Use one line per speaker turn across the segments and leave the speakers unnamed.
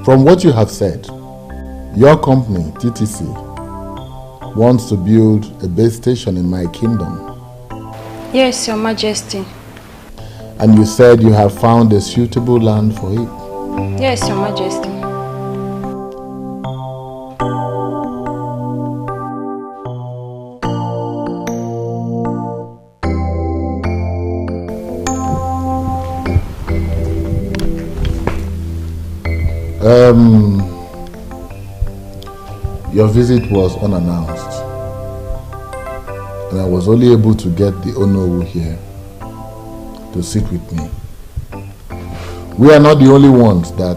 From what you have said, your company, TTC, wants to build a base station in my kingdom.
Yes, Your Majesty.
And you said you have found a suitable land for it.
Yes, Your Majesty.
Your visit was unannounced, and I was only able to get the Onowu here to sit with me. We are not the only ones that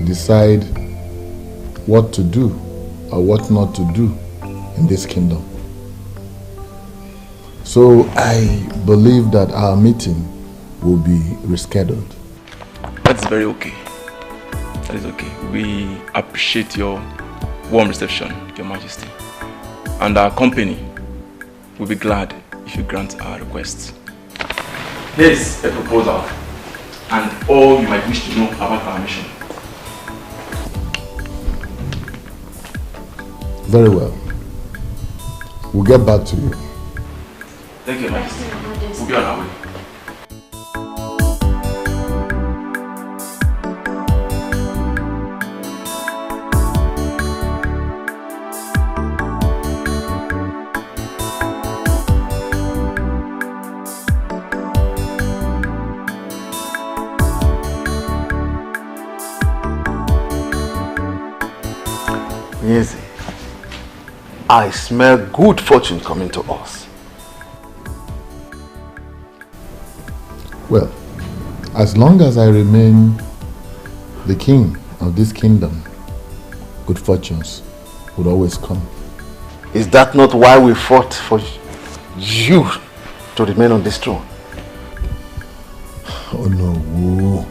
decide what to do or what not to do in this kingdom. So I believe that our meeting will be rescheduled.
That's very okay. That is okay. We appreciate your warm reception, Your Majesty. And our company will be glad if you grant our request. Here's a proposal and all you might wish to know about our mission.
Very well. We'll get back to you.
Thank you, Your Majesty. We'll be on our way.
Easy. I smell good fortune coming to us.
Well, as long as I remain the king of this kingdom, good fortunes would always come.
Is that not why we fought for you to remain on this throne?
Oh no.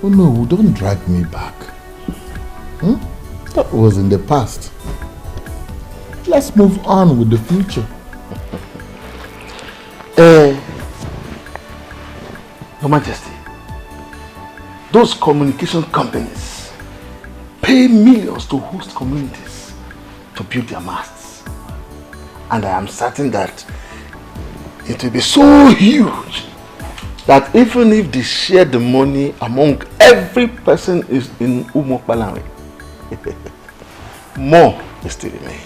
Oh no, don't drag me back. That was in the past. Let's move on with the future.
Your Majesty, those communication companies pay millions to host communities to build their masts. And I am certain that it will be so huge that even if they share the money among every person is in Umokbalawe, more will still remain.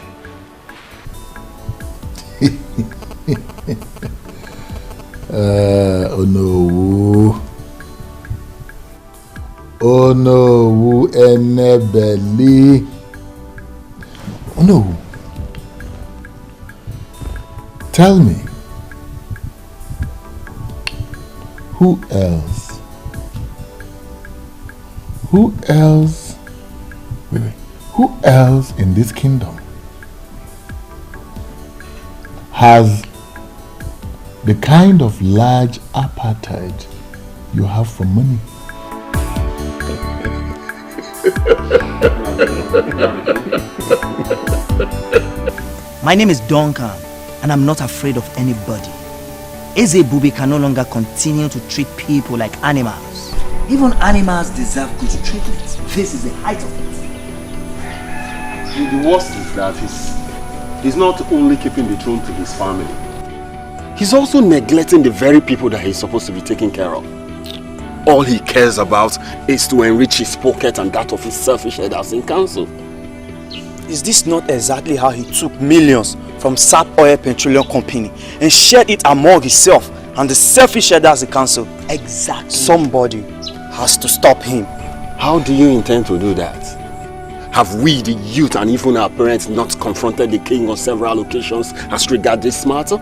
Oh no. Oh no, enebeli. Oh no. Tell me, who else? Who else? Wait. Who else in this kingdom has the kind of large appetite you have for money?
My name is Donan, and I'm not afraid of anybody. Eze Bubi can no longer continue to treat people like animals. Even animals deserve good treatment. This is the height of it.
The worst is that he's not only keeping the throne to his family, he's also neglecting the very people that he's supposed to be taking care of. All he cares about is to enrich his pocket and that of his selfish headers in council.
Is this not exactly how he took millions from SAP Oil Petroleum Company and shared it among himself and the selfish headers in council?
Exactly.
Somebody has to stop him.
How do you intend to do that? Have we, the youth, and even our parents not confronted the king on several occasions as regards this matter?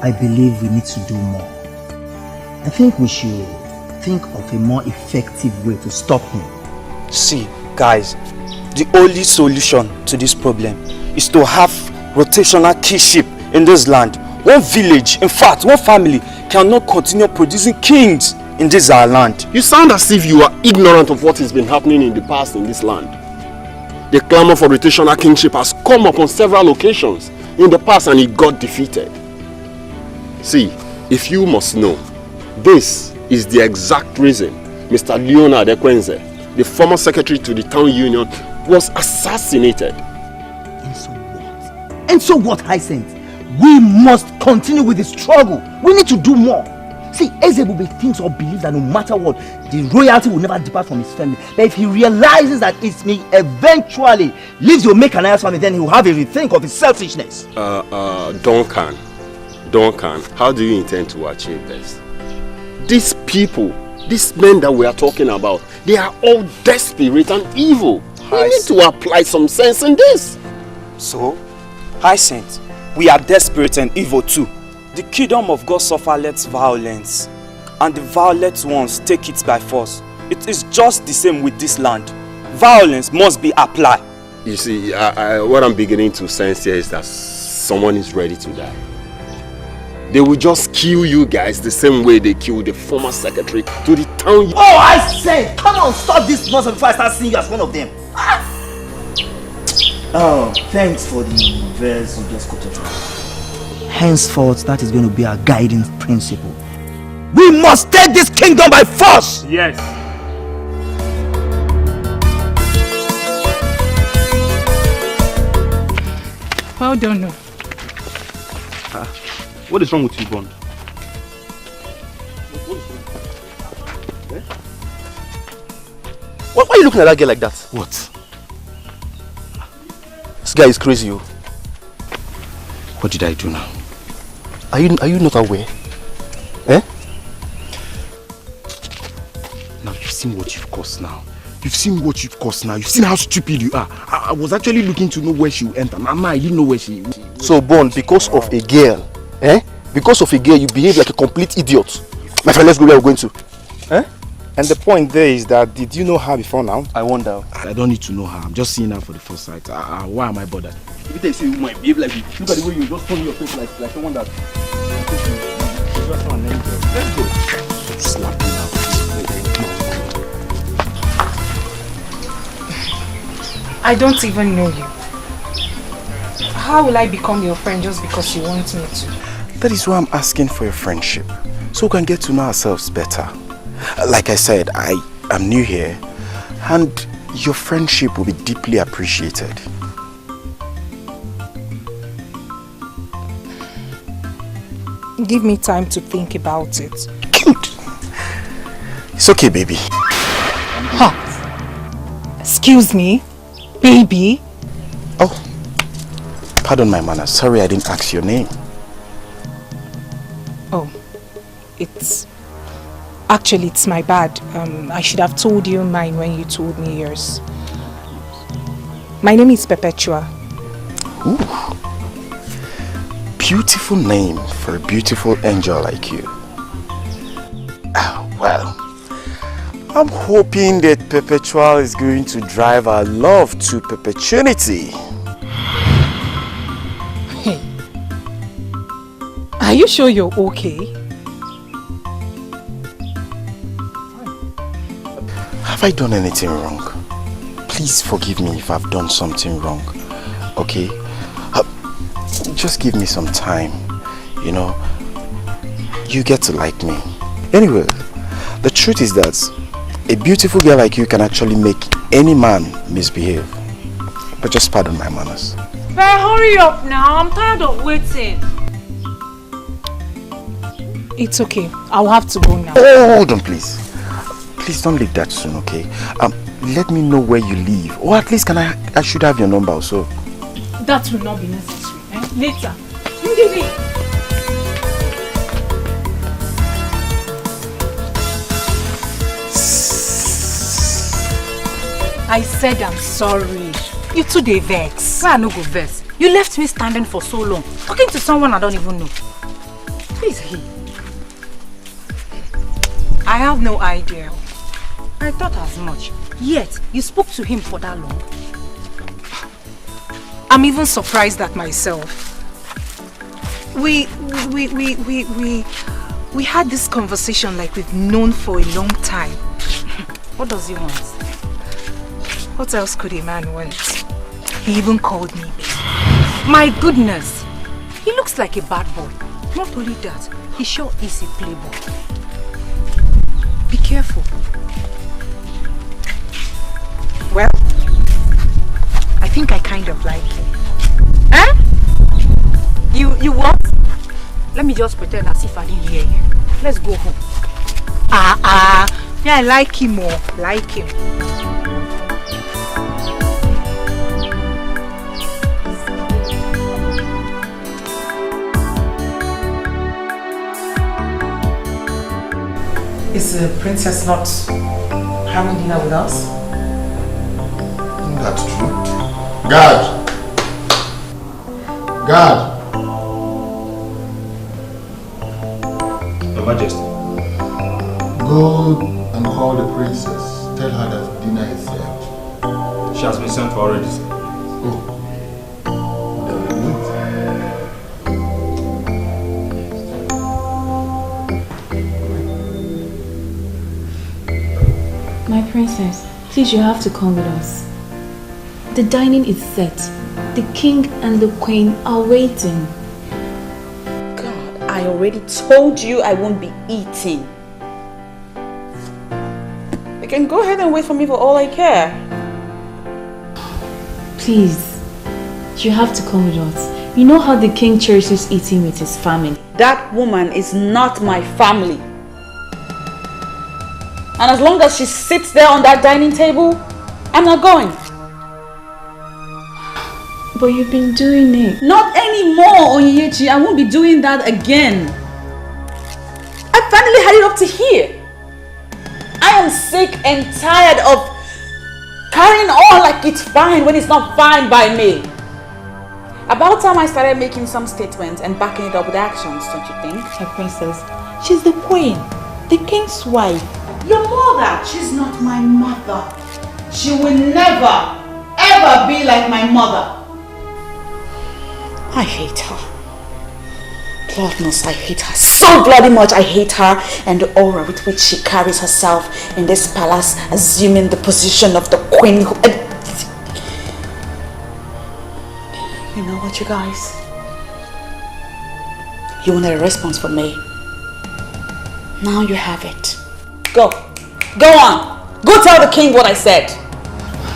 I believe we need to do more. I think we should think of a more effective way to stop him.
See, guys, the only solution to this problem is to have rotational kingship in this land. One village, in fact, one family cannot continue producing kings in this our land.
You sound as if you are ignorant of what has been happening in the past in this land. The clamor for rotational kingship has come up on several occasions in the past and it got defeated. See, if you must know, this is the exact reason Mr. Leonard Ekwenze, the former secretary to the town union, was assassinated.
And so what? And so what, Hyacinth? We must continue with the struggle. We need to do more. See, Ezebube thinks or believes that no matter what, the royalty will never depart from his family. But if he realizes that it may eventually leave the Omekanaya's family, then he will have a rethink of his selfishness.
Duncan, how do you intend to achieve this? These people, these men that we are talking about, they are all desperate and evil. We need to apply some sense in this.
So, Hyacinth, we are desperate and evil too. The kingdom of God suffer less violence, and the violent ones take it by force. It is just the same with this land. Violence must be applied.
You see, what I'm beginning to sense here is that someone is ready to die. They will just kill you guys the same way they killed the former secretary to the town.
Oh, I said, come on, stop this nonsense before I start seeing you as one of them. Oh, thanks for the verse you just quoted. Henceforth, that is going to be our guiding principle. We must take this kingdom by force!
Yes.
Well done. No.
What is wrong with you, Bond? Why are you looking at that girl like that?
What?
This guy is crazy. Oh.
What did I do now?
Are you not aware? Eh?
Now you've seen what you've caused now. You've seen what you've caused now. You've seen how stupid you are. I was actually looking to know where she will enter. Now I didn't know where she will.
So Bond, because of a girl, eh? Because of a girl, you behave like a complete idiot. My friend, let's go where we're going to. Eh?
And the point there is that, did you know her before now?
I wonder.
I don't need to know her. I'm just seeing her for the first sight. Why am I bothered?
If they say you might behave like this, look at the way you just turn your face like someone that... Let's go.
Slap me now.
I don't even know you. How will I become your friend just because you want me to?
That is why I'm asking for your friendship. So we can get to know ourselves better. Like I said, I am new here. And your friendship will be deeply appreciated.
Give me time to think about it.
Good. It's okay, baby.
Huh? Excuse me? Baby?
Oh, pardon my manners. Sorry I didn't ask your name.
Oh, Actually, it's my bad. I should have told you mine when you told me yours. My name is Perpetua.
Ooh. Beautiful name for a beautiful angel like you. Well, I'm hoping that Perpetual is going to drive our love to perpetuity.
Hey, are you sure you're okay?
Have I done anything wrong? Please forgive me if I've done something wrong, okay? Just give me some time, you know. You get to like me. Anyway, the truth is that a beautiful girl like you can actually make any man misbehave. But just pardon my manners.
But hurry up now, I'm tired of waiting.
It's okay, I'll have to go now.
Oh, hold on please. Please don't leave that soon, okay? Let me know where you live. Or at least I should have your number also.
That will not be necessary. Later. Give me. I said I'm sorry.
You too dey vex. Why I no go vex? You left me standing for so long, talking to someone I don't even know. Who is he? I have no idea. I thought as much. Yet, you spoke to him for that long.
I'm even surprised at myself. We had this conversation like we've known for a long time.
What does he want?
What else could a man want? He even called me babe.
My goodness! He looks like a bad boy. Not only that, he sure is a playboy. Be careful. careful. Well, I think I kind of like him. Eh? You what? Let me just pretend as if I didn't hear you. Let's go home. Yeah, I like him more. Like him.
Is the princess not having dinner with us?
That's true. Guard! Guard!
Your Majesty.
Go and call the princess. Tell her that dinner is served.
She has been sent for already, sir.
Oh.
My princess, please, you have to come with us. The dining is set. The king and the queen are waiting.
God, I already told you I won't be eating. You can go ahead and wait for me for all I care.
Please, you have to come with us. You know how the king cherishes eating with his family.
That woman is not my family. And as long as she sits there on that dining table, I'm not going.
But you've been doing it.
Not anymore, Onyechi. I won't be doing that again. I finally had it up to here. I am sick and tired of carrying on like it's fine when it's not fine by me. About time I started making some statements and backing it up with actions, don't you think?
My princess, she's the queen, the king's wife.
Your mother, she's not my mother. She will never, ever be like my mother. I hate her. Lord knows I hate her so bloody much. I hate her and the aura with which she carries herself in this palace, assuming the position of the queen. You know what, you guys? You wanted a response from me. Now you have it. Go. Go on. Go tell the king what I said.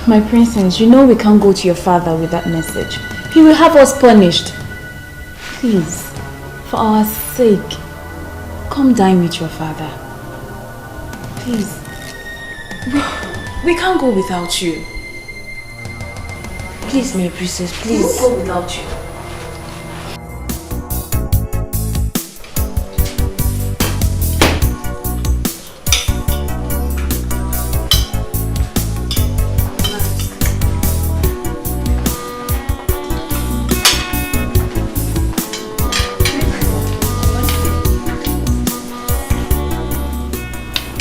My princess, you know we can't go to your father with that message. He will have us punished. Please, for our sake, come dine with your father. Please. We can't go without you. Please, my princess, please. We won't go without you.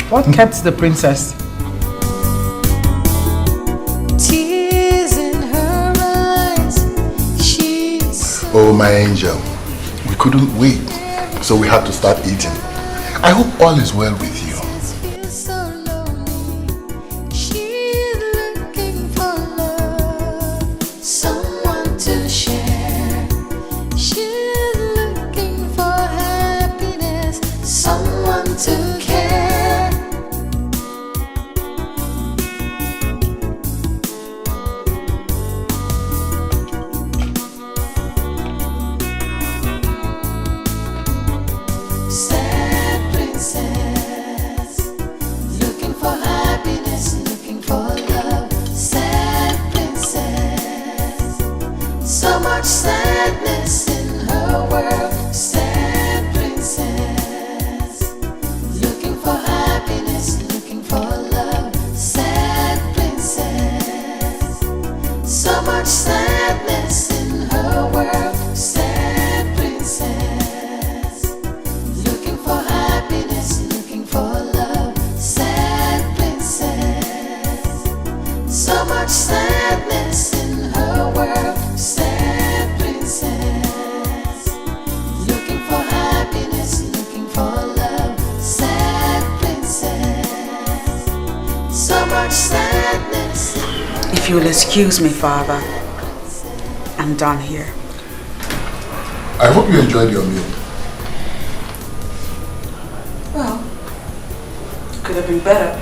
What kept the princess?
Tears in her eyes. She's
Oh, my angel. We couldn't wait, so we had to start eating. I hope all is well with you.
so lonely. She's looking for love, someone to share. She's looking for happiness, someone to care. Sad princess, looking for happiness, looking for love. Sad princess, so much sadness in her world. Sad princess, looking for happiness, looking for love. Sad princess, so much sadness in her world. Sad princess, looking for happiness, looking for love. Sad princess, so much sadness in her world. Sad princess, looking for happiness, looking for love. Sad princess, so much sadness.
If you will excuse me, Father, I'm done here.
I hope you enjoyed your meal.
Well, Could have been better.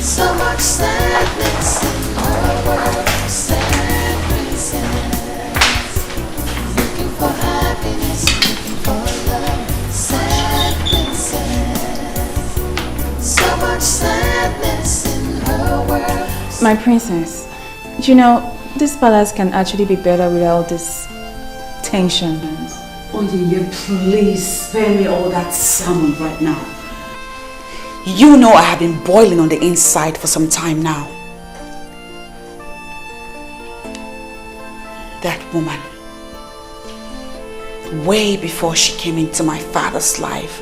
So much sadness in her world. Sad princess, looking for happiness, looking for love. Sad princess, so much sadness in her world.
My princess, you know, this palace can actually be better without this tension.
Oh yeah, please spare me all that salmon right now. You know I have been boiling on the inside for some time now. That woman, way before she came into my father's life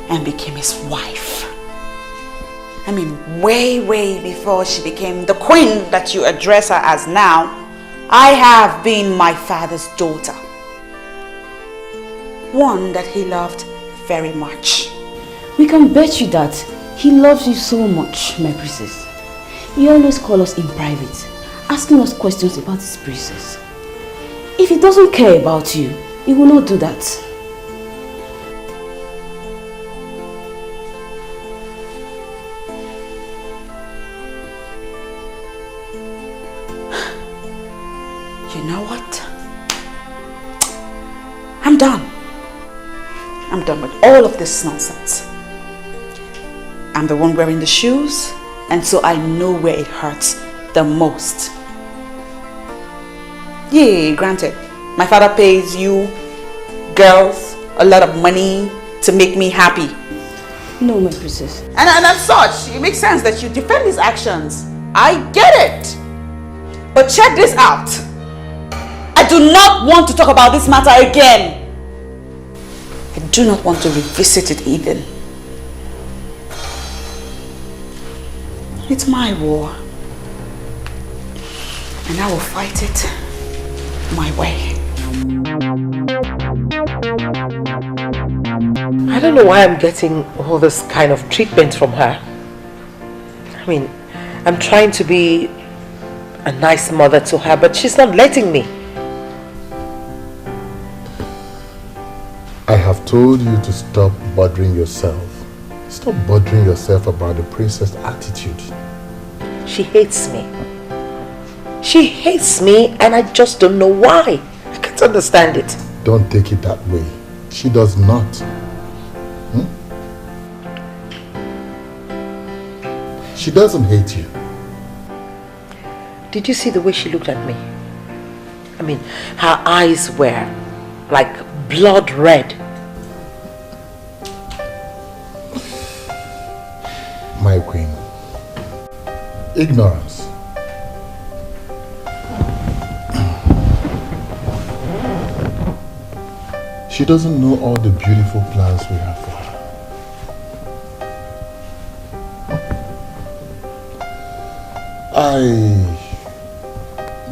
and became his wife. I mean, way before she became the queen that you address her as now, I have been my father's daughter. One that he loved very much.
We can bet you that he loves you so much, my princess. He always calls us in private, asking us questions about his princess. If he doesn't care about you, he will not do that.
You know what? I'm done. I'm done with all of this nonsense. I'm the one wearing the shoes, and so I know where it hurts the most. Yeah, granted, my father pays you girls a lot of money to make me happy.
No, my princess.
And as such, it makes sense that you defend his actions. I get it. But check this out. I do not want to talk about this matter again. I do not want to revisit it even. It's my war. And I will fight it my way.
I don't know why I'm getting all this kind of treatment from her. I mean, I'm trying to be a nice mother to her, but she's not letting me.
I have told you to stop bothering yourself. Stop bothering yourself about the princess' attitude.
She hates me. She hates me and I just don't know why. I can't understand it.
Don't take it that way. She does not. She doesn't hate you.
Did you see the way she looked at me? I mean, her eyes were like blood red.
My queen. Ignorance. She doesn't know all the beautiful plans we have for her.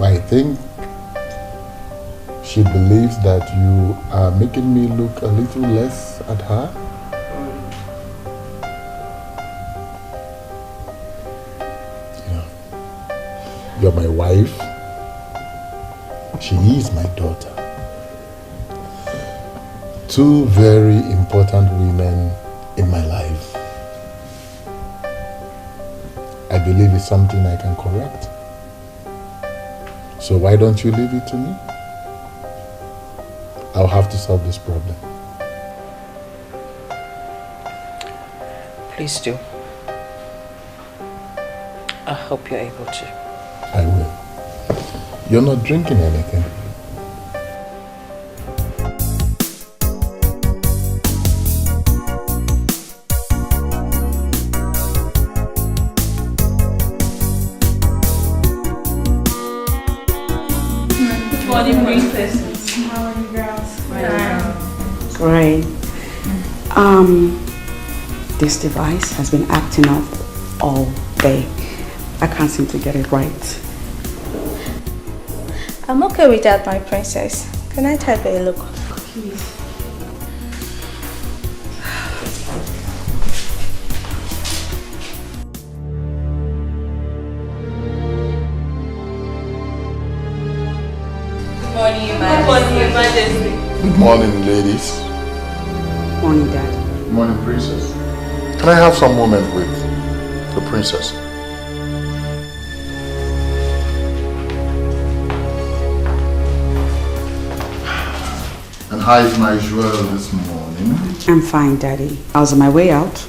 I think she believes that you are making me look a little less at her. You're my wife. She is my daughter. Two very important women in my life. I believe it's something I can correct. So why don't you leave it to me? I'll have to solve this problem.
Please do. I hope you're able to.
I will. You're not drinking anything.
Good morning, princesses. How are you girls?
Great. This device has been acting up all day. I can't seem to get it right.
I'm okay with that, my princess. Can I take a look?
Please.
Good morning, Your Majesty.
Good morning, ladies.
Morning, Dad.
Good morning, princess. Can I have some moment with the princess? And how is my jewel this morning?
I'm fine, Daddy. I was on my way out.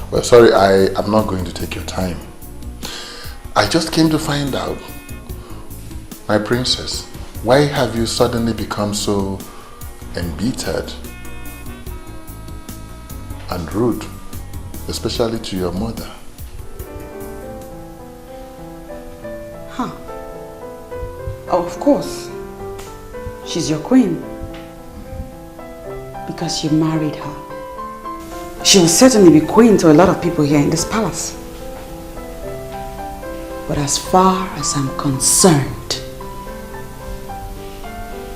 Well, sorry, I am not going to take your time. I just came to find out, my princess, why have you suddenly become so embittered and rude, especially to your mother?
Huh. Oh, of course. She's your queen. Because you married her. She will certainly be queen to a lot of people here in this palace. But as far as I'm concerned,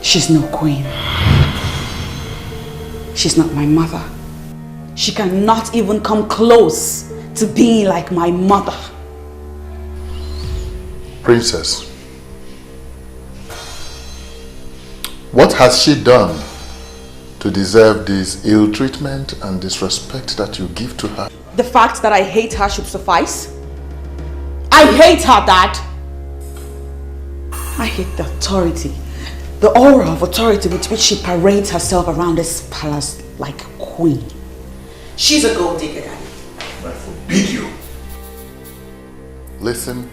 she's no queen. She's not my mother. She cannot even come close to being like my mother.
Princess, what has she done to deserve this ill treatment and disrespect that you give to her?
The fact that I hate her should suffice. I hate her, Dad. I hate the authority, the aura of authority with which she parades herself around this palace like a queen. She's a gold digger, Daddy.
I forbid you. Listen,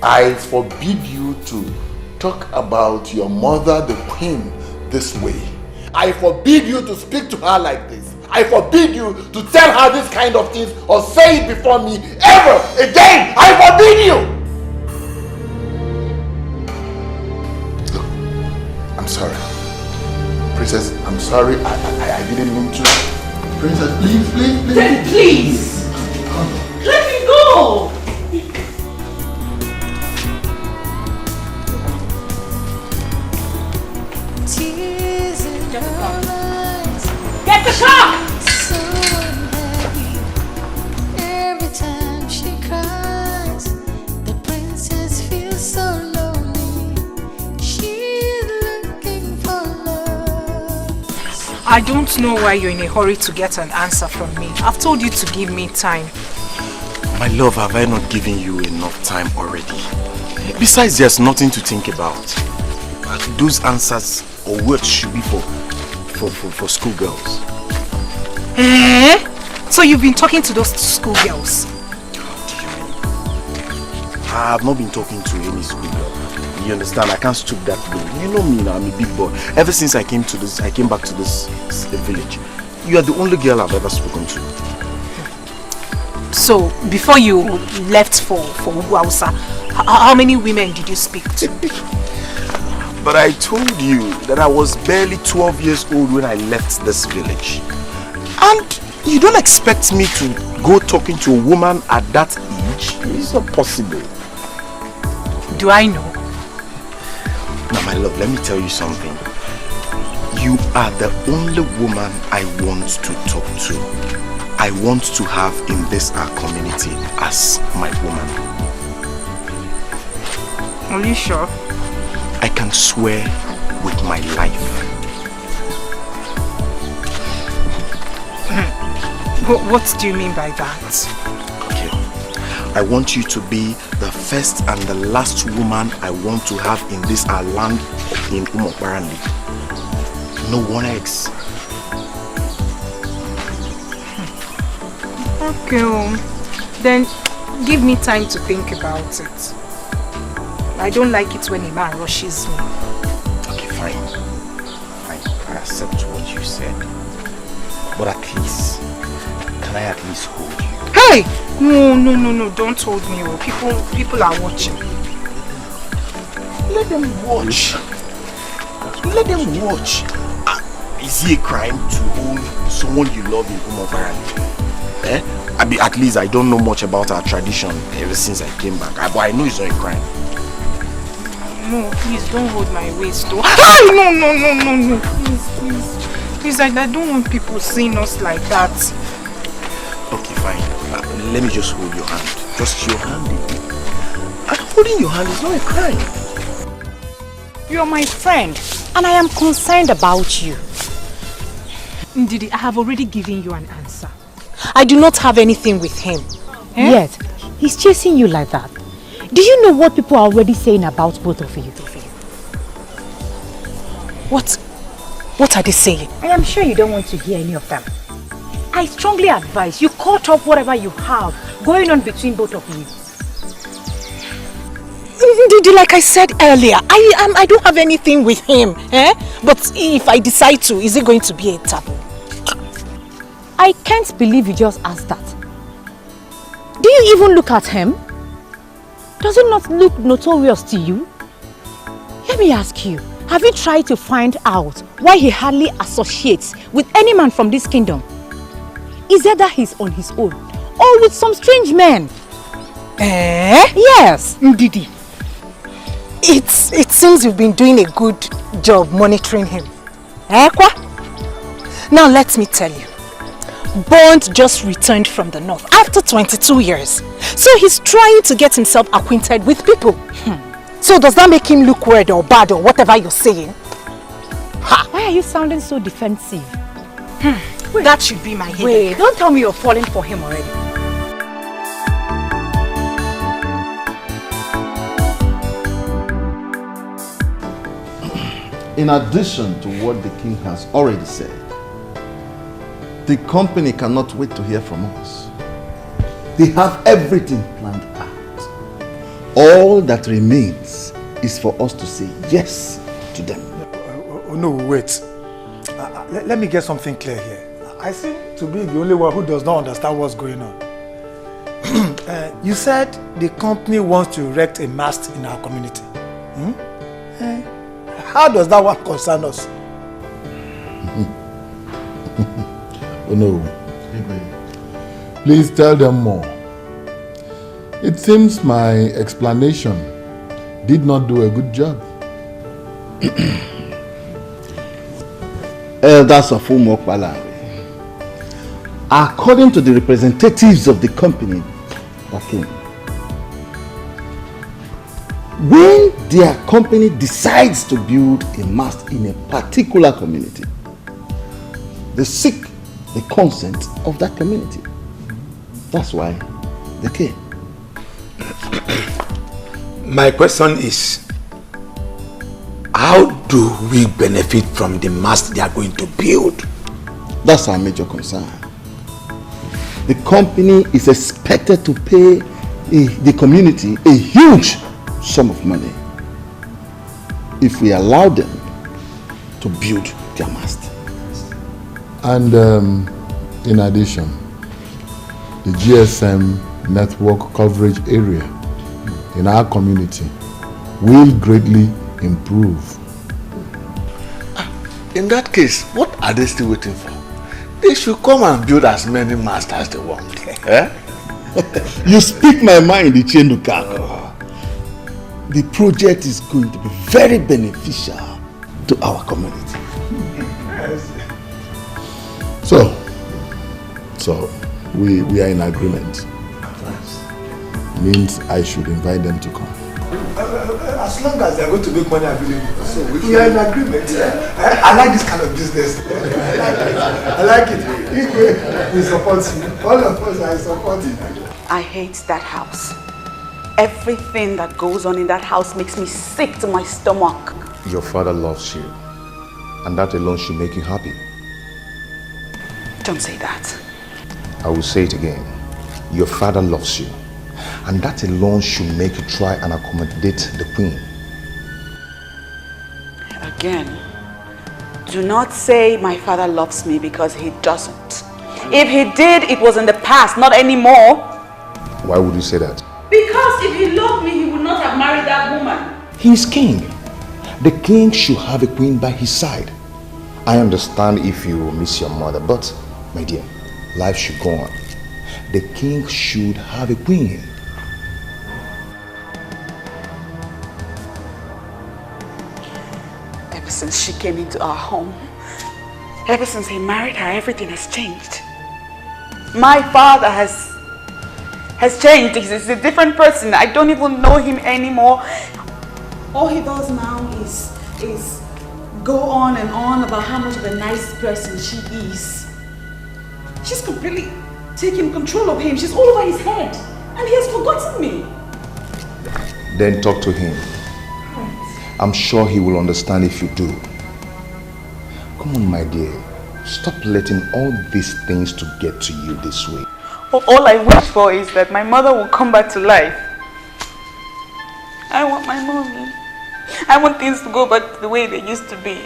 I forbid you to talk about your mother, the queen, this way. I forbid you to speak to her like this. I forbid you to tell her this kind of things or say it before me ever again. I forbid you. Look, I'm sorry. Princess, I'm sorry. I didn't mean to. Princess, please.
Daddy, please. Let me go. Get the car!
So unhappy. Every time she cries, the princess feels so lonely. She's looking for love.
I don't know why you're in a hurry to get an answer from me. I've told you to give me time.
My love, have I not given you enough time already? Besides, there's nothing to think about. Those answers or words should be for schoolgirls.
Eh? So you've been talking to those schoolgirls?
I have not been talking to any schoolgirl. You understand? I can't stoop that low. You know me now, I'm a big boy. Ever since I came back to this village, you are the only girl I've ever spoken to.
So, before you left for Ubah, how many women did you speak to?
But I told you that I was barely 12 years old when I left this village. And you don't expect me to go talking to a woman at that age? It's not possible.
Do I know?
Now my love, let me tell you something. You are the only woman I want to talk to. I want to have in this our community as my woman.
Are you sure?
I can swear with my life.
What do you mean by that?
Okay. I want you to be the first and the last woman I want to have in this our land in Umokbarandi. No one else.
Okay, then give me time to think about it. I don't like it when a man rushes me.
Okay, fine. Fine. I accept what you said. But at least, can I at least hold you?
Hey! No, don't hold me. People are watching.
Let them watch. Let them watch. Is it a crime to hold someone you love in Umokbarandi? Eh? At least I don't know much about our tradition ever since I came back. But I know it's not a crime.
No, please don't hold my waist. No. Please, I don't want people seeing us like that.
Okay, fine. Let me just hold your hand. Just your hand. And holding your hand is not a crime.
You are my friend, and I am concerned about you.
Ndidi, I have already given you an answer. I do not have anything with him.
Yet, he's chasing you like that. Do you know what people are already saying about both of you?
What are they saying?
I am sure you don't want to hear any of them. I strongly advise you cut off whatever you have going on between both of you.
Ndidi, like I said earlier, I don't have anything with him. But if I decide to, is it going to be a taboo?
I can't believe you just asked that. Do you even look at him? Does it not look notorious to you? Let me ask you, have you tried to find out why he hardly associates with any man from this kingdom? Is it that he's on his own or with some strange men? Yes.
Ndidi, it seems you've been doing a good job monitoring him. Now let me tell you. Bond just returned from the north after 22 years. So he's trying to get himself acquainted with people. So does that make him look weird or bad or whatever you're saying?
Why are you sounding so defensive?
That should be my headache.
Wait, don't tell me you're falling for him already.
In addition to what the king has already said, the company cannot wait to hear from us. They have everything planned out. All that remains is for us to say yes to them.
No, wait. Let me get something clear here. I seem to be the only one who does not understand what's going on. You said the company wants to erect a mast in our community. How does that one concern us?
Oh no. Please tell them more. It seems my explanation did not do a good job.
Elders of Umokbalawe, according to the representatives of the company that came, when their company decides to build a mast in a particular community, they seek the consent of that community. That's why they came.
My question is, how do we benefit from the mast they are going to build?
That's our major concern. The company is expected to pay the community a huge sum of money if we allow them to build their mast.
And in addition, the GSM network coverage area in our community will greatly improve.
In that case, what are they still waiting for? They should come and build as many masts as they want.
You speak my mind, Ichenukako. The project is going to be very beneficial to our community.
So we are in agreement. Means I should invite them to come.
As long as they are going to make money available. So we are in agreement. I like this kind of business. I like it. We support you. All of us are supporting.
I hate that house. Everything that goes on in that house makes me sick to my stomach.
Your father loves you, and that alone should make you happy.
Don't say that.
I will say it again. Your father loves you, and that alone should make you try and accommodate the queen.
Again, do not say my father loves me, because he doesn't. If he did, it was in the past, not anymore.
Why would you say that?
Because if he loved me, he would not have married that woman.
He is king. The king should have a queen by his side. I understand if you miss your mother, but my dear, life should go on. The king should have a queen.
Ever since she came into our home, ever since he married her, everything has changed. My father has changed. He's a different person. I don't even know him anymore. All he does now is go on and on about how much of a nice person she is. She's completely taking control of him. She's all over his head. And he has forgotten me.
Then talk to him. I'm sure he will understand if you do. Come on, my dear. Stop letting all these things to get to you this way.
All I wish for is that my mother will come back to life. I want my mommy. I want things to go back to the way they used to be.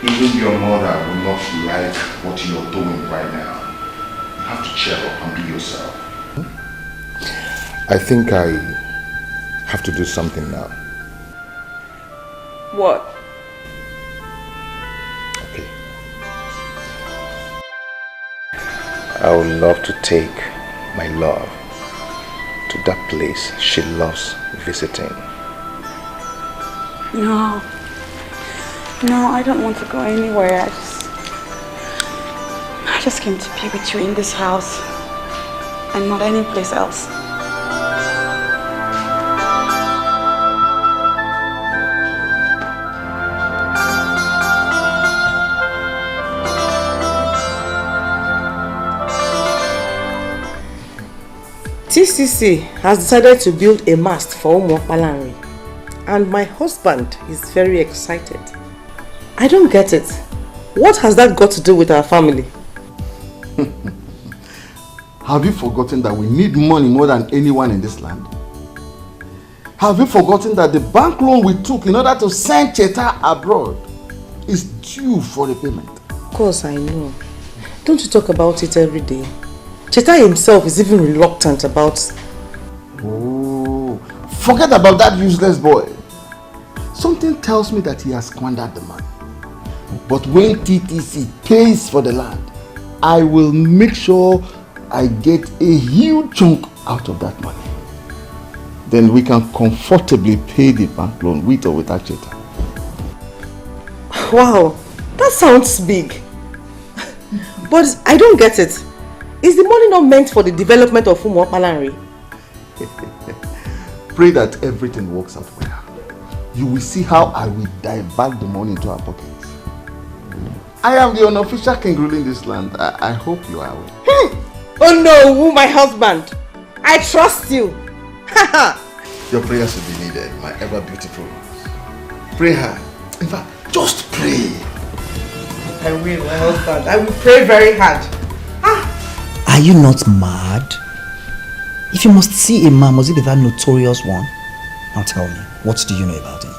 Even your mother will not like what you're doing right now. You have to cheer up and be yourself. I think I have to do something now.
What?
Okay. I would love to take my love to that place she loves visiting.
No. No, I don't want to go anywhere. I just came to be with you in this house and not any place else.
TCC has decided to build a mast for Umwakpalanri, and my husband is very excited. I don't get it. What has that got to do with our family?
Have you forgotten that we need money more than anyone in this land? Have you forgotten that the bank loan we took in order to send Chacha abroad is due for repayment?
Of course I know. Don't you talk about it every day? Chacha himself is even reluctant about...
Oh, forget about that useless boy. Something tells me that he has squandered the money. But when TTC pays for the land, I will make sure I get a huge chunk out of that money. Then we can comfortably pay the bank loan with or without Chacha.
Wow, that sounds big. But I don't get it. Is the money not meant for the development of Umwakpalanri?
Pray that everything works out well. You will see how I will divert the money into our pockets. I am the unofficial king ruling this land. I hope you are aware.
Oh no, my husband. I trust you.
Your prayers will be needed, my ever beautiful. Pray hard. In fact, just pray.
I will, my husband. I will pray very hard.
Are you not mad? If you must see a man, must it be that notorious one? Now tell me, what do you know about him?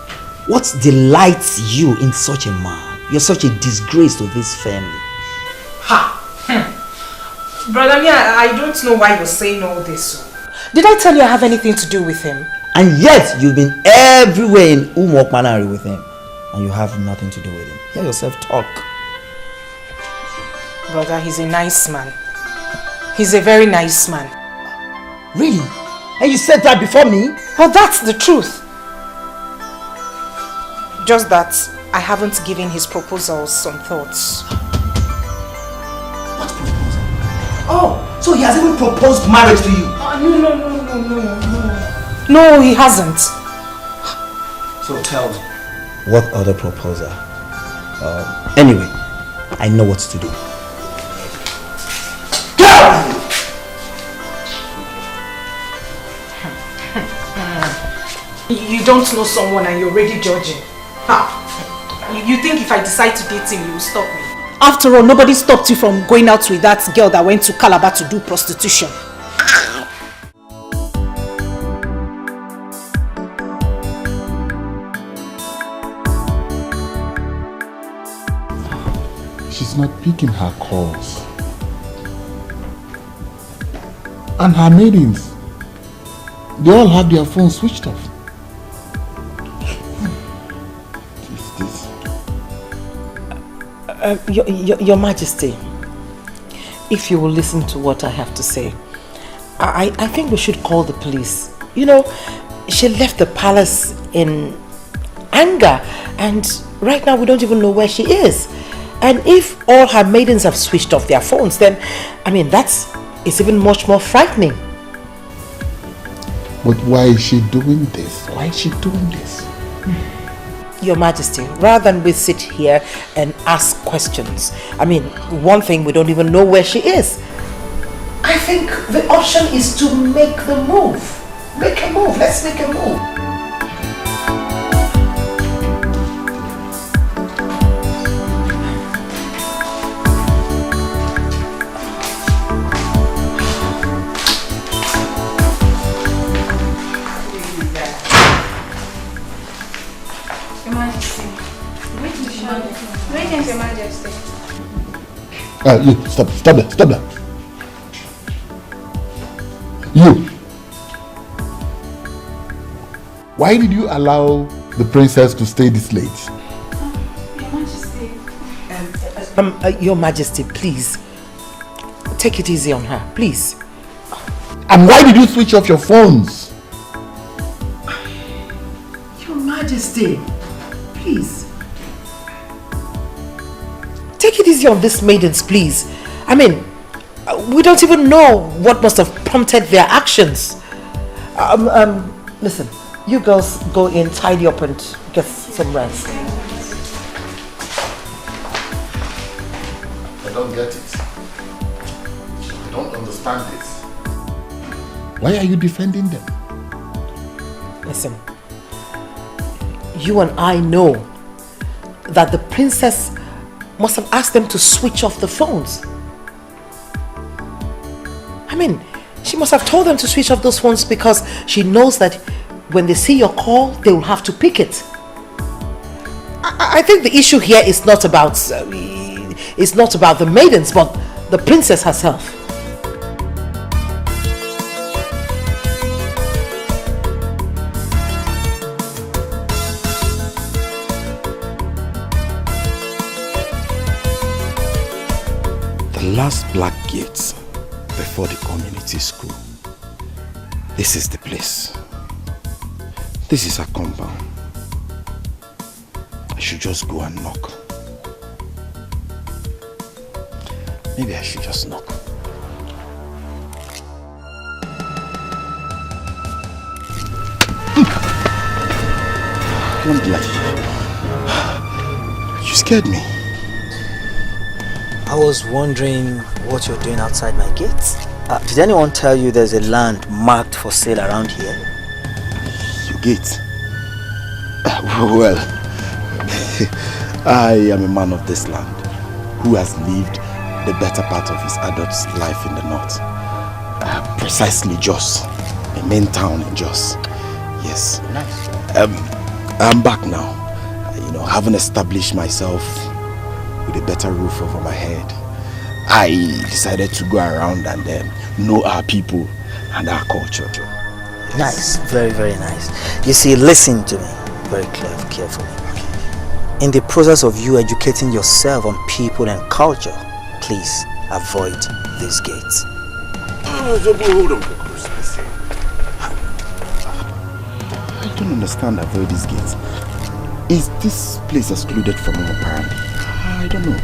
What delights you in such a man? You're such a disgrace to this family.
Ha! Brother, I don't know why you're saying all this. Did I tell you I have anything to do with him?
And yet, you've been everywhere in Umwakpalanri with him. And you have nothing to do with him. Hear yourself talk.
Brother, he's a nice man. He's a very nice man.
Really? And you said that before me?
Well, that's the truth. Just that I haven't given his proposals some thoughts.
What proposal? Oh, so he has even proposed marriage to you?
No, he hasn't.
So tell me. What other proposal? Anyway, I know what to do.
You don't know someone and you're already judging. You think if I decide to date him, you will stop me? After all, nobody stopped you from going out with that girl that went to Calabar to do prostitution.
She's not picking her calls. And her maidens, they all have their phones switched off.
Your Majesty, if you will listen to what I have to say, I think we should call the police. You know, she left the palace in anger, and right now we don't even know where she is. And if all her maidens have switched off their phones, then, I mean, it's even much more frightening.
But why is she doing this? Why is she doing this?
Your Majesty, rather than we sit here and ask questions, I mean, one thing, we don't even know where she is. I think the option is to make the move. Make a move. Let's make a move.
Your Majesty. Greetings, Your Majesty.
You, stop there. You. Why did you allow the princess to stay this late?
Your Majesty.
Your Majesty, please. Take it easy on her, please.
And why did you switch off your phones?
Your Majesty, please. Take it easy on these maidens, please. I mean, we don't even know what must have prompted their actions. Listen, you girls go in, tidy up and get some rest.
I don't get it. I don't understand this. Why are you defending them?
Listen, you and I know that the princess must have asked them to switch off the phones. I mean, she must have told them to switch off those phones because she knows that when they see your call, they will have to pick it. I think the issue here is not about the maidens, but the princess herself.
The last black gates before the community school. This is the place. This is a compound. I should just go and knock. Maybe I should just knock. Don't lie. You scared me.
I was wondering what you're doing outside my gate. Did anyone tell you there's a land marked for sale around here?
Your gate? Well, I am a man of this land who has lived the better part of his adult life in the north. Precisely Jos, a main town in Jos. Yes.
Nice.
I'm back now. Having established myself with a better roof over my head, I decided to go around and know our people and our culture.
Yes. Nice, very, very nice. You see, listen to me very carefully. In the process of you educating yourself on people and culture, please avoid these gates.
Hold on for Christmas sake. I don't understand avoid these gates. Is this place excluded from our parent? I don't know.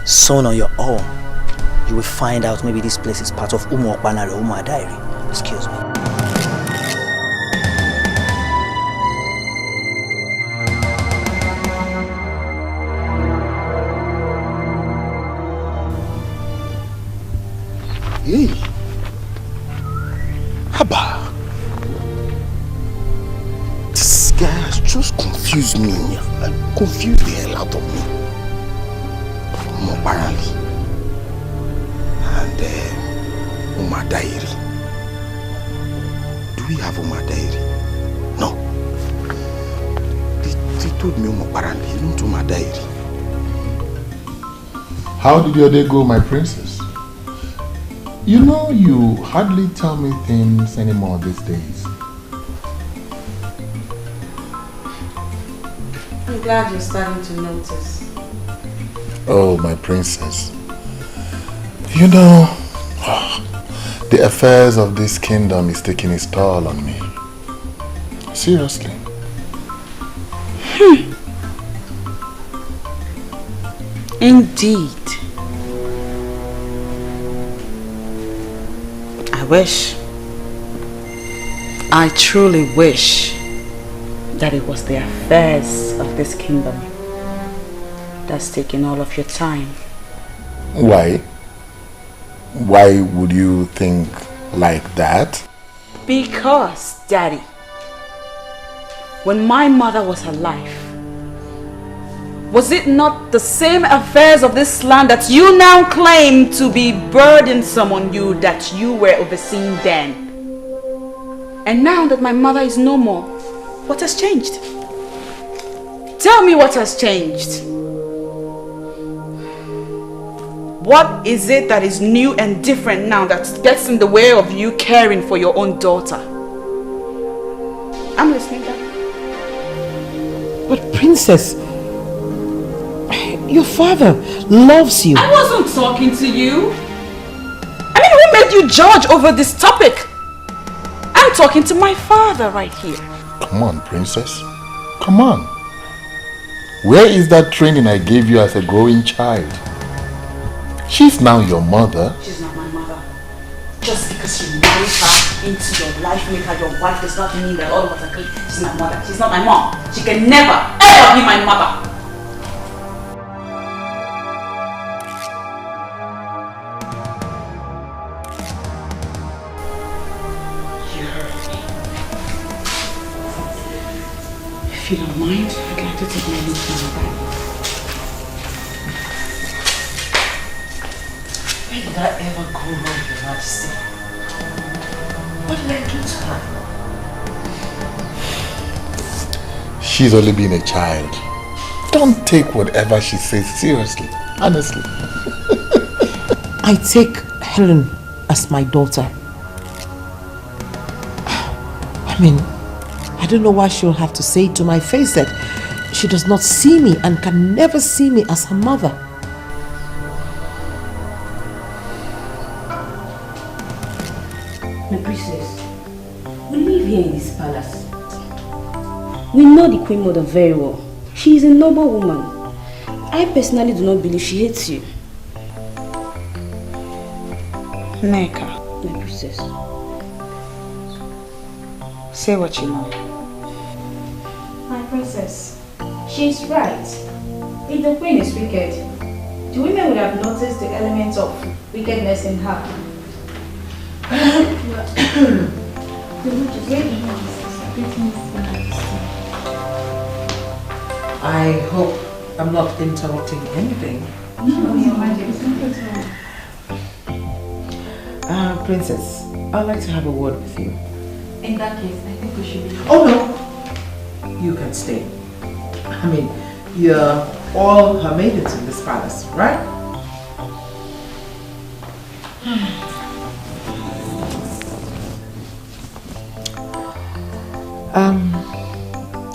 Soon on your own, you will find out maybe this place is part of Umu Okbanare or Umu Adairi. Excuse me.
Hey, Haba. This guy has just confused me. Confused the hell out of me. Apparently. And Umadairi. Do we have Umadairi? No. They told me apparently, not Umadairi.
How did your day go, my princess? You know, you hardly tell me things anymore these days.
I'm glad you're starting to notice.
Oh, my princess. You know, the affairs of this kingdom is taking its toll on me. Seriously.
Indeed. I truly wish that it was the affairs of this kingdom that's taking all of your time.
Why? Why would you think like that?
Because, Daddy, when my mother was alive, was it not the same affairs of this land that you now claim to be burdensome on you that you were overseeing then? And now that my mother is no more, what has changed? Tell me what has changed. What is it that is new and different now that gets in the way of you caring for your own daughter? I'm listening, Daddy.
But Princess, your father loves you.
I wasn't talking to you. I mean, who made you judge over this topic? I'm talking to my father right here.
Come on, Princess. Come on. Where is that training I gave you as a growing child? She's now your mother.
She's not my mother. Just because you married her into your life, make her your wife, does not mean that all of us agree. She's my mother. She's not my mom. She can never, ever be my mother. If you don't mind, I'd like to take my leave from the bag.
Where did I ever go wrong, Your Majesty? What did I do to her?
She's only been a child. Don't take whatever she says seriously. Honestly.
I take Helen as my daughter. I mean, I don't know why she'll have to say to my face that she does not see me and can never see me as her mother.
My princess, we live here in this palace. We know the Queen Mother very well. She is a noble woman. I personally do not believe she hates you.
Neka,
my princess,
say what you know.
My princess, she's right. If the queen is wicked, the women would have noticed the element of wickedness in her.
I hope I'm not interrupting anything.
No, Your Majesty.
Princess, I'd like to have a word with you.
In that case, I think we should be...
Oh no! You can stay. I mean, you're all her maidens in this palace, right?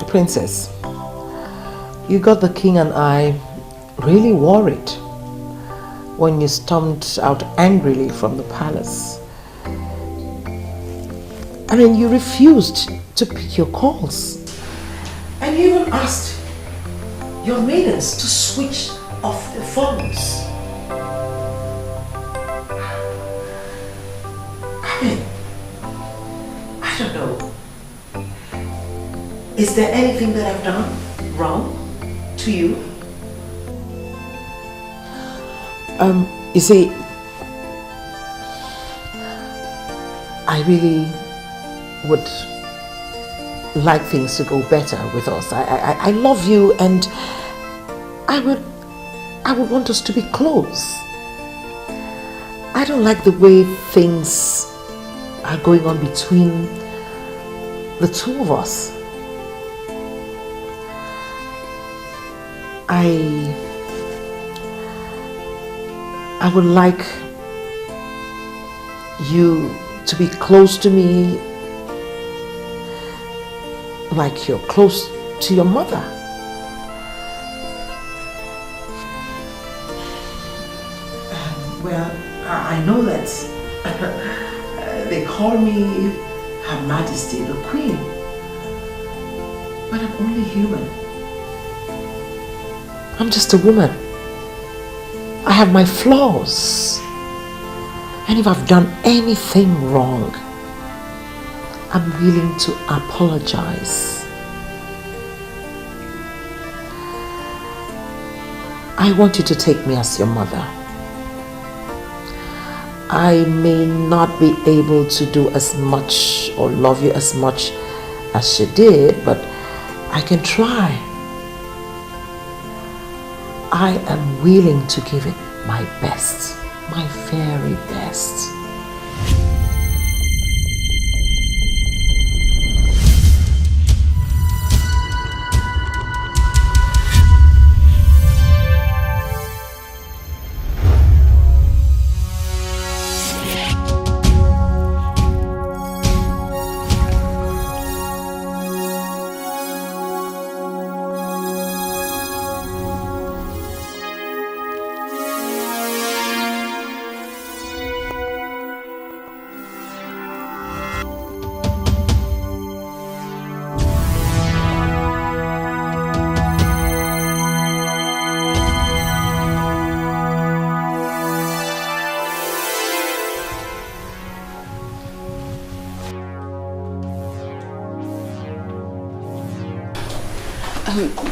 Princess, you got the king and I really worried when you stormed out angrily from the palace. I mean, you refused to pick your calls. And you even asked your maidens to switch off their phones. I mean, I don't know. Is there anything that I've done wrong to you? You see, I really would like things to go better with us. I love you, and I would want us to be close. I don't like the way things are going on between the two of us. I would like you to be close to me like you're close to your mother. Well, I know that they call me Her Majesty the Queen, but I'm only human. I'm just a woman. I have my flaws. And if I've done anything wrong, I'm willing to apologize. I want you to take me as your mother. I may not be able to do as much or love you as much as she did, but I can try. I am willing to give it my best, my very best.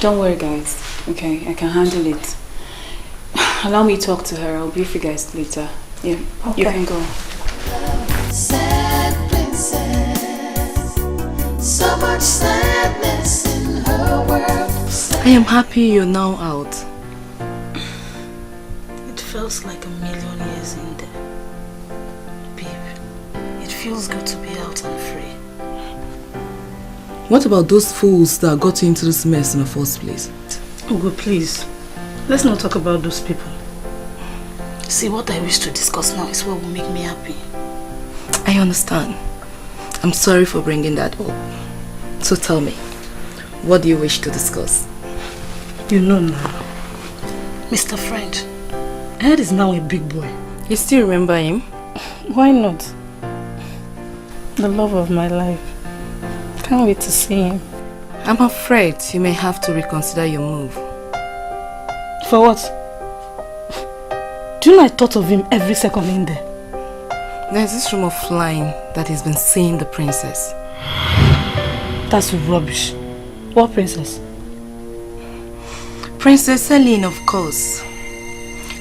Don't worry, guys. Okay, I can handle it. Allow me to talk to her. I'll brief you guys later. Yeah, okay. You can go.
Sad princess, so much sadness in her world.
I am happy you're now out.
It feels like 1,000,000 years in there. Babe, it feels good to be out and free.
What about those fools that got you into this mess in the first place?
Ugo, please. Let's not talk about those people. See, what I wish to discuss now is what will make me happy.
I understand. I'm sorry for bringing that up. So tell me, what do you wish to discuss?
You know now. Mr. French. Ed is now a big boy.
You still remember him?
Why not? The love of my life. Can't wait to see him.
I'm afraid you may have to reconsider your move.
For what? Do you know I thought of him every second in there?
There's this rumor flying that he's been seeing the princess.
That's rubbish. What princess?
Princess Celine, of course.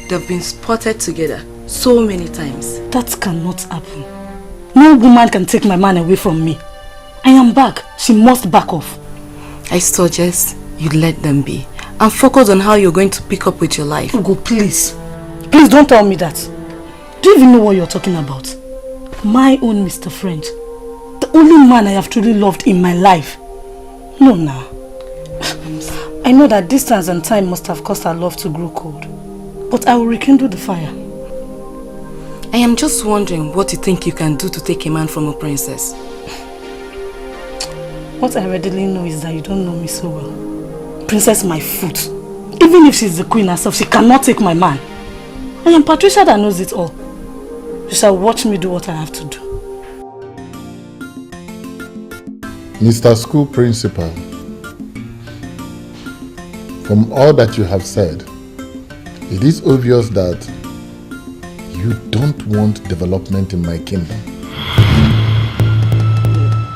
They've been spotted together so many times.
That cannot happen. No woman can take my man away from me. I am back. She must back off.
I suggest you let them be and focus on how you're going to pick up with your life.
Ugo, please. Please don't tell me that. Do you even know what you're talking about? My own Mr. French. The only man I have truly loved in my life. No, now. I know that distance and time must have caused our love to grow cold. But I will rekindle the fire.
I am just wondering what you think you can do to take a man from a princess.
What I readily know is that you don't know me so well. Princess my foot. Even if she's the queen herself, she cannot take my man. I am Patricia that knows it all. You shall watch me do what I have to do.
Mr. School Principal, from all that you have said, it is obvious that you don't want development in my kingdom.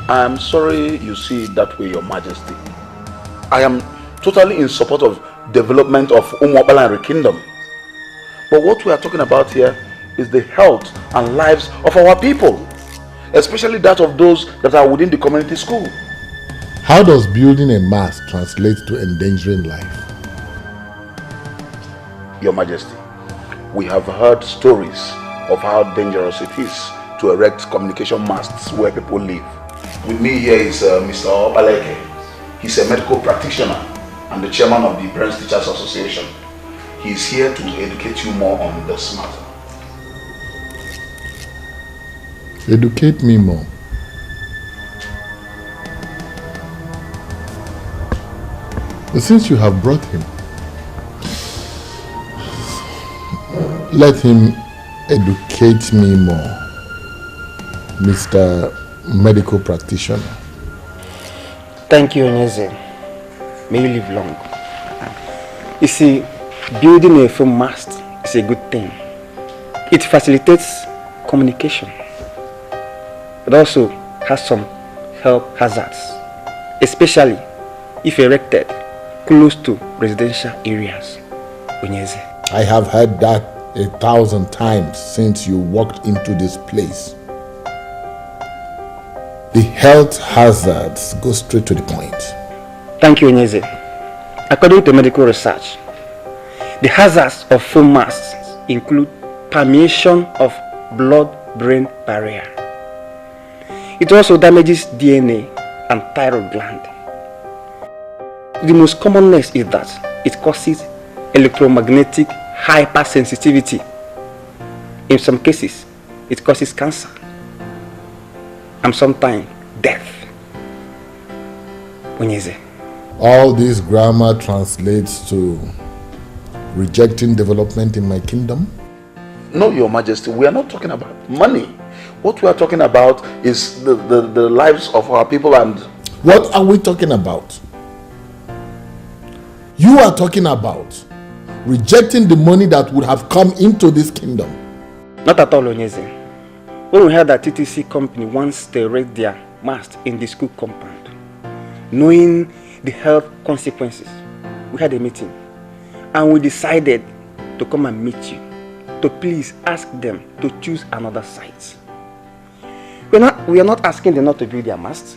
I am sorry you see it that way, Your Majesty. I am totally in support of development of Umuabalanri Kingdom. But what we are talking about here is the health and lives of our people, especially that of those that are within the community school.
How does building a mast translate to endangering life?
Your Majesty, we have heard stories of how dangerous it is to erect communication masts where people live. With me here is Mr. Obaleke. He's a medical practitioner and the chairman of the Parents Teachers Association. He is here to educate you more on this matter.
Educate me more. But since you have brought him, let him educate me more, Mr. Medical Practitioner.
Thank you, Onyeze. May you live long. You see, building a firm mast is a good thing. It facilitates communication, but also has some health hazards, especially if erected close to residential areas. Onyeze.
I have heard that 1,000 times since you walked into this place. The health hazards go straight to the point.
Thank you, Onyeze. According to medical research, the hazards of foam masts include permeation of blood-brain barrier. It also damages DNA and thyroid gland. The most commonness is that it causes electromagnetic hypersensitivity. In some cases, it causes cancer and sometimes death. Onyeze.
All this grammar translates to rejecting development in my kingdom?
No, Your Majesty, we are not talking about money. What we are talking about is the lives of our people. And
what are we talking about? You are talking about rejecting the money that would have come into this kingdom.
Not at all, Onyeze. When we heard that TTC company wants to erect their mast in the school compound, knowing the health consequences, we had a meeting and we decided to come and meet you to please ask them to choose another site. We are not asking them not to build their mast.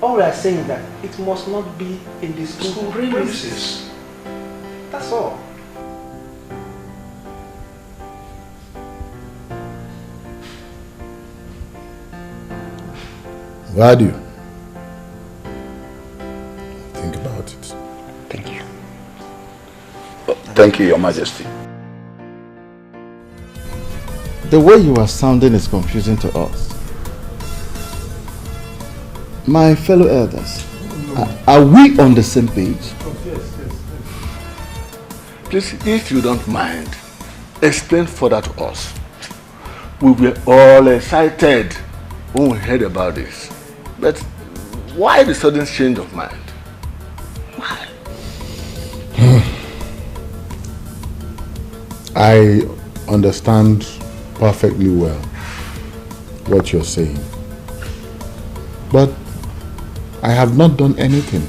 All we are saying is that it must not be in the school premises. That's all.
Why do you think about it?
Thank you.
Thank you, Your Majesty.
The way you are sounding is confusing to us. My fellow elders, are we on the same page?
Yes. Please, if you don't mind, explain further to us. We were all excited when we heard about this. But why the sudden change of mind? Why?
I understand perfectly well what you're saying. But I have not done anything.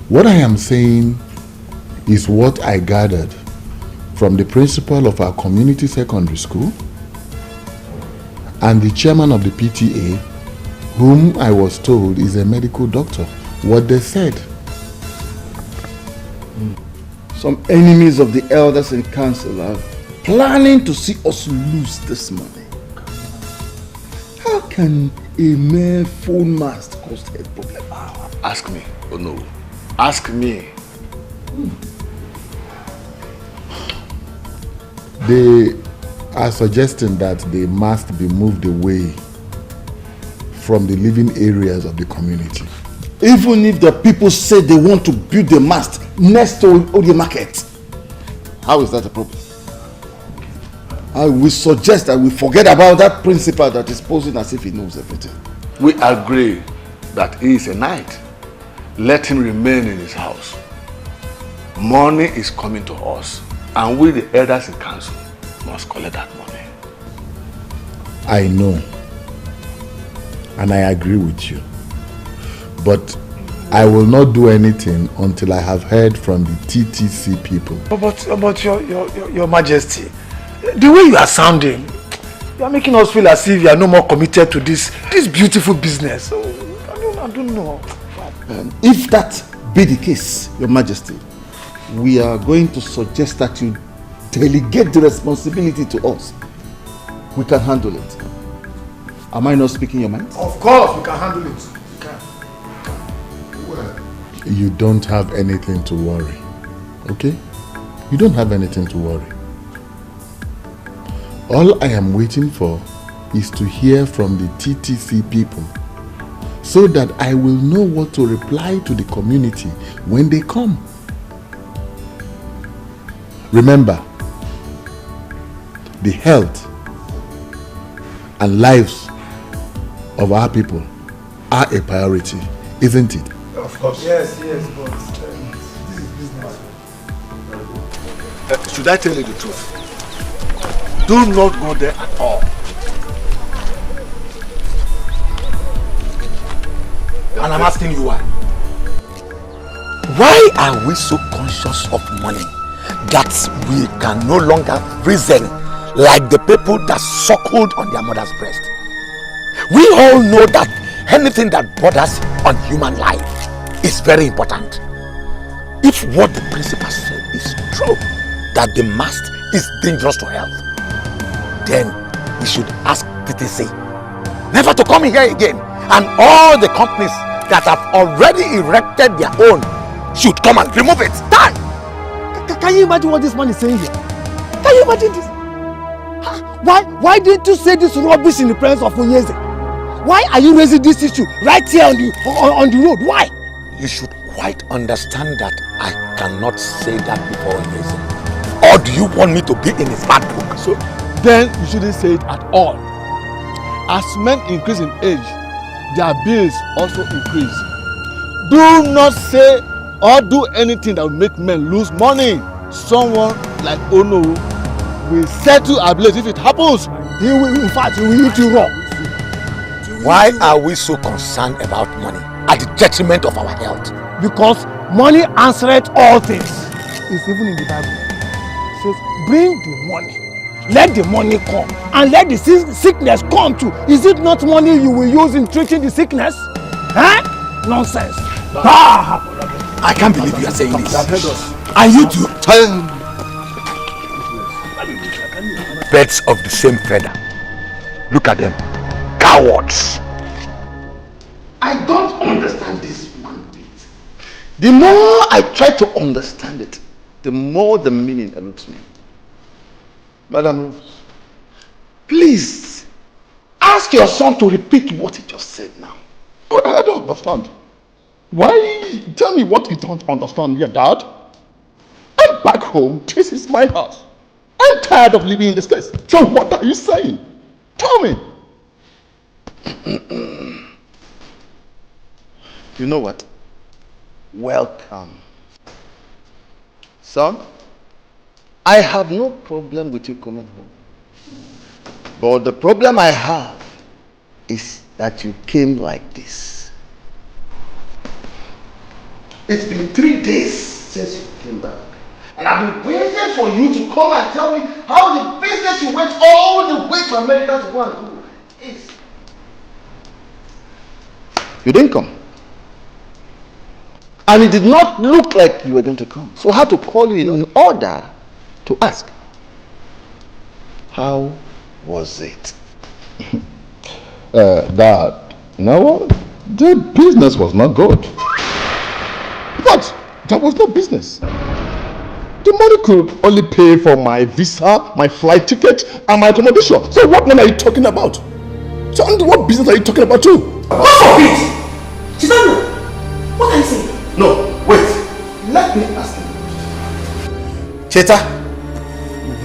What I am saying is what I gathered from the principal of our community secondary school and the chairman of the PTA, whom I was told is a medical doctor. What they said.
Some enemies of the elders and council are planning to see us lose this money. How can a mere phone mast cause a problem?
Ask me. Oh no. Ask me.
They are suggesting that they must be moved away from the living areas of the community.
Even if the people say they want to build a mast next to the market, how is that a problem? I will suggest that we forget about that principal that is posing as if he knows everything.
We agree that he is a knight. Let him remain in his house. Money is coming to us, and we, the elders in council, must collect that money.
I know, and I agree with you. But I will not do anything until I have heard from the TTC people.
But your Majesty, the way you are sounding, you are making us feel as if you are no more committed to this beautiful business. So, I don't know.
If that be the case, Your Majesty, we are going to suggest that you delegate the responsibility to us. We can handle it. Am I not speaking your mind?
Of course, we can handle it.
You don't have anything to worry, okay? You don't have anything to worry. All I am waiting for is to hear from the TTC people so that I will know what to reply to the community when they come. Remember, the health and lives of our people are a priority, isn't it?
Of course. Yes, but this is business.
Should I tell you the truth? Do not go there at all.
And I'm asking you why. Why are we so conscious of money that we can no longer reason like the people that suckled on their mother's breast. We all know that anything that borders on human life is very important. If what the principal said is true, that the mast is dangerous to health, then we should ask TTC never to come here again, and all the companies that have already erected their own should come and remove it. Done!
Can you imagine what this man is saying here? Can you imagine this? Why didn't you say this rubbish in the presence of Onyeze? Why are you raising this issue right here on the road? Why?
You should quite understand that I cannot say that before Onyeze. Or do you want me to be in his bad book?
So then you shouldn't say it at all. As men increase in age, their bills also increase. Do not say or do anything that will make men lose money. Someone like Ono will settle our bills if it happens. He will, in fact, he will eat you raw.
Why are we so concerned about money at the detriment of our health?
Because money answereth all things. It's even in the Bible. It says, bring the money. Let the money come. And let the sickness come too. Is it not money you will use in treating the sickness? Huh? Nonsense.
I can't believe you are saying this. And you too. Birds of the same feather. Look at them. Cowards.
I don't understand this one bit. The more I try to understand it, the more the meaning eludes me. Madam Rose, please ask your son to repeat what he just said now.
I don't understand. Why? Tell me what you don't understand here, Dad. I'm back home. This is my house. I'm tired of living in this place. So what are you saying? Tell me.
You know what? Welcome. Son, I have no problem with you coming home. But the problem I have is that you came like this. It's been 3 days since you came back. And I've been waiting for you to come and tell me how the business you went all the way to America to go and do is. You didn't come. And it did not look like you were going to come. So I had to call you in order to ask, how was it?
Dad, you know what? The business was not good. But there was no business. The money could only pay for my visa, my flight ticket, and my accommodation. So what money are you talking about? So what business are you talking about too?
Oh, Chinenye, what are you saying? No, wait. Let me ask you. Chacha,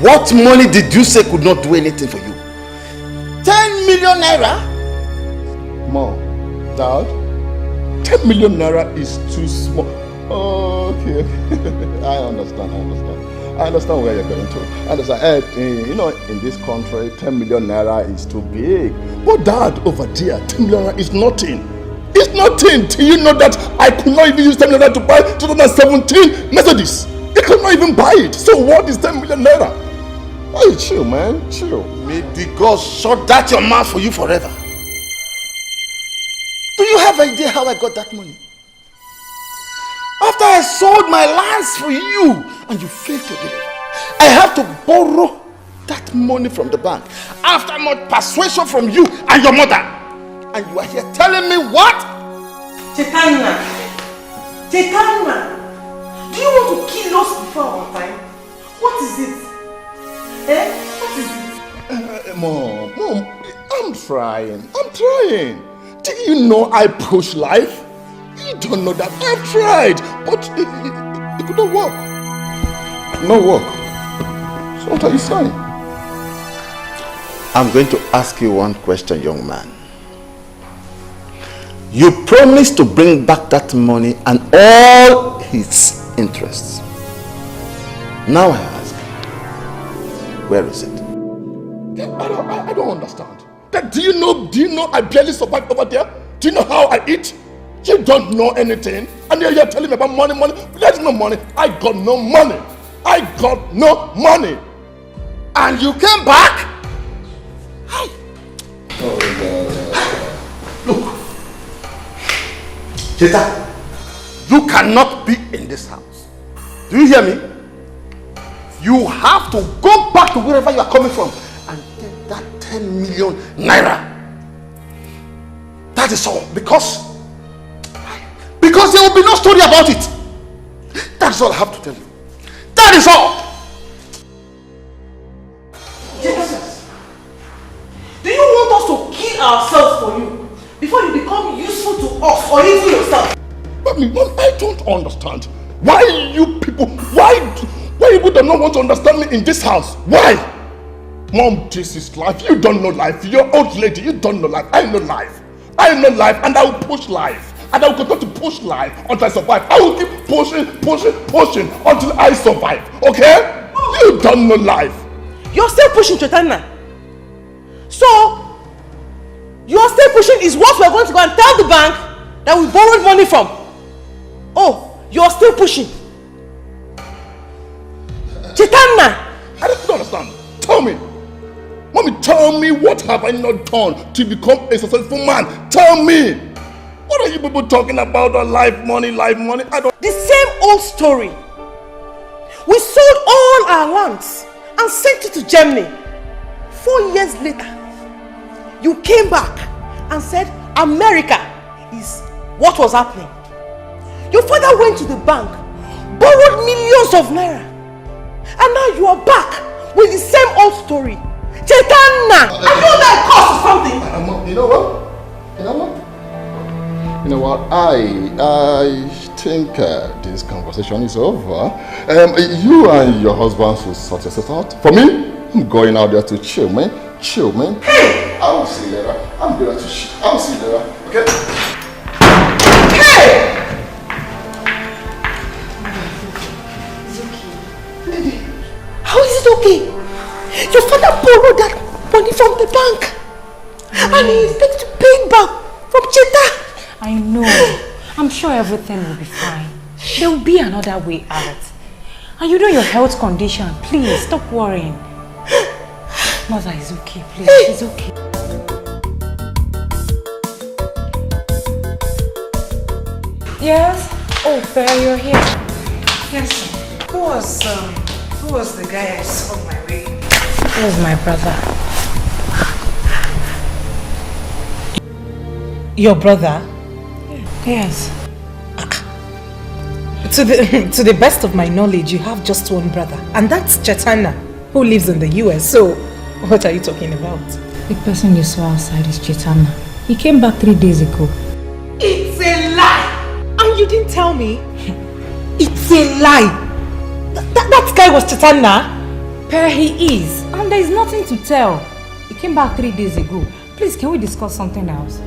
what money did you say could not do anything for you? 10 million naira?
Mom, Dad, 10 million naira is too small. Okay. I understand where you're going to. I understand. You know, in this country, 10 million naira is too big. But Dad, over there, 10 million naira is nothing. It's nothing. Do you know that I could not even use 10 million naira to buy 2017 Mercedes? I could not even buy it. So what is 10 million naira? Hey, chill, man. Chill.
May the God shut that your mouth for you forever. Do you have idea how I got that money? After I sold my lands for you and you failed to deliver, I have to borrow that money from the bank after much persuasion from you and your mother. And you are here telling me what?
Chinenye, do you want to kill us before our time? What is it? What is it?
Mom, I'm trying. Do you know I push life? You don't know that. I've tried, but it could not work. No work. So what are you saying?
I'm going to ask you one question, young man. You promised to bring back that money and all its interests. Now I ask, where is it?
I don't understand. Do you know I barely survive over there? Do you know how I eat? You don't know anything, and you're telling me about money. There's no money. I got no money. I got no money. And you came back? Look. Chacha, you cannot be in this house. Do you hear me? You have to go back to wherever you are coming from and get that 10 million naira. That is all. Because there will be no story about it. That is all I have to tell you. That is all.
Jesus, do you want us to kill ourselves for you before you become useful to us or even yourself?
Mom, I don't understand. Why you people do not want to understand me in this house? Why? Mom, this is life. You don't know life. You're old lady. You don't know life. I know life. I know life, and I will push life. And I will continue to push life until I survive. I will keep pushing until I survive. Okay? You don't know life.
You're still pushing, Chaitanya. So, you're still pushing is what we're going to go and tell the bank that we borrowed money from. Oh, you're still pushing. Chaitanya!
I don't understand. Tell me. Mommy, tell me, what have I not done to become a successful man? Tell me. What are you people talking about? Life money? I don't...
The same old story. We sold all our lands and sent it to Germany. 4 years later, you came back and said America is what was happening. Your father went to the bank, borrowed millions of naira, and now you are back with the same old story. Chaitanya! Are you that cause or something?
You know what? I think this conversation is over. You and your husband should sort yourself out. For me, I'm going out there to chill, man. Hey! I will see you later. I'm going to chill. I will see you later. Okay?
Hey! How is it okay? Your father borrowed that money from the bank. And he expects to pay it back from Chacha.
I know. I'm sure everything will be fine. There will be another way out. And you know your health condition. Please, stop worrying. Mother is okay, please. It's okay. Yes? Oh, Bear, you're here.
Yes. Who was the guy I saw on my way?
He was my brother.
Your brother?
Yes.
To the best of my knowledge, you have just one brother, and that's Chaitanya, who lives in the US. So, what are you talking about?
The person you saw outside is Chaitanya. He came back 3 days ago.
It's a lie! And you didn't tell me? It's a lie! That guy was Chaitanya?
Per, he is. And there is nothing to tell. He came back 3 days ago. Please, can we discuss something else?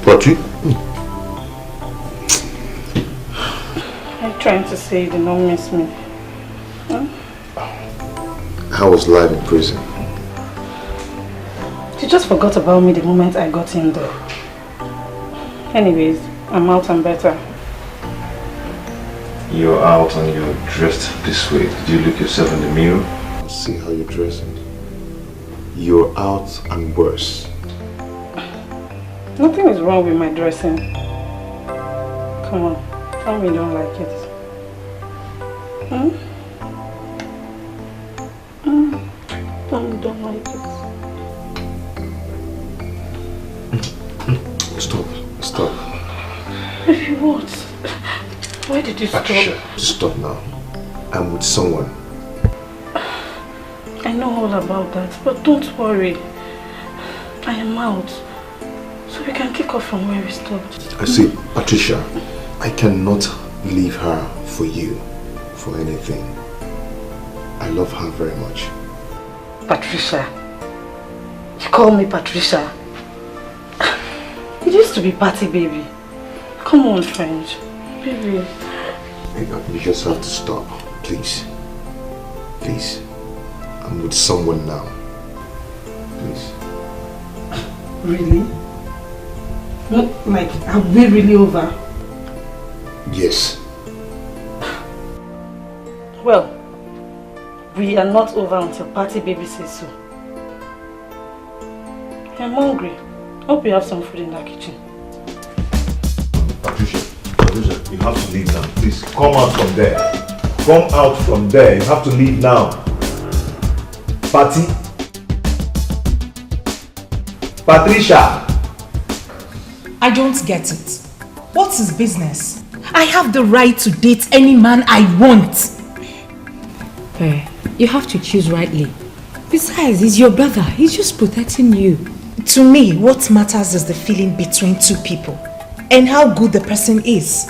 Patricia?
I'm trying to say you did not miss me. Huh?
How was life in prison?
You just forgot about me the moment I got in there. Anyways, I'm out and better.
You're out and you're dressed this way. Did you look yourself in the mirror? And see how you're dressing. You're out and worse.
Nothing is wrong with my dressing. Come on, tell me you don't like it. Tell me you don't like it.
Stop.
Baby, what? Why did you
Patricia,
stop?
stop now. I'm with someone.
I know all about that, but don't worry. I am out. So we can kick off from where we stopped.
I see, Patricia, I cannot leave her for you, for anything. I love her very much.
Patricia. You call me Patricia. It used to be Patty, baby. Come on, friend. Baby.
You just have to stop, please. Please. I'm with someone now. Please.
Really? What, like, are we really over?
Yes.
Well, we are not over until party baby says so. I'm hungry. Hope you have some food in that kitchen.
Patricia, you have to leave now. Please come out from there. Come out from there. You have to leave now. Patty? Patricia!
I don't get it. What's his business? I have the right to date any man I want.
You have to choose rightly. Besides, he's your brother. He's just protecting you.
To me, what matters is the feeling between two people and how good the person is.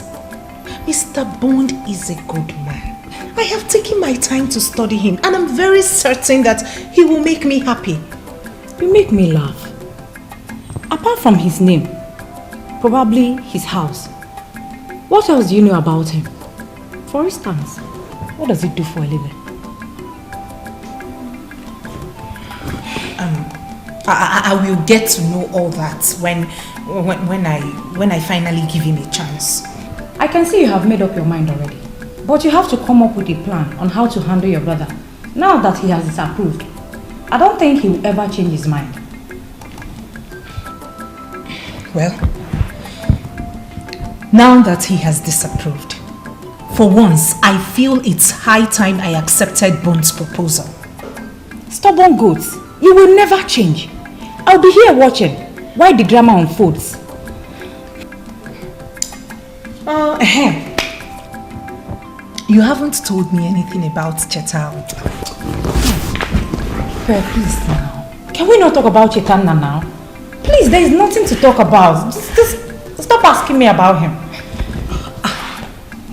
Mr. Bond is a good man. I have taken my time to study him and I'm very certain that he will make me happy.
You make me laugh. Apart from his name, probably his house. What else do you know about him? For instance, what does he do for a living?
I will get to know all that when I finally give him a chance.
I can see you have made up your mind already. But you have to come up with a plan on how to handle your brother. Now that he has disapproved, I don't think he will ever change his mind.
Well, now that he has disapproved, for once I feel it's high time I accepted Bond's proposal.
Stubborn goats, you will never change. I'll be here watching while the drama unfolds.
You haven't told me anything about Chacha.
Please now. Can we not talk about Chaitanya now? Please, there is nothing to talk about. Just stop asking me about him.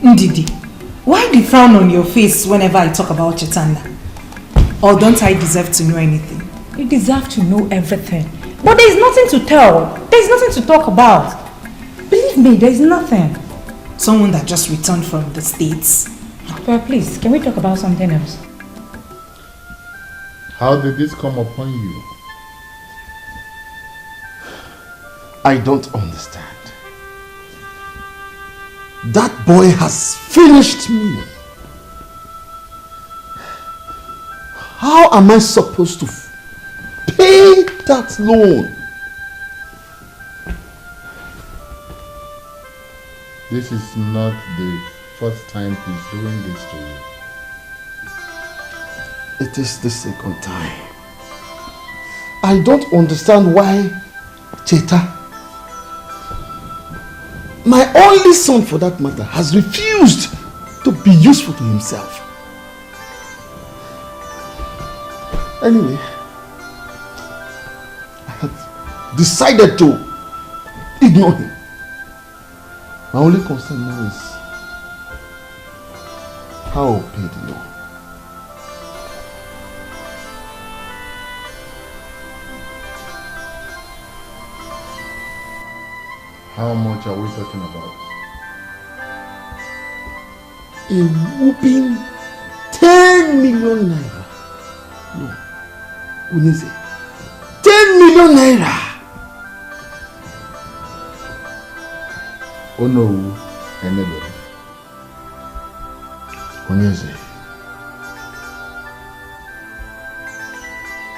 Ndidi, why the frown on your face whenever I talk about Chaitanya? Or don't I deserve to know anything?
You deserve to know everything. But there is nothing to tell. There is nothing to talk about. Believe me, there is nothing.
Someone that just returned from the States.
Well, please, can we talk about something else?
How did this come upon you?
I don't understand. That boy has finished me. How am I supposed to pay that loan?
This is not the first time he's doing this to you.
It is the second time. I don't understand why Chacha, my only son for that matter, has refused to be useful to himself. Anyway, I have decided to ignore him. My only concern now is how I'll pay the loan.
How much are we talking about?
A whooping 10 million naira. No, Unese, 10 million naira.
Oh no, anybody.
Unese,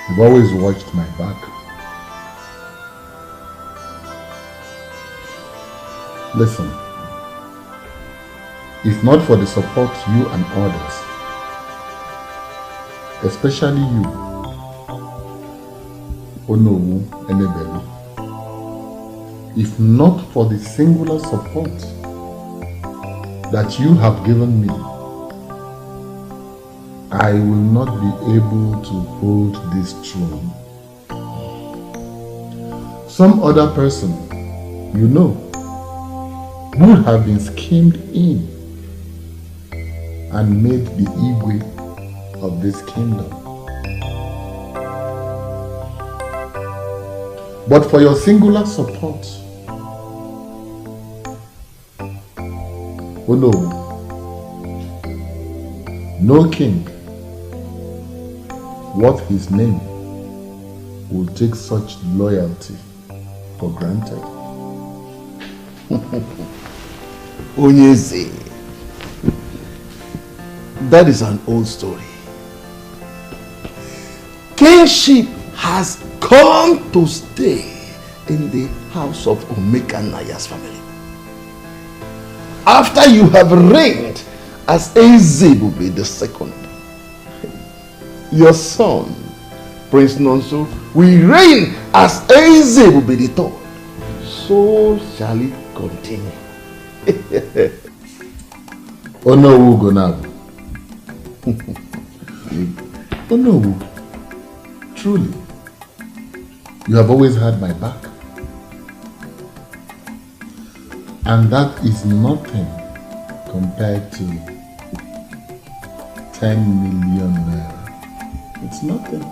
you've always watched my back. Listen, if not for the support you and others, especially you, Onowu Enebelu, if not for the singular support that you have given me, I will not be able to hold this throne. Some other person, you know, would have been schemed in and made the Igwe of this kingdom. But for your singular support, oh no king worth his name will take such loyalty for granted.
Onyeze. That is an old story. Kingship has come to stay in the house of Omeka Naya's family. After you have reigned as Ezebube II, your son, Prince Nonso, will reign as Ezebube III. So shall it continue.
Onowu Gonabu. Onowu, truly, you have always had my back. And that is nothing compared to 10 million naira. It's nothing.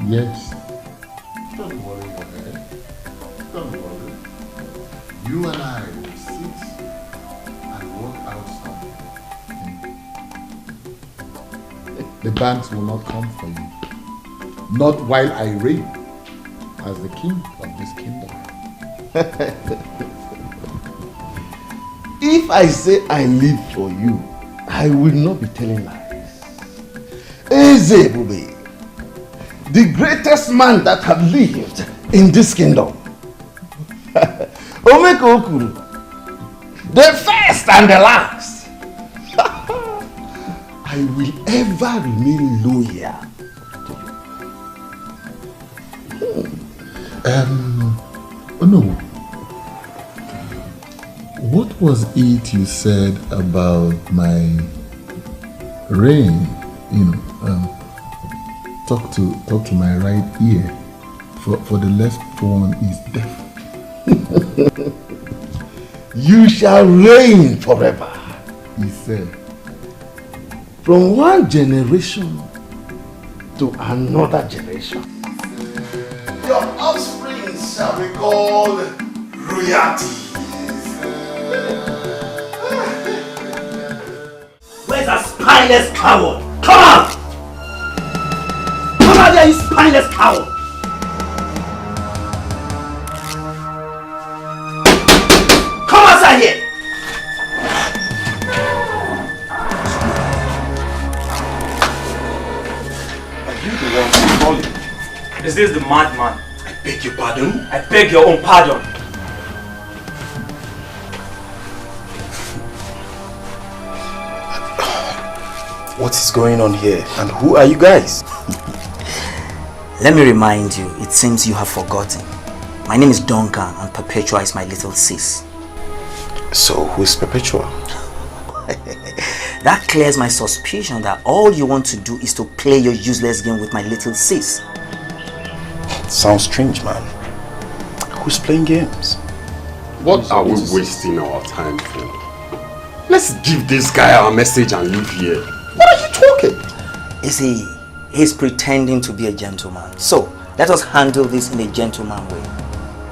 Yes. Don't worry your head. Don't worry. You and I will sit and work out something. The banks will not come for you. Not while I reign as the king of this kingdom.
If I say I live for you, I will not be telling lies. Ezebube, the greatest man that have lived in this kingdom. Omeka Okuru, the first and the last. I will ever remain loyal to you.
Oh no. What was it you said about my reign? You know, talk to my right ear, for the left one is deaf.
You shall reign forever,
he said.
From one generation to another generation. Your offspring shall be called royalty.
Where's that spineless coward? Come out! Come out there, you spineless coward! Come outside here!
Are you the one calling?
Is this the madman?
I beg your pardon?
I beg your own pardon.
What is going on here? And who are you guys?
Let me remind you, it seems you have forgotten. My name is Donan and Perpetua is my little sis.
So, who is Perpetua?
That clears my suspicion that all you want to do is to play your useless game with my little sis.
Sounds strange, man. Who's playing games?
What are we wasting our time for? Let's give this guy our message and leave here.
What are you talking? You see, he's pretending to be a gentleman. So, let us handle this in a gentleman way.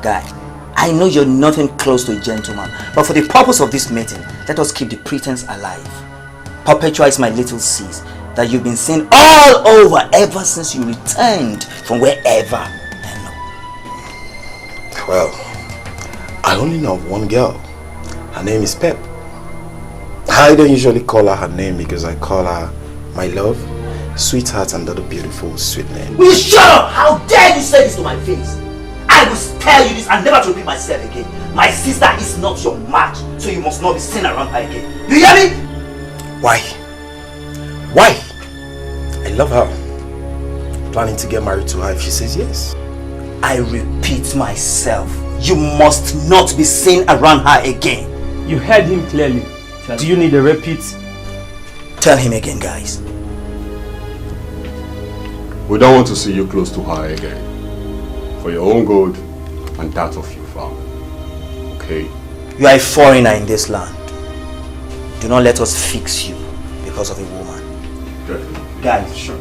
Guy, I know you're nothing close to a gentleman, but for the purpose of this meeting, let us keep the pretense alive. Perpetua is my little sis that you've been seeing all over ever since you returned from wherever.
Well, I only know one girl. Her name is Pep. I don't usually call her name because I call her my love, sweetheart, and other beautiful sweet name.
Will you shut up? How dare you say this to my face? I will tell you this and never to repeat myself again. My sister is not your match, so you must not be seen around her again. Do you hear me?
Why? Why? I love her. Planning to get married to her if she says yes.
I repeat myself. You must not be seen around her again.
You heard him clearly. Do you need a repeat?
Tell him again, guys.
We don't want to see you close to her again. For your own good and that of your family. Okay?
You are a foreigner in this land. Do not let us fix you because of a woman.
Definitely.
Guys,
sure.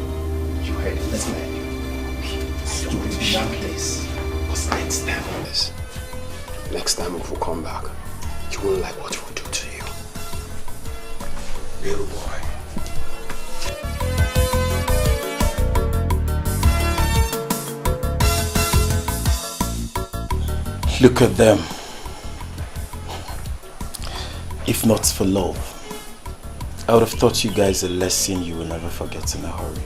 You heard it. Let's go ahead.
Stupid place. What's next time?
Next time if we come back, you won't like what we'll do to you.
Little boy. Look at them. If not for love, I would have taught you guys a lesson you will never forget in a hurry.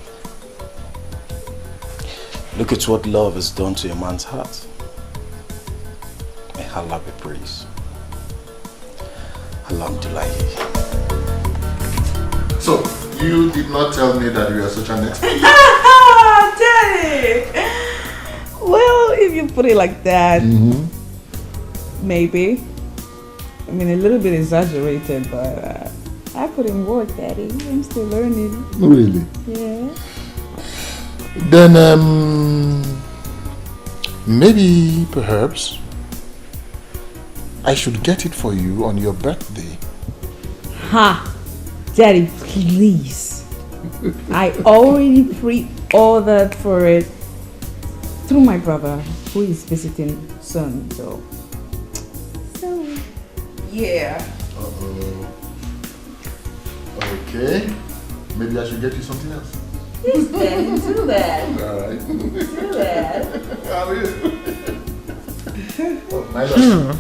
Look at what love has done to a man's heart. May Allah be praised. Alhamdulillah.
So, you did not tell me that you are such an expert.
Daddy! Well, if you put it like that, maybe. I mean, a little bit exaggerated, but I put in work, Daddy. I'm still learning.
Really?
Yeah.
Then, maybe, perhaps, I should get it for you on your birthday.
Ha! Daddy, please. I already pre-ordered for it through my brother, who is visiting soon, so yeah.
Okay. Maybe I should get you something else.
Yes, Daddy, do that.
Alright.
Do that.
How are you? Oh, my love.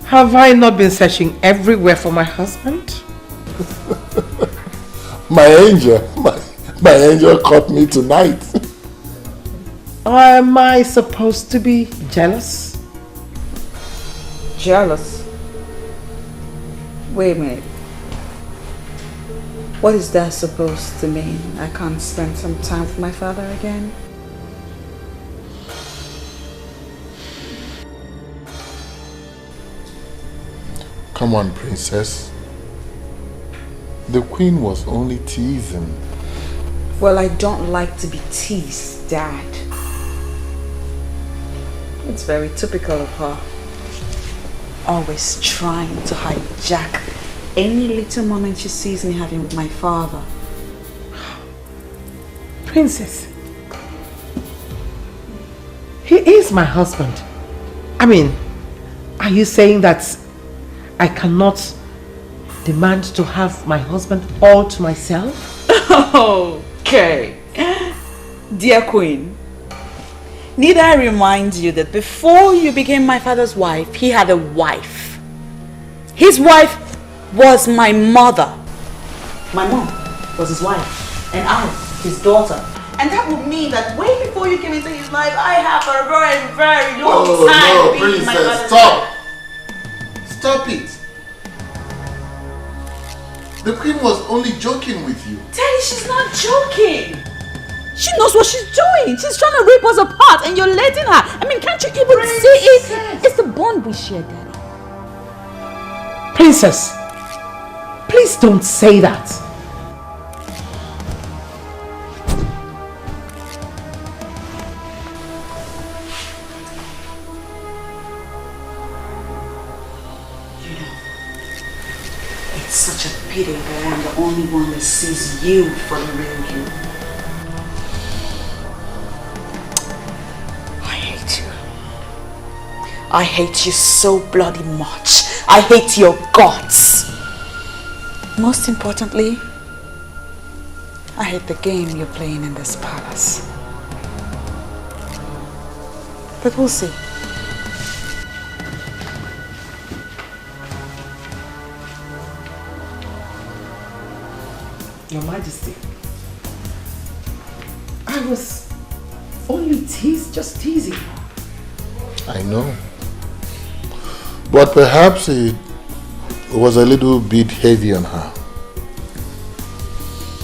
Have I not been searching everywhere for my husband?
My angel caught me tonight.
Am I supposed to be jealous?
Jealous? Wait a minute. What is that supposed to mean? I can't spend some time with my father again?
Come on, princess. The queen was only teasing.
Well, I don't like to be teased, Dad. It's very typical of her. Always trying to hijack any little moment she sees me having with my father.
Princess, he is my husband. I mean, are you saying that I cannot demand to have my husband all to myself?
Okay. Dear Queen, need I remind you that before you became my father's wife, he had a wife. His wife was my mother. My mom was his wife, and I, his daughter. And that would mean that way before you came into his life, I have a very, very long time being my father's
stop! Stop it! The queen was only joking with you.
Daddy, she's not joking. She knows what she's doing. She's trying to rip us apart and you're letting her. I mean, can't you even see it? It's the bond we share, Daddy.
Princess, please don't say that.
It's such a pity that I'm the only one that sees you for the real you. I hate you. I hate you so bloody much. I hate your guts. Most importantly, I hate the game you're playing in this palace. But we'll see.
Your Majesty, I was only just teasing her.
I know. But perhaps it was a little bit heavy on her.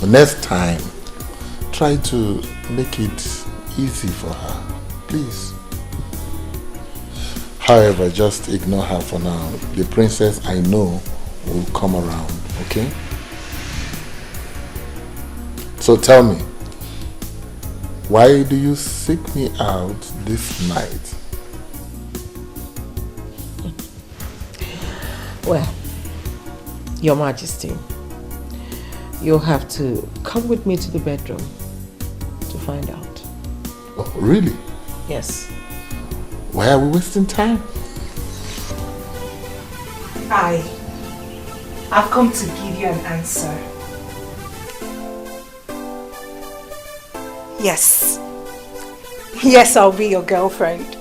The next time, try to make it easy for her, please. However, just ignore her for now. The princess I know will come around, okay? So tell me, why do you seek me out this night?
Well, Your Majesty, you'll have to come with me to the bedroom to find out.
Oh, really?
Yes.
Why are we wasting time?
I've come to give you an answer. Yes. Yes, I'll be your girlfriend.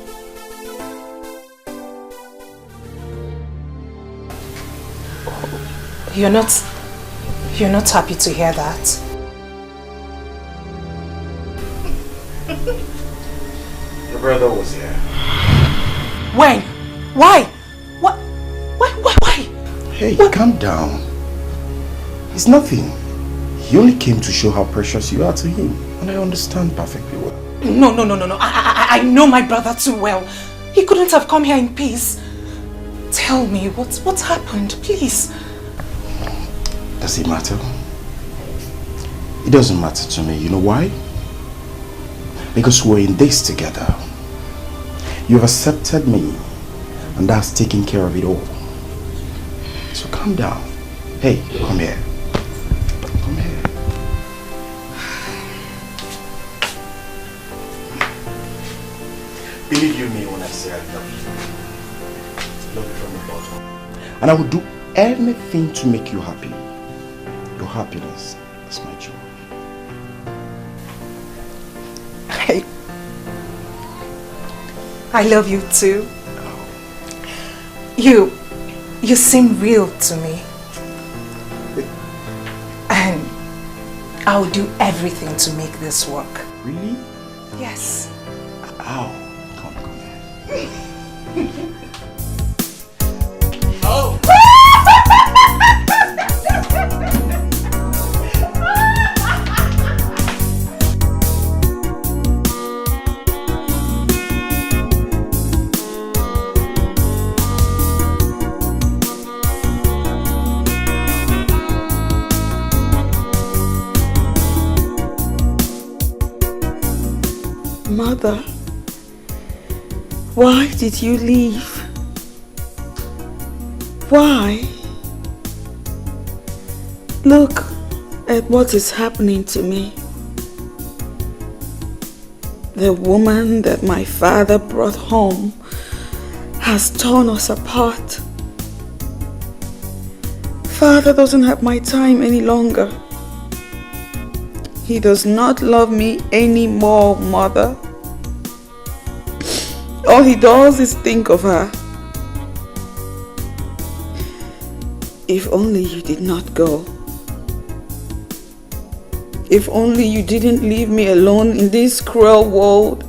You're not happy to hear that?
Your brother was here.
When? Why? What? Why?
Hey, calm down. It's nothing. He only came to show how precious you are to him. And I understand perfectly well.
No. I know my brother too well. He couldn't have come here in peace. Tell me, what's happened, please?
Does it matter? It doesn't matter to me. You know why? Because we're in this together. You've accepted me, and that's taking care of it all. So calm down. Hey, come here. Come here. Believe you me when I say I love you. Love you from the bottom. And I will do anything to make you happy. Your happiness is my joy.
I love you too. You seem real to me. And I'll do everything to make this work.
Really?
Yes.
Ow. Come here.
Oh.
Mother, why did you leave? Why? Look at what is happening to me. The woman that my father brought home has torn us apart. Father doesn't have my time any longer. He does not love me anymore, Mother. All he does is think of her. If only you did not go. If only you didn't leave me alone in this cruel world.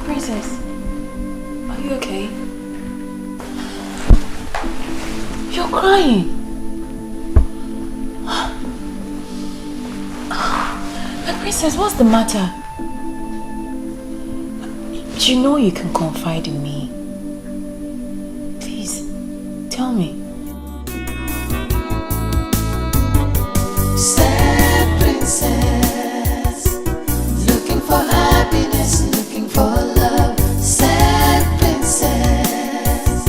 Princess, are you okay? You're crying. Princess, what's the matter? You know you can confide in me. Please, tell me.
Sad princess, looking for happiness, looking for love. Sad princess,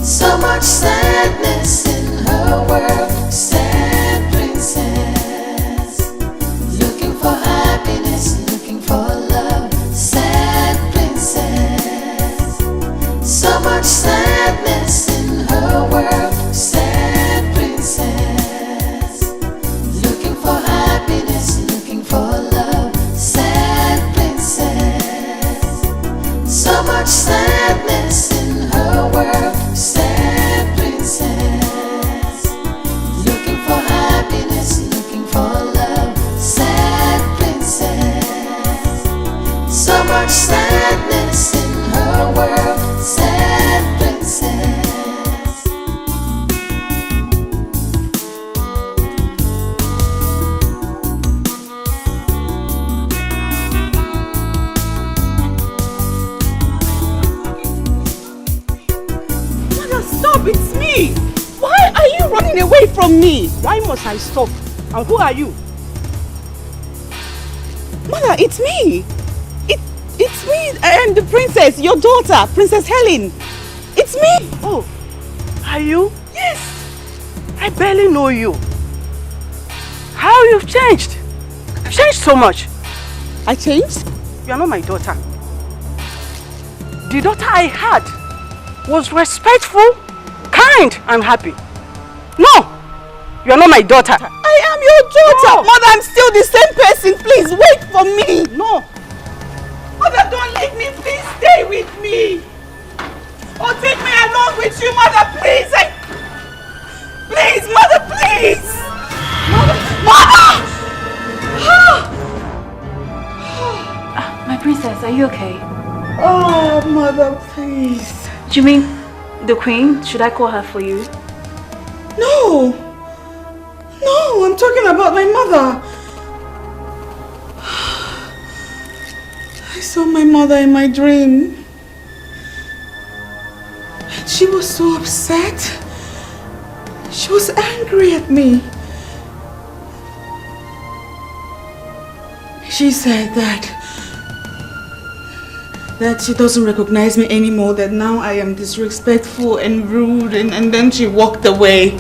so much sadness in her world. Sad princess, looking for happiness, looking for love. Sad princess, so much sadness in her world. Sad princess, looking for happiness, looking for love. Sad princess, so much sadness in her world. Sad princess, looking for happiness, looking for love. Sad princess, so much sadness in her world. Sad princess.
Mother, stop! It's me! Why are you running away from me? Why must I stop? And who are you? Mother, it's me! It's me! I am the princess, your daughter, Princess Helen! It's me! Oh, are you? Yes! I barely know you. How you've changed! You've changed so much. I changed? You are not my daughter. The daughter I had was respectful, kind, and happy. No! You are not my daughter. I am your daughter! No. Mother, I'm still the same person. Please, wait for me. No. Mother, don't leave me. Please stay with me. Oh, take me along with you, Mother, please. Please, Mother, please. Mother!
My princess, are you okay?
Oh, Mother, please.
Do you mean the queen? Should I call her for you?
No. No, I'm talking about my mother. I saw my mother in my dream. She was so upset. She was angry at me. She said that she doesn't recognize me anymore, that now I am disrespectful and rude, and then she walked away.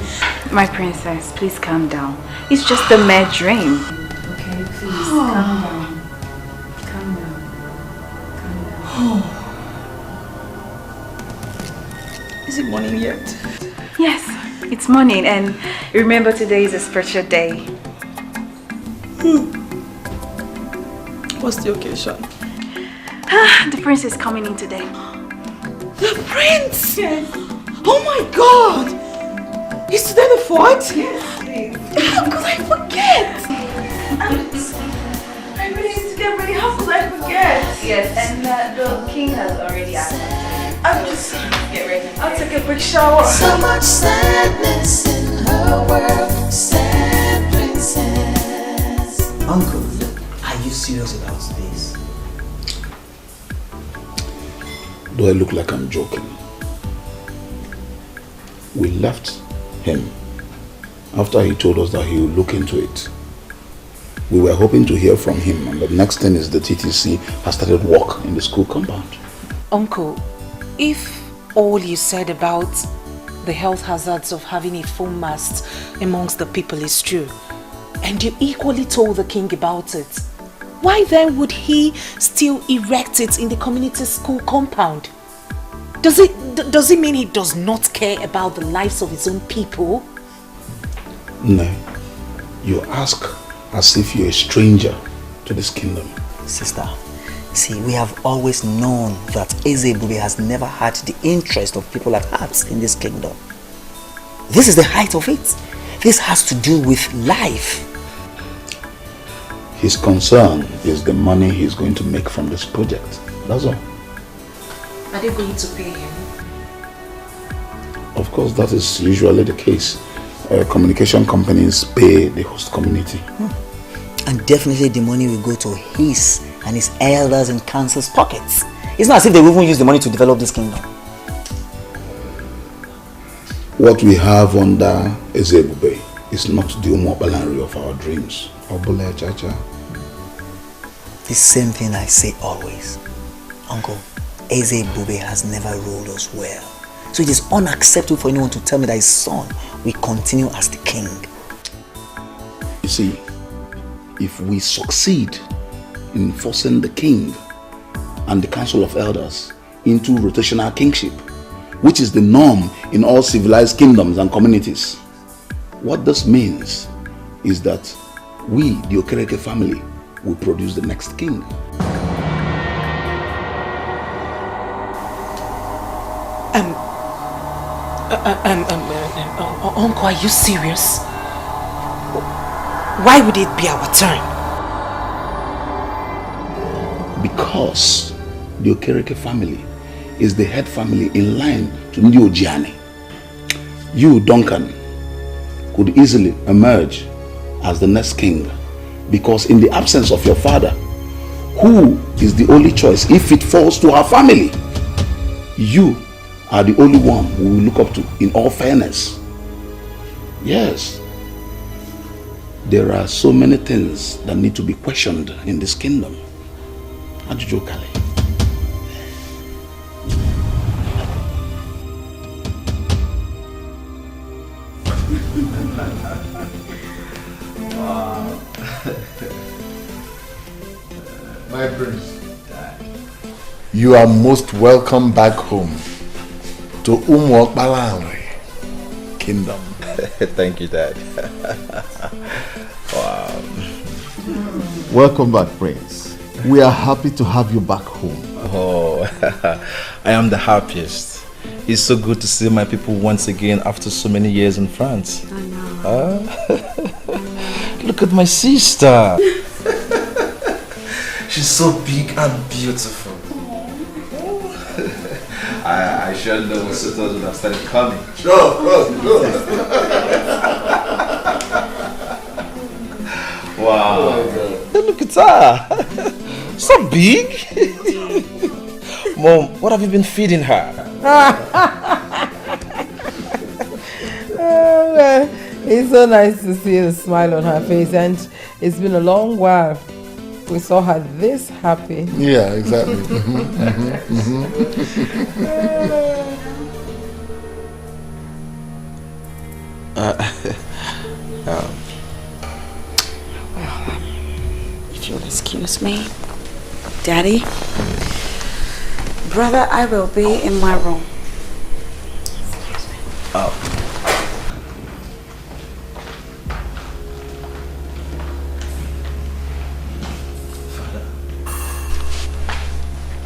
My princess, please calm down. It's just a mere dream. Okay, please calm down. Calm down. Calm down.
Is it morning yet?
Yes, it's morning, and remember today is a special day.
What's the occasion?
The prince is coming in today.
The prince? Yes. Oh my God! Is today the 4th?
Yes, please.
How could I forget?
I really need to get ready. How could I forget? Yes, and the king has already asked.
I'm just
get ready.
I'll take a quick shower.
So much sadness in her world, sad princess.
Uncle, are you serious about this?
Do I look like I'm joking? We left him after he told us that he would look into it. We were hoping to hear from him, and the next thing is the TTC has started work in the school compound.
Uncle, if all you said about the health hazards of having a full mast amongst the people is true, and you equally told the king about it, why then would he still erect it in the community school compound? Does it mean he does not care about the lives of his own people?
No. You ask as if you're a stranger to this kingdom.
Sister, see, we have always known that Ezebube has never had the interest of people at heart in this kingdom. This is the height of it. This has to do with life.
His concern is the money he's going to make from this project. That's all.
Are they going to pay him?
Of course, that is usually the case. Communication companies pay the host community.
And definitely the money will go to his and his elders and council's pockets. It's not as if they will even use the money to develop this kingdom.
What we have under Ezebube is not the umobalanri of our dreams. Obule Chacha.
The same thing I say always. Uncle, Ezebube has never ruled us well. So it is unacceptable for anyone to tell me that his son will continue as the king.
You see, if we succeed in forcing the king and the council of elders into rotational kingship, which is the norm in all civilized kingdoms and communities, what this means is that we, the Okereke family, will produce the next king.
Uncle, are you serious? Why would it be our turn?
Because the Okereke family is the head family in line to Ndi Ojiani. You, Duncan, could easily emerge as the next king, because in the absence of your father, who is the only choice if it falls to our family, you are the only one we will look up to in all fairness. Yes, there are so many things that need to be questioned in this kingdom. Ajuju Kale.
Wow. My prince,
You are most welcome back home to Umwokbalanri Kingdom.
Thank you, Dad. Wow.
Welcome back, Prince. We are happy to have you back home.
Oh, I am the happiest. It's so good to see my people once again after so many years in France.
I know.
Look at my sister. She's so big and beautiful. I sure know what suitors would have started coming.
Sure.
Wow. Hey, look at her. So big. Mom, what have you been feeding her?
Well, it's so nice to see the smile on her face, and it's been a long while we saw her this happy.
Yeah, exactly.
If you'll excuse me, Daddy, brother, I will be in my room.
Oh.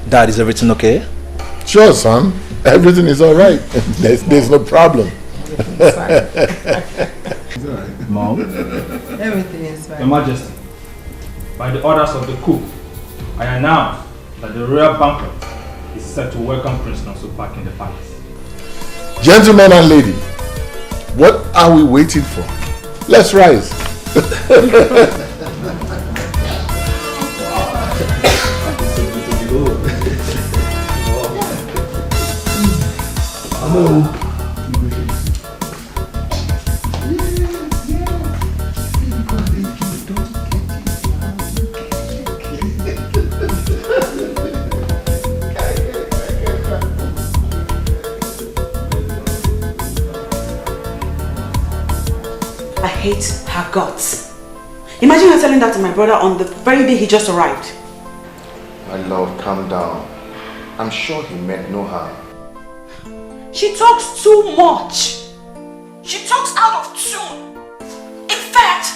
Dad, is everything okay?
Sure, son. Everything is all right. There's no problem.
Mom?
Everything is fine.
Your Majesty, by the orders of the cook, I announce that the royal banquet is set to welcome Prince Nonso back in the palace.
Gentlemen and lady, what are we waiting for? Let's rise.
I hate her guts. Imagine her telling that to my brother on the very day he just arrived.
My love, calm down. I'm sure he meant no harm.
She talks too much. She talks out of tune. In fact,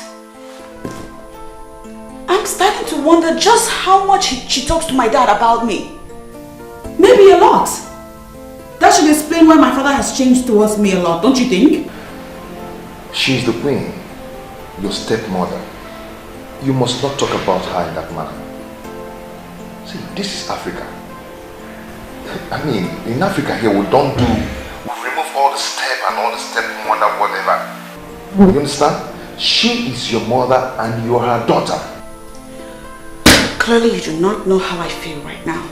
I'm starting to wonder just how much she talks to my dad about me. Maybe a lot. That should explain why my father has changed towards me a lot, don't you think?
She's the queen, your stepmother. You must not talk about her in that manner. See, this is Africa. I mean, in Africa here, we don't do... We remove all the step and all the stepmother, whatever. You understand? She is your mother and you are her daughter.
Clearly you do not know how I feel right now.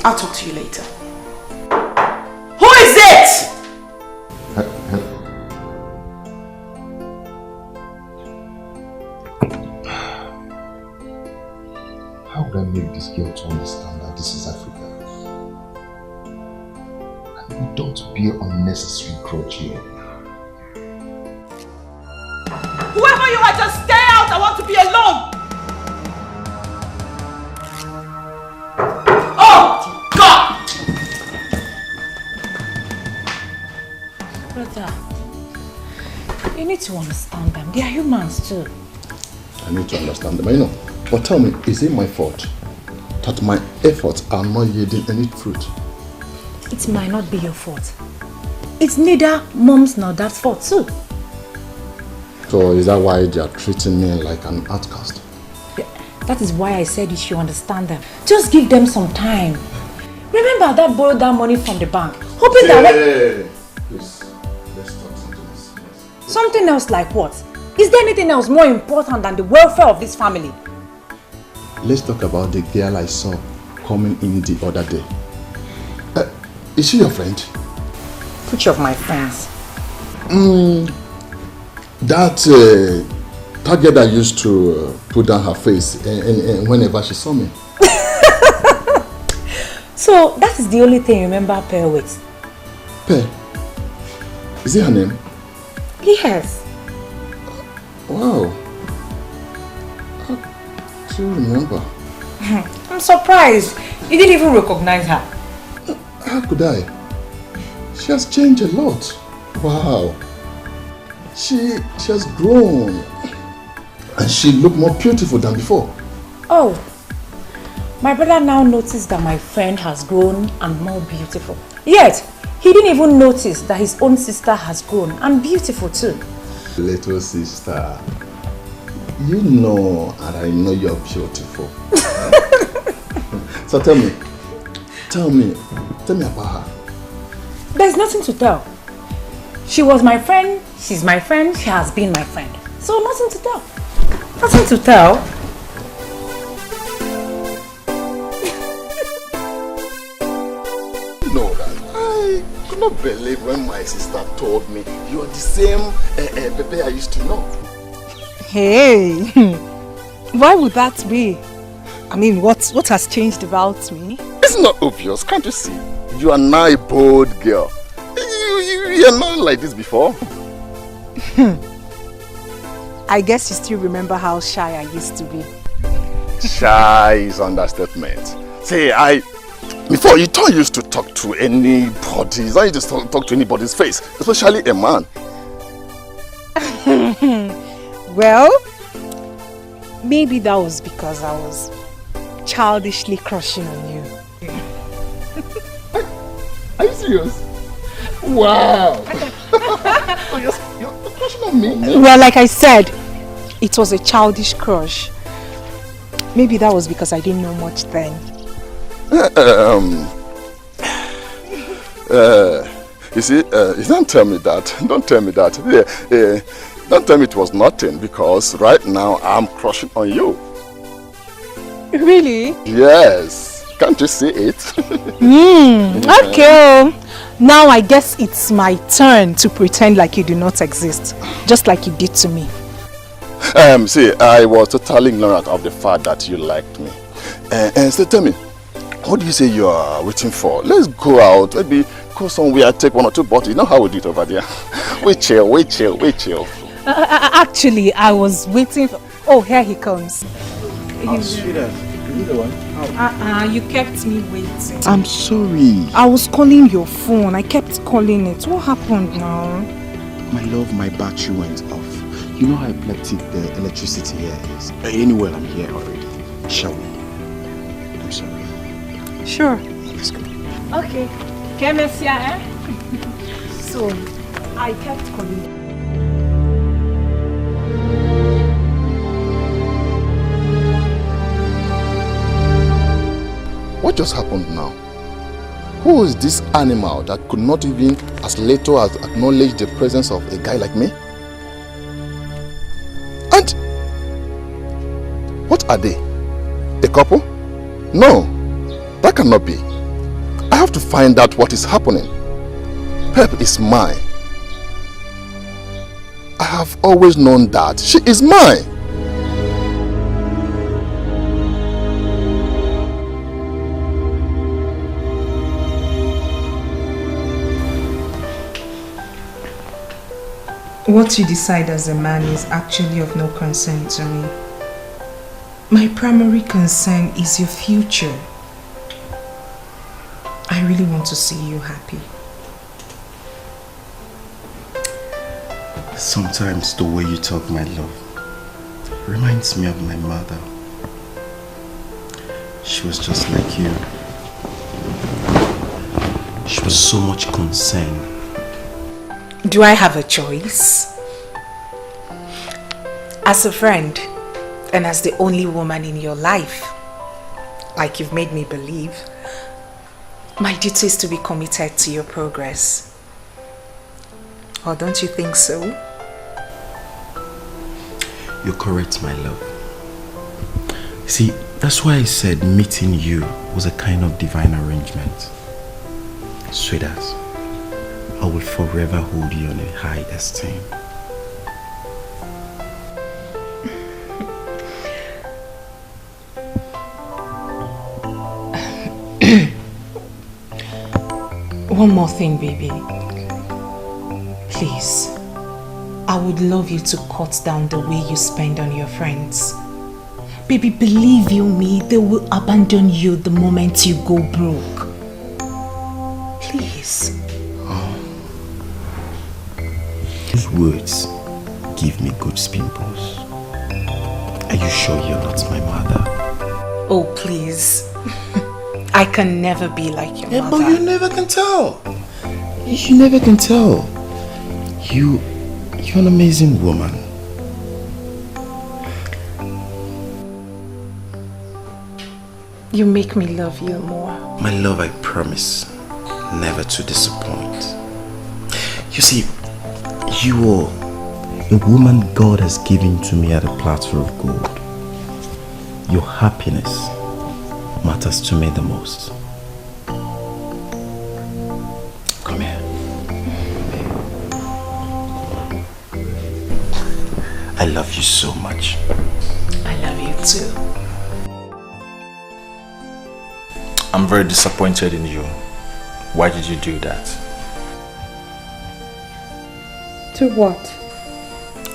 I'll talk to you later. Who is it?
How would I make this girl to understand that this is Africa? And we don't bear unnecessary grudge here.
Whoever you are, just stay out. I want to be alone. Oh, God!
Brother, you need to understand them. They are humans too.
I need to understand them, I know. But tell me, is it my fault that my efforts are not yielding any fruit?
It might not be your fault. It's neither mom's nor dad's fault too.
So is that why they are treating me like an outcast?
That is why I said you should understand them. Just give them some time. Remember that borrowed that money from the bank, hoping that...
Please, let's talk something else.
Something else like what? Is there anything else more important than the welfare of this family?
Let's talk about the girl I saw coming in the other day. Is she your friend?
Which of my friends?
That girl that used to put down her face whenever she saw me.
So that is the only thing you remember Pearl with?
Pearl? Is it her name?
Yes.
Wow. I do remember.
I'm surprised. You didn't even recognize her.
How could I? She has changed a lot. Wow. She has grown. And she looked more beautiful than before.
Oh, my brother now noticed that my friend has grown and more beautiful. Yet, he didn't even notice that his own sister has grown and beautiful too.
Little sister, you know, and I know you're beautiful. So tell me about her.
There's nothing to tell. She was my friend, she's my friend, she has been my friend. So nothing to tell. Nothing to tell.
No, I could not believe when my sister told me you are the same Pepe I used to know.
Hey, why would that be? I mean, what has changed about me?
It's not obvious, can't you see? You are now a bold girl. You are not like this before.
I guess you still remember how shy I used to be.
Shy is understatement. See, before you don't used to talk to anybody. You don't used to talk to anybody's face, especially a man.
Well, maybe that was because I was childishly crushing on you.
Are you serious? Wow! Oh, you're crushing on me?
Well, like I said, it was a childish crush. Maybe that was because I didn't know much then.
You see, don't tell me that. Don't tell me that. Don't tell me it was nothing, because right now I'm crushing on you.
Really?
Yes. Can't you see it?
Okay. Now I guess it's my turn to pretend like you do not exist, just like you did to me.
See, I was totally ignorant of the fact that you liked me. And so tell me, what do you say you are waiting for? Let's go out, maybe go somewhere, take 1 or 2 bottles. You know how we do it over there. We chill.
Actually, I was waiting for... Oh, here he comes.
Sweetheart, you the one?
You kept me waiting.
I'm sorry.
I was calling your phone. I kept calling it. What happened now?
My love, my battery went off. You know how epileptic the electricity here is. Anyway, I'm here already. Shall we? I'm sorry.
Sure.
Let's go.
Okay. So, I kept calling.
What just happened now? Who is this animal that could not even as little as acknowledge the presence of a guy like me? And what are they? A couple? No, that cannot be. I have to find out what is happening. Pep is mine. I have always known that she is mine.
What you decide as a man is actually of no concern to me. My primary concern is your future. I really want to see you happy.
Sometimes the way you talk, my love, reminds me of my mother. She was just like you. She was so much concerned.
Do I have a choice? As a friend, and as the only woman in your life, like you've made me believe, my duty is to be committed to your progress. Or don't you think so?
You're correct, my love. See, that's why I said meeting you was a kind of divine arrangement. Sweetheart, I will forever hold you in a high esteem.
One more thing, baby. Please. I would love you to cut down the way you spend on your friends. Baby, believe you me, they will abandon you the moment you go broke. Please.
Those words give me good pimples. Are you sure you're not my mother?
Oh, please. I can never be like your mother.
But you never can tell. You never can tell. You're an amazing woman.
You make me love you more.
My love, I promise never to disappoint. You see, you are a woman God has given to me at a platter of gold. Your happiness matters to me the most. Come here. I love you so much.
I love you too.
I'm very disappointed in you. Why did you do that?
To what?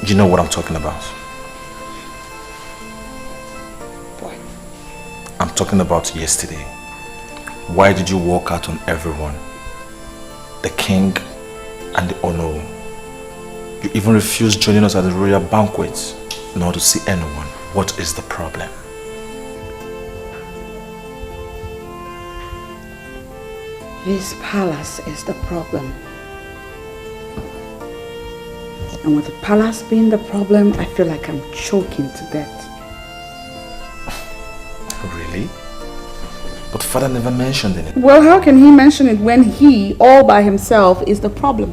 You know what I'm talking about.
What?
I'm talking about yesterday. Why did you walk out on everyone? The king and the Ono. You even refused joining us at the royal banquet not to see anyone. What is the problem?
This palace is the problem. And with the palace being the problem, I feel like I'm choking to death.
Really? But father never mentioned it.
Well, how can he mention it when he, all by himself, is the problem?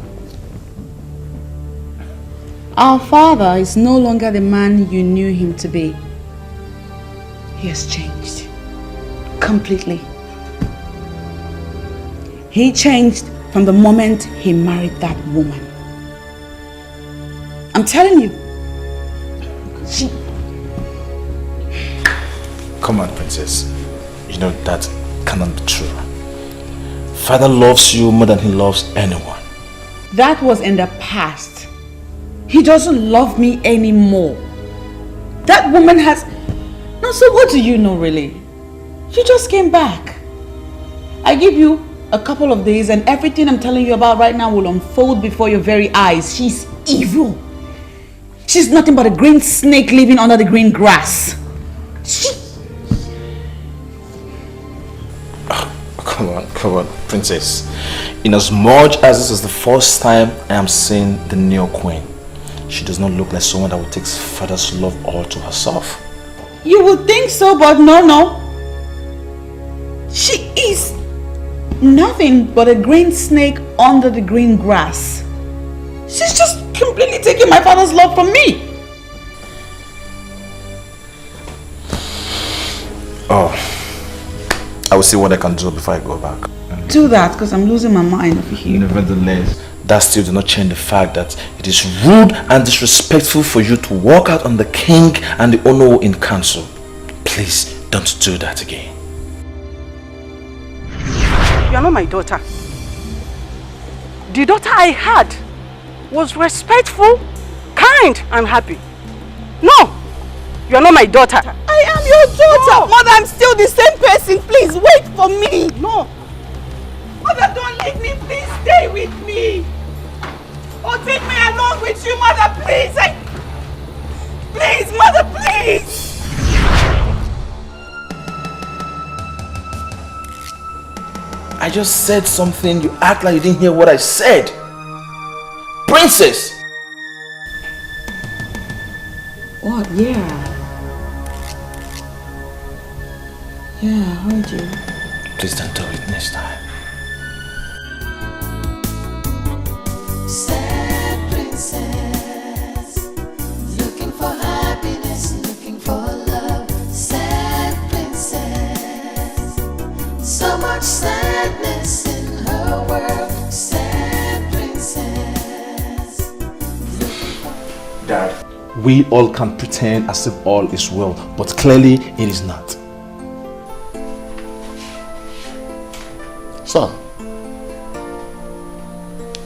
Our father is no longer the man you knew him to be. He has changed. Completely. He changed from the moment he married that woman. I'm telling you.
Come on, princess. You know that cannot be true. Father loves you more than he loves anyone.
That was in the past. He doesn't love me anymore. That woman has... No, so what do you know really? You just came back. I give you a couple of days and everything I'm telling you about right now will unfold before your very eyes. She's evil. She's nothing but a green snake living under the green grass.
Come on, princess. In as much as this is the first time I am seeing the new queen, she does not look like someone that would take father's love all to herself.
You would think so, but no. She is nothing but a green snake under the green grass. She's just completely taking my father's love from me.
Oh, I will see what I can do before I go back.
Do that, because I'm losing my mind over here.
Nevertheless, that still does not change the fact that it is rude and disrespectful for you to walk out on the king and the Ono in council. Please don't do that again.
You are not my daughter. The daughter I had was respectful, kind, and happy. No, you are not my daughter.
I am your daughter. No. Mother, I'm still the same person. Please wait for me.
No.
Mother, don't leave me. Please stay with me. Or take me along with you, Mother, please. Please, Mother, please.
I just said something. You act like you didn't hear what I said. Princess!
What? Yeah, I heard you.
Please don't do it next time.
Sad princess, looking for happiness, looking for love. Sad princess, so much sadness in her world. Sad princess.
Dad, we all can pretend as if all is well, but clearly it is not.
Son,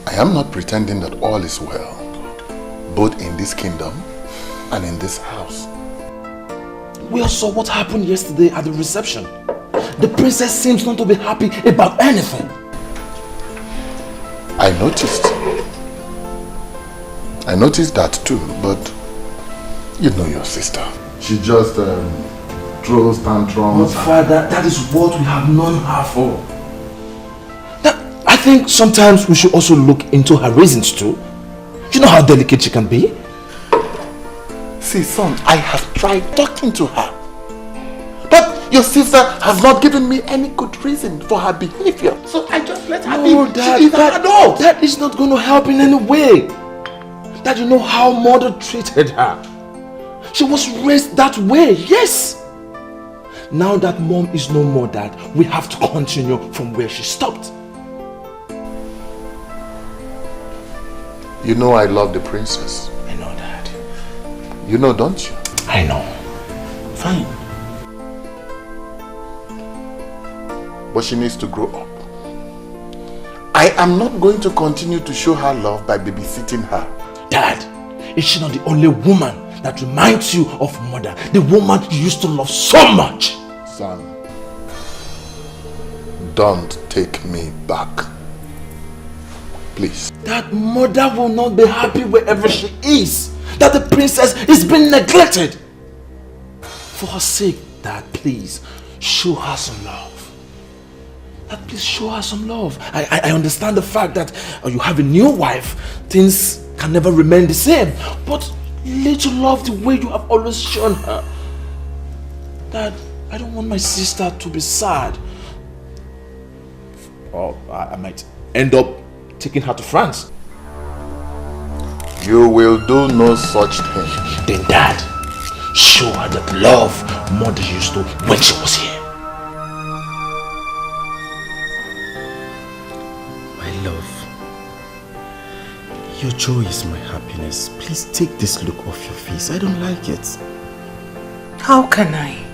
I am not pretending that all is well, both in this kingdom and in this house.
We all saw what happened yesterday at the reception. The princess seems not to be happy about anything.
I noticed that too, but you know your sister. She just throws tantrums.
But Father, that is what we have known her for. I think sometimes we should also look into her reasons too. You know how delicate she can be?
See, son, I have tried talking to her. But your sister has not given me any good reason for her behavior. So I just let her be.
Dad,
she is an adult.
That is not going to help in any way. Dad, you know how mother treated her. She was raised that way, yes. Now that mom is no more, Dad, we have to continue from where she stopped.
You know I love the princess.
I know, Dad.
You know, don't you?
I know.
Fine.
But she needs to grow up. I am not going to continue to show her love by babysitting her.
Dad, is she not the only woman that reminds you of mother? The woman you used to love so much.
Son, don't take me back. Please.
That mother will not be happy wherever she is. That the princess is being neglected. For her sake, Dad, please, show her some love. Dad, please show her some love. I understand the fact that you have a new wife. Things can never remain the same. But little love the way you have always shown her. Dad, I don't want my sister to be sad. Or I might end up taking her to France.
You will do no such thing.
Then Dad, show her that love mother used to when she was here.
My love, your joy is my happiness. Please take this look off your face. I don't like it.
How can I?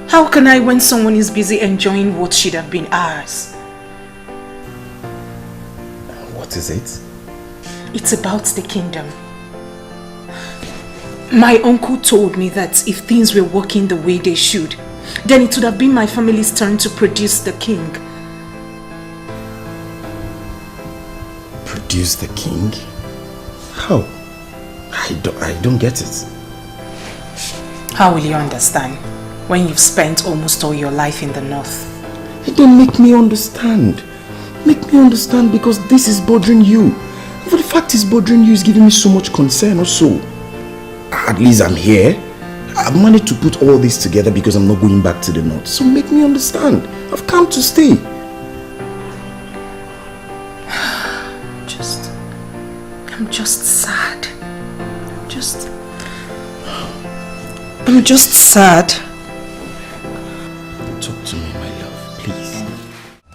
How can I when someone is busy enjoying what should have been ours?
What is it?
It's about the kingdom. My uncle told me that if things were working the way they should, then it would have been my family's turn to produce the king.
Produce the king? How? I don't get it.
How will you understand when you've spent almost all your life in the north?
Don't make me understand. Make me understand, because this is bothering you. But the fact is bothering you is giving me so much concern also. At least I'm here. I've managed to put all this together because I'm not going back to the north. So make me understand. I've come to stay.
I'm just sad. I'm just sad.
Talk to me, my love, please.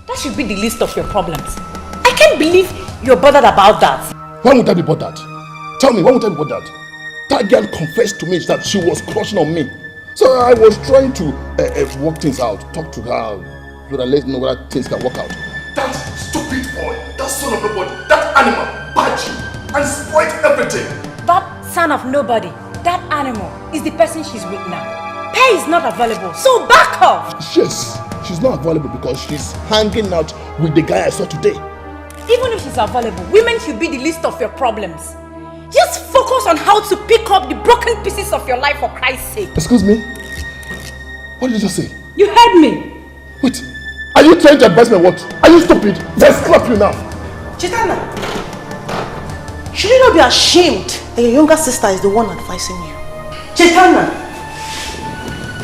That should be the list of your problems. I can't believe you're bothered about that.
Why would I be bothered? Tell me, why would I be bothered? That girl confessed to me that she was crushing on me. So I was trying to work things out, talk to her, so that let me know whether things can work out. That stupid boy, that son of nobody, that animal, bite you and spoiled everything.
That son of nobody, that animal, is the person she's with now. Pay is not available, so back off!
Yes, she's not available because she's hanging out with the guy I saw today.
Even if she's available, women should be the least of your problems. Just focus on how to pick up the broken pieces of your life for Christ's sake.
Excuse me? What did you just say?
You heard me.
Wait, are you trying to advise me what? Are you stupid? Let's slap you now.
Chitana, should you not be ashamed that your younger sister is the one advising you? Chitana,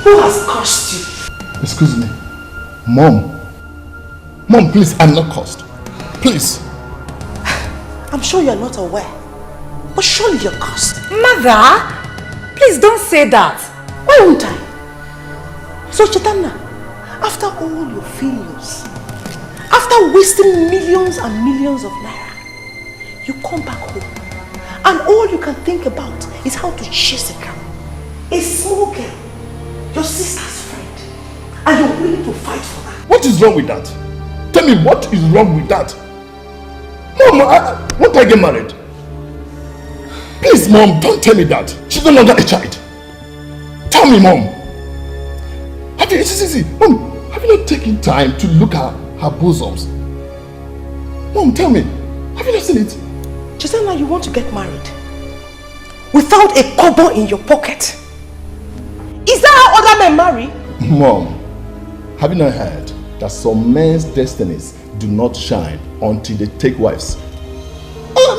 who has cursed you?
Excuse me. Mom. Mom, please, I'm not cursed. Please.
I'm sure you're not aware, but surely you're cursed.
Mother, please don't say that.
Why won't I? So Chitana, after all your failures, after wasting millions and millions of naira, you come back home and all you can think about is how to chase a girl, a small girl, your sister's friend, and you're willing to fight for her.
What is wrong with that? Tell me, what is wrong with that? Mom, won't I get married? Please, Mom, don't tell me that. She's no longer a child. Tell me, Mom. Mom, have you not taken time to look at her bosoms? Mom, tell me, have you not seen it?
Chitana, you want to get married without a kobo in your pocket. and marry?
Mom, have you not heard that some men's destinies do not shine until they take wives?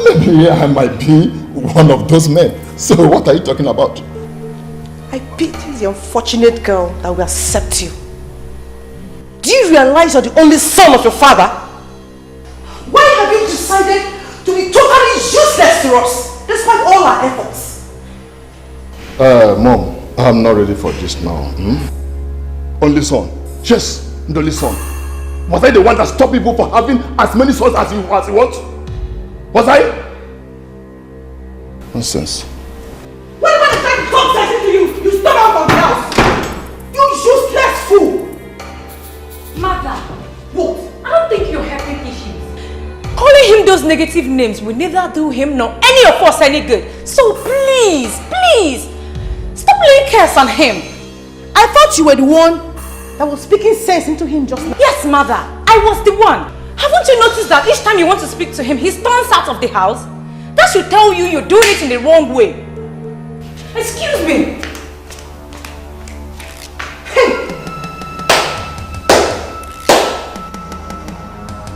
Maybe I might be one of those men. So what are you talking about?
I pity the unfortunate girl that will accept you. Do you realize you're the only son of your father? Why have you decided to be totally useless to us, despite all our efforts?
Mom, I'm not ready for this now. Only son. Yes, the only son. Was I the one that stopped people from having as many sons as you want? Was I? Nonsense.
Whenever I try to talk sense to you, you stop out of the house. You useless fool.
Mother,
what?
I don't think you're helping issues.
Calling him those negative names will neither do him nor any of us any good. So please, please, stop laying curse on him.
I thought you were the one that was speaking sense into him just now.
Yes, mother, I was the one. Haven't you noticed that each time you want to speak to him, he storms out of the house? That should tell you you're doing it in the wrong way. Excuse me.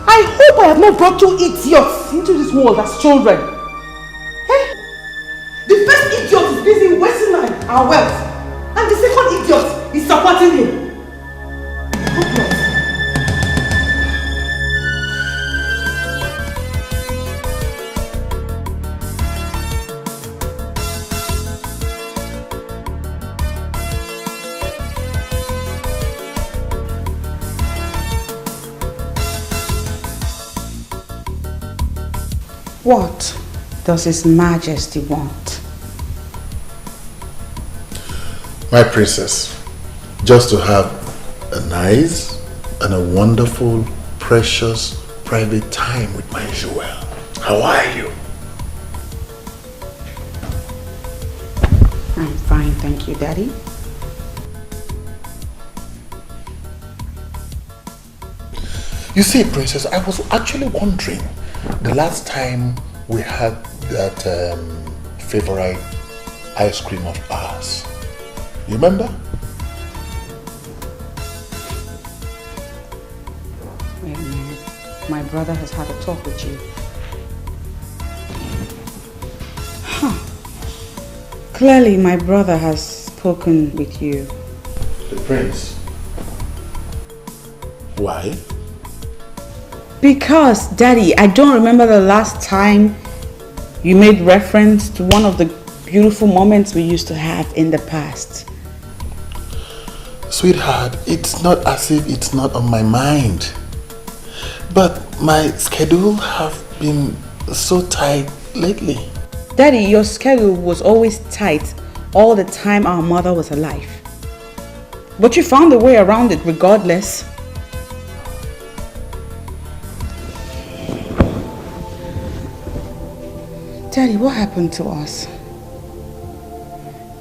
I hope I have not brought you idiots into this world as children. Hey? The first idiot is busy wasting our wealth, and the second idiot is supporting him. What does His Majesty want?
My princess, just to have a nice and a wonderful, precious, private time with my Joel. How are you?
I'm fine, thank you, Daddy.
You see, princess, I was actually wondering, the last time we had that favorite ice cream of ours, you remember?
Wait a minute. My brother has had a talk with you. Clearly, my brother has spoken with you.
The prince. Why?
Because, Daddy, I don't remember the last time you made reference to one of the beautiful moments we used to have in the past.
Sweetheart, it's not as if it's not on my mind. But my schedule have been so tight lately.
Daddy, your schedule was always tight all the time our mother was alive. But you found a way around it regardless. Daddy, what happened to us?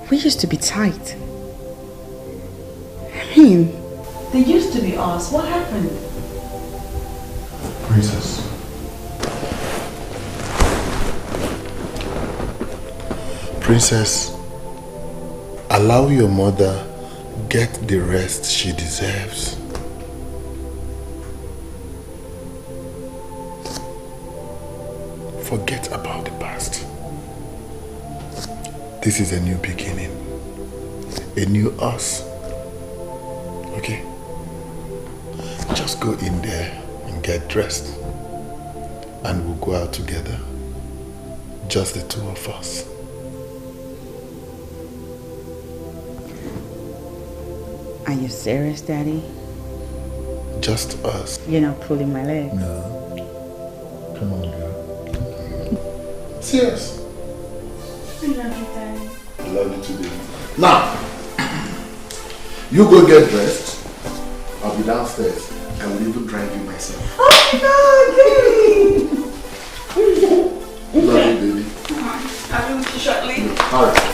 We used to be tight. I mean, they used to be us. What happened?
Princess. Princess, allow your mother get the rest she deserves. Forget about the past. This is a new beginning. A new us. Okay? Just go in there and get dressed. And we'll go out together. Just the two of us.
Are you serious, Daddy?
Just us.
You're not pulling my leg.
No. Come on, girl. Serious.
I love you, Daddy.
I love you too, baby. Now, you go get dressed. I'll be downstairs. I will even drive you myself.
Oh, no,
Love you, baby.
I'll be with you shortly.
All right.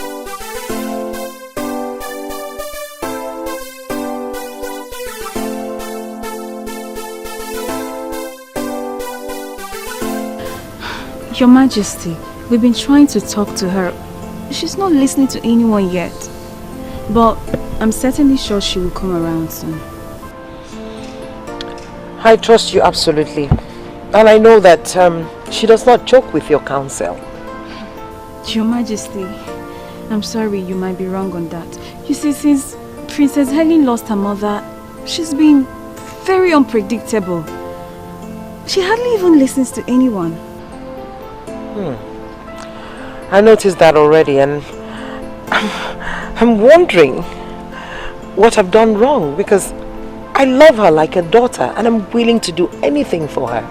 Your Majesty, we've been trying to talk to her. She's not listening to anyone yet. But I'm certainly sure she will come around soon.
I trust you absolutely. And I know that she does not joke with your counsel.
Your Majesty, I'm sorry, you might be wrong on that. You see, since Princess Helen lost her mother, she's been very unpredictable. She hardly even listens to anyone.
I noticed that already, and I'm wondering what I've done wrong, because I love her like a daughter and I'm willing to do anything for her.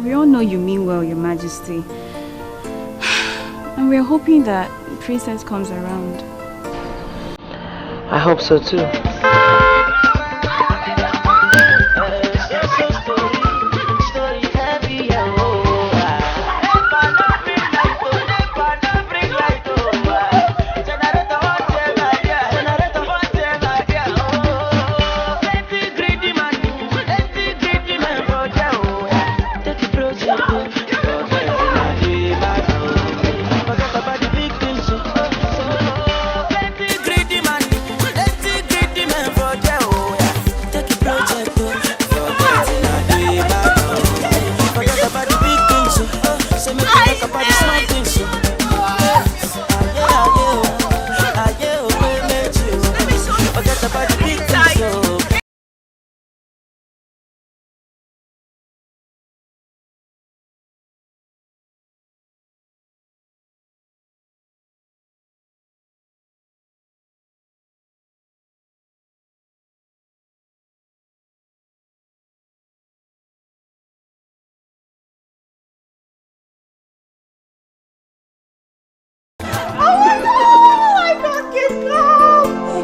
We all know you mean well, Your Majesty. And we're hoping that Princess comes around.
I hope so too.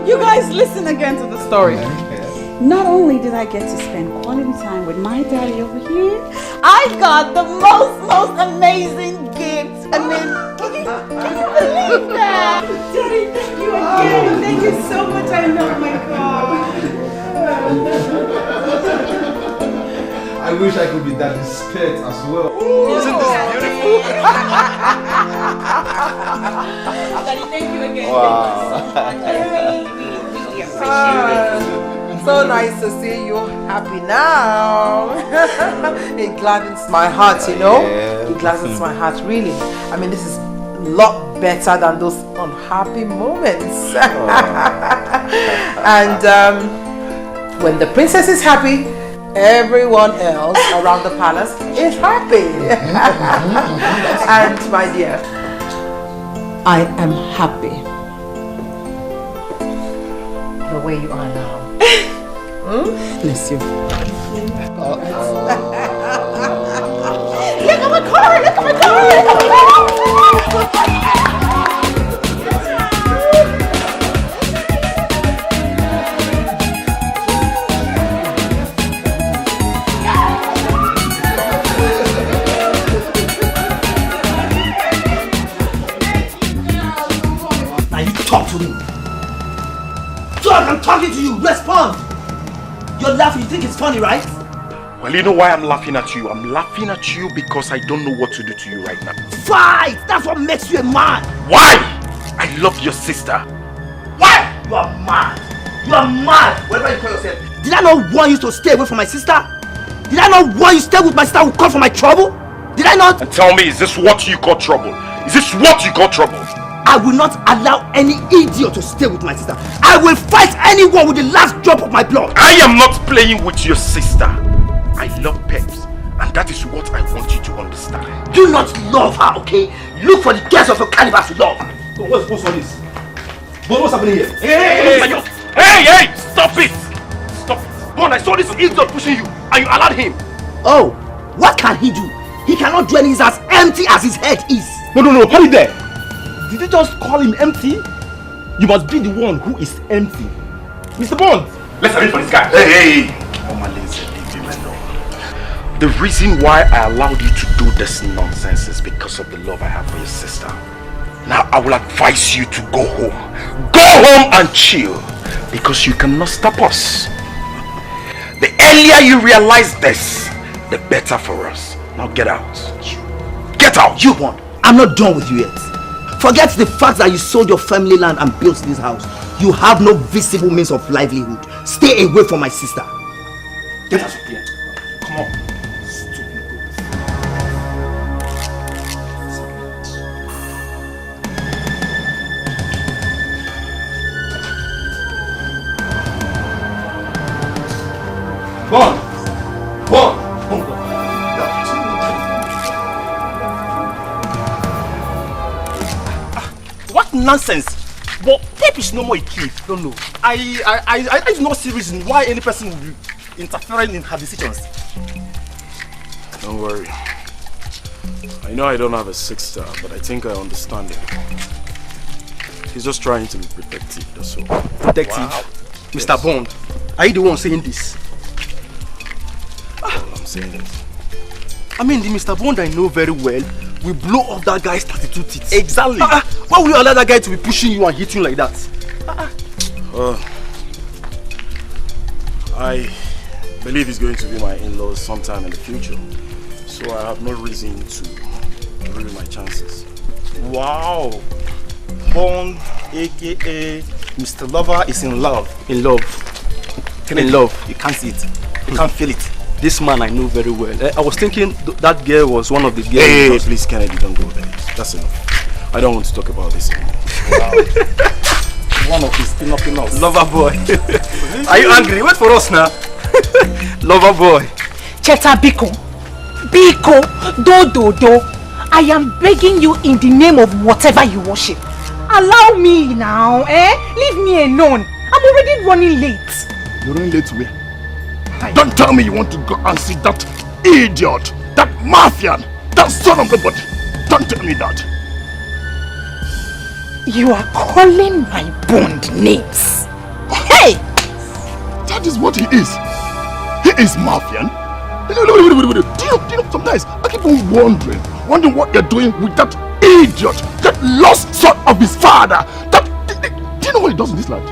You guys listen again to the story. Not only did I get to spend quality time with my daddy over here, I got the most amazing gift. I mean, can you believe that? Daddy, thank you again. Thank you so much. I know, my God.
I wish I could be daddy's pet as well.
Isn't this beautiful? Daddy, thank you again.
Wow. So nice to see you happy now. It gladdens my heart, you know. It gladdens my heart, really. I mean, this is a lot better than those unhappy moments. And when the princess is happy, everyone else around the palace is happy. And my dear, I am happy the way you are now. Bless you.
Look at my car! Look at my car!
Now you talk to me. Talk, I'm talking to you. Respond. You're laughing. You think it's funny, right?
Well, you know why I'm laughing at you? I'm laughing at you because I don't know what to do to you right now.
Fight! That's what makes you a man.
Why? I love your sister.
Why? You are mad. You are mad. Whatever you call yourself. Did I not want you to stay away from my sister? Did I not want you to stay with my sister who called for my trouble? Did I not?
And tell me, is this what you call trouble? Is this what you call trouble?
I will not allow any idiot to stay with my sister. I will fight anyone with the last drop of my blood.
I am not playing with your sister. I love Peps, and that is what I want you to understand.
Do not love her, okay? Look for the girls of your caliber to love.
What's all this? What's happening here?
Hey! Stop it! Stop it! Bon, I saw this idiot pushing you, and you allowed him.
Oh, what can he do? He cannot do anything as empty as his head is.
No, hold it there. Did you just call him empty? You must be the one who is empty. Mr. Bond!
Let's arrange for this guy. Hey! The reason why I allowed you to do this nonsense is because of the love I have for your sister. Now I will advise you to go home. Go home and chill, because you cannot stop us. The earlier you realize this, the better for us. Now get out.
Get out! You won't. I'm not done with you yet. Forget the fact that you sold your family land and built this house. You have no visible means of livelihood. Stay away from my sister.
Get us up here. Come on.
Bon!
What nonsense! But tape is no more a key. Don't know. I do not see reason why any person would be interfering in her decisions.
Don't worry. I know I don't have a 6-star, but I think I understand him. He's just trying to be protective, that's all.
Protective? Wow. Mr. Bond, are you the one saying this?
Well, I'm saying this.
I mean, the Mr. Bond I know very well will blow off that guy's 32 teeth.
Exactly.
Why will you allow that guy to be pushing you and hitting you like that?
I believe he's going to be my in-laws sometime in the future. So I have no reason to ruin my chances.
Wow. Bond, aka Mr. Lover, is in love. In love. In love. You can't see it. You can't feel it. This man I know very well. I was thinking that girl was one of the girls.
Hey, please, Kennedy, don't go there. That's enough. I don't want to talk about this anymore.
Wow. One of his pinup. Lover boy. Are you angry? Wait for us now. Lover boy.
Cheta Biko. Do. I am begging you in the name of whatever you worship. Allow me now, Leave me alone. I'm already running late.
You're running late where? Don't tell me you want to go and see that idiot, that mafian, that son of a body. Don't tell me that.
You are calling my Bond names. Hey!
That is what he is. He is mafian. Do you know, sometimes I keep on wondering what you're doing with that idiot, that lost son of his father. Do you know what he does in this land?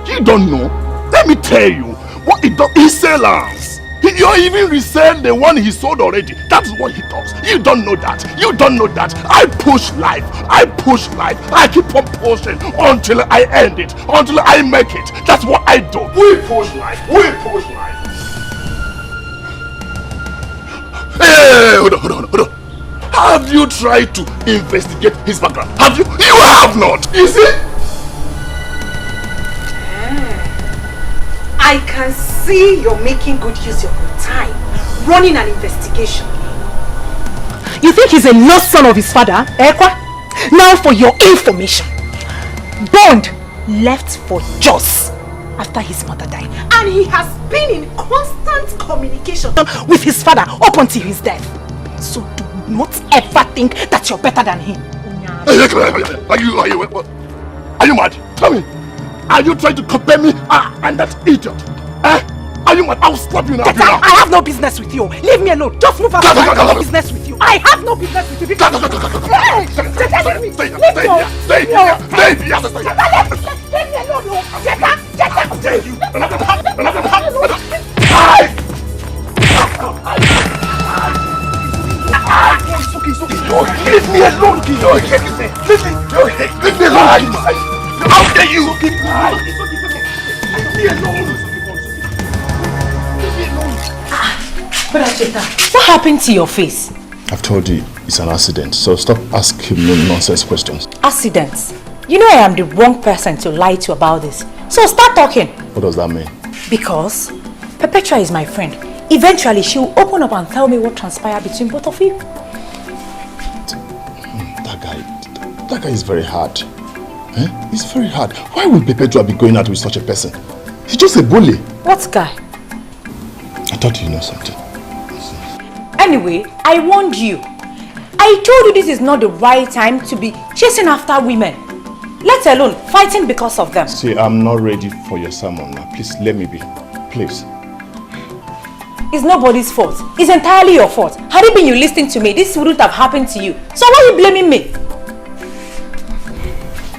You don't know. Let me tell you. What he does, he sells. You even resell the one he sold already. That's what he does. You don't know that. I push life. I keep on pushing until I end it, until I make it. That's what I do. We push life. Hey, hold on. Have you tried to investigate his background? Have you? You have not. You see?
I can see you're making good use of your time, running an investigation. You think he's a lost son of his father, Ekwa? Now for your information, Bond left for Jos after his mother died, and he has been in constant communication with his father up until his death. So do not ever think that you're better than him.
Are you mad? Tell me. Are you trying to compare me and that idiot? Are you mad? I'll slap you now.
I have no business with you. Leave me alone. Just move out. I have no business with you. I have no business with you. Leave me alone.
How dare you?
Patricia, what happened to your face?
I've told you it's an accident, so stop asking me nonsense questions.
Accidents? You know I am the wrong person to lie to about this. So start talking.
What does that mean?
Because Perpetua is my friend. Eventually she will open up and tell me what transpired between both of you.
That guy is very hard. He's very hard. Why would Perpetua be going out with such a person? He's just a bully.
What guy?
I thought you know something.
Anyway, I warned you. I told you this is not the right time to be chasing after women. Let alone fighting because of them.
See, I'm not ready for your sermon now. Please, let me be. Please.
It's nobody's fault. It's entirely your fault. Had it been you listening to me, this wouldn't have happened to you. So why are you blaming me?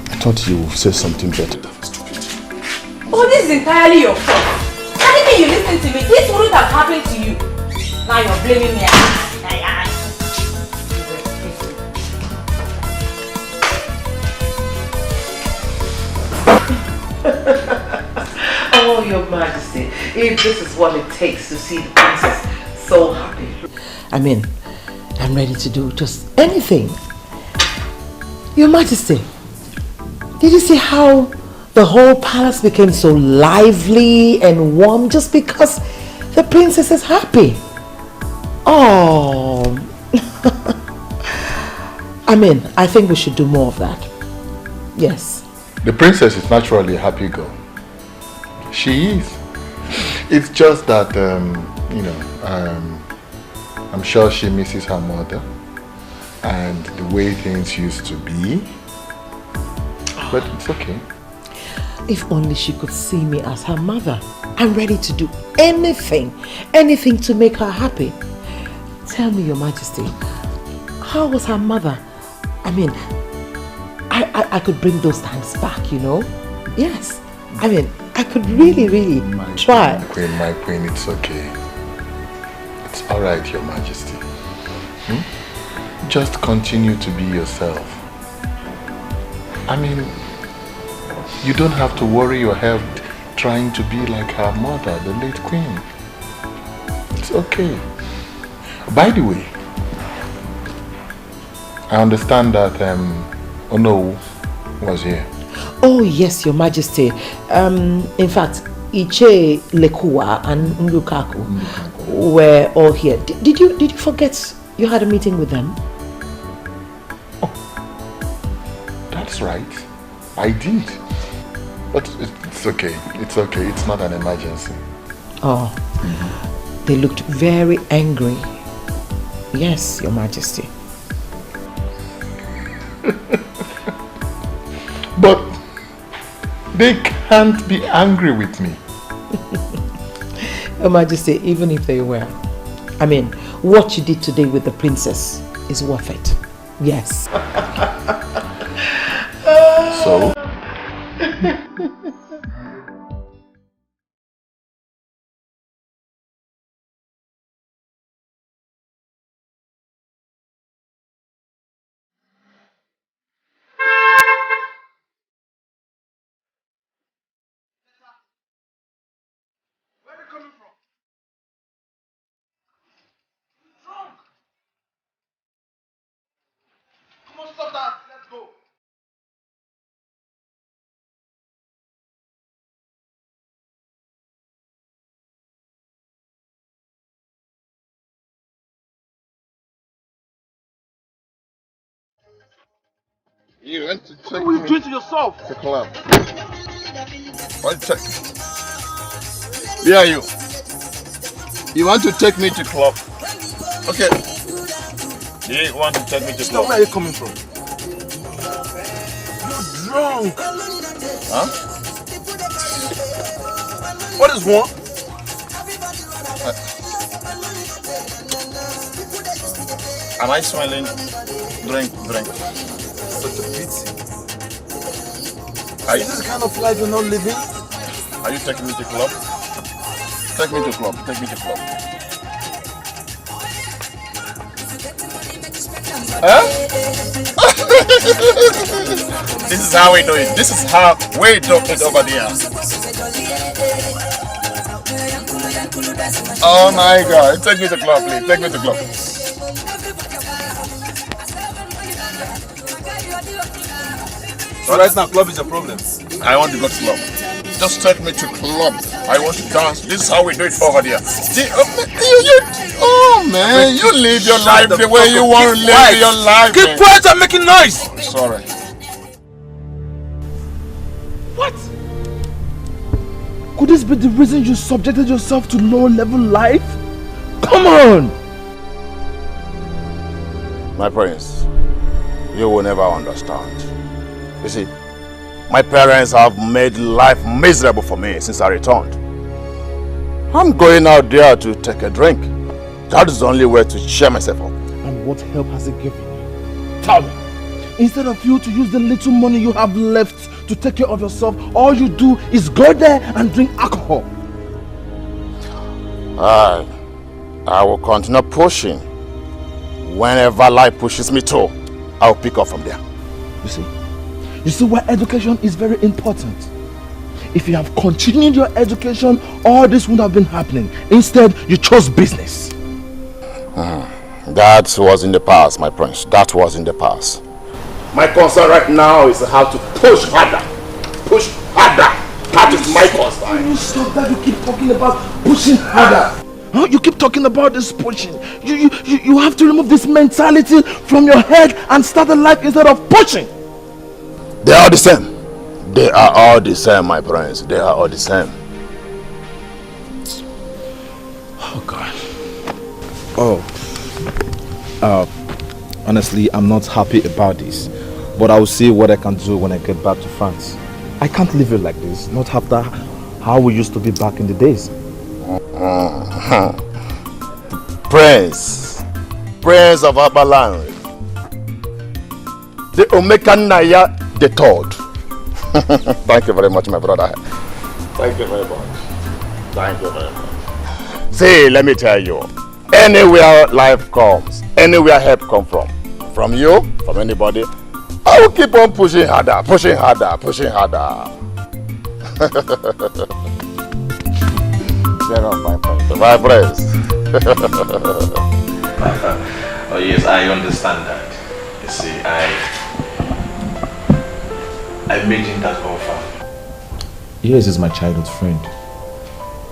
I thought you would say something better.
Oh, this is entirely your fault. Had it been you listening to me, this wouldn't have happened to you. Now you're blaming me.
Oh, Your Majesty, if this is what it takes to see the princess so happy. I mean, I'm ready to do just anything. Your Majesty, did you see how the whole palace became so lively and warm just because the princess is happy? Oh, I mean, I think we should do more of that. Yes.
The princess is naturally a happy girl. She is. It's just that, you know, I'm sure she misses her mother and the way things used to be. But it's okay.
If only she could see me as her mother. I'm ready to do anything to make her happy. Tell me, Your Majesty, how was her mother? I mean, I could bring those times back, you know? Yes. I mean, I could really try.
My queen, it's okay. It's alright, Your Majesty. Just continue to be yourself. I mean, you don't have to worry your head trying to be like her mother, the late queen. It's okay. By the way, I understand that Ono was here.
Oh yes, Your Majesty. In fact, Iche, Lekua and Ndukaku were all here. Did you forget you had a meeting with them?
Oh, that's right. I did. But it's okay. It's okay. It's not an emergency.
Oh, they looked very angry. Yes, Your Majesty.
But they can't be angry with me.
Your Majesty, even if they were, I mean, what you did today with the princess is worth it. Yes.
So?
You went to check.
What are you doing to yourself?
The club. What check? Where are you? You want to take me to club? Okay. You want to take me to club?
Where are you coming from? You're drunk.
Huh?
What is wrong?
Am I smiling? Drink.
Such a pity.
Are you,
is this the kind of life you're not living?
Are you taking me to club? Take me to club. Huh? This is how we do it. This is how we do it over there. Oh my God. Take me to club, please. Take me to club.
So right now, club is a problem.
I want to go to club. Just take me to club. I want to dance. This is how we do it over there. Oh man, you live your life the way you want to live your life.
Keep quiet and making noise.
Sorry.
What? Could this be the reason you subjected yourself to low-level life? Come on!
My prince, you will never understand. You see, my parents have made life miserable for me since I returned. I'm going out there to take a drink. That is the only way to cheer myself up.
And what help has it given you? Tell me. Instead of you to use the little money you have left to take care of yourself, all you do is go there and drink alcohol.
I will continue pushing. Whenever life pushes me to, I'll pick up from there.
You see why education is very important. if you have continued your education, all this would have been happening. Instead, you chose business.
That was in the past, my prince. That was in the past.
My concern right now is how to push harder. Push harder. That is my concern. You stop that. You keep talking about pushing harder. Huh? You keep talking about this pushing. You have to remove this mentality from your head and start a life instead of pushing.
They are the same. They are all the same, my friends. They are all the same.
Oh God.
Honestly, I'm not happy about this. But I will see what I can do when I get back to France. I can't leave it like this. Not after how we used to be back in the days.
Prince of Abalan, the Omekanaya the third. Thank you very much, my brother. Thank you very much. Thank you very much. See, let me tell you, anywhere life comes, anywhere help come from you, from anybody, I will keep on pushing harder, pushing harder, pushing harder. Share off, my friend. My friends.
Oh yes, I understand that. You see, I made him that offer. Yes, he's my childhood friend.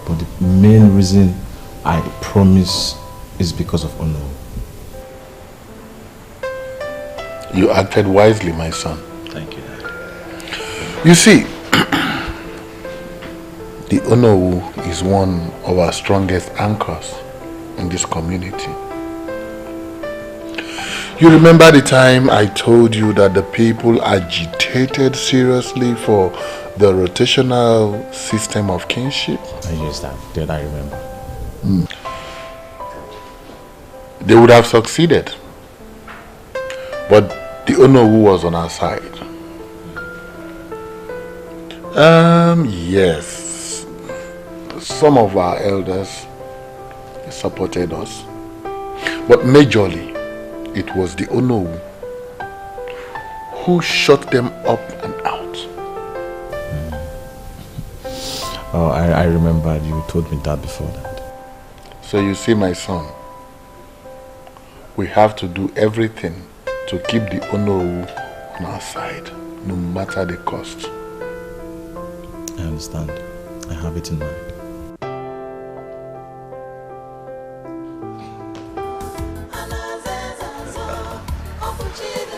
But the main reason I promise is because of honor.
You acted wisely, my son.
Thank you, Dad.
You see, the Onowu is one of our strongest anchors in this community. You remember the time I told you that the people agitated seriously for the rotational system of kingship?
Yes, Dad, I remember.
They would have succeeded, but the Onowu was on our side. Yes, some of our elders supported us, but majorly it was the Onowu who shut them up and out.
Oh, I remember you told me that before that.
So you see, my son, we have to do everything to keep the Onowu on our side, no matter the cost.
I understand. I have it in mind.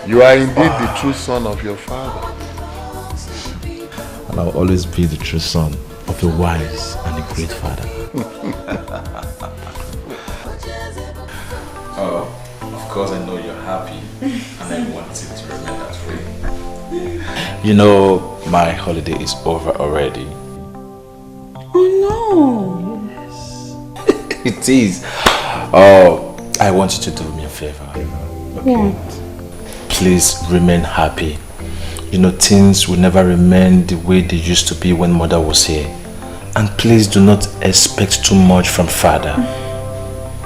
You are indeed the true son of your father.
And I'll always be the true son of a wise and a great father. Oh, of course I know you're happy and I want it to remain that way. You know, my holiday is over already.
Oh no!
Yes. It is. Oh, I want you to do me a favor. Okay?
What?
Please remain happy. You know, things will never remain the way they used to be when mother was here. And please do not expect too much from father.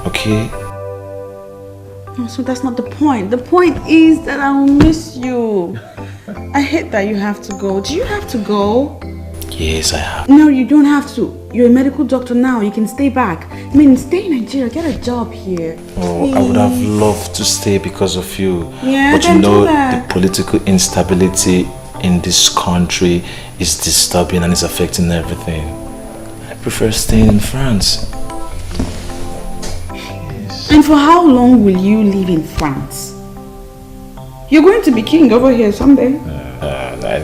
Okay?
No, so that's not the point. The point is that I will miss you. I hate that you have to go. Do you have to go?
Yes, I have.
No, you don't have to. You're a medical doctor now. You can stay back. I mean, stay in Nigeria. Get a job here.
Oh,
Please.
I would have loved to stay because of you.
Yeah,
but you
then
know,
do that.
the political instability in this country is disturbing and is affecting everything. I prefer staying in France.
Yes. And for how long will you live in France? You're going to be king over here someday.
I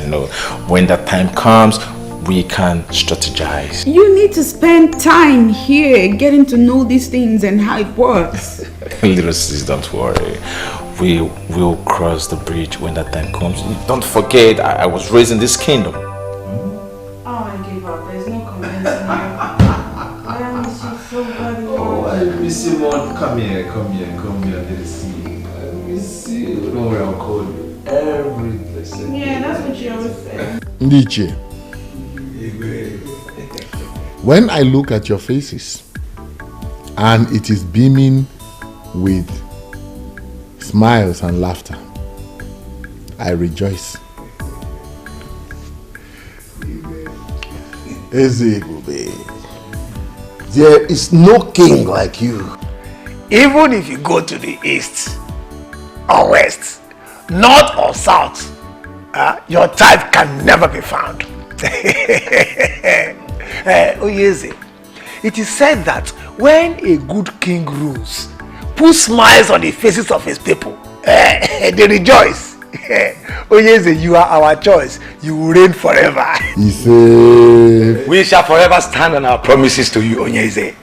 know. When that time comes, we can strategize.
You need to spend time here getting to know these things and how it works.
Little sis, don't worry. We will cross the bridge when that time comes. Don't forget, I was raised in this kingdom.
Oh, I gave up. There's no convincing you. I miss you so very much.
Oh, I miss you more. Come here. Let us see. I miss you. Don't worry, I'll call you every blessed day.
Yeah, that's what you always say.
Ndiche, when I look at your faces and it is beaming with smiles and laughter, I rejoice.
Ezebube, there is no king like you.
Even if you go to the east or west, north or south, your type can never be found. Oyeze, it is said that when a good king rules, puts smiles on the faces of his people, they rejoice. Oyeze, you are our choice. You will reign forever.
We
shall forever stand on our promises to you, Oyeze.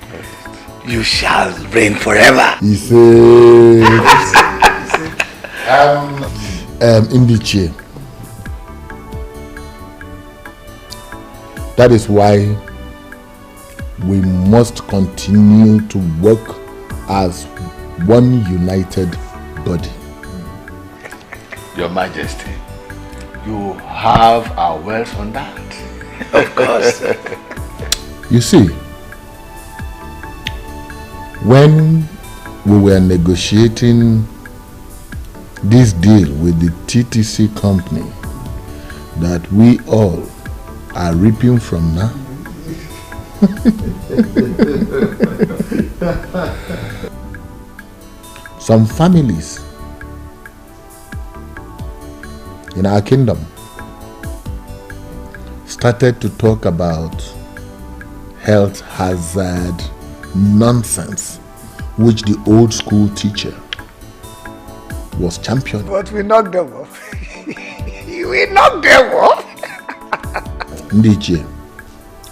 You shall reign forever.
Indiche. That is why we must continue to work as one united body.
Your Majesty, you have our words on that. Of course.
You see, when we were negotiating this deal with the TTC company that we all are reaping from now, some families in our kingdom started to talk about health hazard nonsense which the old school teacher was championing.
But we knocked them off. We knocked them off.
Ndiche,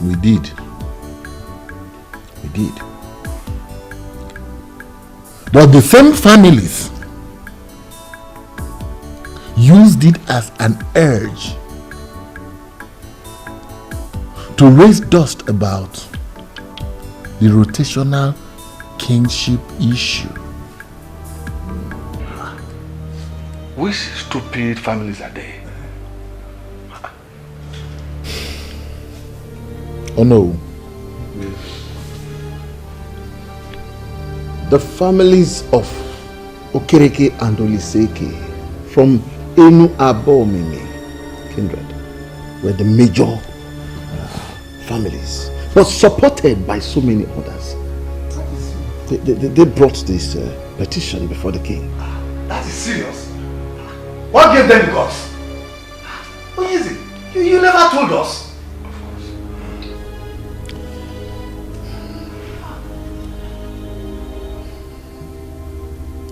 we did. We did. But the same families used it as an urge to raise dust about the rotational kingship issue.
Which stupid families are they?
Oh no.
The families of Okereke and Oliseke from Enu Abomimi kindred were the major families, but supported by so many others. They brought this petition before the king.
That is serious. What gave them the guts? What is it? You never told us.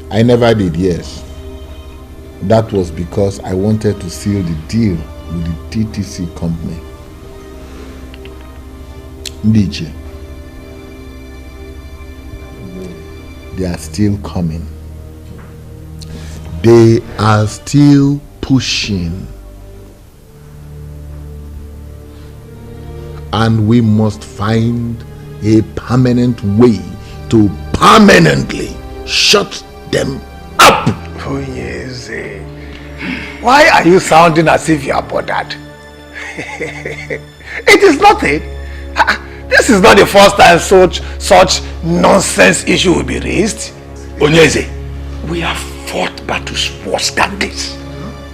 I never did, yes. That was because I wanted to seal the deal with the TTC company. Ndiche, they are still coming. They are still pushing. And we must find a permanent way to permanently shut them up.
Oh yes. Why are you sounding as if you are bothered? It is nothing. This is not the first time such nonsense issue will be raised. Onyeze, we have fought battles worse than this.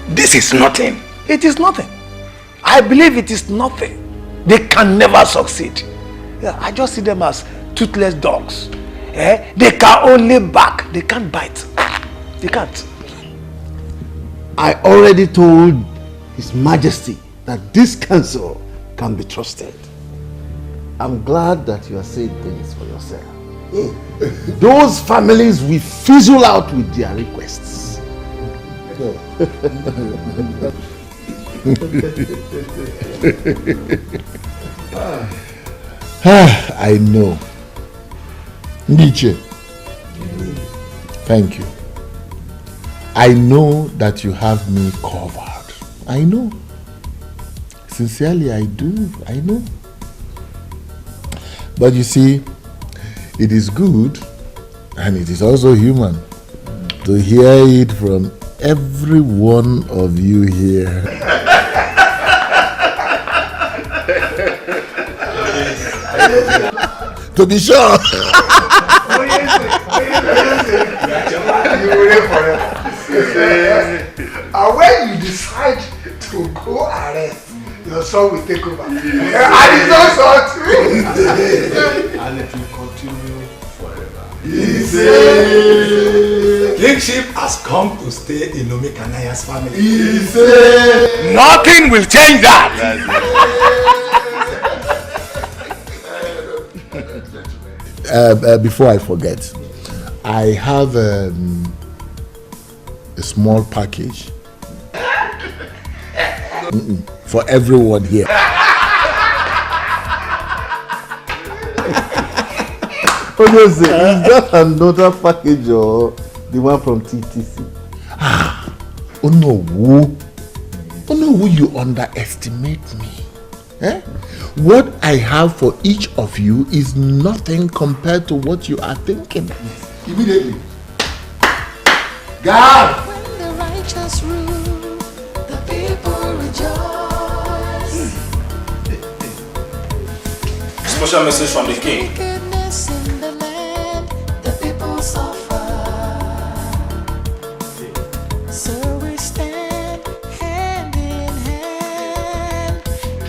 This is nothing. It is nothing. I believe it is nothing. They can never succeed. I just see them as toothless dogs. They can only bark. They can't bite. They can't.
I already told His Majesty that this council can be trusted. I'm glad that you are saying things for yourself. Those families will fizzle out with their requests.
I know. Ndiche, thank you. I know that you have me covered. I know. Sincerely, I do. I know. But you see, it is good and it is also human to hear it from every one of you here. To be sure.
And when you decide to go arrest your
son will take over. And it's not short.
And it will continue forever.
Kingship has come to stay in Kanya's family.
Nothing will change that.
Before I forget, I have a small package for everyone here.
Is that another package or the one from TTC?
Oh no, you underestimate me. Eh? What I have for each of you is nothing compared to what you are thinking.
Immediately. God!
When the righteous rule, the people rejoice.
Special message from the king.
Wickedness in the land, the people suffer. So we stand hand in hand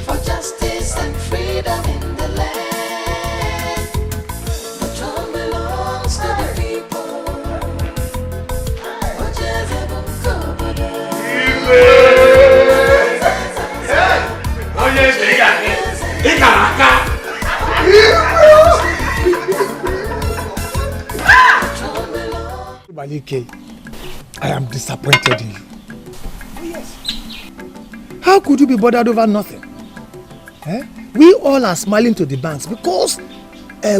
for justice and freedom in the land. The throne belongs to the people.
I am disappointed in you. How could you be bothered over nothing? We all are smiling to the banks because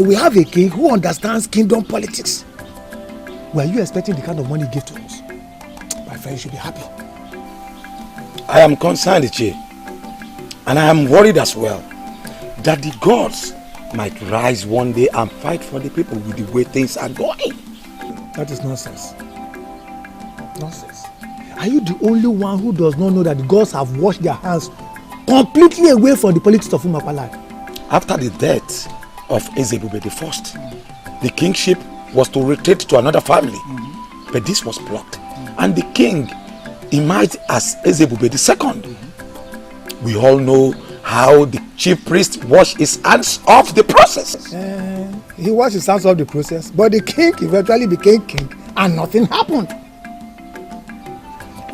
we have a king who understands kingdom politics. Were you expecting the kind of money he gave to us? My friend, you should be happy.
I am concerned, Ichie, and I am worried as well that the gods might rise one day and fight for the people with the way things are going.
That is nonsense. Nonsense. Are you the only one who does not know that the gods have washed their hands completely away from the politics of Umakwala?
After the death of Ezebube I, the kingship was to retreat to another family, but this was blocked, and the king emerged as Ezebube II. We all know how the chief priest washed his hands off the process.
He washed his hands off the process, but the king eventually became king and nothing happened.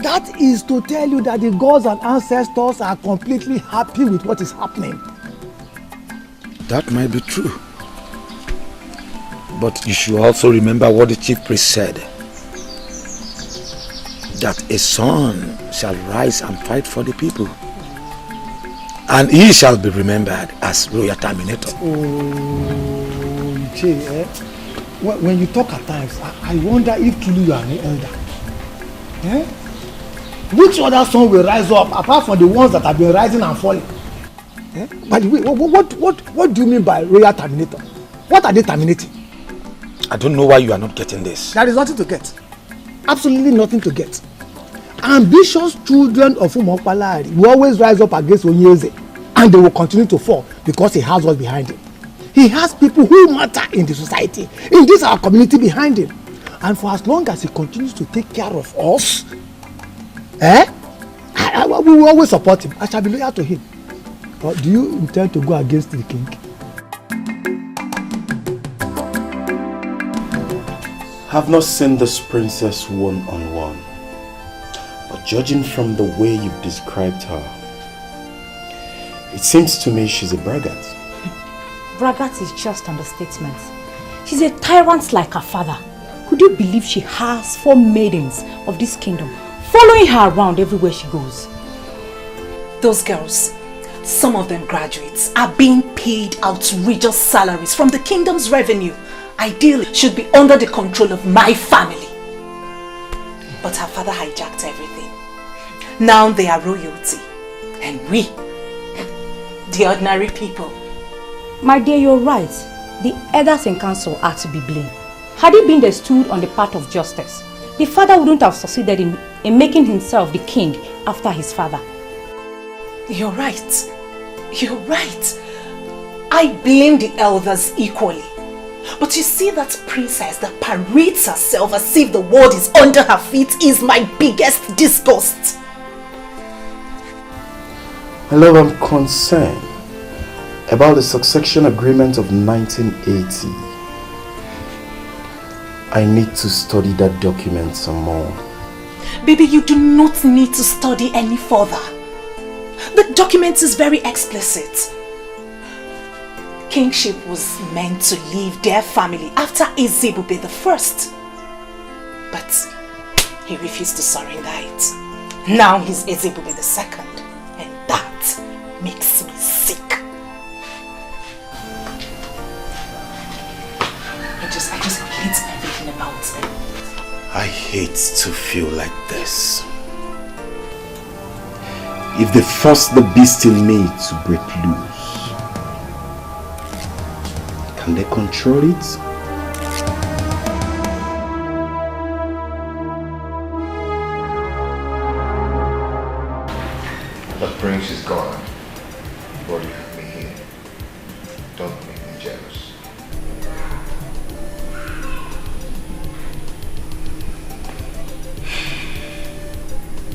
That is to tell you that the gods and ancestors are completely happy with what is happening.
That might be true. But you should also remember what the chief priest said. That a son shall rise and fight for the people. And he shall be remembered as Royal Terminator.
When you talk at times, I wonder if truly you are an elder. Which other son will rise up apart from the ones that have been rising and falling? By the way, what do you mean by Royal Terminator? What are they terminating?
I don't know why you are not getting this.
There is nothing to get. Absolutely nothing to get. Ambitious children of Umakwala will always rise up against Onyeze, and they will continue to fall because he has what's behind him. He has people who matter in the society, in this our community behind him. And for as long as he continues to take care of us, we will always support him. I shall be loyal to him. But do you intend to go against the king?
I've not seen this princess one-on-one, but judging from the way you've described her, it seems to me she's a braggart.
Braggart is just understatement. She's a tyrant like her father. Could you believe she has 4 maidens of this kingdom following her around everywhere she goes?
Those girls, some of them graduates, are being paid outrageous salaries from the kingdom's revenue. Ideally, should be under the control of my family. But her father hijacked everything. Now they are royalty. And we, the ordinary people.
My dear, you're right. The elders in council are to be blamed. Had he been they stood on the path of justice, the father wouldn't have succeeded in making himself the king after his father.
You're right. You're right. I blame the elders equally. But you see, that princess that parades herself as if the world is under her feet is my biggest disgust.
My love, I'm concerned about the succession agreement of 1980. I need to study that document some more.
Baby, you do not need to study any further. The document is very explicit. Kingship was meant to leave their family after Ezebube the first. But he refused to surrender it. Now he's Ezebube the second. And that makes me sick. I just hate everything about it.
I hate to feel like this. If they force the beast in me to break loose, can they control it?
The prince is gone, but you have me here. Don't make me jealous.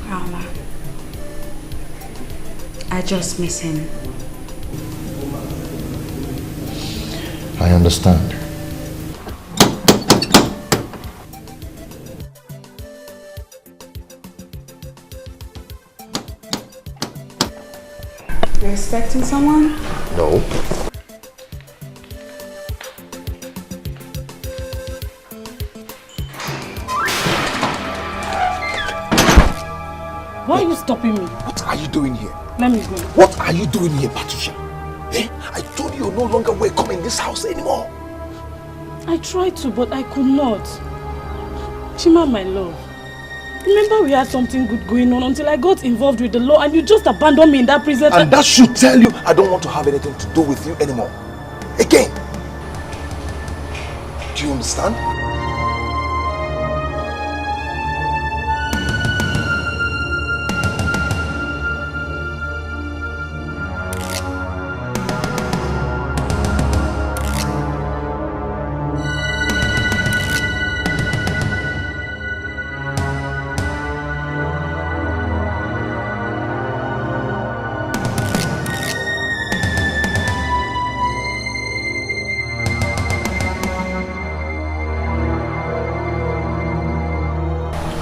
Rama, I just miss him.
I understand.
You're expecting someone?
No.
Why are you stopping me?
What are you doing here?
Let me go.
What are you doing here, Patricia? Eh? I told you you're no longer welcome in this house anymore.
I tried to, but I could not. Chima, my love. Remember we had something good going on until I got involved with the law and you just abandoned me in that prison.
And that should tell you I don't want to have anything to do with you anymore. Again. Do you understand?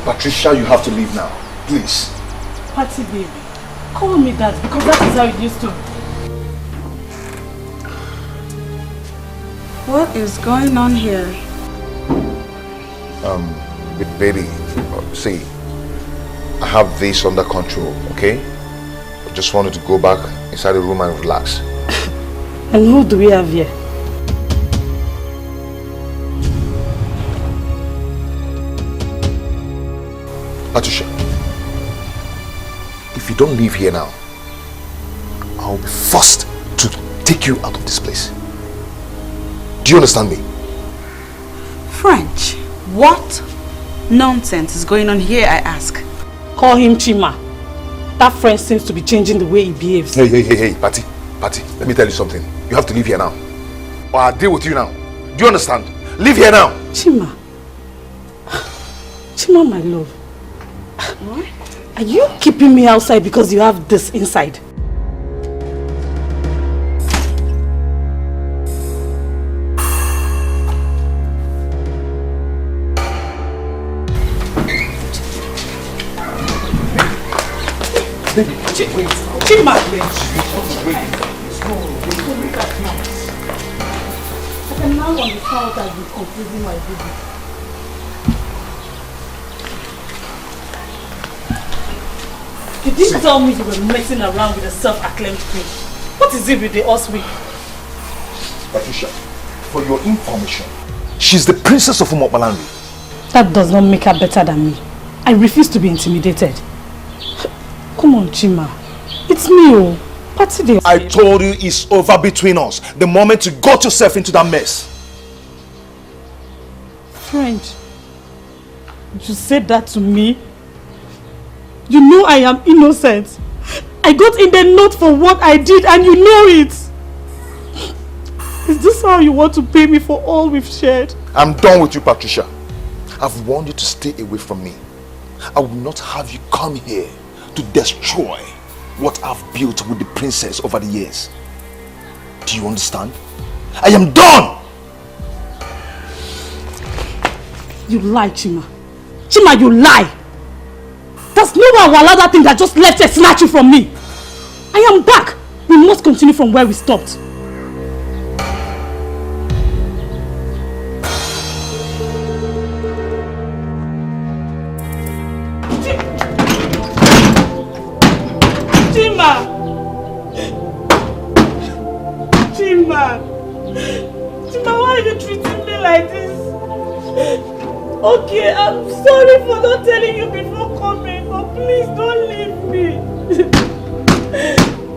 Patricia, you have to leave now. Please.
Patty baby, call me that because that is how it used to.
What is going on here?
Baby, see, I have this under control, okay? I just wanted to go back inside the room and relax.
And who do we have here?
Patricia, if you don't leave here now, I'll be forced to take you out of this place. Do you understand me?
French, what nonsense is going on here, I ask?
Call him Chima. That French seems to be changing the way he behaves.
Hey, Patty, let me tell you something. You have to leave here now. Or I'll deal with you now. Do you understand? Leave here now.
Chima. Chima, my love.
What?
Are you keeping me outside because you have this inside? Chima! I can now understand what I've been confusing my baby. You didn't tell me you were messing around with a self-acclaimed queen. What is it with the Oswey?
Patricia, for your information, she's the princess of Umopalanri.
That does not make her better than me. I refuse to be intimidated. Come on, Chima. It's me, oh. Patty day.
I told you it's over between us the moment you got yourself into that mess.
French, you said that to me? You know I am innocent. I got in the note for what I did and you know it. Is this how you want to pay me for all we've shared?
I'm done with you, Patricia. I've warned you to stay away from me. I will not have you come here to destroy
what I've built with the princess over the years. Do you understand? I am done!
You lie, Chima. Chima, you lie! There's no one will allow that thing that just left here snatch you from me. I am back. We must continue from where we stopped.
Chima, why are you treating me like this? Okay, I'm sorry for not telling you before coming, but please don't leave me.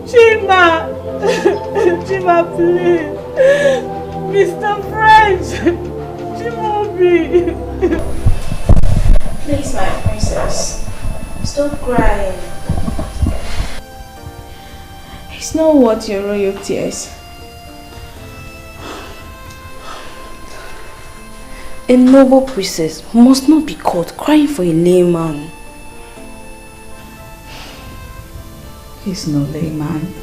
Chima, Chima, please. Mr. French, Chimobi.
Please, my princess, stop crying. It's not worth your royal tears. A noble princess must not be caught crying for a layman.
He's no layman.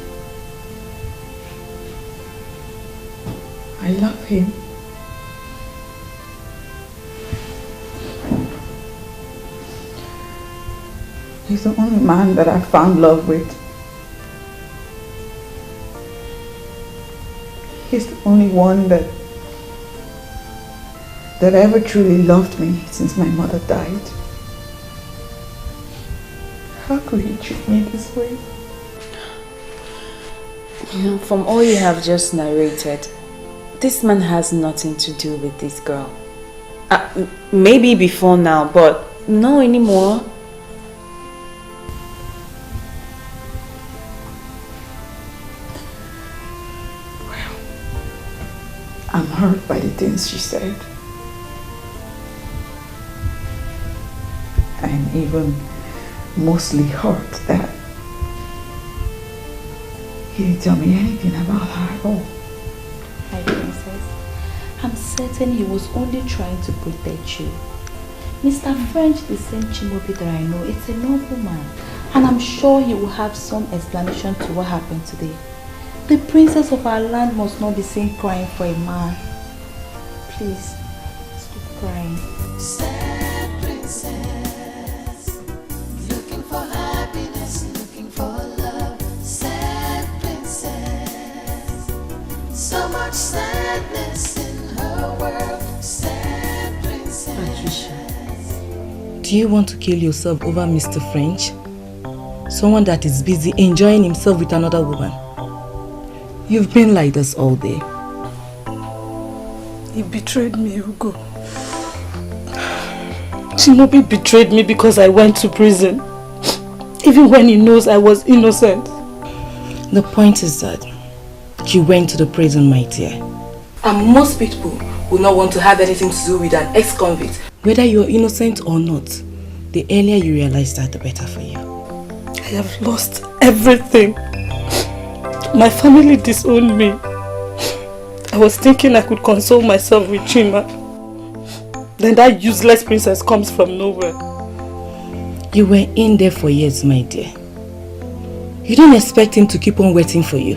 I love him. He's the only man that I found love with. He's the only one that ever truly loved me since my mother died. How could he treat me this way?
You know, from all you have just narrated, this man has nothing to do with this girl. Maybe before now, but no anymore.
Well, I'm hurt by the things she said. And even mostly hurt that he didn't tell me anything about her at all.
My princess, I'm certain he was only trying to protect you. Mr. French, the same Chimobi that I know, it's a noble man. And I'm sure he will have some explanation to what happened today. The princess of our land must not be seen crying for a man. Please, stop crying.
Sad princess, looking for happiness, looking for love. Sad princess, so much sadness in her world. Sad princess.
Patricia, do you want to kill yourself over Mr. French? Someone that is busy enjoying himself with another woman. You've been like this all day.
He betrayed me, Hugo. Chimobi betrayed me because I went to prison. Even when he knows I was innocent.
The point is that you went to the prison, my dear. And most people will not want to have anything to do with an ex-convict. Whether you're innocent or not, the earlier you realize that, the better for you.
I have lost everything. My family disowned me. I was thinking I could console myself with Chima. Then that useless princess comes from nowhere.
You were in there for years, my dear. You don't expect him to keep on waiting for you.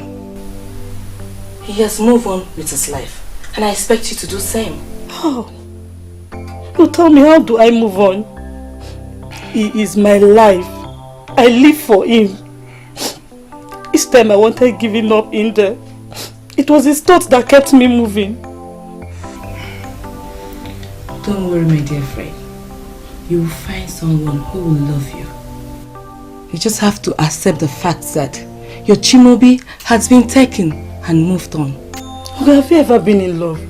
He has moved on with his life, and I expect you to do the same.
How? You tell me, how do I move on? He is my life. I live for him. Each time I wanted giving up in there, it was his thoughts that kept me moving.
Don't worry, my dear friend. You will find someone who will love you. You just have to accept the fact that your Chimobi has been taken and moved on.
Have you ever been in love?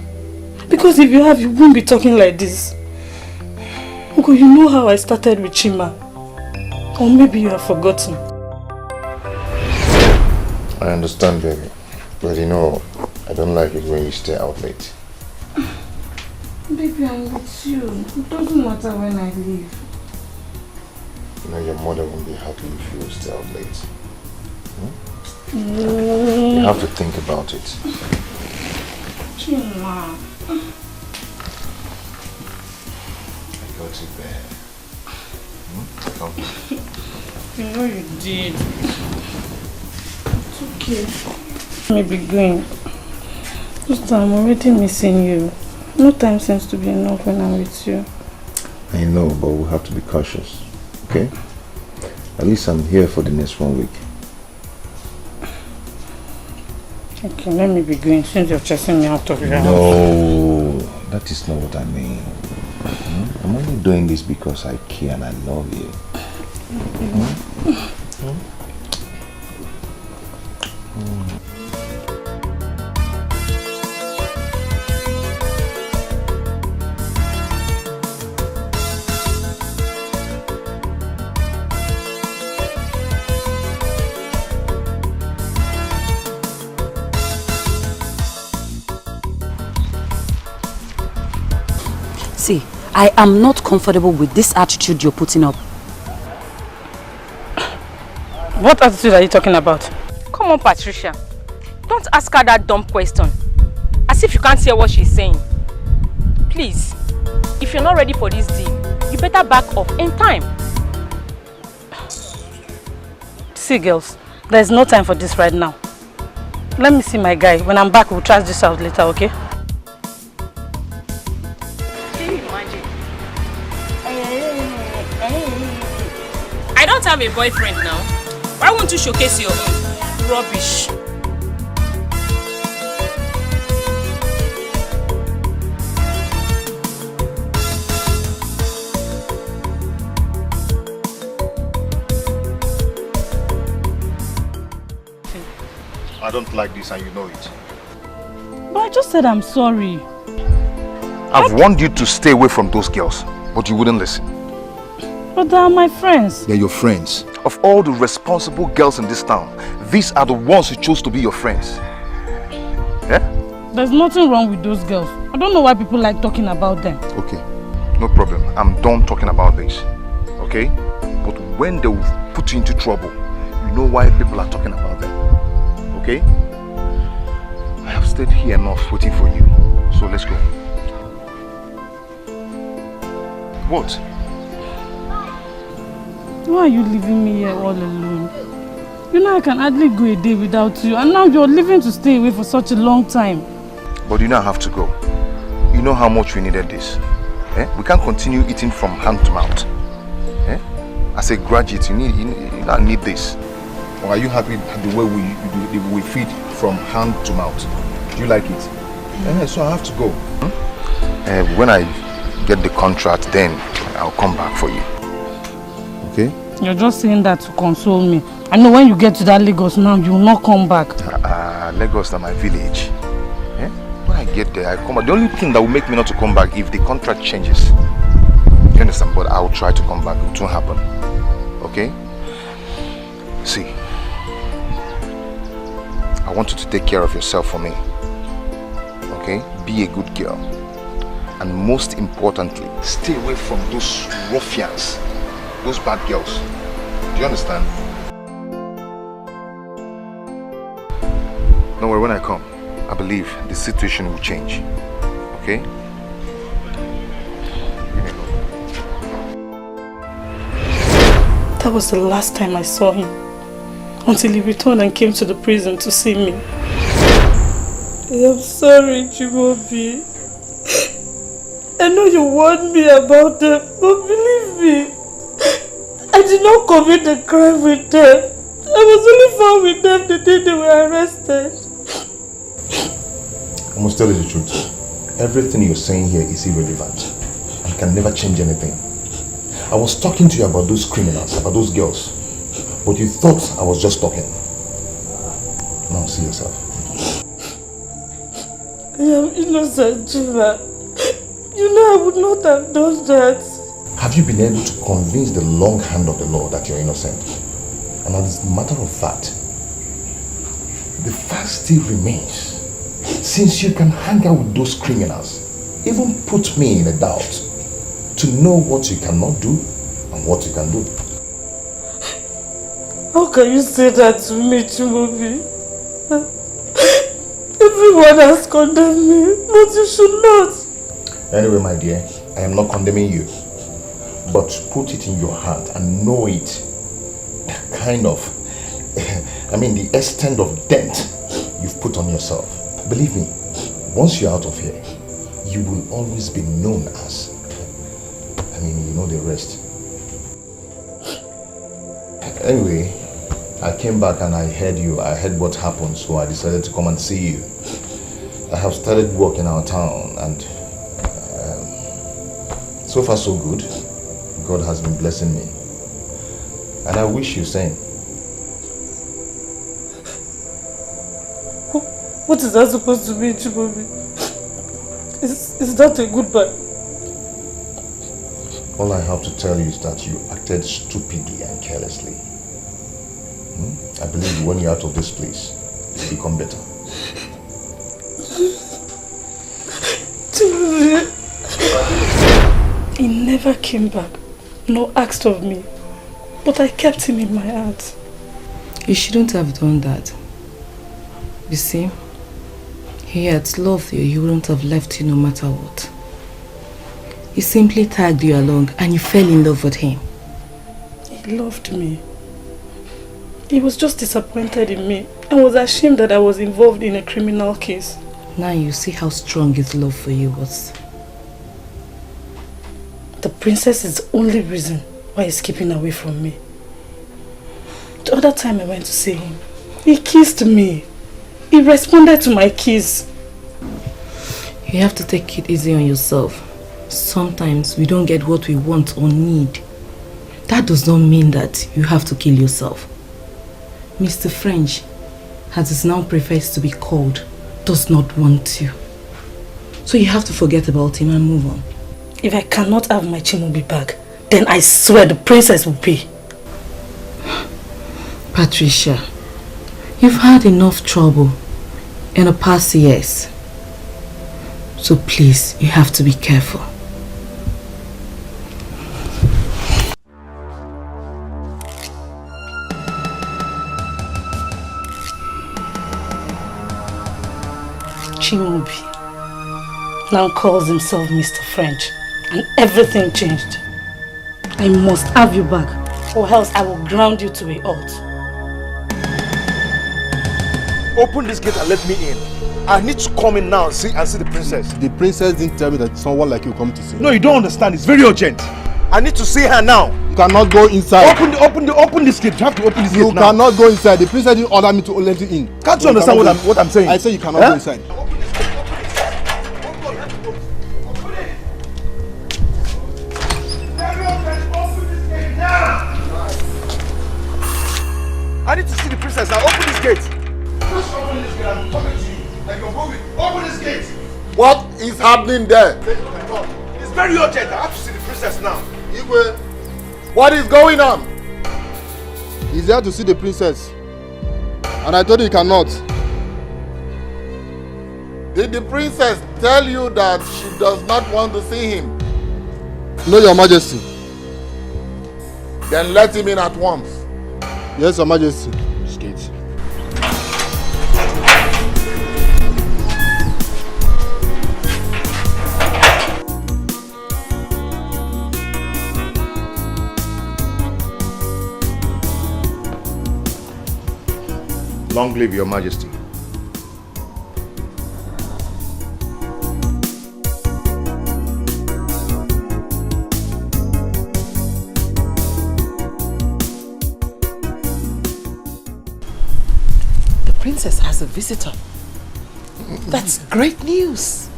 Because if you have, you won't be talking like this. Ugo, you know how I started with Chima. Or maybe you have forgotten.
I understand, baby. But you know, I don't like it when you stay out late.
Baby, I'm with you. It doesn't matter when I leave.
You know, your mother won't be happy if you stay out late.
Mm.
You have to think about it.
Chima.
I go to bed. Come.
You know you did. Okay. Let me be going. I'm already missing you. No time seems to be enough when I'm with you.
I know, but we have to be cautious. Okay? At least I'm here for the next 1 week.
Okay, let me be going since you're chasing me out of your house.
No, that is not what I mean. I'm only doing this because I care and I love you.
See, I am not comfortable with this attitude you're putting up.
What attitude are you talking about?
Come on, Patricia. Don't ask her that dumb question. As if you can't hear what she's saying. Please, if you're not ready for this deal, you better back off in time.
See, girls, there's no time for this right now. Let me see my guy. When I'm back, we'll trash this out later, okay?
I don't have a boyfriend now. Why won't you showcase your own? Rubbish.
I don't like this and you know it.
But I just said I'm sorry.
I've warned you to stay away from those girls, but you wouldn't listen.
But they are my friends.
They're your friends. Of all the responsible girls in this town, these are the ones who chose to be your friends. Yeah?
There's nothing wrong with those girls. I don't know why people like talking about them.
Okay, no problem. I'm done talking about this. Okay? But when they will put you into trouble, you know why people are talking about them. Okay? I have stayed here enough waiting for you. So let's go. What?
Why are you leaving me here all alone? You know I can hardly go a day without you, and now you're leaving to stay away for such a long time.
But you now have to go. You know how much we needed this. Eh? We can't continue eating from hand to mouth. Eh? As a graduate, you now need this. Or are you happy the way we feed from hand to mouth? Do you like it? So I have to go. When I get the contract, then I'll come back for you. Okay?
You're just saying that to console me. I know when you get to that Lagos now, you will not come back.
Lagos is my village. Eh? When I get there, I come back. The only thing that will make me not to come back if the contract changes. You understand? But I will try to come back. It won't happen. Okay? See, I want you to take care of yourself for me. Okay? Be a good girl. And most importantly, stay away from those ruffians. Those bad girls. Do you understand? Don't worry, when I come, I believe the situation will change. Okay?
That was the last time I saw him. Until he returned and came to the prison to see me. I'm sorry, Chibobi. I know you warned me about them, but believe me, I did not commit the crime with them. I was only found with them the day they were arrested.
I must tell you the truth. Everything you're saying here is irrelevant and can never change anything. I was talking to you about those criminals, about those girls, but you thought I was just talking. Now see yourself.
I am innocent, Jima. You know I would not have done that.
Have you been able to convince the long hand of the law that you're innocent? And as a matter of fact, the fact still remains. Since you can hang out with those criminals, even put me in a doubt to know what you cannot do and what you can do.
How can you say that to me, Chibobi? Everyone has condemned me, but you should not.
Anyway, my dear, I am not condemning you. But put it in your heart and know it. The kind of
I mean, the extent of dent you've put on yourself. Believe me, once you're out of here, you will always be known as. I mean, you know the rest. Anyway, I came back and I heard what happened, so I decided to come and see you. I have started work in our town and so far so good. God has been blessing me. And I wish you same.
What is that supposed to be, Chibobi? Is that a goodbye?
All I have to tell you is that you acted stupidly and carelessly. I believe when you're out of this place, you'll become better.
He never came back, nor asked of me, but I kept him in my heart.
You shouldn't have done that. You see, he had loved you, he wouldn't have left you no matter what. He simply tagged you along and you fell in love with him.
He loved me. He was just disappointed in me and was ashamed that I was involved in a criminal case.
Now you see how strong his love for you was.
The princess is the only reason why he's keeping away from me. The other time I went to see him, he kissed me. He responded to my kiss.
You have to take it easy on yourself. Sometimes we don't get what we want or need. That does not mean that you have to kill yourself. Mr. French, as is now prefers to be called, does not want you. So you have to forget about him and move on.
If I cannot have my Chimobi back, then I swear the princess will pay.
Patricia, you've had enough trouble in the past years. So please, you have to be careful.
Chimobi now calls himself Mr. French, and everything changed. I must have you back, or else I will ground you to a halt.
Open this gate and let me in. I need to come in now and see the princess.
The princess didn't tell me that someone like you come to see.
No, you don't understand. It's very urgent. I need to see her now.
You cannot go inside.
Open this gate. You have to open this gate now.
You cannot go inside. The princess didn't order me to let you in.
Can't you understand what I'm saying?
I say you cannot go inside.
I need to see the princess now. Open this gate. Just open this gate. I'm coming to you. Like you're moving. Open this gate.
What is happening there?
It's very urgent. I have to see the princess now.
Igwe, what is going on?
He's there to see the princess. And I told you he cannot.
Did the princess tell you that she does not want to see him?
No, Your Majesty.
Then let him in at once.
Yes, Your Majesty. Skate.
Long live Your Majesty.
Princess has a visitor. That's great news.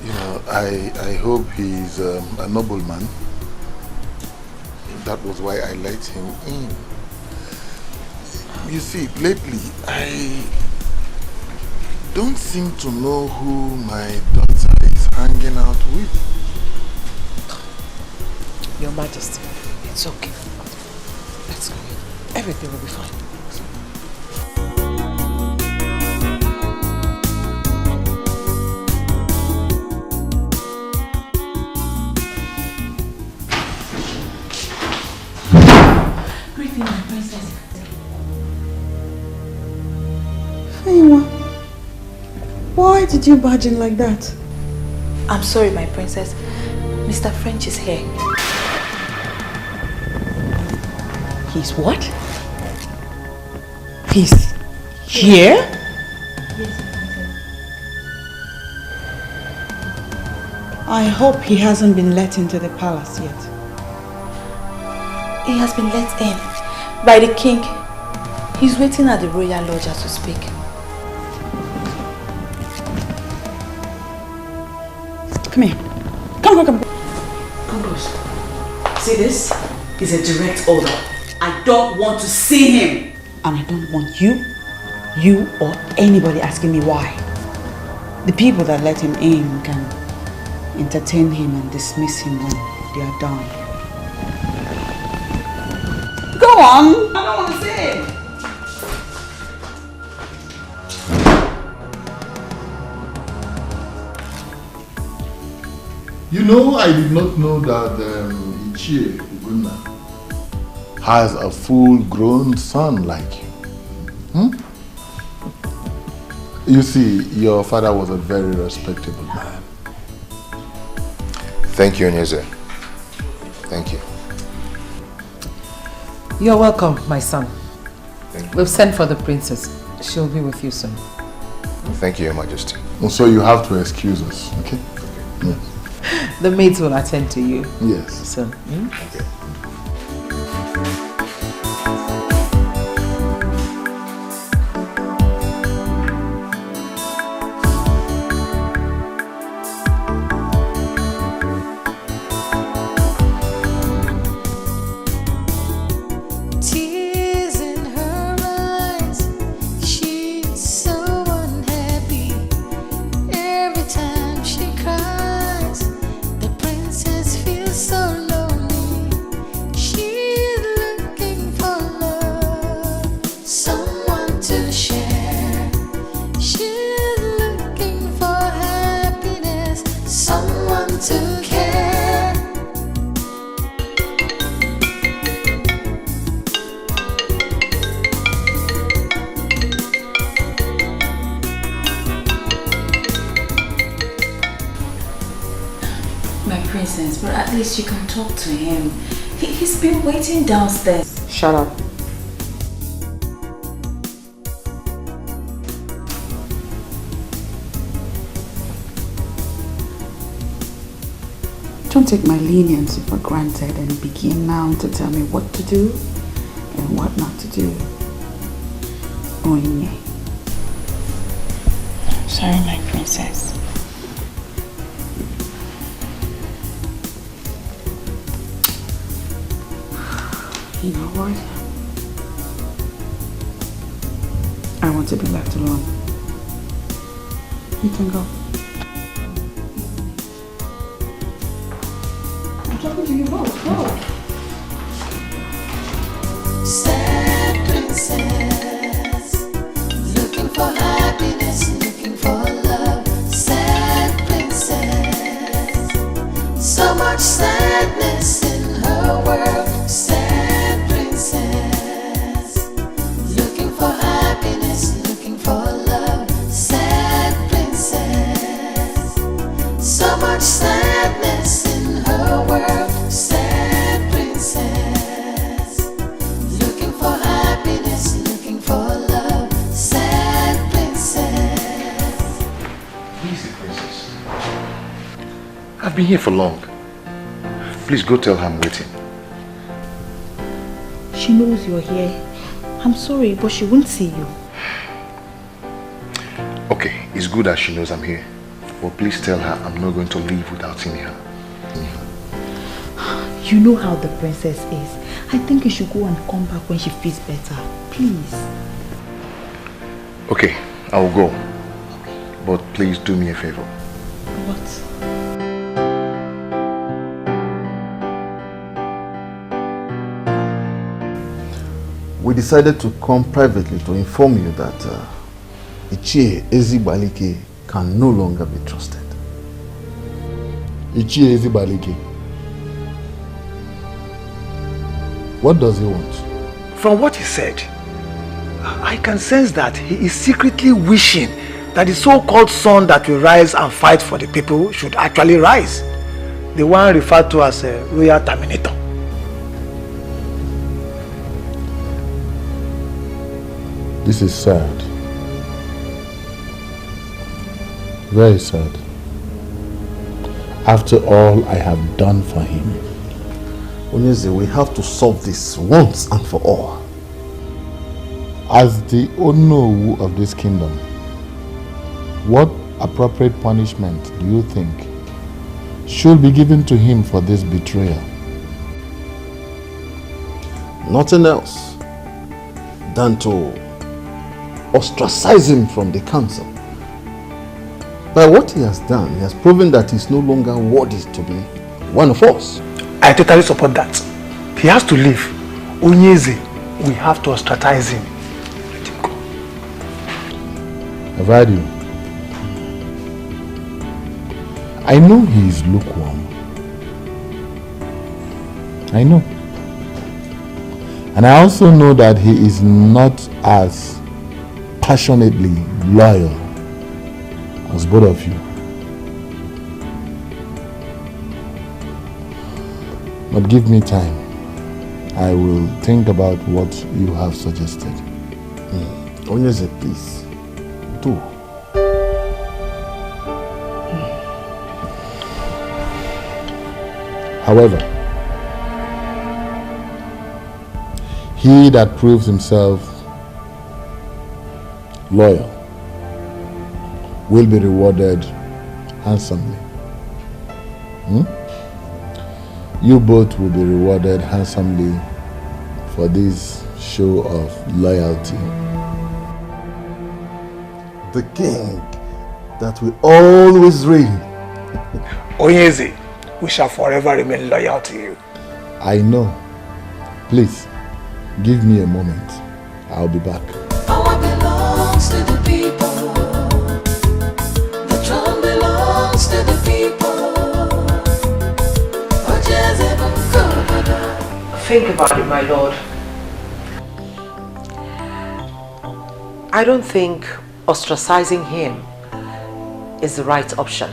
You know, I hope he's a nobleman. That was why I let him in. You see, lately I don't seem to know who my daughter is hanging out with.
Your Majesty, it's okay. Let's go. Everything will be fine.
Why did you barge in like that?
I'm sorry, my princess. Mr. French is here.
He's what?
He's here? I hope he hasn't been let into the palace yet.
He has been let in by the king. He's waiting at the royal lodge as we speak.
Come here. Come.
Ambrose, see this? Is a direct order. I don't want to see him.
And I don't want you or anybody asking me why. The people that let him in can entertain him and dismiss him when they are done. Go on! I don't want to see him!
You know, I did not know that Ichie Uguna has a full-grown son like you. You see, your father was a very respectable man.
Thank you, Onyeze. Thank you.
You're welcome, my son. We've sent for the princess. She'll be with you soon.
Thank you, Your Majesty.
So you have to excuse us, okay? Yes.
The maids will attend to you.
Yes.
Soon.
Okay.
But at least you can talk to him. He's been waiting downstairs.
Shut up.
Don't take my leniency for granted and begin now to tell me what to do and what not to do. Onye. I'm sorry, my princess. You know what? I want to be left alone. You can go. I'm talking to you both. Go.
Sad princess, looking for happiness, looking for love. Sad princess, so much sadness in her world. Sad princess, looking for happiness, looking for love. Sad princess, so much sadness in her world. Sad princess, looking for happiness, looking for love. Sad princess.
Easy, princess. I've been here for long. Please go tell her I'm waiting.
She knows you're here. I'm sorry, but she won't see you.
Okay, it's good that she knows I'm here. But please tell her I'm not going to leave without seeing her.
You know how the princess is. I think you should go and come back when she feels better. Please.
Okay, I will go. But please do me a favor.
What?
We decided to come privately to inform you that Ichie Ezibalike can no longer be trusted.
Ichie Ezibalike. What does he want?
From what he said, I can sense that he is secretly wishing that the so-called son that will rise and fight for the people should actually rise. The one referred to as a Royal Terminator.
This is sad. Very sad. After all I have done for him.
Onyeze, we have to solve this once and for all.
As the Onowu of this kingdom, what appropriate punishment do you think should be given to him for this betrayal?
Nothing else than to ostracize him from the council. By what he has done, he has proven that he is no longer worthy to be one of us.
I totally support that. He has to leave. Onyeze, we have to ostracize him. Let him go.
I've heard you. I know he is lukewarm. I know. And I also know that he is not as passionately loyal as both of you. But give me time. I will think about what you have suggested.
Onyeze, please, do.
However, he that proves himself loyal will be rewarded handsomely. You both will be rewarded handsomely for this show of loyalty.
The king that will always reign.
Onyeze, we shall forever remain loyal to you.
I know. Please, give me a moment. I'll be back.
Power belongs to the people. The throne belongs to the people.
Think about it, my lord. I don't think ostracizing him is the right option.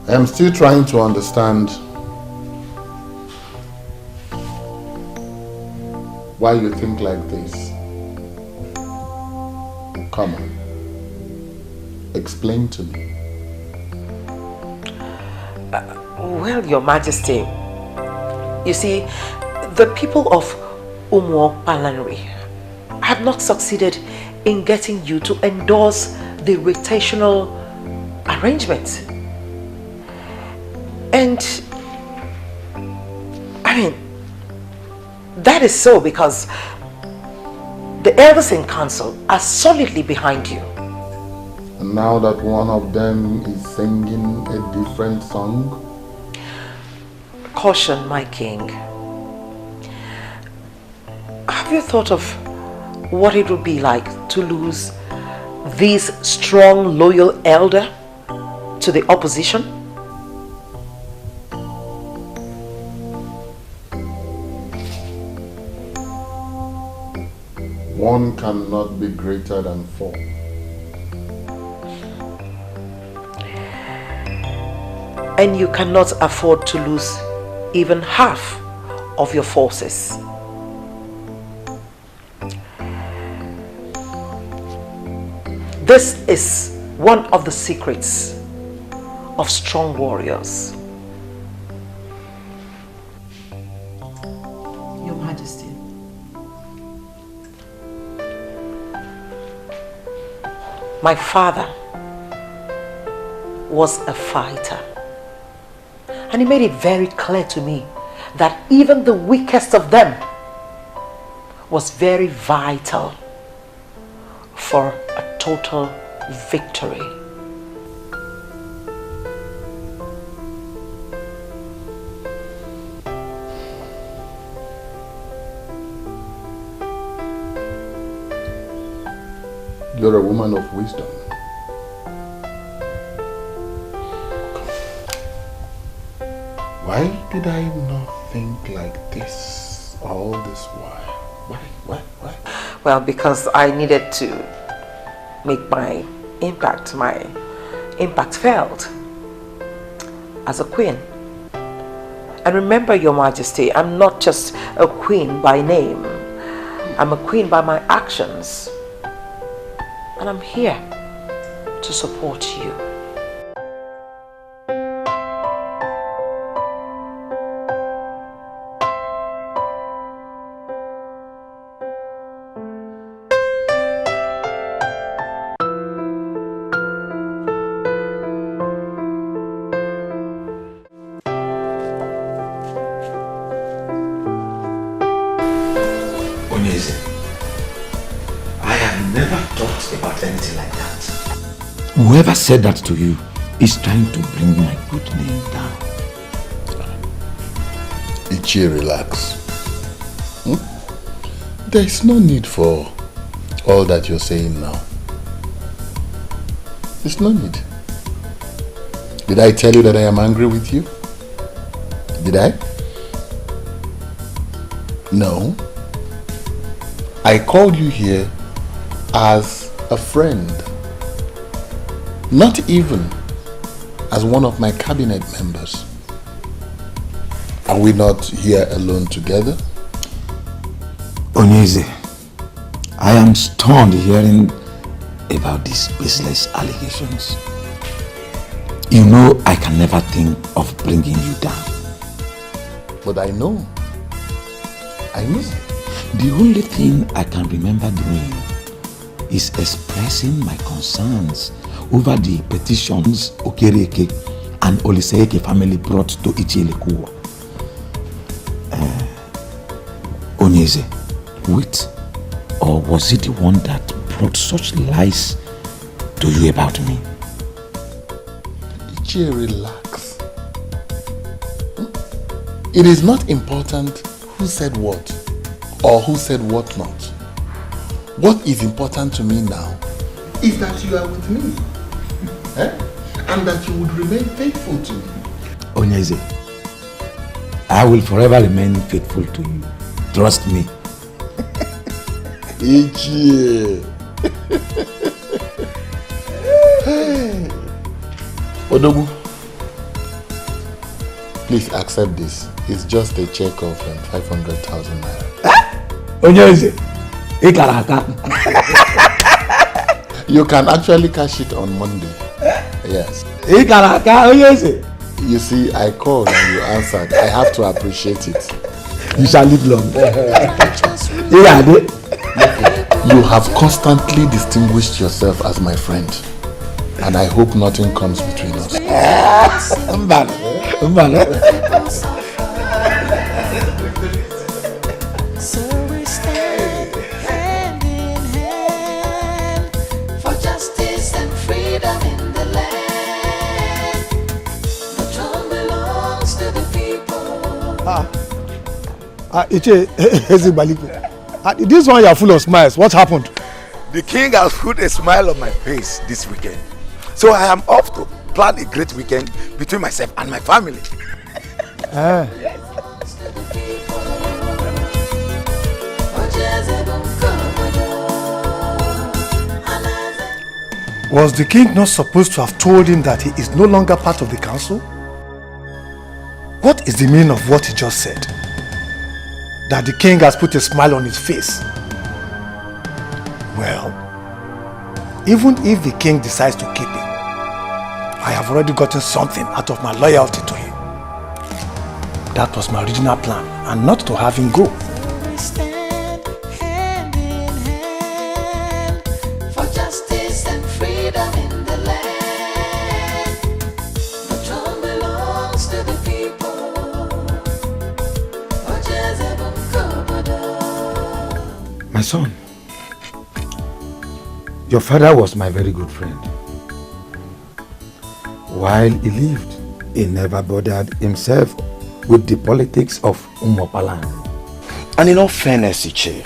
I am still trying to understand why you think like this. Come on. Explain to me.
Well, Your Majesty, you see, the people of Umuokpalanri have not succeeded in getting you to endorse the rotational arrangement. And, I mean, that is so because the elders in council are solidly behind you.
And now that one of them is singing a different song?
Caution, my king. Have you thought of what it would be like to lose this strong, loyal elder to the opposition?
One cannot be greater than four.
And you cannot afford to lose even half of your forces. This is one of the secrets of strong warriors. Your Majesty. My father was a fighter. And he made it very clear to me that even the weakest of them was very vital for a total victory.
You're a woman of wisdom. Why did I not think like this all this while? Why?
Well, because I needed to make my impact felt as a queen. And remember, Your Majesty, I'm not just a queen by name. I'm a queen by my actions. And I'm here to support you.
Whoever said that to you is trying to bring my good name down.
Ichie, relax. There is no need for all that you're saying now. There's no need. Did I tell you that I am angry with you? Did I? No. I called you here as a friend. Not even as one of my cabinet members. Are we not here alone together?
Onyeze, I am stunned hearing about these baseless allegations. You know I can never think of bringing you down.
But I know.
The only thing I can remember doing is expressing my concerns over the petitions Okereke and Oliseeke family brought to Ichielekuwa. Onyeze, wait, or was it the one that brought such lies to you about me?
Ichie, relax. It is not important who said what or who said what not. What is important to me now is that you are with me. And that you would remain faithful to me.
Onyeze, I will forever remain faithful to you. Trust me.
Ichie. Odogu, please accept this. It's just a check of 500,000 naira.
Onyeze,
you can actually cash it on Monday. Yes. You see, I called and you answered. I have to appreciate it.
You shall live long.
You have constantly distinguished yourself as my friend. And I hope nothing comes between us.
This one you are full of smiles. What happened?
The king has put a smile on my face this weekend. So I am off to plan a great weekend between myself and my family.
Was the king not supposed to have told him that he is no longer part of the council? What is the meaning of what he just said? That the king has put a smile on his face. Well, even if the king decides to keep him, I have already gotten something out of my loyalty to him. That was my original plan, and not to have him go.
My son, your father was my very good friend. While he lived, he never bothered himself with the politics of Umopaland.
And in all fairness, Ichie,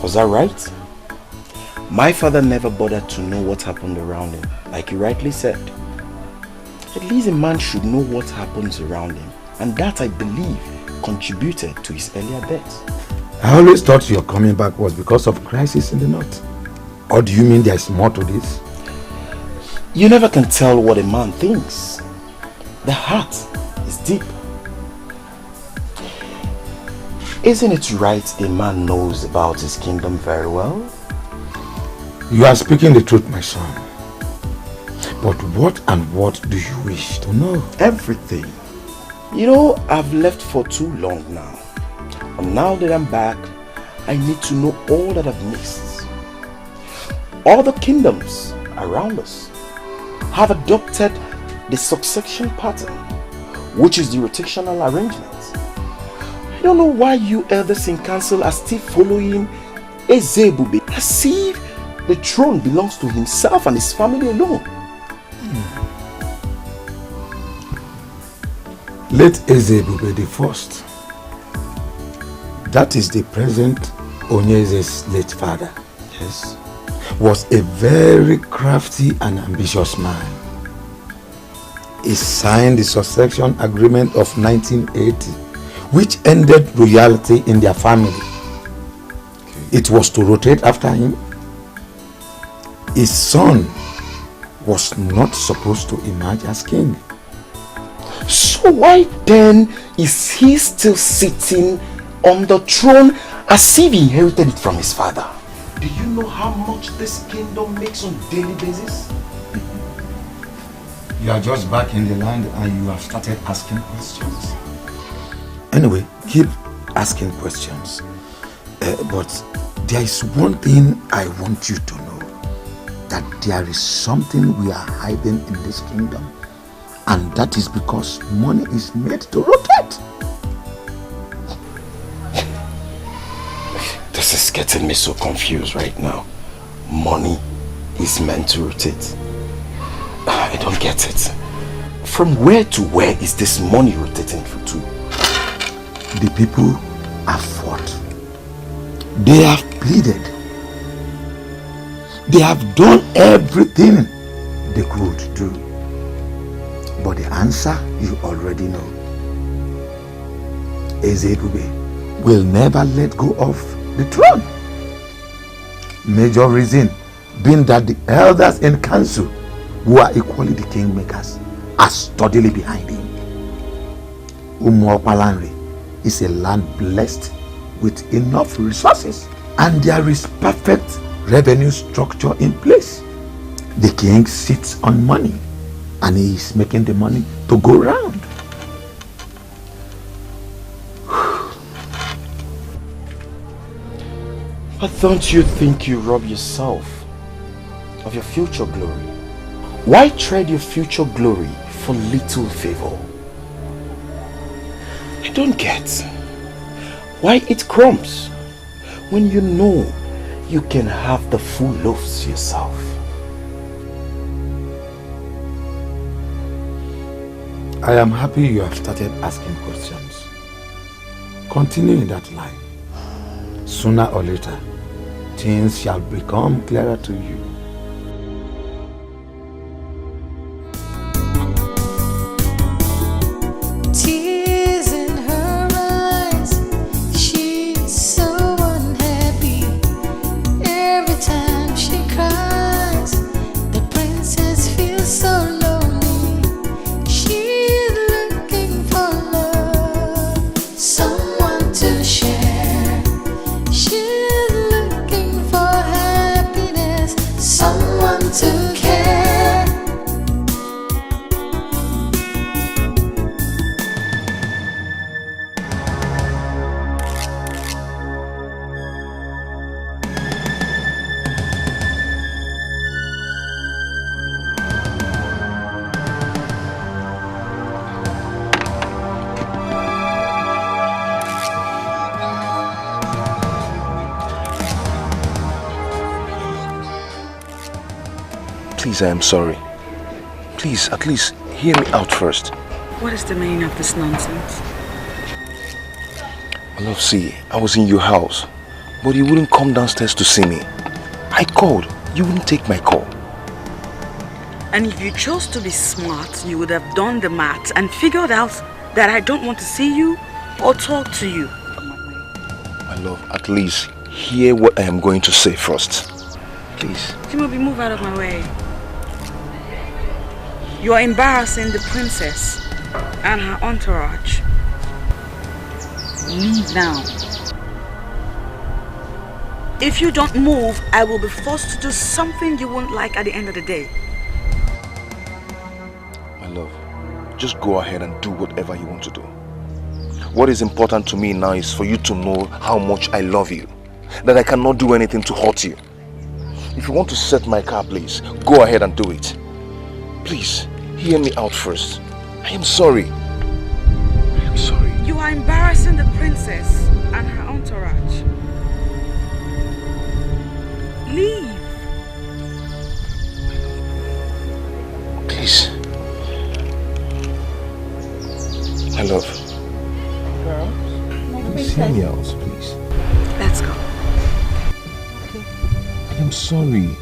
was that right? My father never bothered to know what happened around him, like you rightly said. At least a man should know what happens around him, and that, I believe, contributed to his earlier death.
I always thought your coming back was because of crisis in the north. Or do you mean there's more to this?
You never can tell what a man thinks. The heart is deep. Isn't it right a man knows about his kingdom very well?
You are speaking the truth, my son. But what do you wish to know?
Everything. You know, I've left for too long now. And now that I'm back, I need to know all that I've missed. All the kingdoms around us have adopted the succession pattern, which is the rotational arrangement. I don't know why you elders in council are still following Ezebube as if the throne belongs to himself and his family alone.
Let Ezebube the first. That is the present Onyeze's late father.
Yes.
Was a very crafty and ambitious man. He signed the succession agreement of 1980, which ended royalty in their family. It was to rotate after him. His son was not supposed to emerge as king.
So why then is he still sitting on the throne as if he inherited it from his father? Do you know how much this kingdom makes on a daily basis?
You are just back in the land and you have started asking questions. Anyway, keep asking questions. But there is one thing I want you to know. That there is something we are hiding in this kingdom. And that is because money is made to rotate.
This is getting me so confused right now. Money is meant to rotate. I don't get it. From where to where is this money rotating to?
The people have fought. They have pleaded. They have done everything they could do. But the answer you already know. Ezebube will never let go of the throne. Major reason being that the elders in council, who are equally the kingmakers, are steadily behind him. Umuopalanri is a land blessed with enough resources, and there is perfect revenue structure in place. The king sits on money, and he is making the money to go round.
But don't you think you rob yourself of your future glory? Why trade your future glory for little favor? I don't get why eat crumbs when you know you can have the full loaves yourself.
I am happy you have started asking questions. Continue in that line. Sooner or later, things shall become clearer to you.
Tears in her eyes, she's so unhappy. Every time she cries, the princess feels so lonely. She's looking for love, someone to share. She's looking for happiness, someone to care.
Please, I am sorry. Please, at least hear me out first.
What is the meaning of this nonsense?
My love, see, I was in your house, but you wouldn't come downstairs to see me. I called, you wouldn't take my call.
And if you chose to be smart, you would have done the math and figured out that I don't want to see you or talk to you.
My love, at least hear what I am going to say first. Please.
Timothy, move out of my way. You are embarrassing the princess and her entourage. Leave now. If you don't move, I will be forced to do something you won't like at the end of the day.
My love, just go ahead and do whatever you want to do. What is important to me now is for you to know how much I love you. That I cannot do anything to hurt you. If you want to set my car, please, go ahead and do it. Please, hear me out first. I am sorry. I am sorry.
You are embarrassing the princess and her entourage. Leave.
Please. My love. Please hear me out, please.
Let's go.
I am sorry.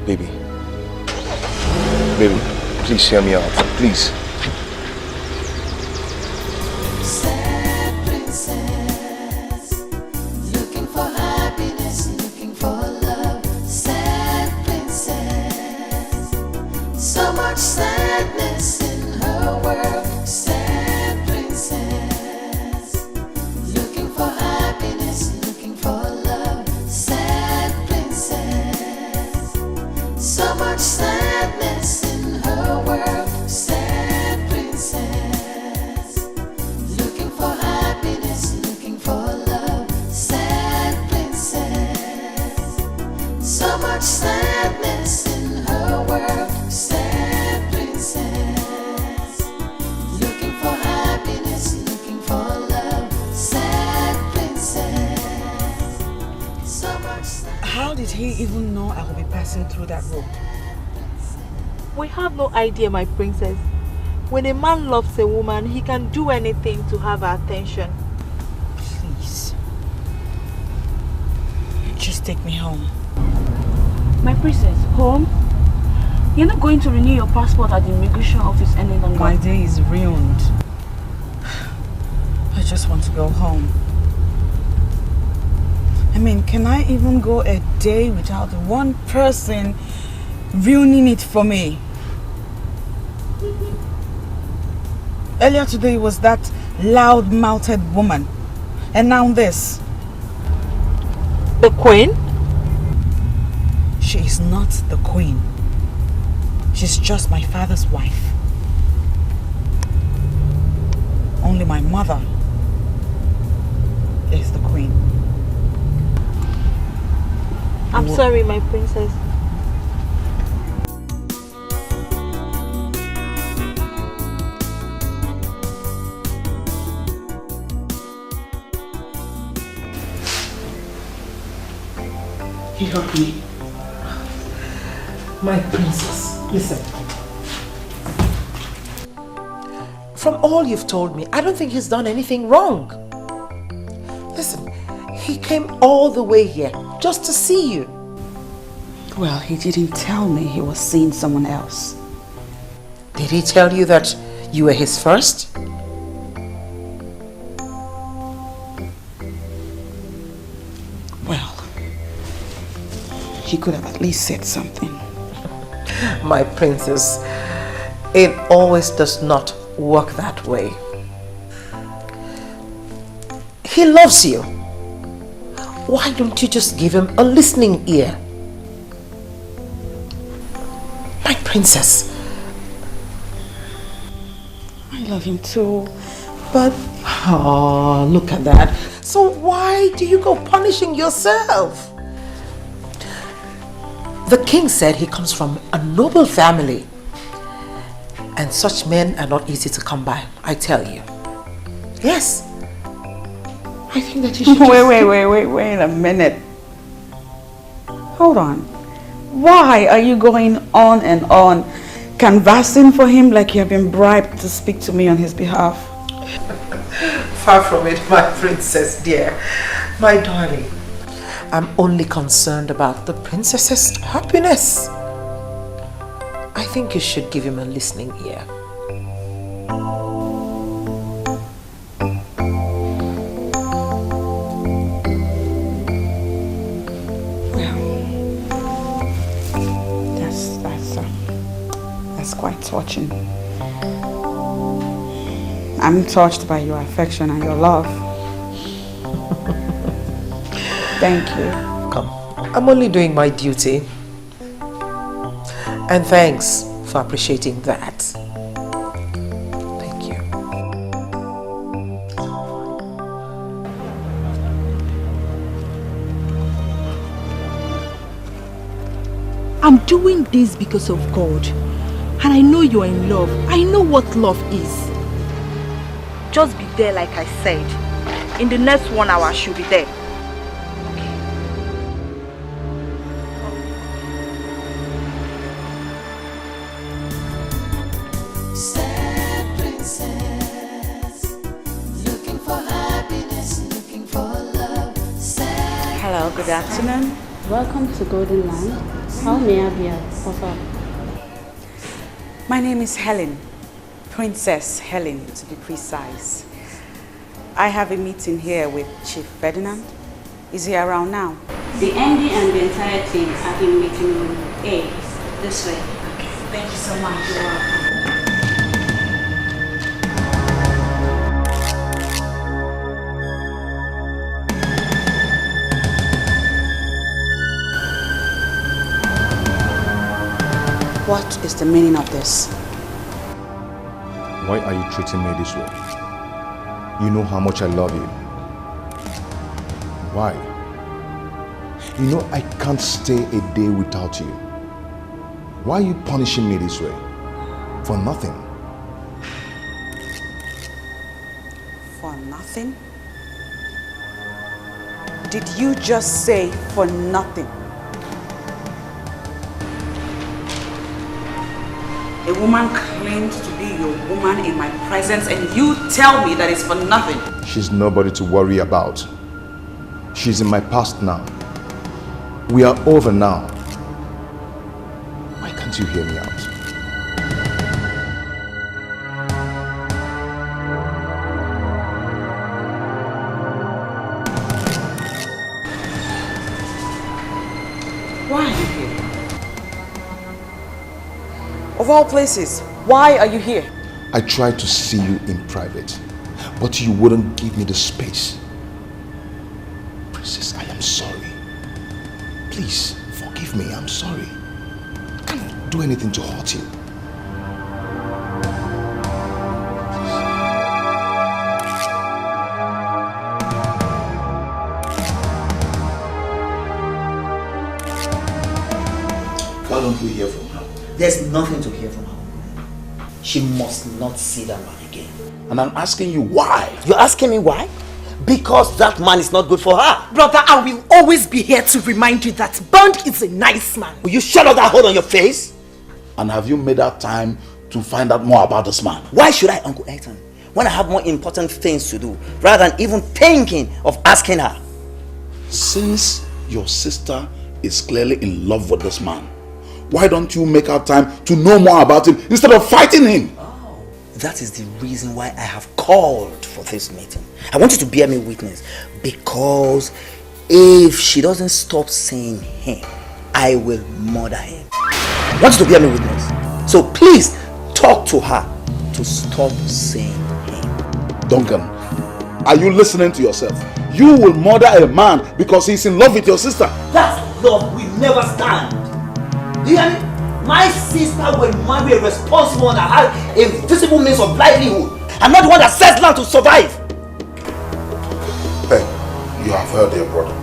Baby. Baby, please hear me out. Please.
Sad princess, looking for happiness, looking for love. Sad princess, so much sadness in her world. Sad princess, looking for happiness, looking for love. Sad princess, so much sadness in her world. Sad princess, looking for happiness, looking for love. Sad princess, so much sadness in her world. Sad princess, looking for happiness, looking for love. Sad princess, so much sadness.
How did he even know I will be passing through that road?
We have no idea, my princess. When a man loves a woman, he can do anything to have her attention.
Please. Just take me home.
My princess, home? You're not going to renew your passport at the immigration office any longer.
My day is ruined. I just want to go home. I mean, can I even go a day without one person ruining it for me? Earlier today was that loud-mouthed woman. And now this.
The queen?
She is not the queen. She's just my father's wife. Only my mother is the queen.
I'm sorry, my princess.
He hurt me. My princess, listen. From all you've told me, I don't think he's done anything wrong. Listen, he came all the way here just to see you.
Well, he didn't tell me he was seeing someone else.
Did he tell you that you were his first?
Well, he could have at least said something.
My princess, it always does not work that way. He loves you. Why don't you just give him a listening ear? My princess.
I love him too, but...
Oh, look at that. So why do you go punishing yourself? The king said he comes from a noble family. And such men are not easy to come by, I tell you. Yes. I think that you should
Wait a minute. Hold on. Why are you going on and on, canvassing for him like you have been bribed to speak to me on his behalf?
Far from it, my princess dear. My darling. I'm only concerned about the princess's happiness. I think you should give him a listening ear.
That's quite touching. I'm touched by your affection and your love. Thank you.
Come, I'm only doing my duty. And thanks for appreciating that. Thank you.
I'm doing this because of God. And I know you're in love. I know what love is. Just be there like I said. In the next 1 hour, I should be there.
Sad princess, looking for happiness, looking for love. Sad
Hello, good afternoon. Welcome to Golden Land. How may I be of help?
My name is Helen, Princess Helen to be precise. I have a meeting here with Chief Ferdinand. Is he around now?
The MD and the entire team are in meeting room A. This way.
Okay, thank you so much. You're welcome. What is the meaning of this?
Why are you treating me this way? You know how much I love you. Why? You know I can't stay a day without you. Why are you punishing me this way? For nothing.
For nothing? Did you just say for nothing? A woman claimed to be your woman in my presence and you tell me that it's for nothing.
She's nobody to worry about. She's in my past now. We are over now. Why can't you hear me out?
Why are you here? Of all places, why are you here?
I tried to see you in private, but you wouldn't give me the space. Princess, I am sorry. Please, forgive me, I'm sorry. I can't do anything to hurt you.
Why don't we hear from her?
There's nothing to hear from her. She must not see that man again.
And I'm asking you why?
You're asking me why? Because that man is not good for her.
Brother, I will always be here to remind you that Bond is a nice man.
Will you shut up that hole on your face?
And have you made that time to find out more about this man?
Why should I, Uncle Ethan, when I have more important things to do, rather than even thinking of asking her?
Since your sister is clearly in love with this man, why don't you make out time to know more about him instead of fighting him?
Oh, that is the reason why I have called for this meeting. I want you to bear me witness, because if she doesn't stop saying him, I will murder him. I want you to bear me witness. So please talk to her to stop saying him.
Duncan, are you listening to yourself? You will murder a man because he's in love with your sister.
That love will never stand. Do you hear me? My sister will marry a responsible one that has a visible means of livelihood. I'm not the one that sets land to survive.
Hey, you have heard your brother.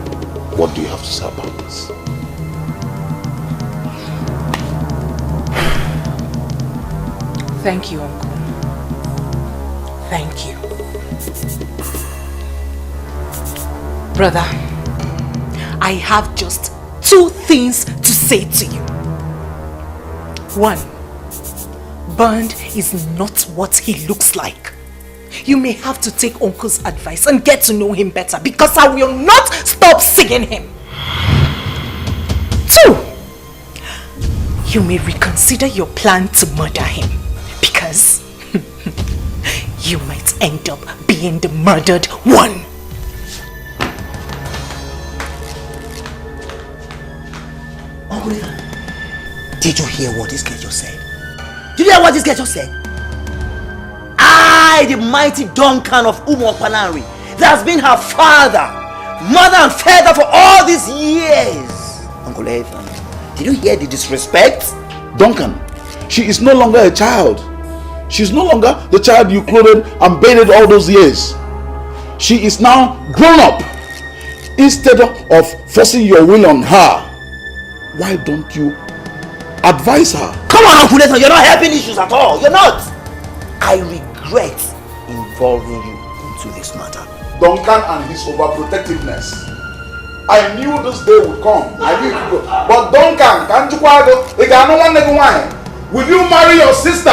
What do you have to say about this?
Thank you, Uncle. Thank you. Brother, I have just 2 things to say to you. 1, Bond is not what he looks like. You may have to take Uncle's advice and get to know him better, because I will not stop seeing him. 2, you may reconsider your plan to murder him, because you might end up being the murdered one.
Uncle Ethan, did you hear what this girl just said? Did you hear what this girl just said? I, the mighty Duncan of Ubah, that has been her father mother and father for all these years. Uncle Ethan, did you hear the disrespect?
Duncan, she is no longer a child. She's no longer the child you clothed and bathed all those years. She is now grown up. Instead of forcing your will on her, why don't you advise her?
Come on, Uncle Ethan, you're not helping issues at all. You're not. I regret involving you into this matter.
Duncan and his overprotectiveness. I knew this day would come. I knew it would go. But Duncan, can't you will you marry your sister?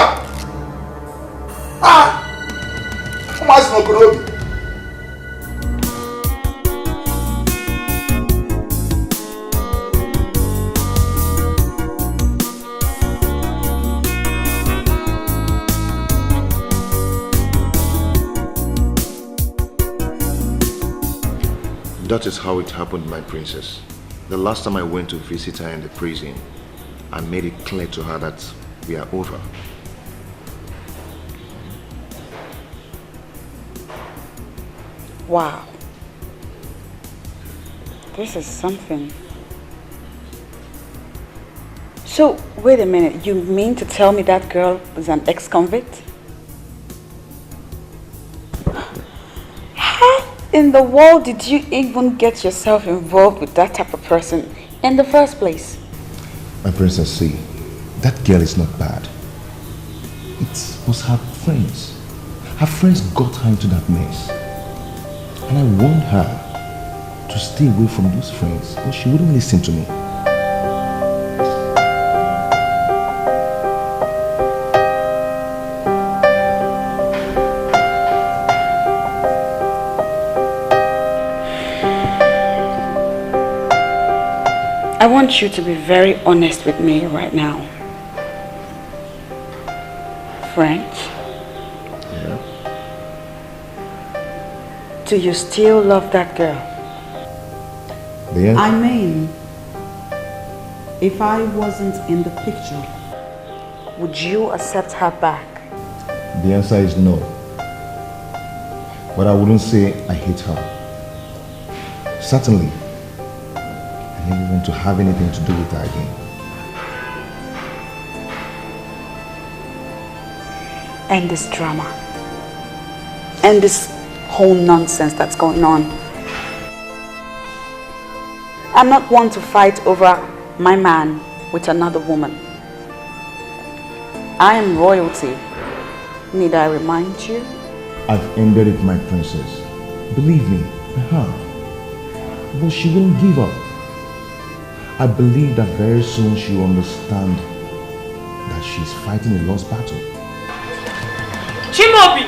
Come on, Snokurobi.
That is how it happened, my princess. The last time I went to visit her in the prison, I made it clear to her that we are over.
Wow. This is something. So, wait a minute. You mean to tell me that girl is an ex-convict? How in the world did you even get yourself involved with that type of person in the first place?
My princess, see, that girl is not bad. It was her friends. Her friends got her into that mess. And I warned her to stay away from those friends, but she wouldn't listen to me.
I want you to be very honest with me right now. French?
Yeah.
Do you still love that girl?
Yeah.
I mean, if I wasn't in the picture, would you accept her back?
The answer is no. But I wouldn't say I hate her. Certainly, I never want to have anything to do with her again.
And this drama. And this whole nonsense that's going on. I'm not one to fight over my man with another woman. I am royalty. Need I remind you?
I've ended it, my princess. Believe me, I have. But she won't give up. I believe that very soon she will understand that she's fighting a lost battle.
Chimobi!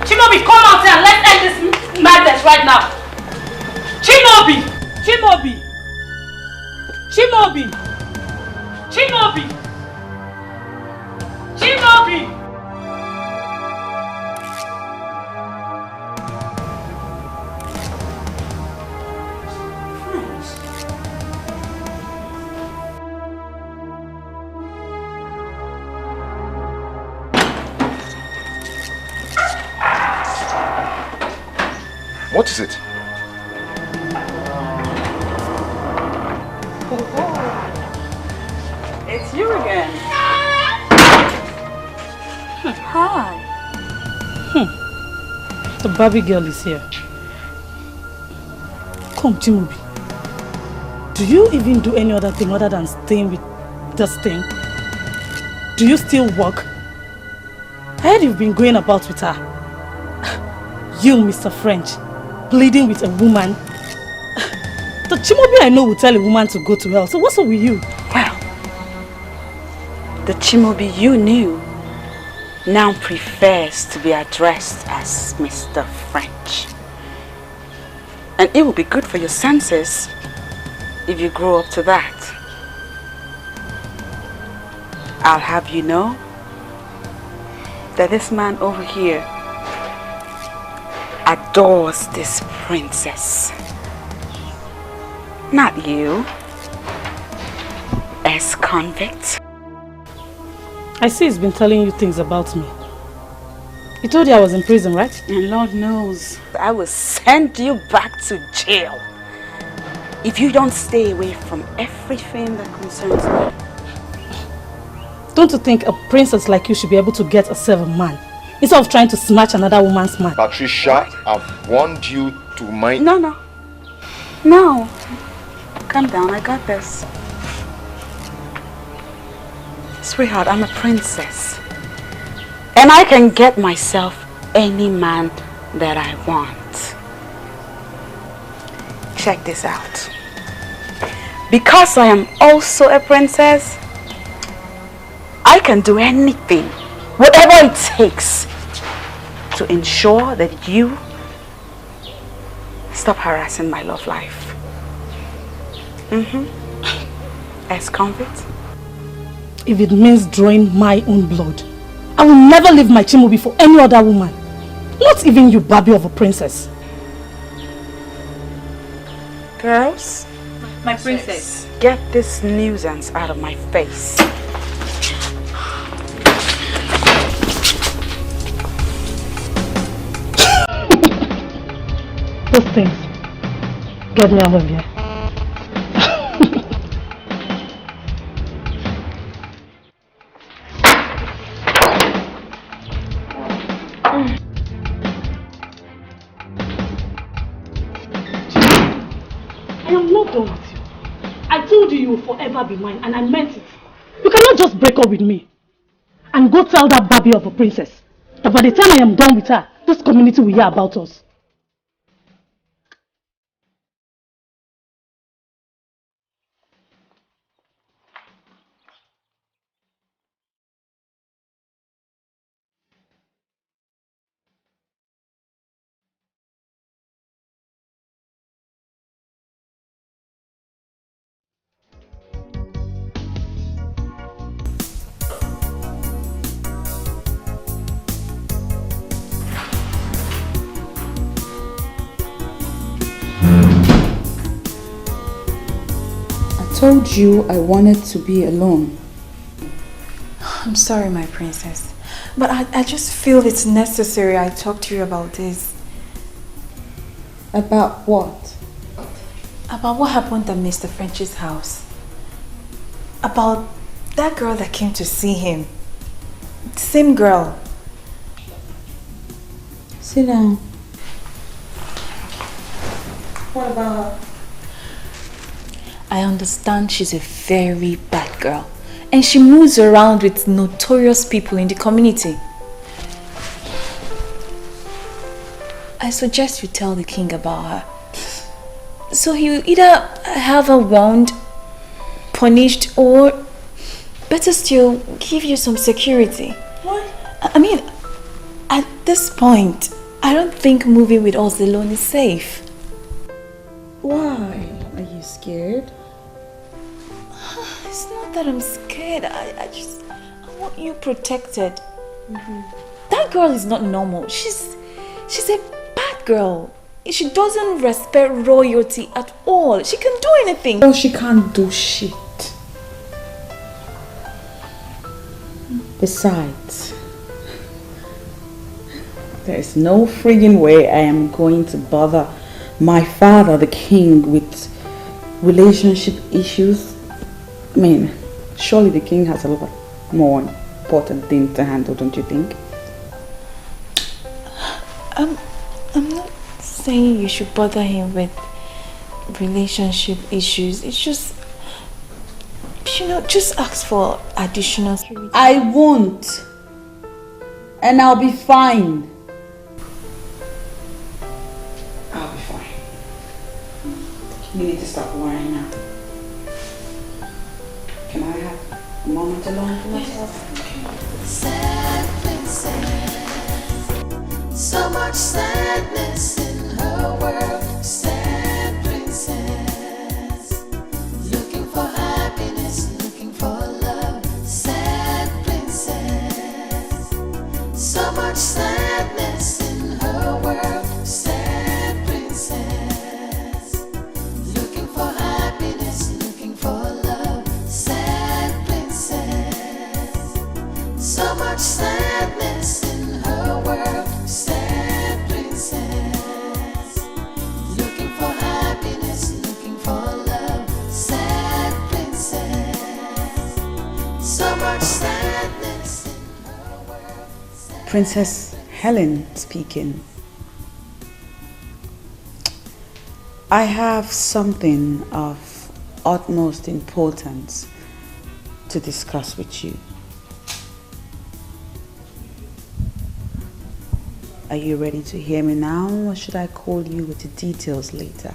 Chimobi, come out here and let's end this madness right now! Chimobi! Chimobi! Chimobi! Chimobi! Chimobi!
What is it?
It's you again. Hi.
The Barbie girl is here. Come, Chimobi. Do you even do any other thing other than staying with this thing? Do you still work? I heard you've been going about with her. You, Mr. French, pleading with a woman. The Chimobi I know will tell a woman to go to hell. So what's up with you?
Well, the Chimobi you knew now prefers to be addressed as Mr. French. And it will be good for your senses if you grow up to that. I'll have you know that this man over here adores this princess. Not you, ex-convict.
I see he's been telling you things about me. He told you I was in prison, right?
And Lord knows, I will send you back to jail if you don't stay away from everything that concerns me.
Don't you think a princess like you should be able to get herself a man instead of trying to snatch another woman's man?
Patricia, I've warned you to mind...
No. Calm down, I got this. Sweetheart, I'm a princess. And I can get myself any man that I want. Check this out. Because I am also a princess, I can do anything, whatever it takes, to ensure that you stop harassing my love life. Ex-convict.
If it means drawing my own blood, I will never leave my Chimubi for any other woman. Not even you, Barbie of a princess.
Girls,
My princess.
get this nuisance out of my face.
Those things. Get me out of here. I am not done with you. I told you you will forever be mine, and I meant it. You cannot just break up with me and go tell that Barbie of a princess that by the time I am done with her, this community will hear about us.
I told you I wanted to be alone. I'm sorry, my princess, but I just feel it's necessary I talk to you about this. About what? About what happened at Mr. French's house. About that girl that came to see him. The same girl. Sit down. What about her? I understand she's a very bad girl and she moves around with notorious people in the community. I suggest you tell the king about her. So he'll either have her warned, punished, or better still, give you some security. What? I mean, at this point, I don't think moving with us alone is safe. Why? Are you scared? It's not that I'm scared. I want you protected. That girl is not normal. She's a bad girl. She doesn't respect royalty at all. She can do anything. No, she can't do shit. Besides, there is no friggin' way I am going to bother my father, the king, with relationship issues. I mean, surely the king has a lot more important things to handle, don't you think? I'm not saying you should bother him with relationship issues. It's just, just ask for additional security. I won't. And I'll be fine. I'll be fine. You need to stop worrying now. Can I have a moment alone to myself?
Sad princess, so much sadness in her world. Sad princess, looking for happiness, looking for love. Sad princess, so much sadness in her world. Sad princess, looking for happiness, looking for love. Sad princess, so much sadness in her world.
Princess Helen speaking. I have something of utmost importance to discuss with you. Are you ready to hear me now, or should I call you with the details later?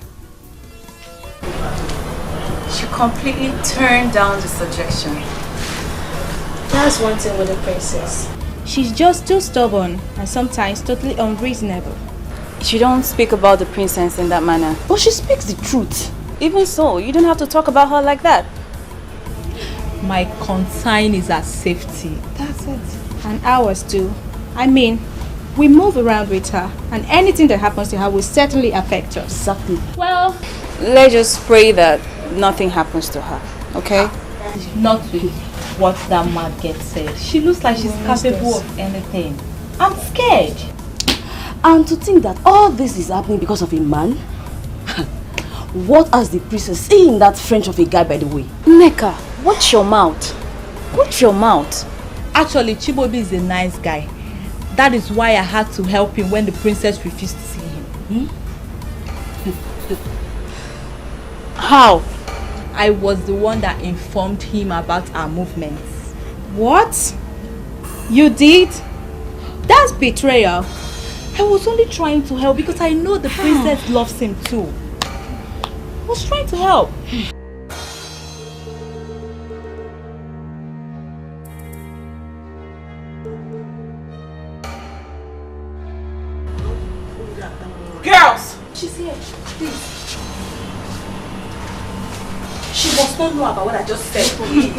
She completely turned down the suggestion.
That's one thing with the princess. She's just too stubborn and sometimes totally unreasonable.
She don't speak about the princess in that manner.
But she speaks the truth.
Even so, you don't have to talk about her like that.
My concern is her safety. That's it. And ours too. I mean, we move around with her, and anything that happens to her will certainly affect us.
Exactly.
Well,
let's just pray that nothing happens to her, okay?
Not with what that mad girl said. She looks like she's capable of anything. I'm scared.
And to think that all this is happening because of a man? What has the princess seen in that French of a guy, by the way?
Neka, watch your mouth. Watch your mouth.
Actually, Chibobi is a nice guy. That is why I had to help him when the princess refused to see him.
How?
I was the one that informed him about our movements.
what? You did? That's betrayal.
I was only trying to help because I know the princess loves him too. I was trying to help.
Girls!
She's here. Please.
She must not know about what I just said.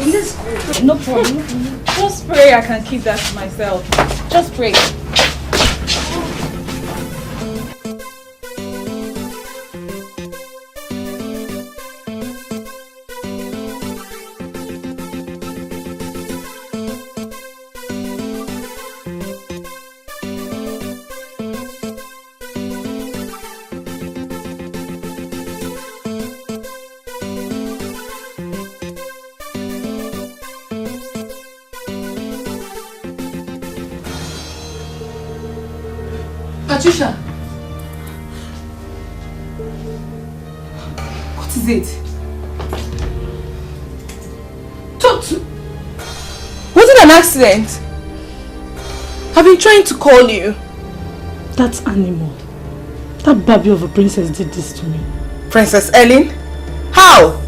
Let's go. No problem.
Just pray I can keep that to myself. Just pray.
Patricia! What is it? Was it an accident? I've been trying to call you.
That animal, that baby of a princess did this to me.
Princess Ellen? How?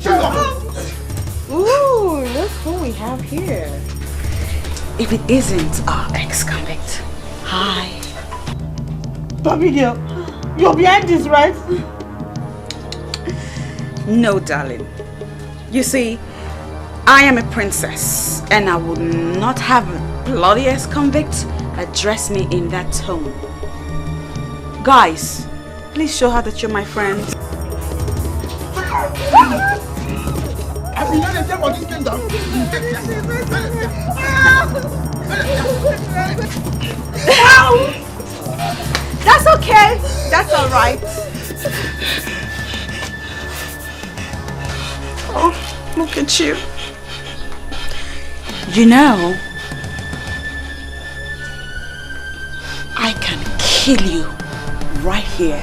Shut up!
Ooh, look who we have here.
If it isn't our ex-convict. Hi.
Baby girl, you're behind this, right?
No, darling. You see, I am a princess, and I would not have a bloody ex-convict address me in that tone. Guys, please show her that you're my friend.
I've been letting them for this kingdom.
That's okay. That's all right. Oh, look at you. You know, I can kill you right here.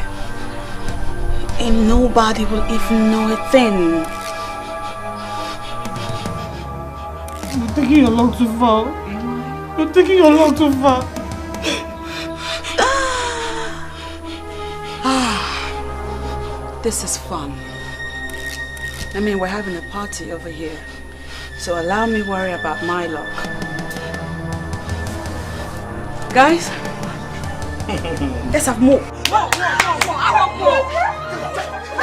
And nobody will even know a thing.
You're taking your long too far. You're taking your long too far.
This is fun. I mean, we're having a party over here. So allow me worry about my luck. Guys, let's have more.
I want more. I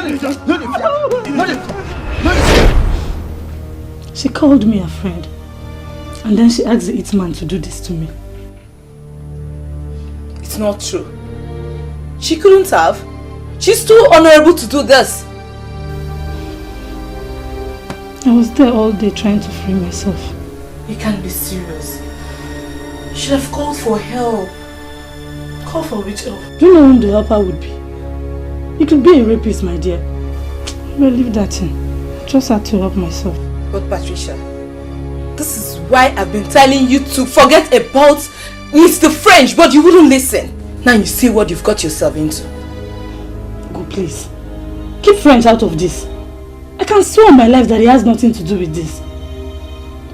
didn't do anything.
She called me a friend, and then she asked the hitman to do this to me.
It's not true. She couldn't have. She's too honorable to do this.
I was there all day trying to free myself.
You can't be serious. You should have called for help. Call for which help?
Do you know whom the helper would be? You could be a rapist, my dear. Well, leave that in. I just had to help myself.
But Patricia, this is why I've been telling you to forget about Mr. French, but you wouldn't listen. Now you see what you've got yourself into.
Go, please. Keep French out of this. I can swear on my life that he has nothing to do with this.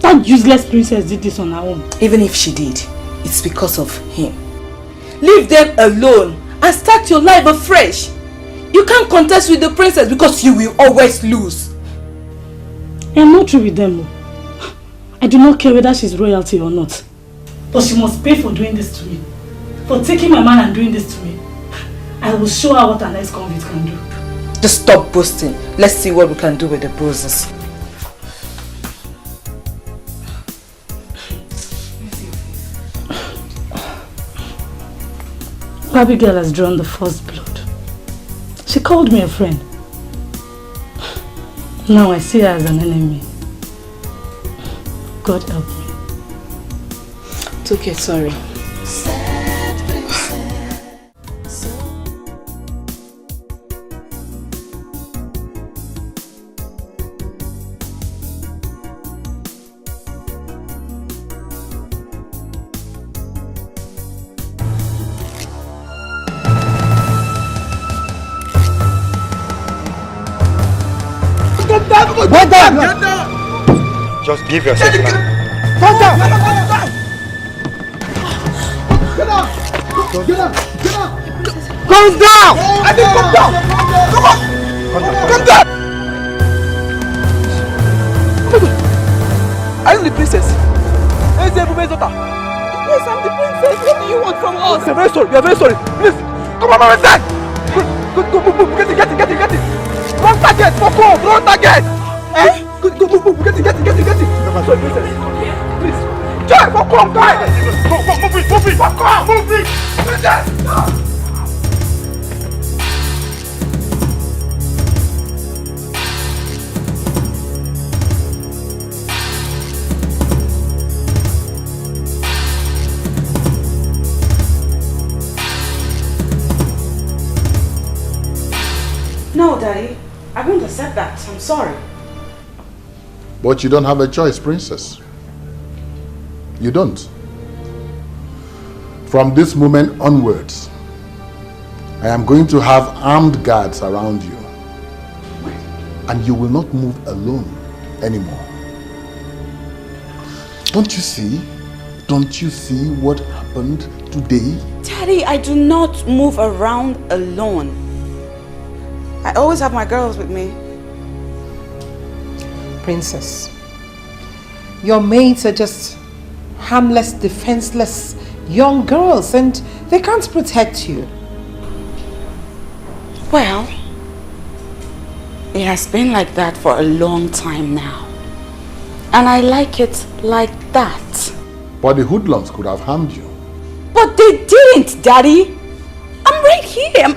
That useless princess did this on her own.
Even if she did, it's because of him. Leave them alone and start your life afresh. You can't contest with the princess because you will always lose.
I am not through with them. I do not care whether she's royalty or not. But she must pay for doing this to me. For taking my man and doing this to me. I will show her what an ex-convict can do.
Just stop boasting. Let's see what we can do with the bruises.
Abigail has drawn the first blood. She called me a friend. Now I see her as an enemy. God help me.
It's okay, sorry.
Get down! Just give yourself time.
Get down! Get up! Get up! Get up!
Calm down!
I think come down! Come on!
Come down!
Are you the princess? Where is the daughter? Yes, I'm the princess. What do you want from us?
We are very sorry. We are very sorry. Please, come on, my son. Go, move. Get it. Wrong target. Fuck off. Wrong target. Eh? Go, move. Get it. Sorry, princess. Please. Joy, fuck off, guys. Go, move it. Fuck off, move it. Princess.
No, Daddy. I won't accept that. I'm sorry.
But you don't have a choice, princess. You don't. From this moment onwards, I am going to have armed guards around you. And you will not move alone anymore. Don't you see? Don't you see what happened today?
Daddy, I do not move around alone. I always have my girls with me.
Princess, your maids are just harmless, defenseless young girls and they can't protect you.
Well, it has been like that for a long time now. And I like it like that.
But the hoodlums could have harmed you.
But they didn't, Daddy. I'm right here.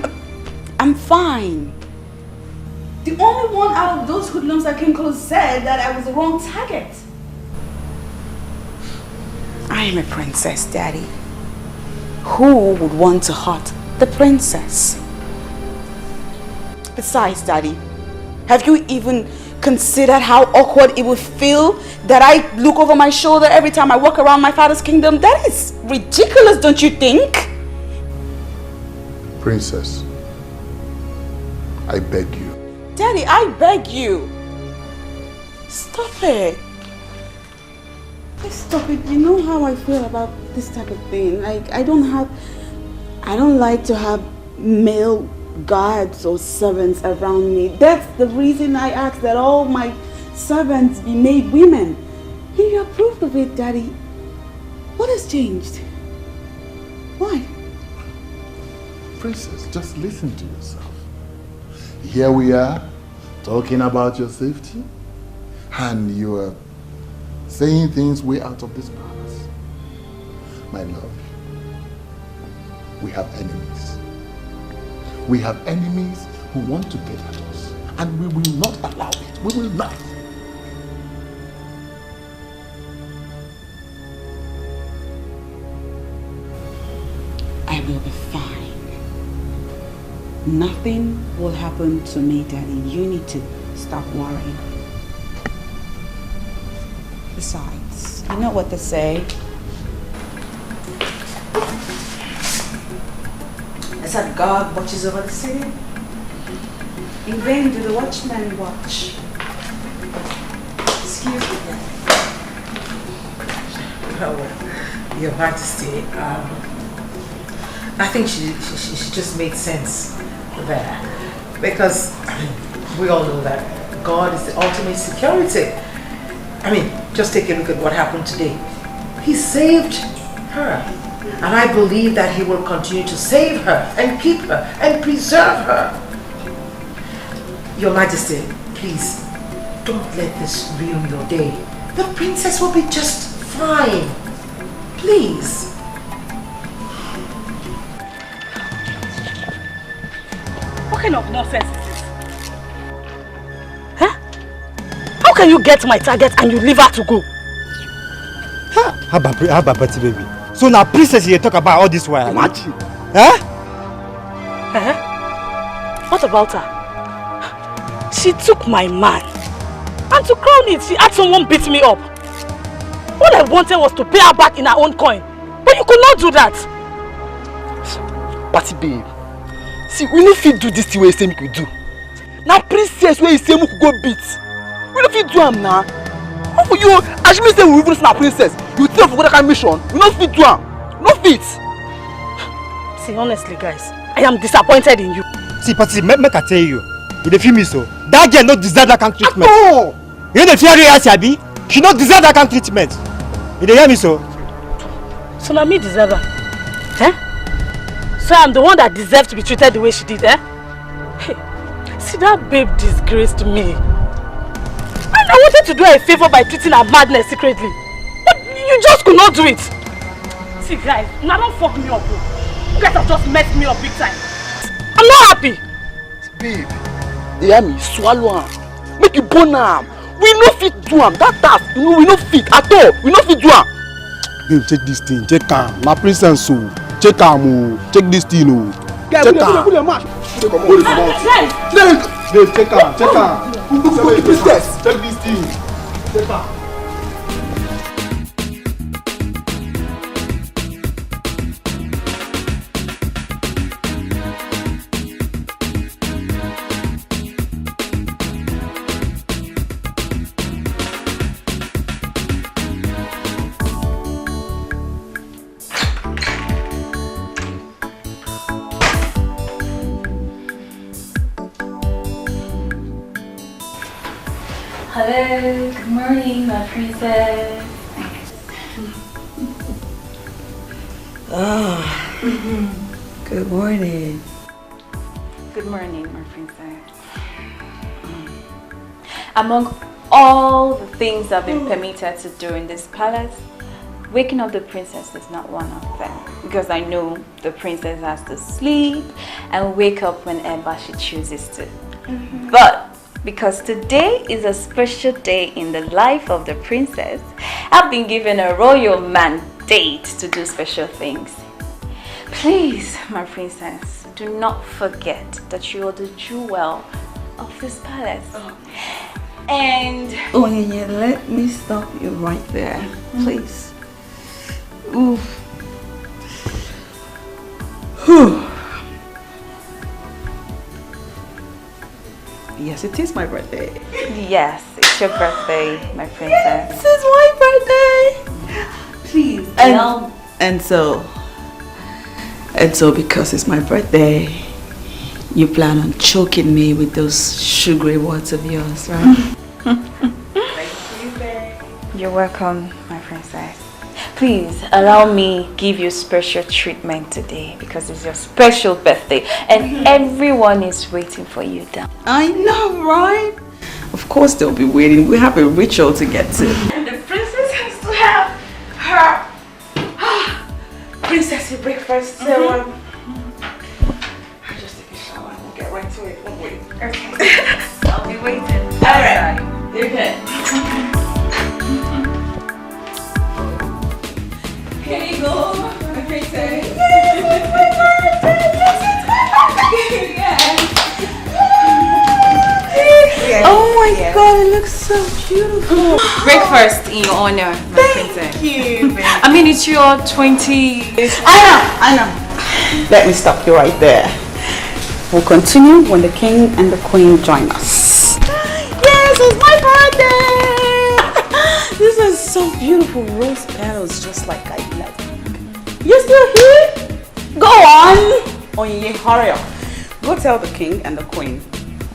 I'm fine. The only one out of those hoodlums that came close said that I was the wrong target. I am a princess, Daddy. Who would want to hurt the princess? Besides, Daddy, have you even considered how awkward it would feel that I look over my shoulder every time I walk around my father's kingdom? That is ridiculous, don't you think?
Princess, I beg you.
Daddy, I beg you. Stop it. Please stop it. You know how I feel about this type of thing. Like, I don't like to have male guards or servants around me. That's the reason I ask that all my servants be made women. And you approved of it, Daddy. What has changed? Why?
Princess, just listen to yourself. Here we are, talking about your safety, and you are saying things way out of this palace. My love, we have enemies. We have enemies who want to get at us, and we will not allow it. We will not.
will be fine. Nothing will happen to me, Daddy. You need to stop worrying. Besides, you know what they say. They said God watches over the city. In vain do the watchmen watch. Excuse me, Daddy.
Well, Your Majesty, I think she just made sense there. Because, I mean, we all know that God is the ultimate security. I mean, just take a look at what happened today. He saved her. And I believe that he will continue to save her and keep her and preserve her. Your Majesty, please, don't let this ruin your day. The princess will be just fine. Please.
What kind of nonsense is this? Huh? How can you get my target and you leave her to go?
How about Betty, baby? So now princess you talk about all this while.
Imagine.
Huh?
What about her? She took my man. And to crown it, she had someone beat me up. All I wanted was to pay her back in her own coin. But you could not do that.
Patty babe, see, we no fit do this thing where you say we could do. Now princess where you say we could go beat. We no fit do am now. How for you, as me say we even see princess, you tell for that kind of mission, we no fit do am. No fit.
See, honestly guys, I am disappointed in you.
See, Patty, make I tell you, you dey feel me so. That girl no deserve that kind of treatment.
No.
You dey fear her as Abi? She no deserve that kind of treatment. You dey hear me so?
So now me deserve her. Eh? So I'm the one that deserves to be treated the way she did, eh? Hey, see, that babe disgraced me. And I wanted to do her a favor by treating her madness secretly. But you just could not do it. See guys, now don't fuck me up. You guys have just messed me up big time. I'm not happy.
Babe, you hear me? Swallow am. Make you burn am. We no fit do am. That task, we no fit at all. We no fit do am.
Babe, check this thing. Check am. My princess, so check am. Check this thing, oh. Check am. Babe, check am. Check am. Check this thing. Check am.
Hello, good morning, my princess.
Good morning.
Good morning, my princess. Among all the things I've been permitted to do in this palace, waking up the princess is not one of them. Because I know the princess has to sleep and wake up whenever she chooses to. But because today is a special day in the life of the princess, I've been given a royal mandate to do special things. Please, my princess, do not forget that you are the jewel of this palace. And...
Oh, yeah, let me stop you right there, please. Ooh. Yes, it is my birthday.
Yes, it's your birthday, my princess.
This is my birthday. Please. And so because it's my birthday, you plan on choking me with those sugary words of yours, right?
Thank you, babe. You're welcome, my princess. Please allow me give you special treatment today because it's your special birthday and everyone is waiting for you down.
I know, right? Of course they'll be waiting. We have a ritual to get to.
And the princess has to have her princessy breakfast. So I'll just take a shower and we'll get right to it. Won't wait. Okay. I'll be waiting. Alright. You're good. Here you go, my princess. Yay,
look so beautiful.
Breakfast in your honor, my princess.
Thank you.
I mean, it's your 20.
I know. Let me stop you right there. We'll continue when the king and the queen join us. Yes, it's my birthday! This is so beautiful. Rose petals, just like I like. You still here? Go on! Onye, hurry up. Go tell the king and the queen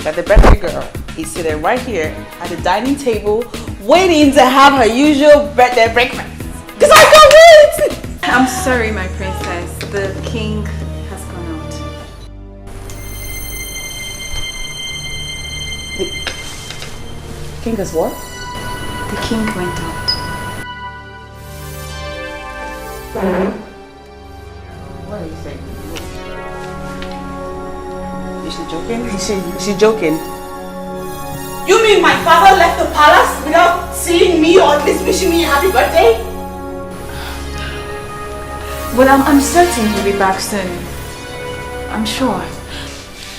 that the birthday girl is seated right here at the dining table waiting to have her usual birthday breakfast. Because I can't wait!
I'm sorry, my princess. The king has gone out.
The king has what?
The king went out.
What are you saying? Is she joking? Is she joking? You mean my father left the palace without seeing me or at least wishing me a happy birthday?
Well, I'm certain he'll be back soon. I'm sure.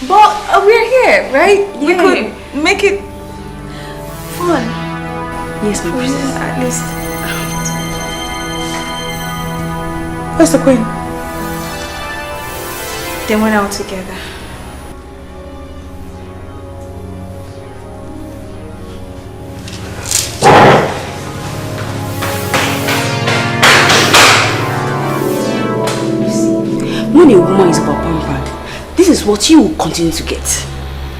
But we're here, right?
Yeah.
We could make it fun.
Yes, my princess, at least.
Where's the queen?
They went out together.
When a woman is overpampered, this is what you will continue to get.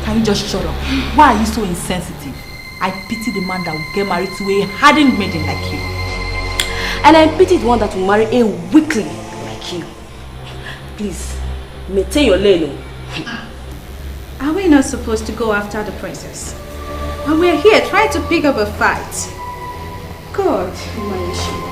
Can you just shut up? Why are you so insensitive? I pity the man that will get married to a hardened maiden like you.
And I pity the one that will marry a weakling like you. Please, maintain your lane.
Are we not supposed to go after the princess? And we're here trying to pick up a fight. God, my issue.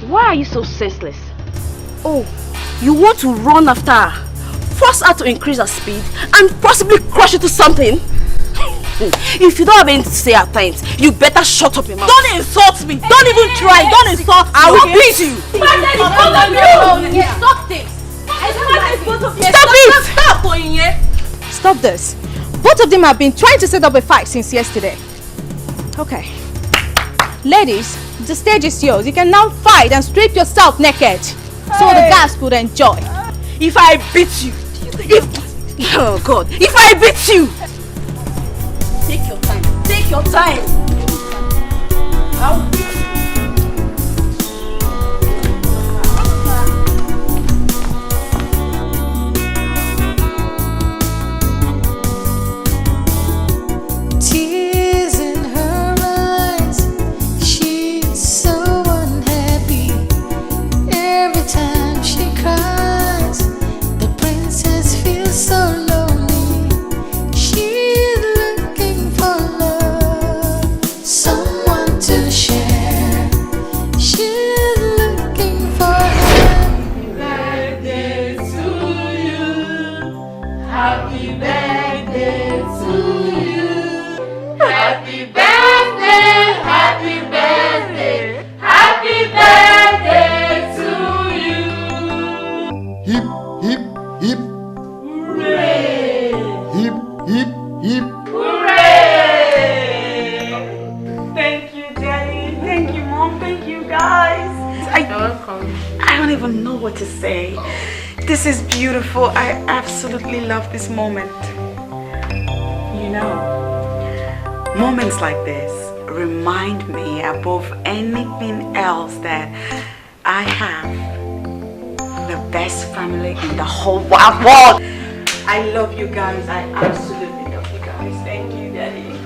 Why are you so senseless? Oh, you want to run after her, force her to increase her speed, and possibly crush into something? If you don't have anything to say at times, you better shut up your mouth.
Don't insult me! Don't even try! Don't insult me!
I will beat you!
Stop this!
Stop it!
Stop this! Both of them have been trying to set up a fight since yesterday. Okay. Ladies, the stage is yours. You can now fight and strip yourself naked. So the guys could enjoy.
If I beat you, oh God, if I beat you, take your time. Take your time. I'll beat you.
Tears in her eyes, she's so unhappy. Every time she cries, the princess feels so lonely. She's looking for love, someone to share. She's looking for happy birthday to you. Happy birthday to you. Happy birthday, happy birthday, happy birthday to you.
Hip, hip, hip.
Hooray!
Hip, hip, hip.
Hooray!
Thank you, Daddy. Thank you, Mom. Thank you, guys. You're welcome. I don't even know what to say. This is beautiful. I absolutely love this moment. You know, moments like this remind me above anything else that I have the best family in the whole wide world. I love you guys. I absolutely love you guys. Thank you, Daddy.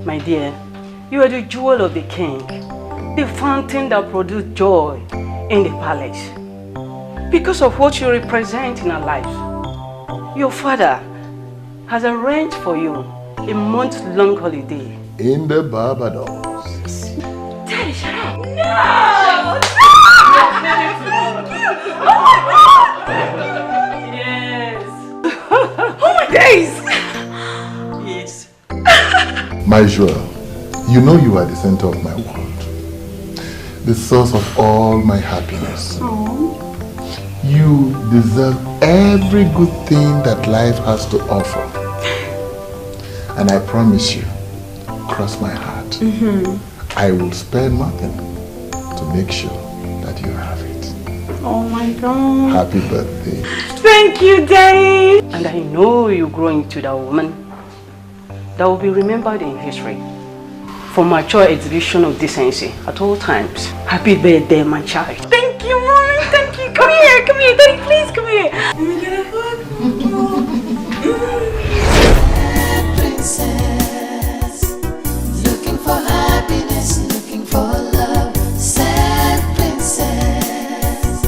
My dear, you are the jewel of the king, the fountain that produced joy in the palace. because of what you represent in our lives. Your father has arranged for you a month-long holiday
in the Barbados.
Daddy, shut up! No!
Oh my God! Yes.
Oh my days!
Yes.
My Joel, you know you are the center of my world, the source of all my happiness. You deserve every good thing that life has to offer. And I promise you, cross my heart, I will spare nothing to make sure that you have it.
Oh my God.
Happy birthday.
Thank you, Daddy. And I know you grow into that woman that will be remembered in history for mature exhibition of decency at all times. Happy birthday, my child.
Thank you, Mommy. Thank you. Come here, Daddy. Please come here.
Princess, looking for happiness, looking for love. Sad princess,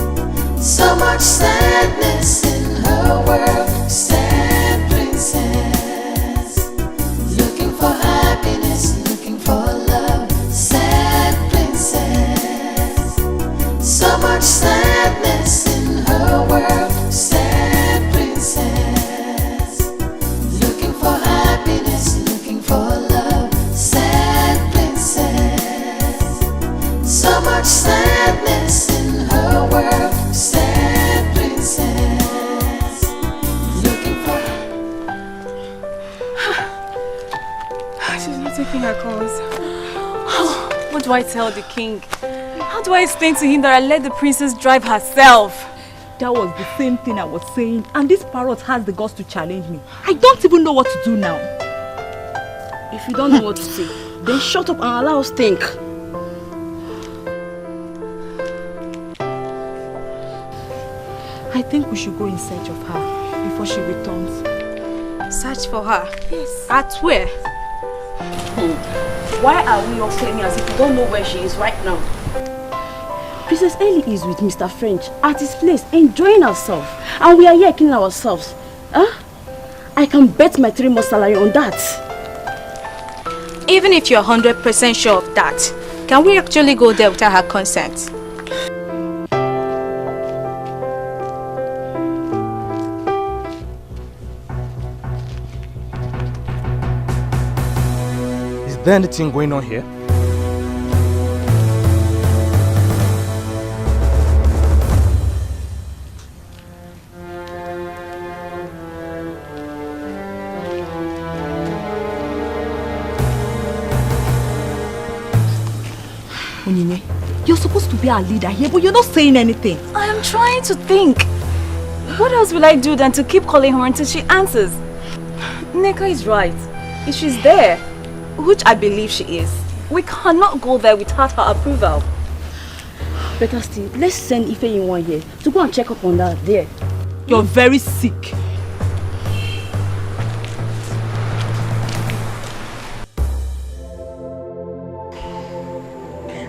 so much sadness in her world. Sad princess, looking for happiness, looking for love. Sad princess, so much sadness in her world. Sad princess, looking for happiness, looking for love. Sad princess, so much sadness in her world. Sad princess, looking for.
She's not taking her calls. What do I tell the king? How do I explain to him that I let the princess drive herself?
That was the same thing I was saying, and this parrot has the guts to challenge me. I don't even know what to do now.
If you don't know what to say, then shut up and allow us think.
I think we should go in search of her before she returns.
Search for her? Yes. At where? Why are we all claiming as if we don't know where she is right now?
Princess Ellie is with Mr. French at his place, enjoying herself. And we are here killing ourselves. Huh? I can bet my 3 months salary on that.
Even if you're 100% sure of that, can we actually go there without her consent?
Is there anything going on here?
Chinenye, you're supposed to be our leader here, but you're not saying anything.
I am trying to think. What else will I do than to keep calling her until she answers? Neka is right. If she's there, which I believe she is, we cannot go there without her approval.
Better still, let's send Ife in one here to go and check up on that there.
You're very sick.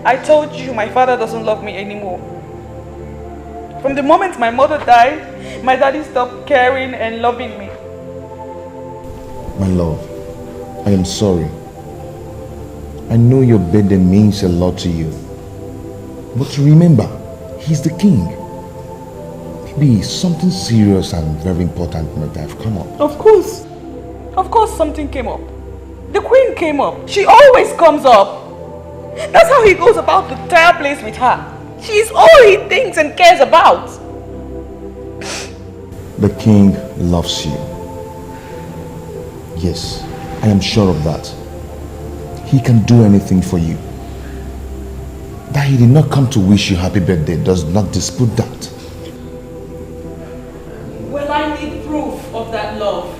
I told you my father doesn't love me anymore. From the moment my mother died, my daddy stopped caring and loving me.
My love, I am sorry. I know your birthday means a lot to you. But remember, he's the king. Maybe something serious and very important might have come up.
Of course something came up. The queen came up. She always comes up. That's how he goes about the entire place with her. She's all he thinks and cares about.
The king loves you. Yes, I am sure of that. He can do anything for you. That he did not come to wish you happy birthday does not dispute that.
Well, I need proof of that love.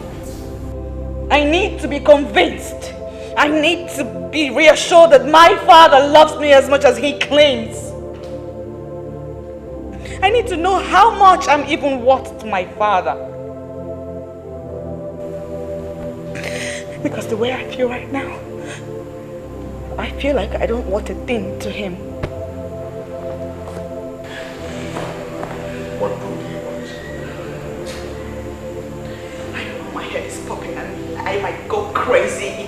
I need to be convinced. I need to be reassured that my father loves me as much as he claims. I need to know how much I'm even worth to my father. Because the way I feel right now, I feel like I don't want a thing to him.
What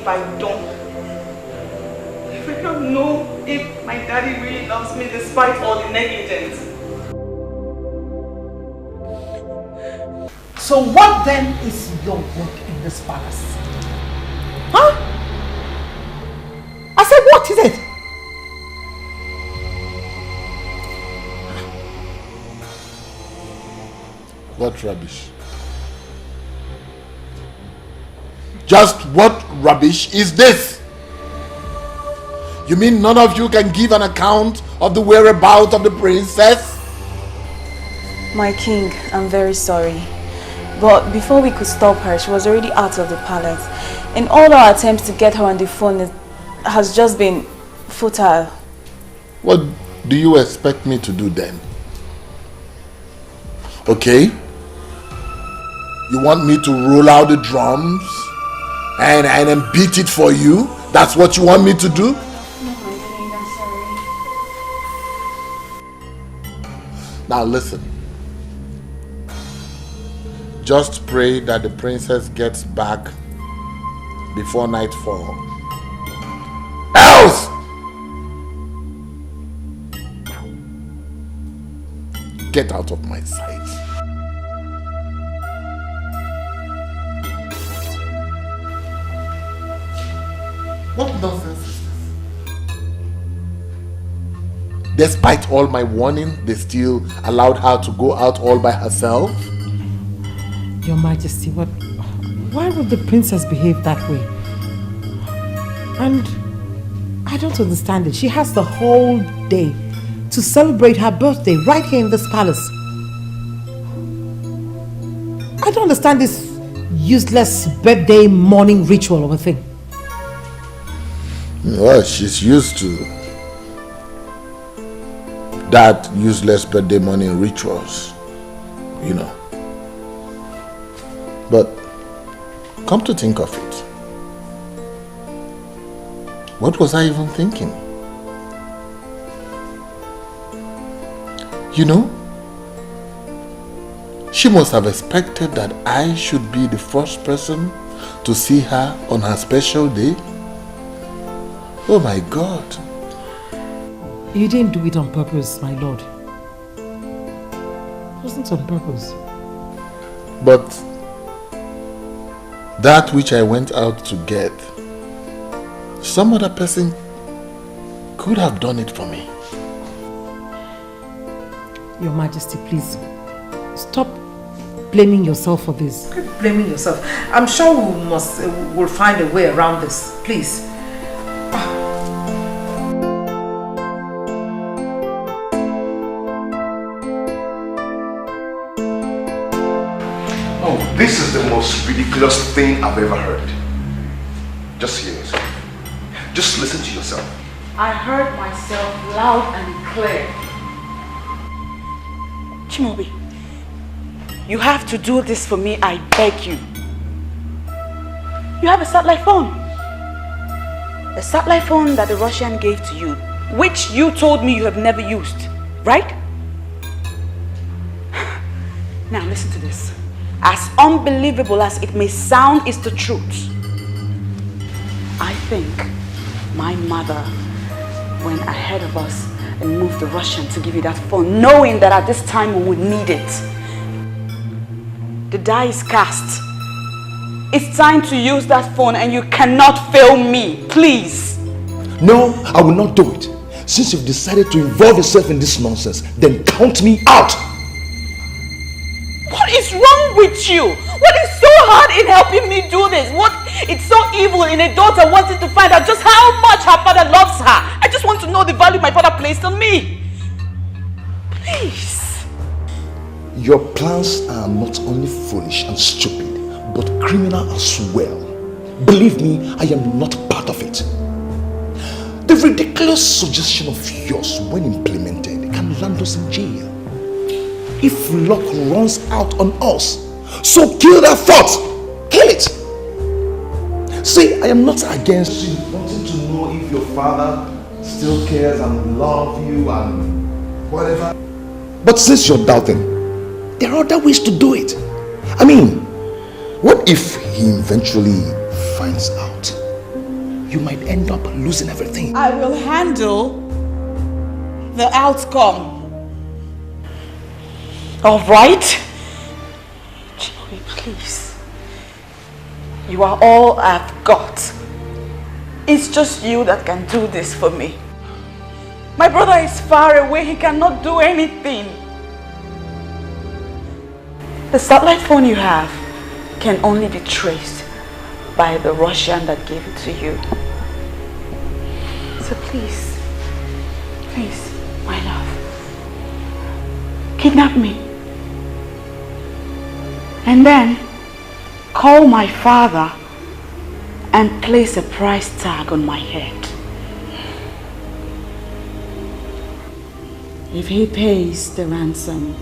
if I don't know if my daddy really loves me despite all the negligence.
So what then is your work in this palace? Huh? I said, what is it?
What rubbish? Just what rubbish is this? You mean none of you can give an account of the whereabouts of the princess?
My king, I'm very sorry. But before we could stop her, she was already out of the palace. And all our attempts to get her on the phone has just been futile.
What do you expect me to do then? Okay? You want me to roll out the drums and then beat it for you? That's what you want me to do?
No, my king, I'm sorry.
Now listen. Just pray that the princess gets back before nightfall. Else! Get out of my sight. What nonsense is this? Despite all my warning, they still allowed her to go out all by herself?
Your Majesty, why would the princess behave that way? And I don't understand it. She has the whole day to celebrate her birthday right here in this palace. I don't understand this useless birthday morning ritual of a thing.
Well, she's used to that useless birthday morning rituals, you know. But come to think of it, what was I even thinking? You know, she must have expected that I should be the first person to see her on her special day. Oh my God.
You didn't do it on purpose, my lord. It wasn't on purpose.
But that which I went out to get, some other person could have done it for me.
Your Majesty, please, stop blaming yourself for this. Quit blaming yourself. I'm sure we'll find a way around this. Please.
This is the most ridiculous thing I've ever heard. Just hear yourself. Just listen to yourself.
I heard myself loud and clear. Chimobi, you have to do this for me, I beg you. You have a satellite phone. A satellite phone that the Russian gave to you, which you told me you have never used, right? Now listen to this. As unbelievable as it may sound, is the truth. I think my mother went ahead of us and moved the Russian to give you that phone, knowing that at this time we would need it. The die is cast. It's time to use that phone and you cannot fail me, please.
No, I will not do it. Since you've decided to involve yourself in this nonsense, then count me out.
What is wrong with you? What is so hard in helping me do this? What is so evil in a daughter wanting to find out just how much her father loves her? I just want to know the value my father placed on me. Please.
Your plans are not only foolish and stupid, but criminal as well. Believe me, I am not part of it. The ridiculous suggestion of yours, when implemented, can land us in jail. If luck runs out on us, so kill that thought. Kill it. See, I am not against you wanting to know if your father still cares and loves you and whatever. But since you're doubting, there are other ways to do it. I mean, what if he eventually finds out?
you might end up losing everything.
I will handle the outcome.
All right? Chloe, please. You are all I've got. It's just you that can do this for me. My brother is far away. He cannot do anything. The satellite phone you have can only be traced by the Russian that gave it to you. So please, my love, kidnap me. And then call my father and place a price tag on my head. If he pays the ransom,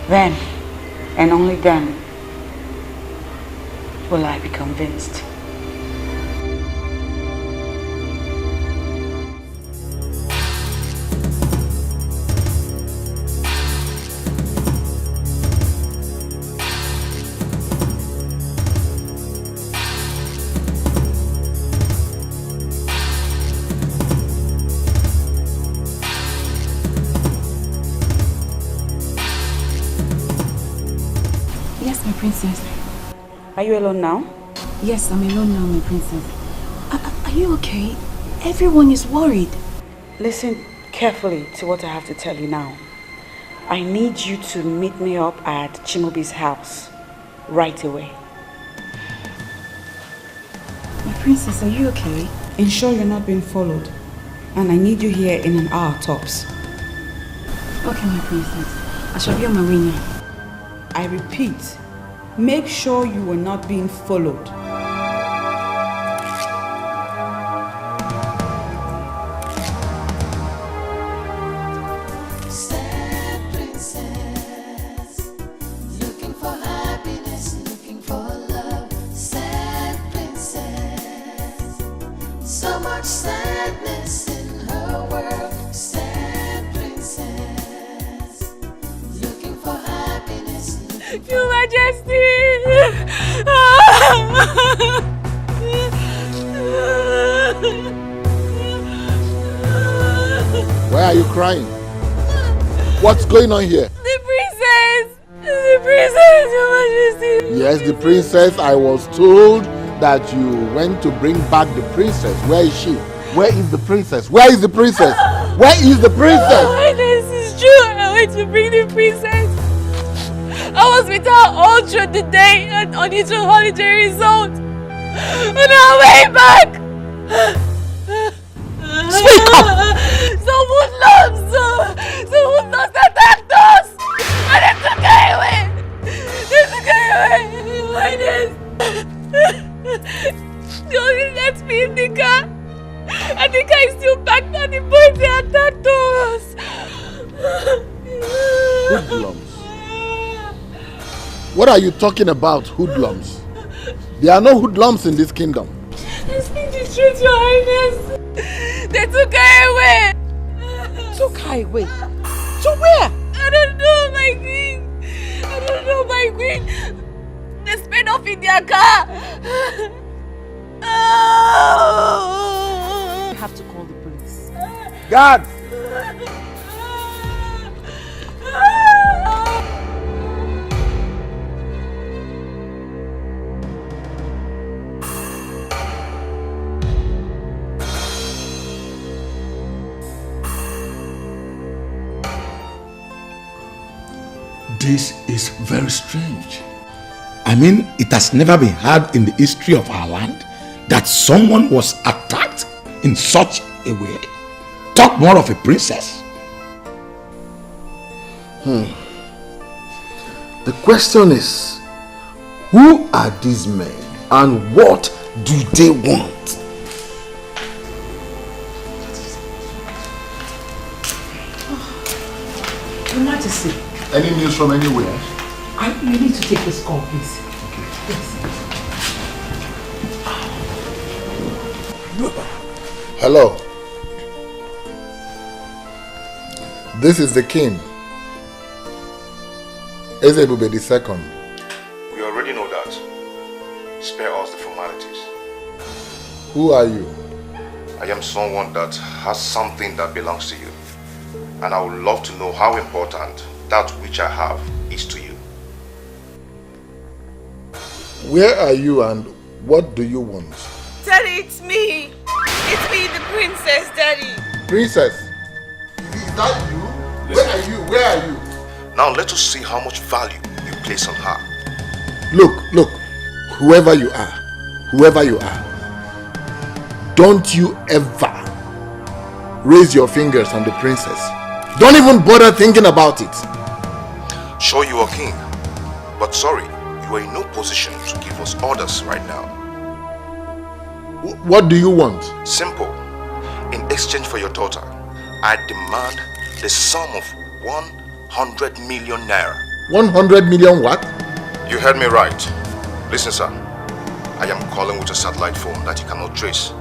then and only then will I be convinced.
Princess.
Are you alone now?
Yes, I'm alone now, my princess. Are you okay? Everyone is worried.
Listen carefully to what I have to tell you now. I need you to meet me up at Chimobi's house right away.
My princess, are you okay?
Ensure you're not being followed. And I need you here in an hour tops.
Okay, my princess. I shall be on my way now.
I repeat, make sure you are not being followed.
Sad princess, looking for happiness, looking for love. Sad princess, so much sadness in her world. Sad princess, looking for happiness.
Your Majesty!
Why are you crying? What's going on here?
The princess! The princess, Your Majesty!
Yes, the princess. I was told that you went to bring back the princess. Where is she? Where is the princess? Where is the princess? Where is the princess?
This is true. I went to bring the princess. I was with her all through the day and on each holiday resort. On our way back.
Speak up!
Some hoodlums attacked us. And they took her away. They took her away. Why this? They only left me in the car. And the car is still packed and the boys they attacked us.
Hoodlums. What are you talking about, hoodlums? There are no hoodlums in this kingdom.
I speak the truth, Your Highness. They took her away.
Took her away? To where?
I don't know, my queen. I don't know, my queen. They sped off in their car.
I have to call the police.
God!
This is very strange. I mean, it has never been heard in the history of our land that someone was attacked in such a way. Talk more of a princess.
The question is, who are these men and what do they want?
Your Majesty.
Any news from anywhere?
You need to take this call, please.
Okay.
Yes.
Hello. This is the king. Ezebube II.
We already know that. spare us the formalities.
Who are you?
I am someone that has something that belongs to you. And I would love to know how important that which I have is to you.
Where are you and what do you want?
Daddy, it's me. It's me, the princess, Daddy.
Princess? Is that you? Where are you? Where are you?
Now let us see how much value you place on her.
Look, whoever you are, don't you ever raise your fingers on the princess. Don't even bother thinking about it.
Sure, you are king, but sorry, you are in no position to give us orders right now.
What do you want?
Simple. In exchange for your daughter, I demand the sum of 100 million naira.
100 million what?
You heard me right. Listen, sir. I am calling with a satellite phone that you cannot trace.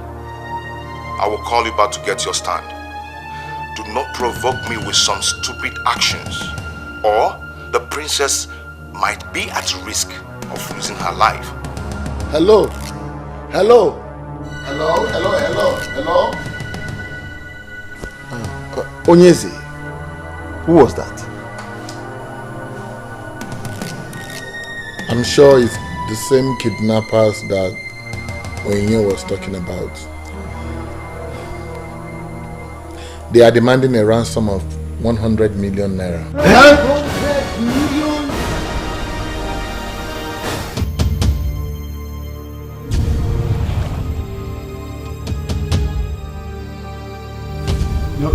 I will call you back to get your stand. Do not provoke me with some stupid actions, or the princess might be at risk of losing her life.
Hello?
Onyeze, who was that?
I'm sure it's the same kidnappers that Onyinye was talking about. They are demanding a ransom of 100 million naira.
100 million?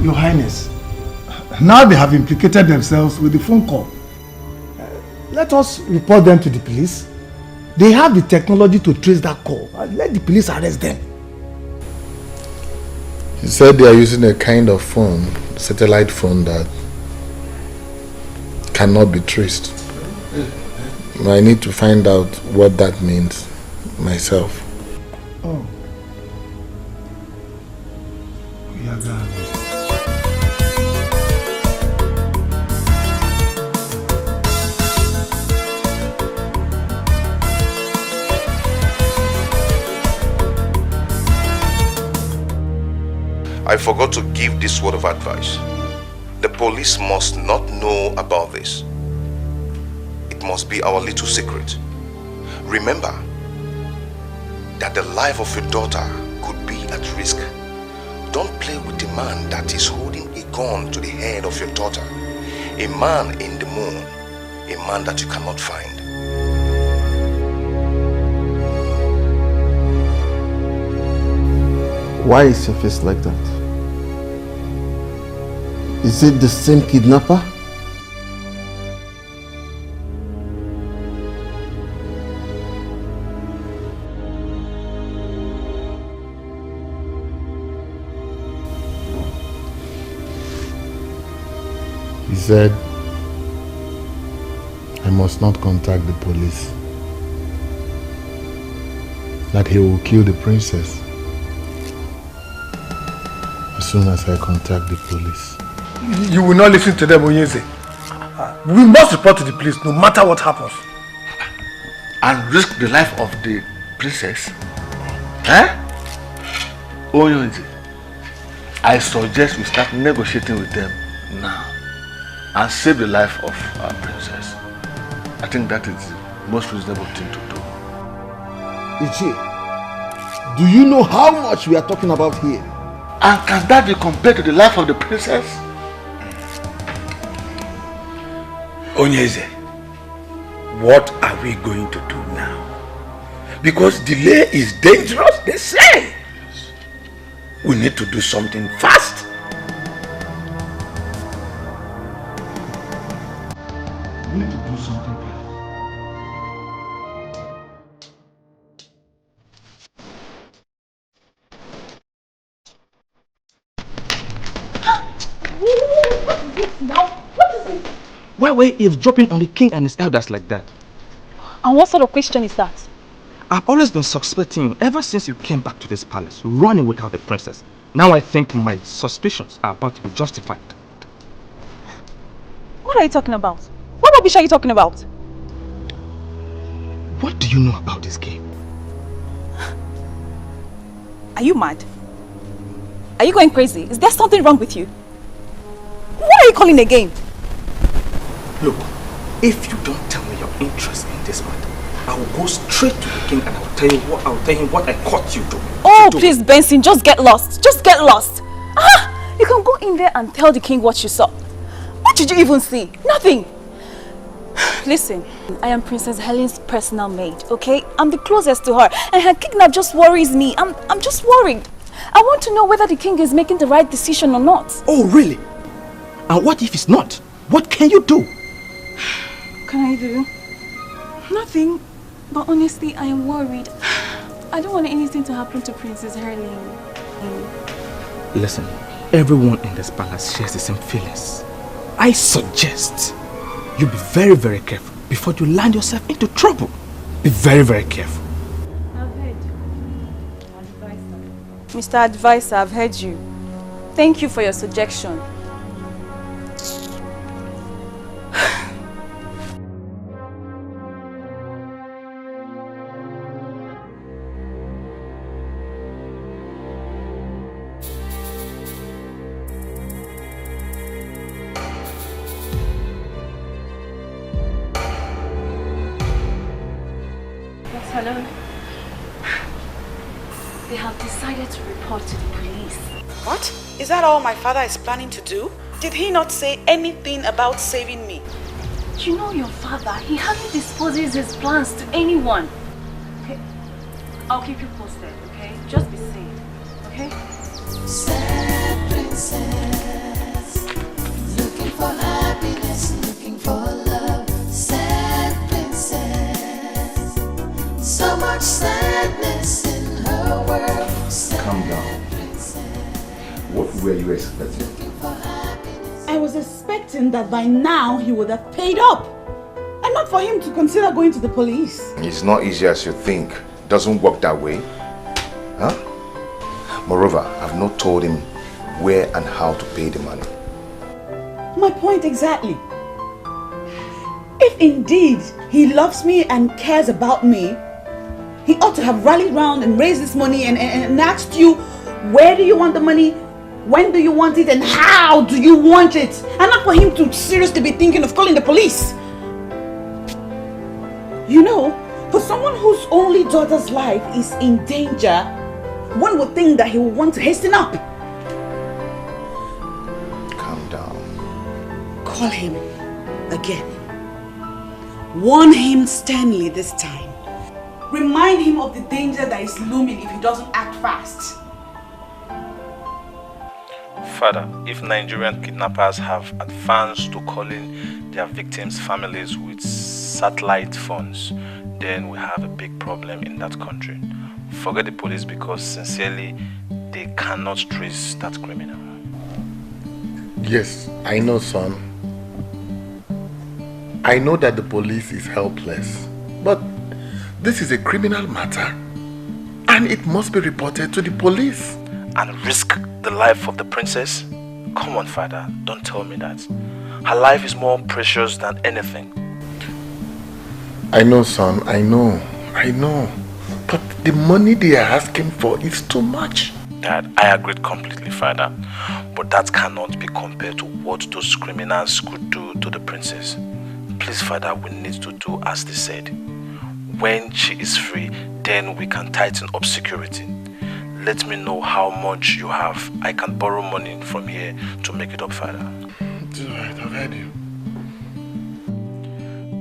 Your Highness, now they have implicated themselves with the phone call. Let us report them to the police. They have the technology to trace that call. Let the police arrest them.
He said they are using a kind of phone, satellite phone, that cannot be traced. I need to find out what that means myself.
Oh. We are gone.
I forgot to give this word of advice. The police must not know about this. It must be our little secret. Remember that the life of your daughter could be at risk. Don't play with the man that is holding a gun to the head of your daughter. A man in the moon, a man that you cannot find.
Why is your face like that? Is it the same kidnapper?
He said I must not contact the police. That he will kill the princess as soon as I contact the police.
You will not listen to them, Onyeze. We must report to the police no matter what happens.
And risk the life of the princess? Eh? Onyeze, I suggest we start negotiating with them now and save the life of our princess. I think that is the most reasonable thing to do.
Ichi, do you know how much we are talking about here?
And can that be compared to the life of the princess?
Onyeze, what are we going to do now? Because delay is dangerous, they say. We need to do something fast.
We need to do something fast.
Why were you eavesdropping on the king and his elders like that?
And what sort of question is that?
I've always been suspecting you ever since you came back to this palace, running without the princess. Now I think my suspicions are about to be justified.
What are you talking about? What rubbish are you talking about?
What do you know about this game?
Are you mad? Are you going crazy? Is there something wrong with you? What are you calling again?
Look, if you don't tell me your interest in this matter, I will go straight to the king and I'll tell him what I caught you doing.
Oh, please, Benson, just get lost. Just get lost. You can go in there and tell the king what you saw. What did you even see? Nothing. Listen, I am Princess Helen's personal maid, okay? I'm the closest to her, and her kidnap just worries me. I'm just worried. I want to know whether the king is making the right decision or not.
Oh, really? And what if it's not? What can you do?
What can I do? Nothing. But honestly, I am worried. I don't want anything to happen to Princess Helen.
Listen, everyone in this palace shares the same feelings. I suggest you be very, very careful before you land yourself into trouble. Be very, very careful.
I've heard you. Mr. Advisor, I've heard you. Thank you for your suggestion.
Hello. They have decided to report to the police.
What? Is that all my father is planning to do? Did he not say anything about saving me?
You know your father, he hardly disposes his plans to anyone. Okay, I'll keep you posted, okay? Just be safe, okay?
Sad princess, looking for happiness, looking for love. Sad princess, so much sadness in her world.
Calm down. What were you expecting?
I was expecting that by now he would have paid up. And not for him to consider going to the police.
It's not easy as you think. It doesn't work that way. Huh? Moreover, I've not told him where and how to pay the money.
My point exactly. If indeed he loves me and cares about me, he ought to have rallied round and raised this money and asked you, where do you want the money? When do you want it? And how do you want it? And not for him to seriously be thinking of calling the police. You know, for someone whose only daughter's life is in danger, one would think that he would want to hasten up.
Calm down.
Call him again. Warn him sternly this time. Remind him of the danger that is looming if he doesn't act fast.
Father, if Nigerian kidnappers have advanced to calling their victims' families with satellite phones, then we have a big problem in that country. Forget the police, because sincerely, they cannot trace that criminal.
Yes, I know, son. I know that the police is helpless, but this is a criminal matter and it must be reported to the police.
And risk the life of the princess? Come on, Father, don't tell me that. Her life is more precious than anything.
I know, son, I know. But the money they are asking for is too much.
Dad, I agree completely, Father. But that cannot be compared to what those criminals could do to the princess. Please, Father, we need to do as they said. When she is free, then we can tighten up security. Let me know how much you have. I can borrow money from here to make it up, Father.
It's alright, I've heard you.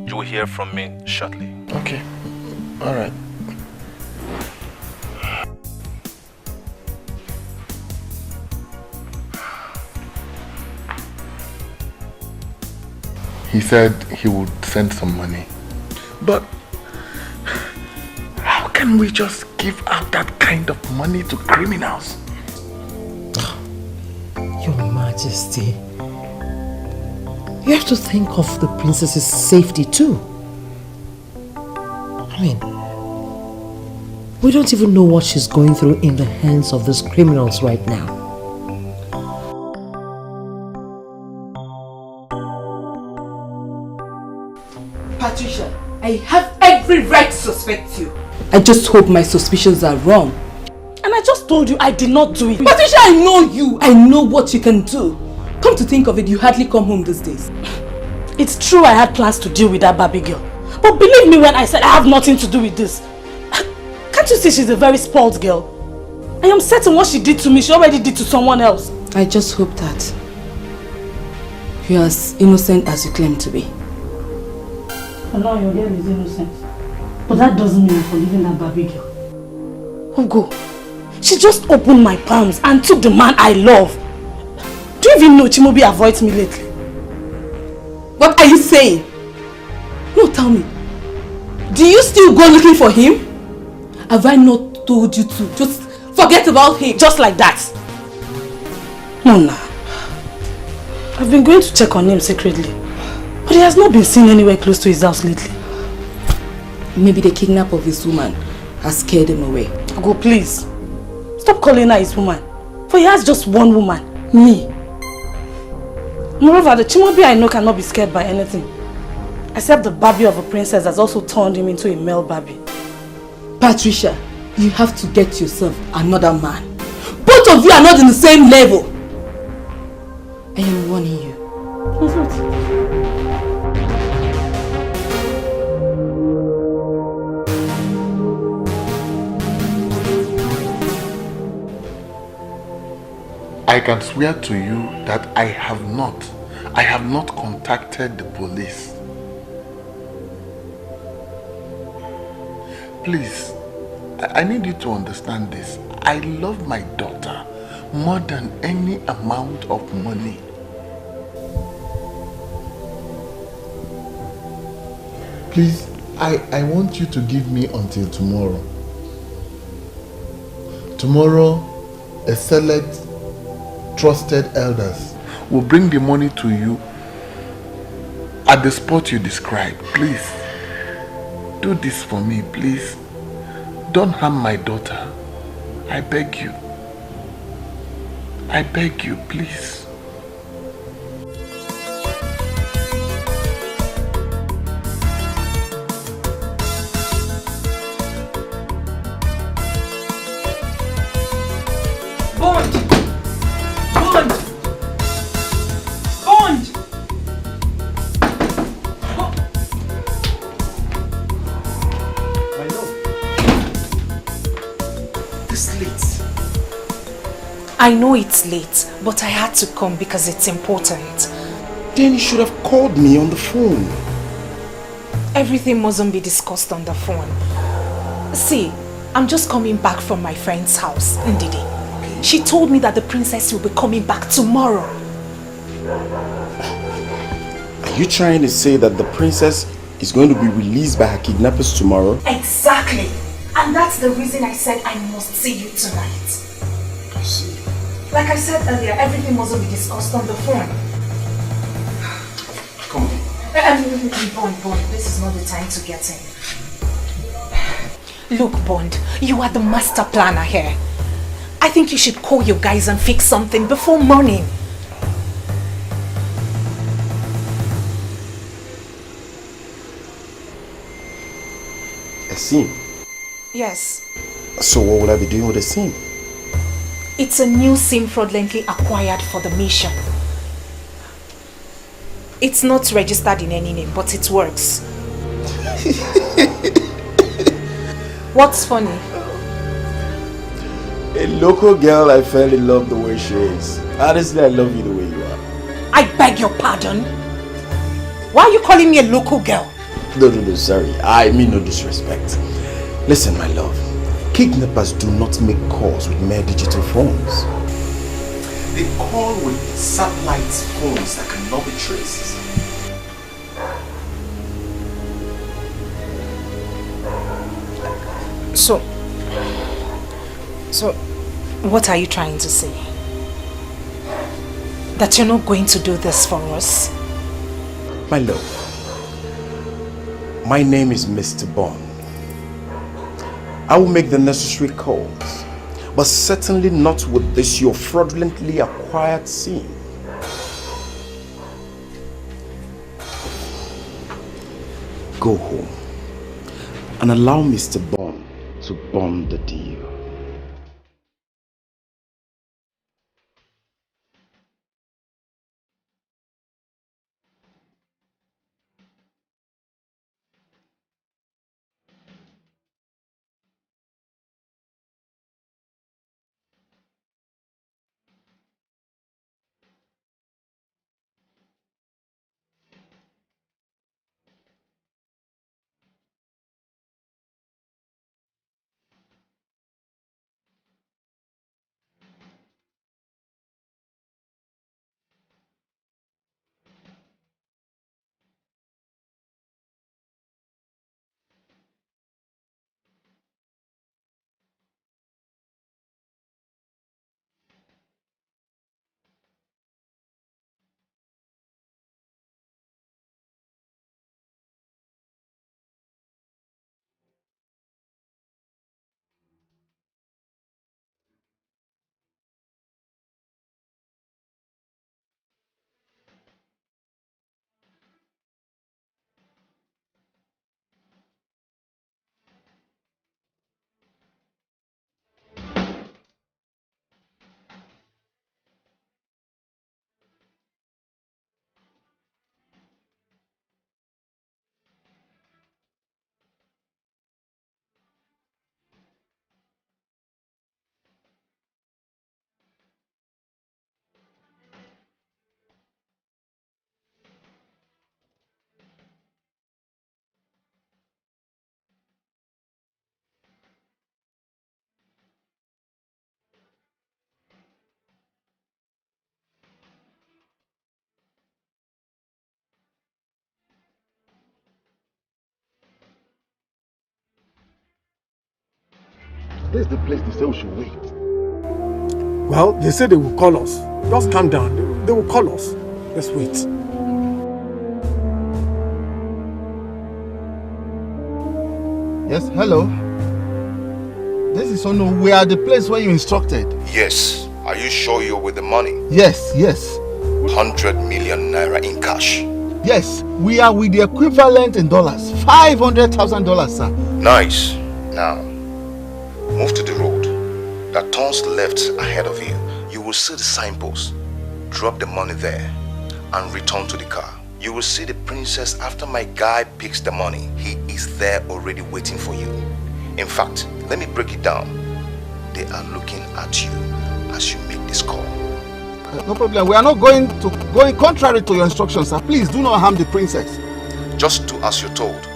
You will hear from me shortly.
Okay, alright. He said he would send some money. But how can we just give out that kind of money to criminals?
Your Majesty, you have to think of the princess's safety too. I mean, we don't even know what she's going through in the hands of these criminals right now.
Patricia, I have every right to suspect you.
I just hope my suspicions are wrong.
And I
I just told you I did not do it.
Patricia, I know you. I know what you can do. Come to think of it, you hardly come home these days.
It's true I had plans to deal with that Barbie girl. But believe me when I said I have nothing to do with this. Can't you see she's a very spoiled girl? I am certain what she did to me, she already did to someone else.
I just hope that you're as innocent as you claim to be.
Allah, your girl is innocent. But that doesn't mean I'm forgiving that Barbie girl. Ugo, she just opened my palms and took the man I love. Do you even know Chimobi avoids me lately?
What are you saying? No, tell me. Do you still go looking for him? Have I not told you to just forget about him?
Just like that? No, nah. I've been going to check on him secretly. But he has not been seen anywhere close to his house lately.
Maybe the kidnap of his woman has scared him away.
Ugo, please. Stop calling her his woman. For he has just one woman. Me. Moreover, the Chimobi I know cannot be scared by anything. Except the Barbie of a princess has also turned him into a male Barbie.
Patricia, you have to get yourself another man. Both of you are not in the same level. I am warning you.
I can swear to you that I have not contacted the police. Please, I need you to understand this. I love my daughter more than any amount of money. Please, I want you to give me until tomorrow. Tomorrow, a select trusted elders will bring the money to you at the spot you described. Please, do this for me, please. Don't harm my daughter. I beg you. I beg you, please.
Bond! Bond! Bond!
My love. This late.
I know it's late, but I had to come because it's important.
Then you should have called me on the phone.
Everything mustn't be discussed on the phone. See, I'm just coming back from my friend's house, Ndidi. She told me that the princess will be coming back tomorrow.
Are you trying to say that the princess is going to be released by her kidnappers tomorrow?
Exactly. And that's the reason I said I must see you tonight.
I see.
Like I said earlier, everything mustn't be discussed on the phone.
Come on.
Bond, this is not the time to get in. Look, Bond, you are the master planner here. I think you should call your guys and fix something before morning.
A scene?
Yes.
So what will I be doing with the scene?
It's a new SIM fraudulently acquired for the mission. It's not registered in any name, but it works. What's funny?
A local girl I fell in love the way she is. Honestly, I love you the way you are.
I beg your pardon? Why are you calling me a local girl?
No, sorry. I mean no disrespect. Listen, my love. Kidnappers do not make calls with mere digital phones. They call with satellite phones that cannot be traced.
So, what are you trying to say? That you're not going to do this for us?
My love, my name is Mr. Bond. I will make the necessary calls, but certainly not with this your fraudulently acquired SIM. Go home and allow Mr. Bond to bomb the deal.
This is the place they say we should wait.
Well, they say they will call us. Just calm down. They will call us. Let's wait.
Yes, hello. This is Ono. We are the place where you instructed.
Yes. Are you sure you're with the money?
Yes, yes.
100 million naira in cash.
Yes, we are with the equivalent in dollars. $500,000, sir.
Nice. Now, move to the road that turns left ahead of you. You will see the signpost. Drop the money there and return to the car. You will see the princess after my guy picks the money. He is there already waiting for you. In fact, let me break it down. They are looking at you as you make this call.
No problem. We are not going contrary to your instructions, sir. Please do not harm the princess.
Just do as you're told.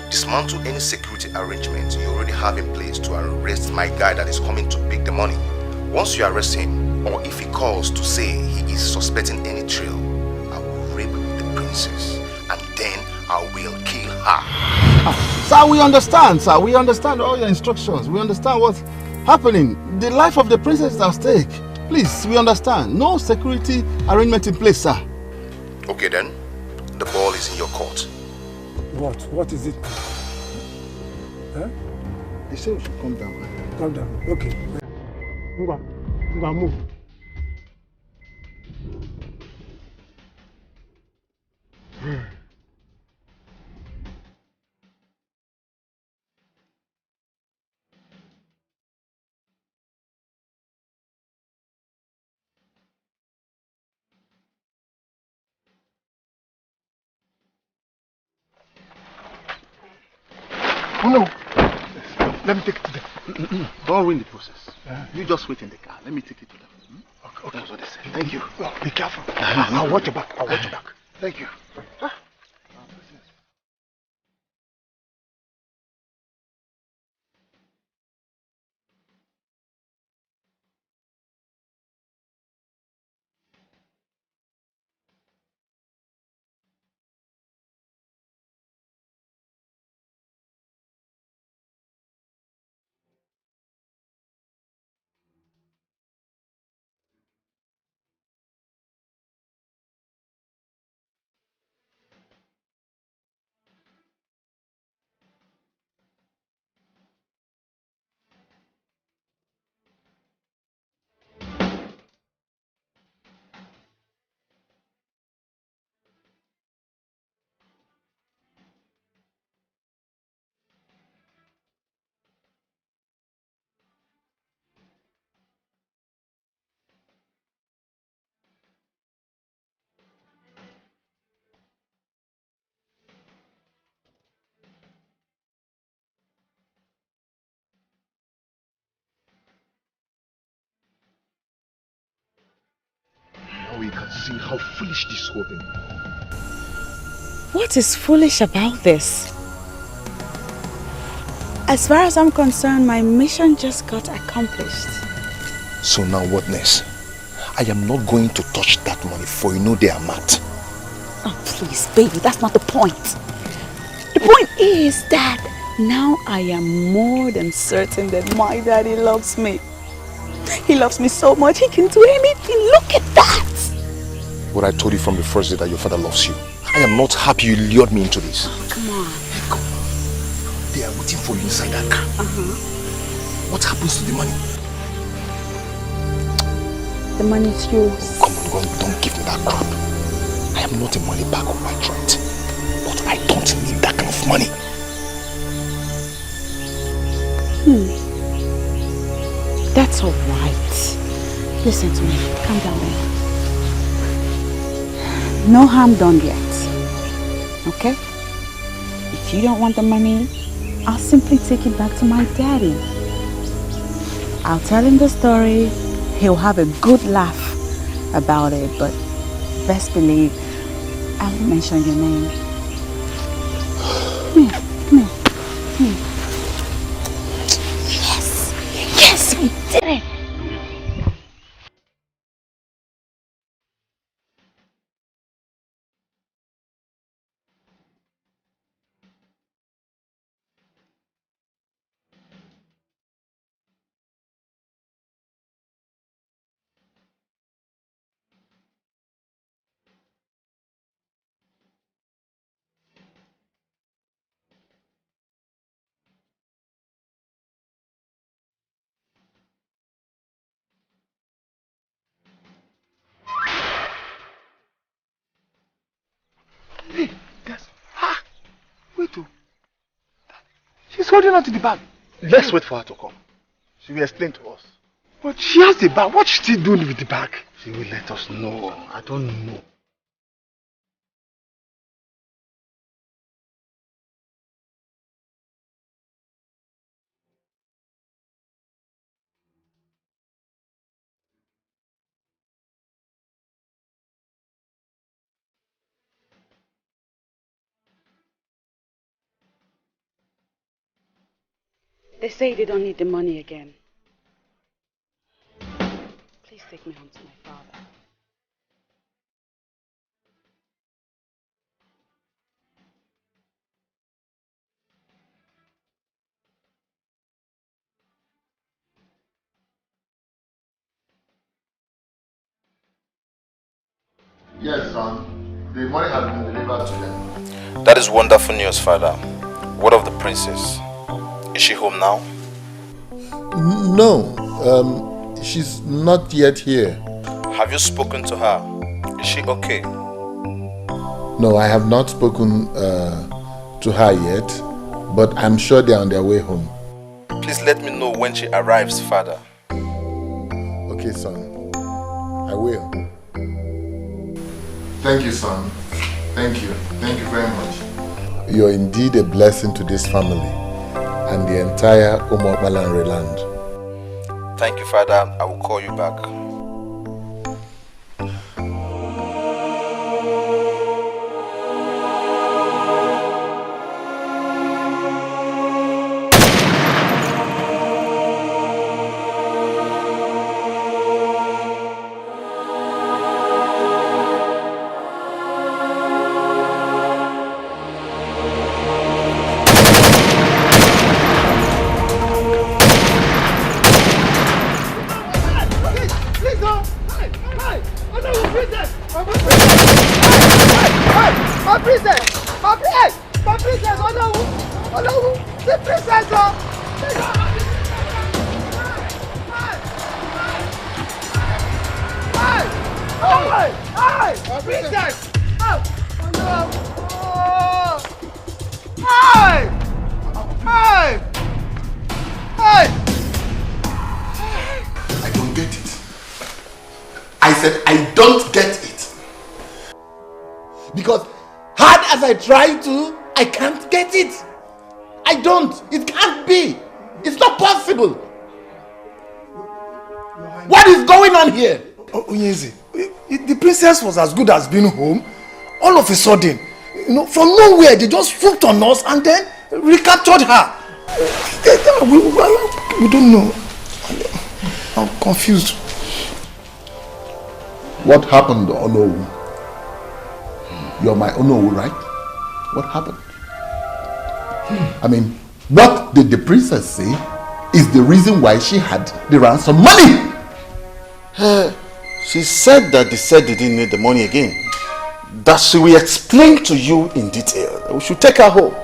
Dismantle any security arrangement you already have in place to arrest my guy that is coming to pick the money. Once you arrest him, or if he calls to say he is suspecting any trail, I will rape the princess and then I will kill her.
Sir, we understand, sir. We understand all your instructions. We understand what's happening. The life of the princess is at stake. Please, we understand. No security arrangement in place, sir.
Okay then, the ball is in your court.
What? What is it? Huh?
They say we should come down.
Calm down. Okay. Move.
Oh no! Let me take it to them. Don't ruin the process. You just wait in the car. Let me take it to them. Okay. That's what they say. Thank you.
Well, be careful. I'll watch your back.
Thank you.
Now we can see how foolish this whole thing.
What is foolish about this? As far as I'm concerned, my mission just got accomplished.
So now what next? I am not going to touch that money for you know they are mad.
Oh please, baby, that's not the point. The point is that now I am more than certain that my daddy loves me. He loves me so much, he can do anything. Look at that!
What I told you from the first day that your father loves you. I am not happy you lured me into this.
Oh, come on.
Hey, come. They are waiting for you inside that car. What happens to the money?
The money is yours.
Come on, don't give me that crap. I am not a money bag of my right. But I don't need that kind of money.
That's all right. Listen to me. Calm down there. No harm done yet. Okay? If you don't want the money, I'll simply take it back to my daddy. I'll tell him the story. He'll have a good laugh about it, but best believe I won't mention your name. Come here. Yes, we did it.
She's holding on to the bag. Let's wait for her to come. She will explain to us.
But she has the bag. What's she doing with the bag?
She will let us know. I don't know.
They say they don't need the money again. Please take me home to my father.
Yes, son. The money has been delivered to them.
That is wonderful news, Father. What of the princess? Is she home now?
No, she's not yet here.
Have you spoken to her? Is she okay?
No, I have not spoken to her yet, but I'm sure they're on their way home.
Please let me know when she arrives, Father.
Okay, son. I will. Thank you, son. Thank you. Thank you very much. You're indeed a blessing to this family and the entire Umokbalanre land.
Thank you, Father. I will call you back.
I try to, I can't get it. I don't. It can't be. It's not possible. What is going on here?
Onyezi, the princess was as good as being home. All of a sudden, from nowhere, they just swooped on us and then recaptured her. We don't know. I'm confused.
What happened, Onowu? You're my Onowu, right? What happened? I mean, what did the princess say is the reason why she had the ransom money?
She said that they said they didn't need the money again. That she will explain to you in detail. We should take her home.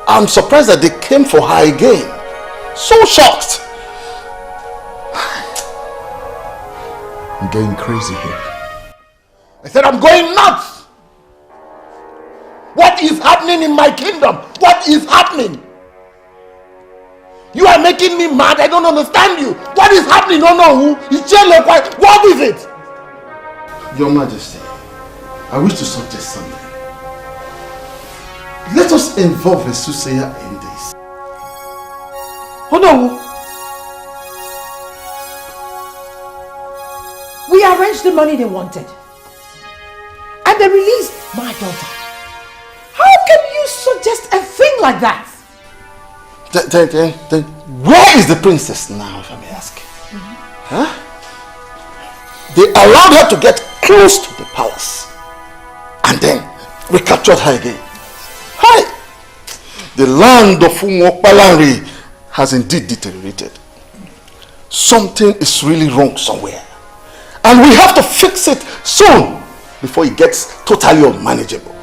I'm surprised that they came for her again. So shocked.
I'm getting crazy here.
I said I'm going nuts. What is happening in my kingdom? What is happening? You are making me mad. I don't understand you. What is happening? No, no. What is it?
Your Majesty, I wish to suggest something. Let us involve a soothsayer in this.
Oh no. We arranged the money they wanted. And they released my daughter. How can you suggest a thing like that?
Then where is the princess now, if I may ask? Huh? They allowed her to get close to the palace and then recaptured her again. Hi! The land of Umokbalanre has indeed deteriorated. Something is really wrong somewhere. And we have to fix it soon before it gets totally unmanageable.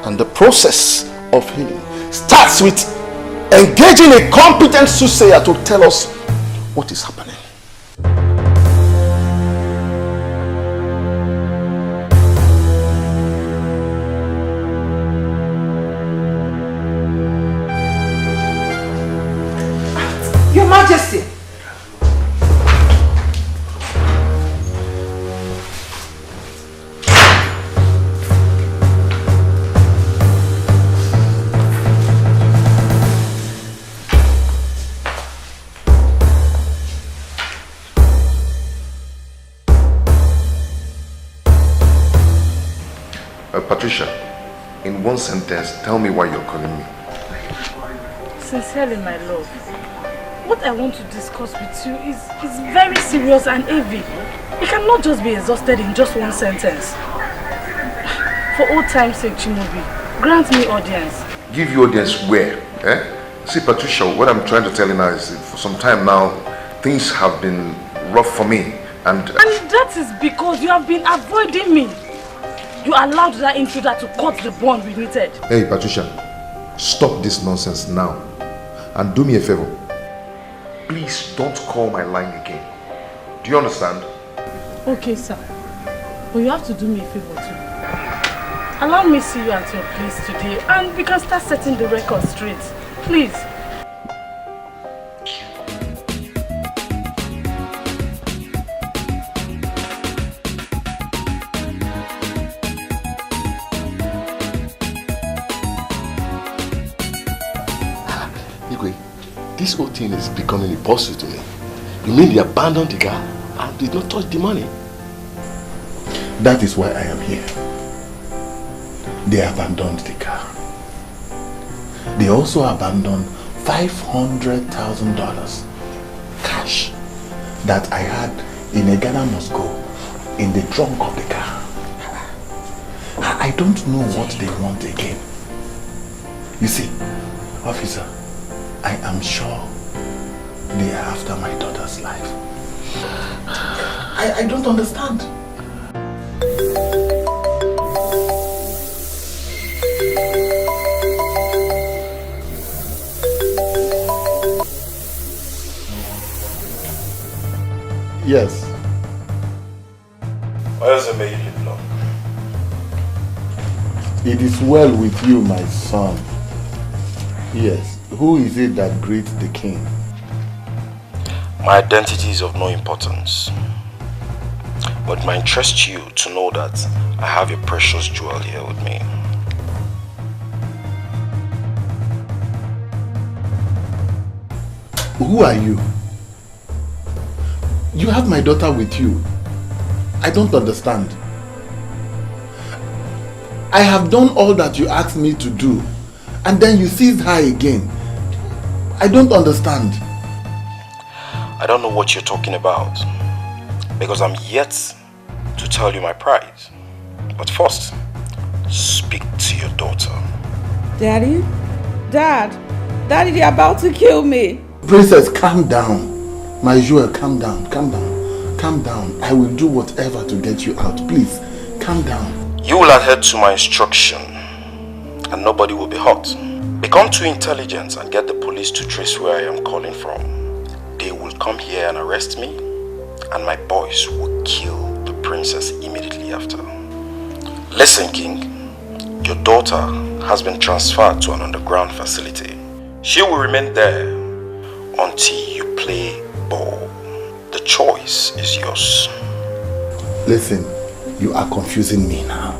And the process of healing starts with engaging a competent soothsayer to tell us what is happening.
Patricia, in one sentence, tell me why you're calling me.
Sincerely, my love, what I want to discuss with you is very serious and heavy. You cannot just be exhausted in just one sentence. For old time's sake, Chimobi, grant me audience.
Give you audience where? See, Patricia, what I'm trying to tell you now is for some time now, things have been rough for me. And
that is because you have been avoiding me. You allowed that intruder to cut the bond we needed.
Hey, Patricia, stop this nonsense now. And do me a favor. Please don't call my line again. Do you understand?
Okay, sir. But you have to do me a favor too. Allow me to see you at your place today and we can start setting the record straight. Please.
This whole thing is becoming impossible to me. You mean they abandoned the car and did not touch the money?
That is why I am here. They abandoned the car. They also abandoned $500,000 cash that I had in a Ghana must go in the trunk of the car. I don't know what they want again. You see, officer, I am sure they are after my daughter's life. I don't understand. Yes.
Why does it make you live long?
It is well with you, my son. Yes. Who is it that greets the king?
My identity is of no importance. But it might interest you to know that I have a precious jewel here with me.
Who are you? You have my daughter with you. I don't understand. I have done all that you asked me to do, and then you seized her again. I don't understand.
I don't know what you're talking about, because I'm yet to tell you my prize. But first, speak to your daughter.
Daddy? Daddy, they're about to kill me.
Princess, calm down. My jewel, calm down, calm down, calm down. I will do whatever to get you out. Please, calm down.
You will adhere to my instruction, and nobody will be hurt. Become too intelligent and get the police to trace where I am calling from. They will come here and arrest me, and my boys will kill the princess immediately after. Listen, King, your daughter has been transferred to an underground facility. She will remain there until you play ball. The choice is yours.
Listen, you are confusing me now.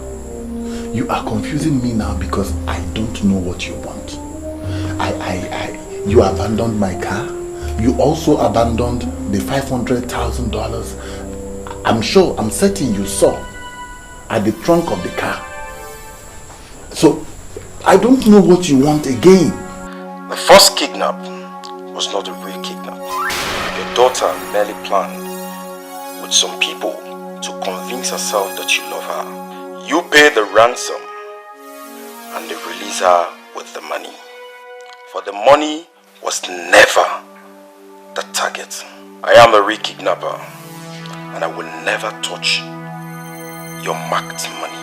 You are confusing me now because I don't know what you want. You abandoned my car. You also abandoned the $500,000. I'm certain you saw at the trunk of the car. So, I don't know what you want again.
The first kidnap was not a real kidnap. Your daughter merely planned with some people to convince herself that you love her. You pay the ransom and they release her with the money. For the money was never the target. I am a real kidnapper and I will never touch your marked money.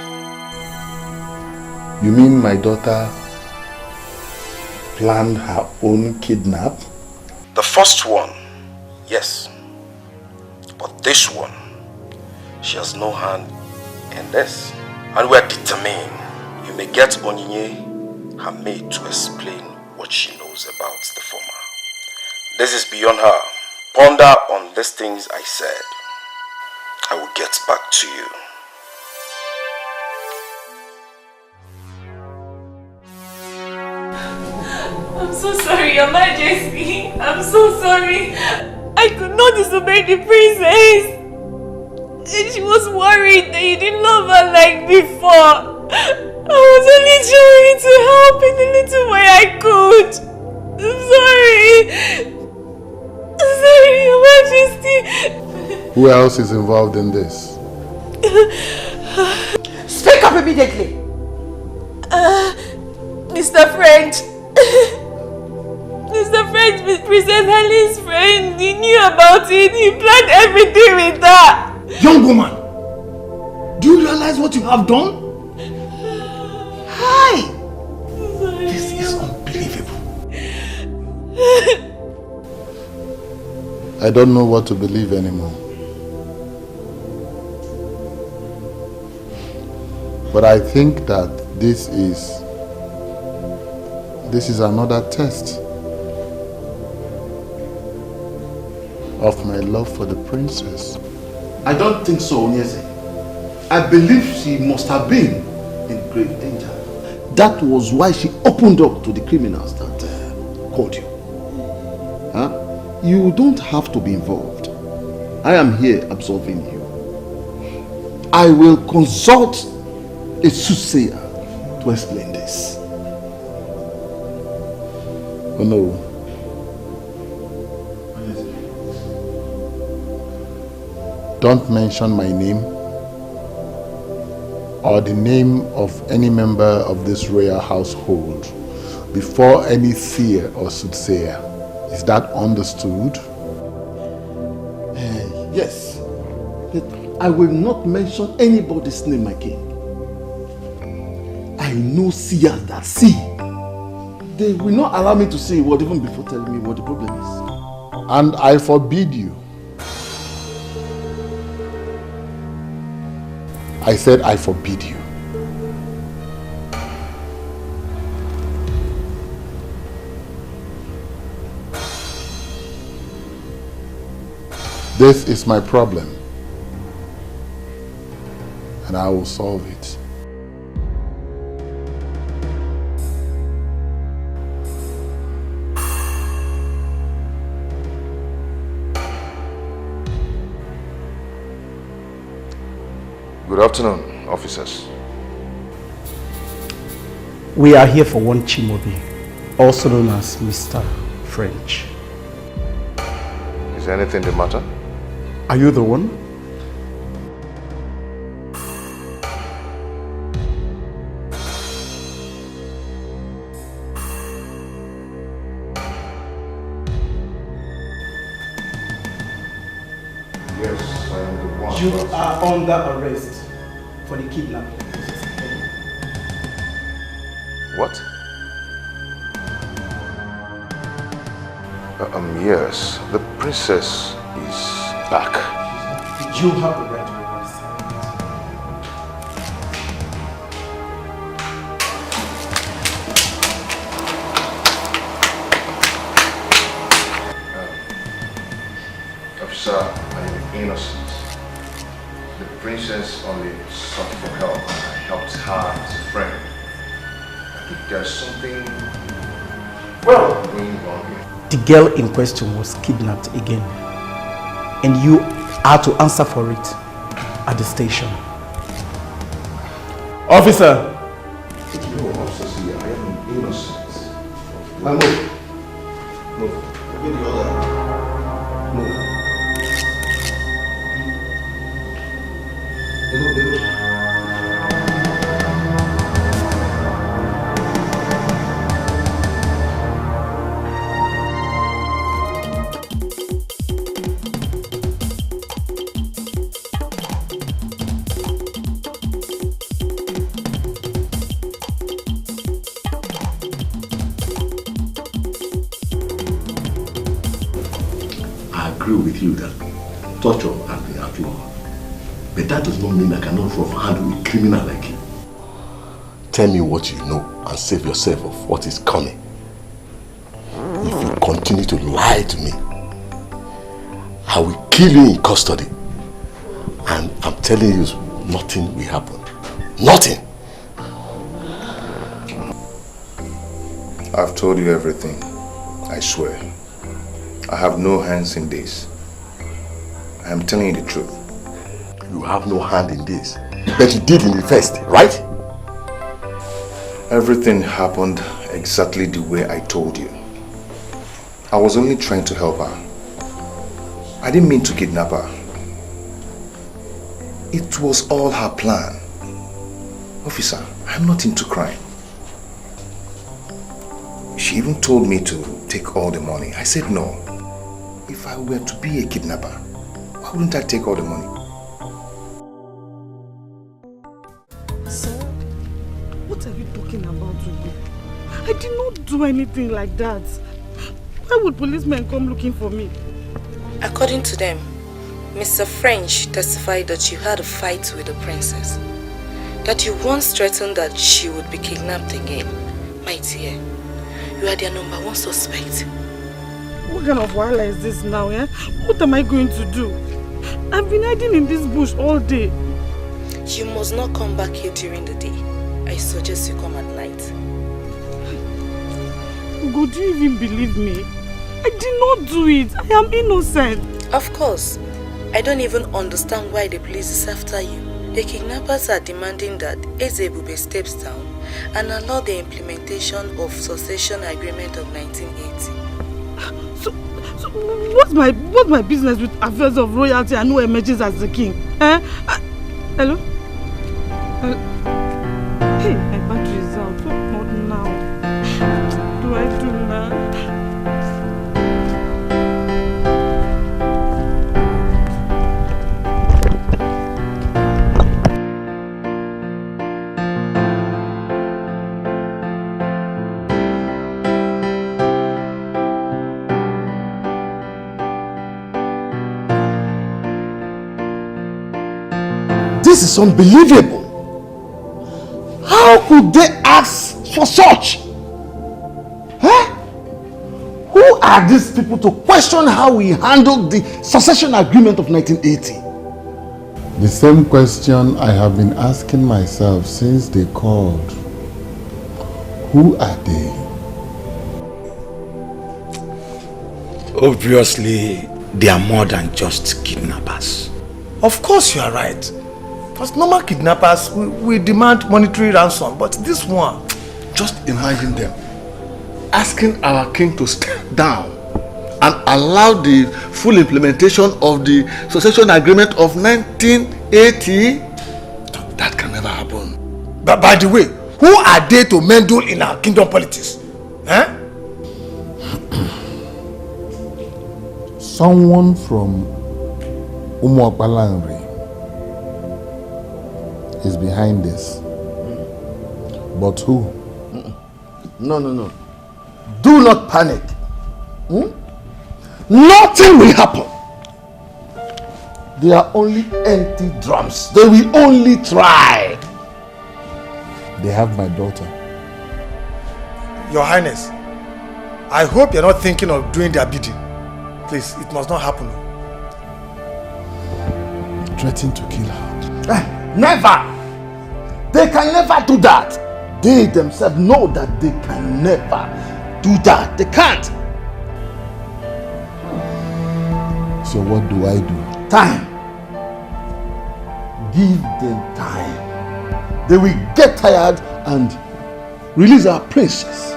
You mean my daughter planned her own kidnap?
The first one, yes. But this one, she has no hand in this. And we are determined. You may get Chinenye, her maid, to explain what she knows about the former. This is beyond her. Ponder on these things I said. I will get back to you.
I'm so sorry, Your Majesty. I'm so sorry. I could not disobey the princess. And she was worried that you didn't love her like before. I was only trying to help in the little way I could. I'm sorry. I'm sorry, Your Majesty.
Who else is involved in this?
Speak up immediately.
Mr. French. Mr. French, Princess Helen's friend. He knew about it. He planned everything with her.
Young woman, do you realize what you have done? Hi! This is unbelievable.
I don't know what to believe anymore. But I think that this is another test of my love for the princess.
I don't think so, Onyeze. I believe she must have been in grave danger. That was why she opened up to the criminals that called you. Huh? You don't have to be involved. I am here absolving you. I will consult a soothsayer to explain this.
Oh no. Don't mention my name or the name of any member of this royal household before any seer or soothsayer. Is that understood?
Yes. But I will not mention anybody's name, my king. I know seers that see. They will not allow me to say what even before telling me what the problem is.
And I forbid you. I said I forbid you. This is my problem, and I will solve it.
Good afternoon, officers.
We are here for one Chimobi, also known as Mr. French.
Is anything the matter?
Are you the one?
Yes, I am the one.
You are under arrest for the kidnapping.
What? Yes, the princess is back.
You have the right to arrest her.
Officer, I am innocent. The princess only sought for help. I helped her as a friend. I think there's something going on here.
The girl in question was kidnapped again, and you are to answer for it at the station. Officer!
No, officer, see, I am innocent.
Now move. Move. Give the order. Move.
With you that torture has been outlawed, but that does not mean I cannot handle a criminal like you. Tell me what you know and save yourself of what is coming. If you continue to lie to me, I will kill you in custody. And I'm telling you, nothing will happen. Nothing.
I've told you everything, I swear. I have no hands in this. I am telling you the truth.
You have no hand in this, but you did in the first, right?
Everything happened exactly the way I told you. I was only trying to help her. I didn't mean to kidnap her. It was all her plan. Officer, I'm not into crime. She even told me to take all the money. I said no. If I were to be a kidnapper, why wouldn't I take all the money?
Sir, what are you talking about, Ubah? I did not do anything like that. Why would policemen come looking for me?
According to them, Mr. French testified that you had a fight with the princess. That you once threatened that she would be kidnapped again. My dear, you are their #1 suspect.
What kind of wahala is this now, eh? What am I going to do? I've been hiding in this bush all day.
You must not come back here during the day. I suggest you come at night.
Ugo, do you even believe me? I did not do it. I am innocent.
Of course. I don't even understand why the police is after you. The kidnappers are demanding that Ezebube steps down and allow the implementation of succession agreement of 1980.
So what's my business with affairs of royalty and who emerges as the king? Eh? Hello? Hey, my battery is out. What now? What do I do now?
This is unbelievable. How could they ask for such? Huh? Who are these people to question how we handled the succession agreement of 1980?
The same question I have been asking myself since they called. Who are they?
Obviously, they are more than just kidnappers.
Of course you are right. Because normal kidnappers, we demand monetary ransom, but this one...
Just imagine them asking our king to step down and allow the full implementation of the succession agreement of 1980. That can never happen.
But by the way, who are they to meddle in our kingdom politics? Huh?
Someone from Umuapalanri is behind this. But who?
No. Do not panic. Nothing will happen. They are only empty drums. They will only try.
They have my daughter.
Your Highness, I hope you're not thinking of doing their bidding. Please, it must not happen.
Threatening to kill her.
Never! They can never do that. They themselves know that they can never do that. They can't.
So what do I do?
Time. Give them time. They will get tired and release our princess.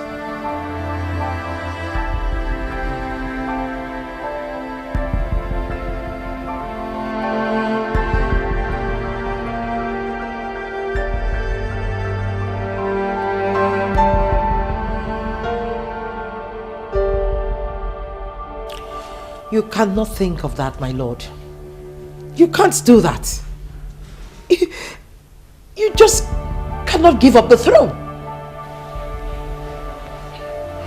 You cannot think of that, my lord. You can't do that. You just cannot give up the throne.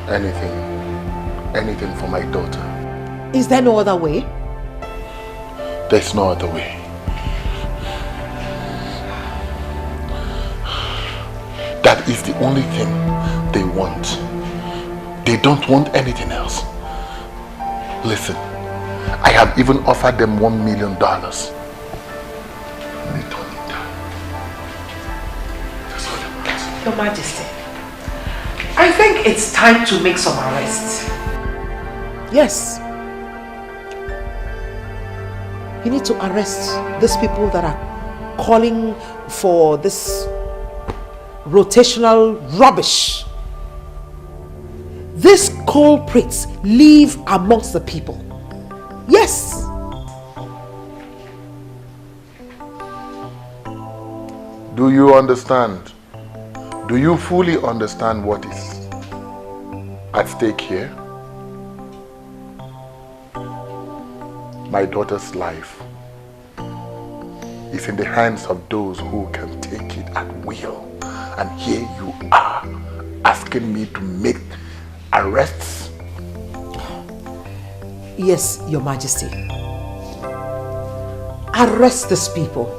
Anything for my daughter.
Is there no other way?
There's no other way. That is the only thing they want. They don't want anything else. Listen, I have even offered them $1 million. They don't need that. That's all they want.
Your Majesty, I think it's time to make some arrests. Yes. You need to arrest these people that are calling for this rotational rubbish. These culprits live amongst the people. Yes.
Do you understand? Do you fully understand what is at stake here? My daughter's life is in the hands of those who can take it at will. And here you are asking me to make arrests?
Yes, Your Majesty. Arrest these people.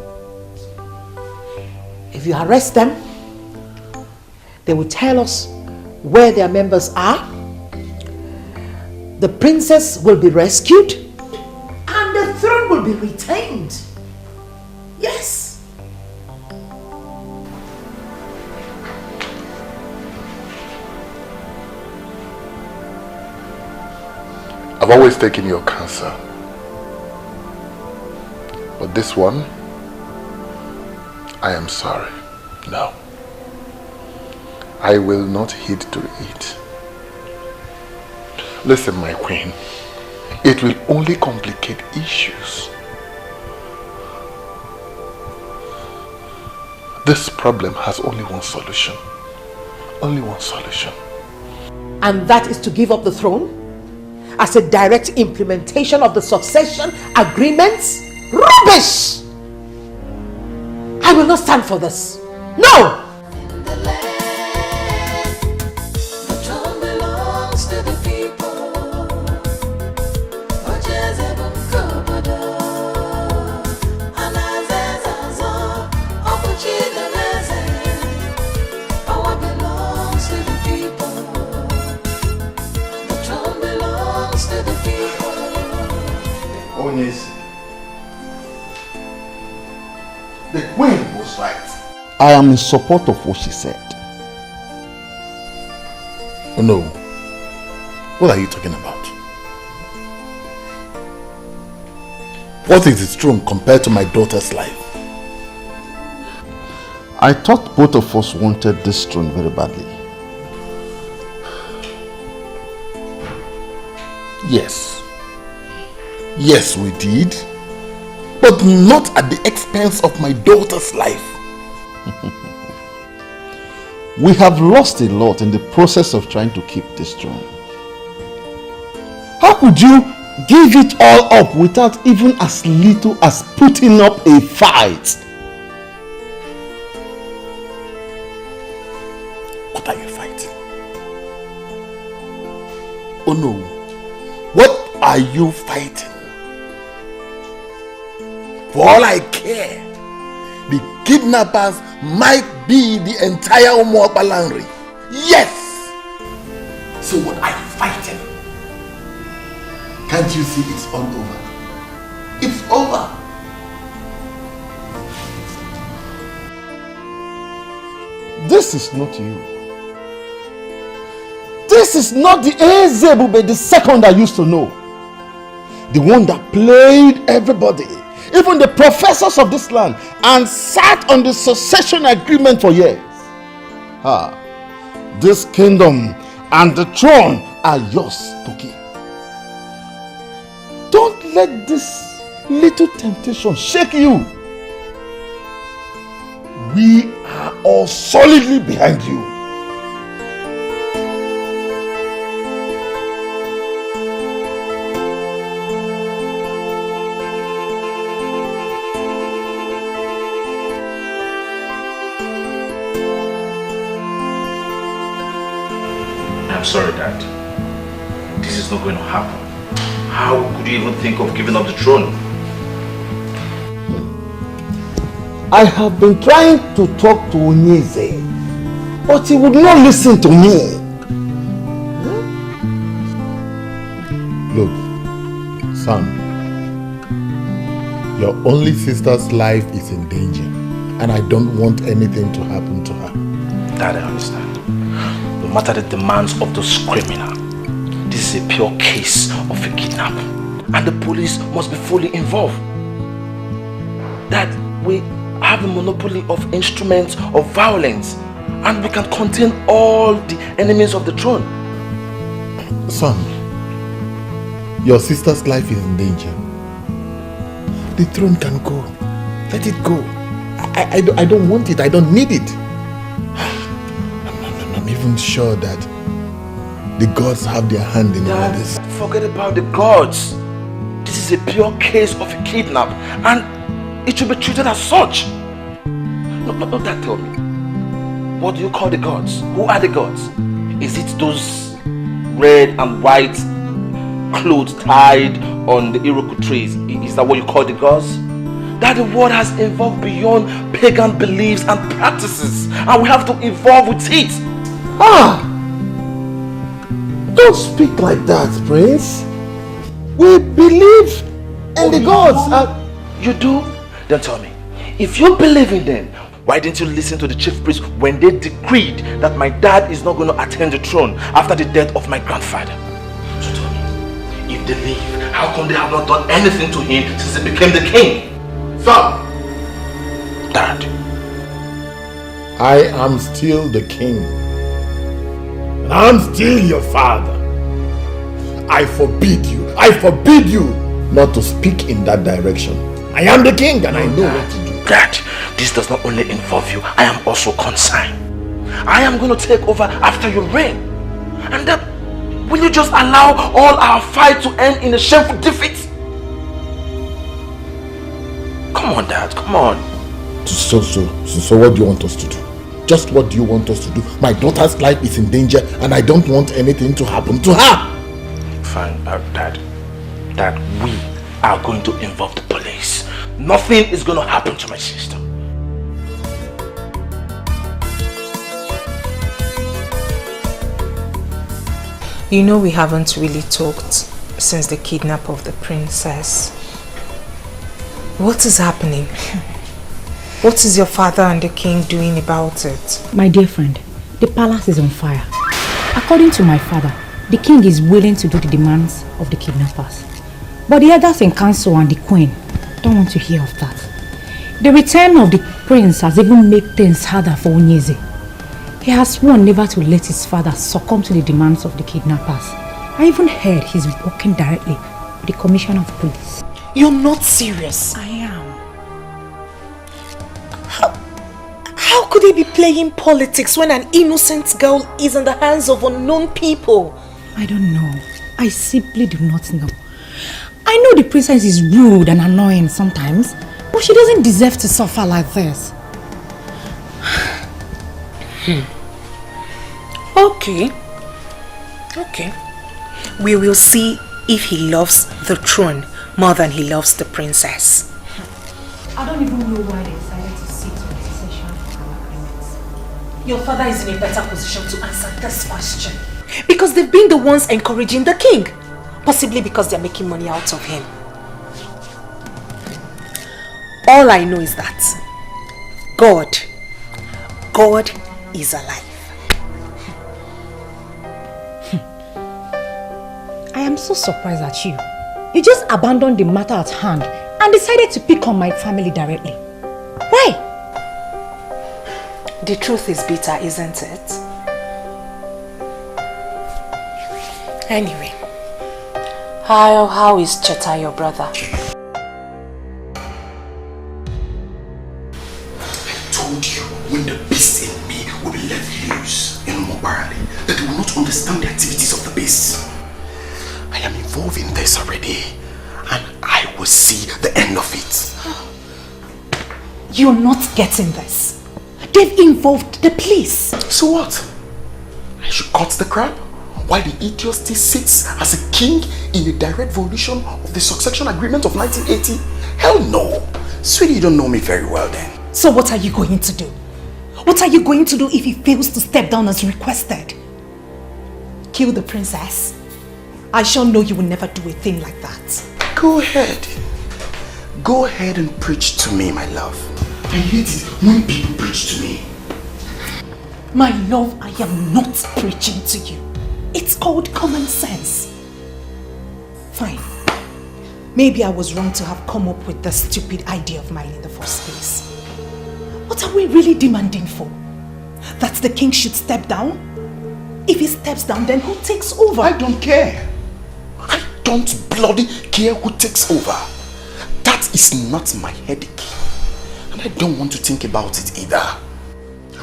If you arrest them, they will tell us where their members are. The princess will be rescued and the throne will be retained. Yes.
I've always taken your counsel. But this one, I am sorry. No. I will not heed to it. Listen, my queen. It will only complicate issues. This problem has only one solution. Only one solution.
And that is to give up the throne as a direct implementation of the succession agreements? Rubbish! I will not stand for this. No!
The queen was right. I am in support of what she said.
Oh no. What are you talking about? What is its throne compared to my daughter's life?
I thought both of us wanted this throne very badly.
Yes. Yes, we did. But not at the expense of my daughter's life.
We have lost a lot in the process of trying to keep this throne. How could you give it all up without even as little as putting up a fight?
What are you fighting? Oh no. What are you fighting? For all I care, the kidnappers might be the entire Umuokpalanri. Yes! So what are you fighting? Can't you see it's all over? It's over.
This is not you. This is not the Ezebube the second I used to know. The one that played everybody, even the professors of this land, and sat on the succession agreement for years. This kingdom and the throne are yours to keep. Don't let this little temptation shake you. We are all solidly behind you.
I'm sorry, Dad. This is not going to happen. How could you even think of giving up the throne?
I have been trying to talk to Onyeze, but he would not listen to me.
Look, son, your only sister's life is in danger, and I don't want anything to happen to her.
Dad, I understand. No matter the demands of those criminals, this is a pure case of a kidnap, and the police must be fully involved. Dad, we have a monopoly of instruments of violence, and we can contain all the enemies of the throne.
Son, your sister's life is in danger. The throne can go. Let it go. I don't want it. I don't need it. I'm even sure that the gods have their hand in all this.
Forget about the gods. This is a pure case of a kidnap, and it should be treated as such. No, Dad, tell me. What do you call the gods? Who are the gods? Is it those red and white clothes tied on the Iroquois trees? Is that what you call the gods? That the world has evolved beyond pagan beliefs and practices, and we have to evolve with it.
Don't speak like that, Prince. We believe in the gods.
You do? Then tell me, if you believe in them, why didn't you listen to the chief priest when they decreed that my dad is not going to attain the throne after the death of my grandfather? So tell me, if they leave, how come they have not done anything to him since he became the king?
Son!
Dad.
I am still the king. And I'm still your father. I forbid you not to speak in that direction. I am the king and I know what to do.
Dad, this does not only involve you, I am also concerned. I am going to take over after you reign. And then, will you just allow all our fight to end in a shameful defeat? Come on, Dad, come on.
So what do you want us to do? Just what do you want us to do? My daughter's life is in danger and I don't want anything to happen to her.
Fine, Dad, we are going to involve the police. Nothing is going to happen to my sister.
You know we haven't really talked since the kidnap of the princess. What is happening? What is your father and the king doing about it?
My dear friend, the palace is on fire. According to my father, the king is willing to do the demands of the kidnappers. But the others in council and the queen don't want to hear of that. The return of the prince has even made things harder for Onyeze. He has sworn never to let his father succumb to the demands of the kidnappers. I even heard he's working directly with the commissioner of police.
You're not serious.
I am.
How could they be playing politics when an innocent girl is in the hands of unknown people?
I don't know. I simply do not know. I know the princess is rude and annoying sometimes, but she doesn't deserve to suffer like this.
Okay. We will see if he loves the throne more than he loves the princess.
I don't even know why they decided to sit on the session for our agreements.
Your father is in a better position to answer this question. Because they've been the ones encouraging the king. Possibly because they're making money out of him. All I know is that God is alive.
I am so surprised at you. You just abandoned the matter at hand and decided to pick on my family directly. Why?
The truth is bitter, isn't it? Anyway, how is Chacha, your brother?
I told you, when the beast in me will be let loose in Mobile, that they will not understand the activities of the beast. I am involved in this already, and I will see the end of it.
You're not getting this. They've involved the police.
So what? I should cut the crap? While the idiot still sits as a king in a direct violation of the succession agreement of 1980? Hell no! Sweetie, you don't know me very well then.
So what are you going to do? What are you going to do if he fails to step down as requested? Kill the princess? I sure know you will never do a thing like that.
Go ahead. Go ahead and preach to me, my love. I hate it when people preach to me.
My love, I am not preaching to you. It's called common sense. Fine. Maybe I was wrong to have come up with this stupid idea of mine in the first place. What are we really demanding for?
that the king should step down? If he steps down, then who takes over?
I don't care. I don't bloody care who takes over. That is not my headache. And I don't want to think about it either.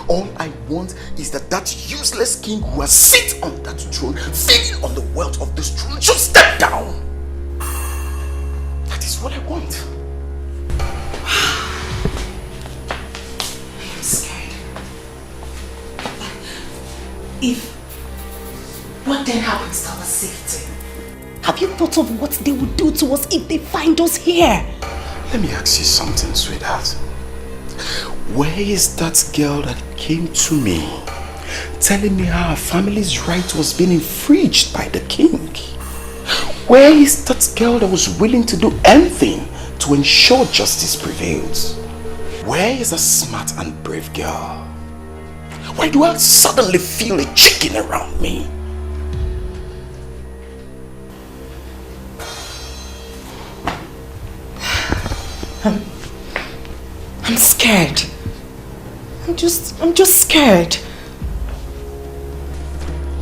All I want is that useless king who has sit on that throne, feeding on the wealth of this throne, should step down. That is what I want.
I'm scared. What then happens to our safety? Have you thought of what they would do to us if they find us here?
Let me ask you something, sweetheart. Where is that girl that came to me telling me how her family's right was being infringed by the king? Where is that girl that was willing to do anything to ensure justice prevails? Where is a smart and brave girl? Why do I suddenly feel a chicken around me?
I'm scared. I'm just scared.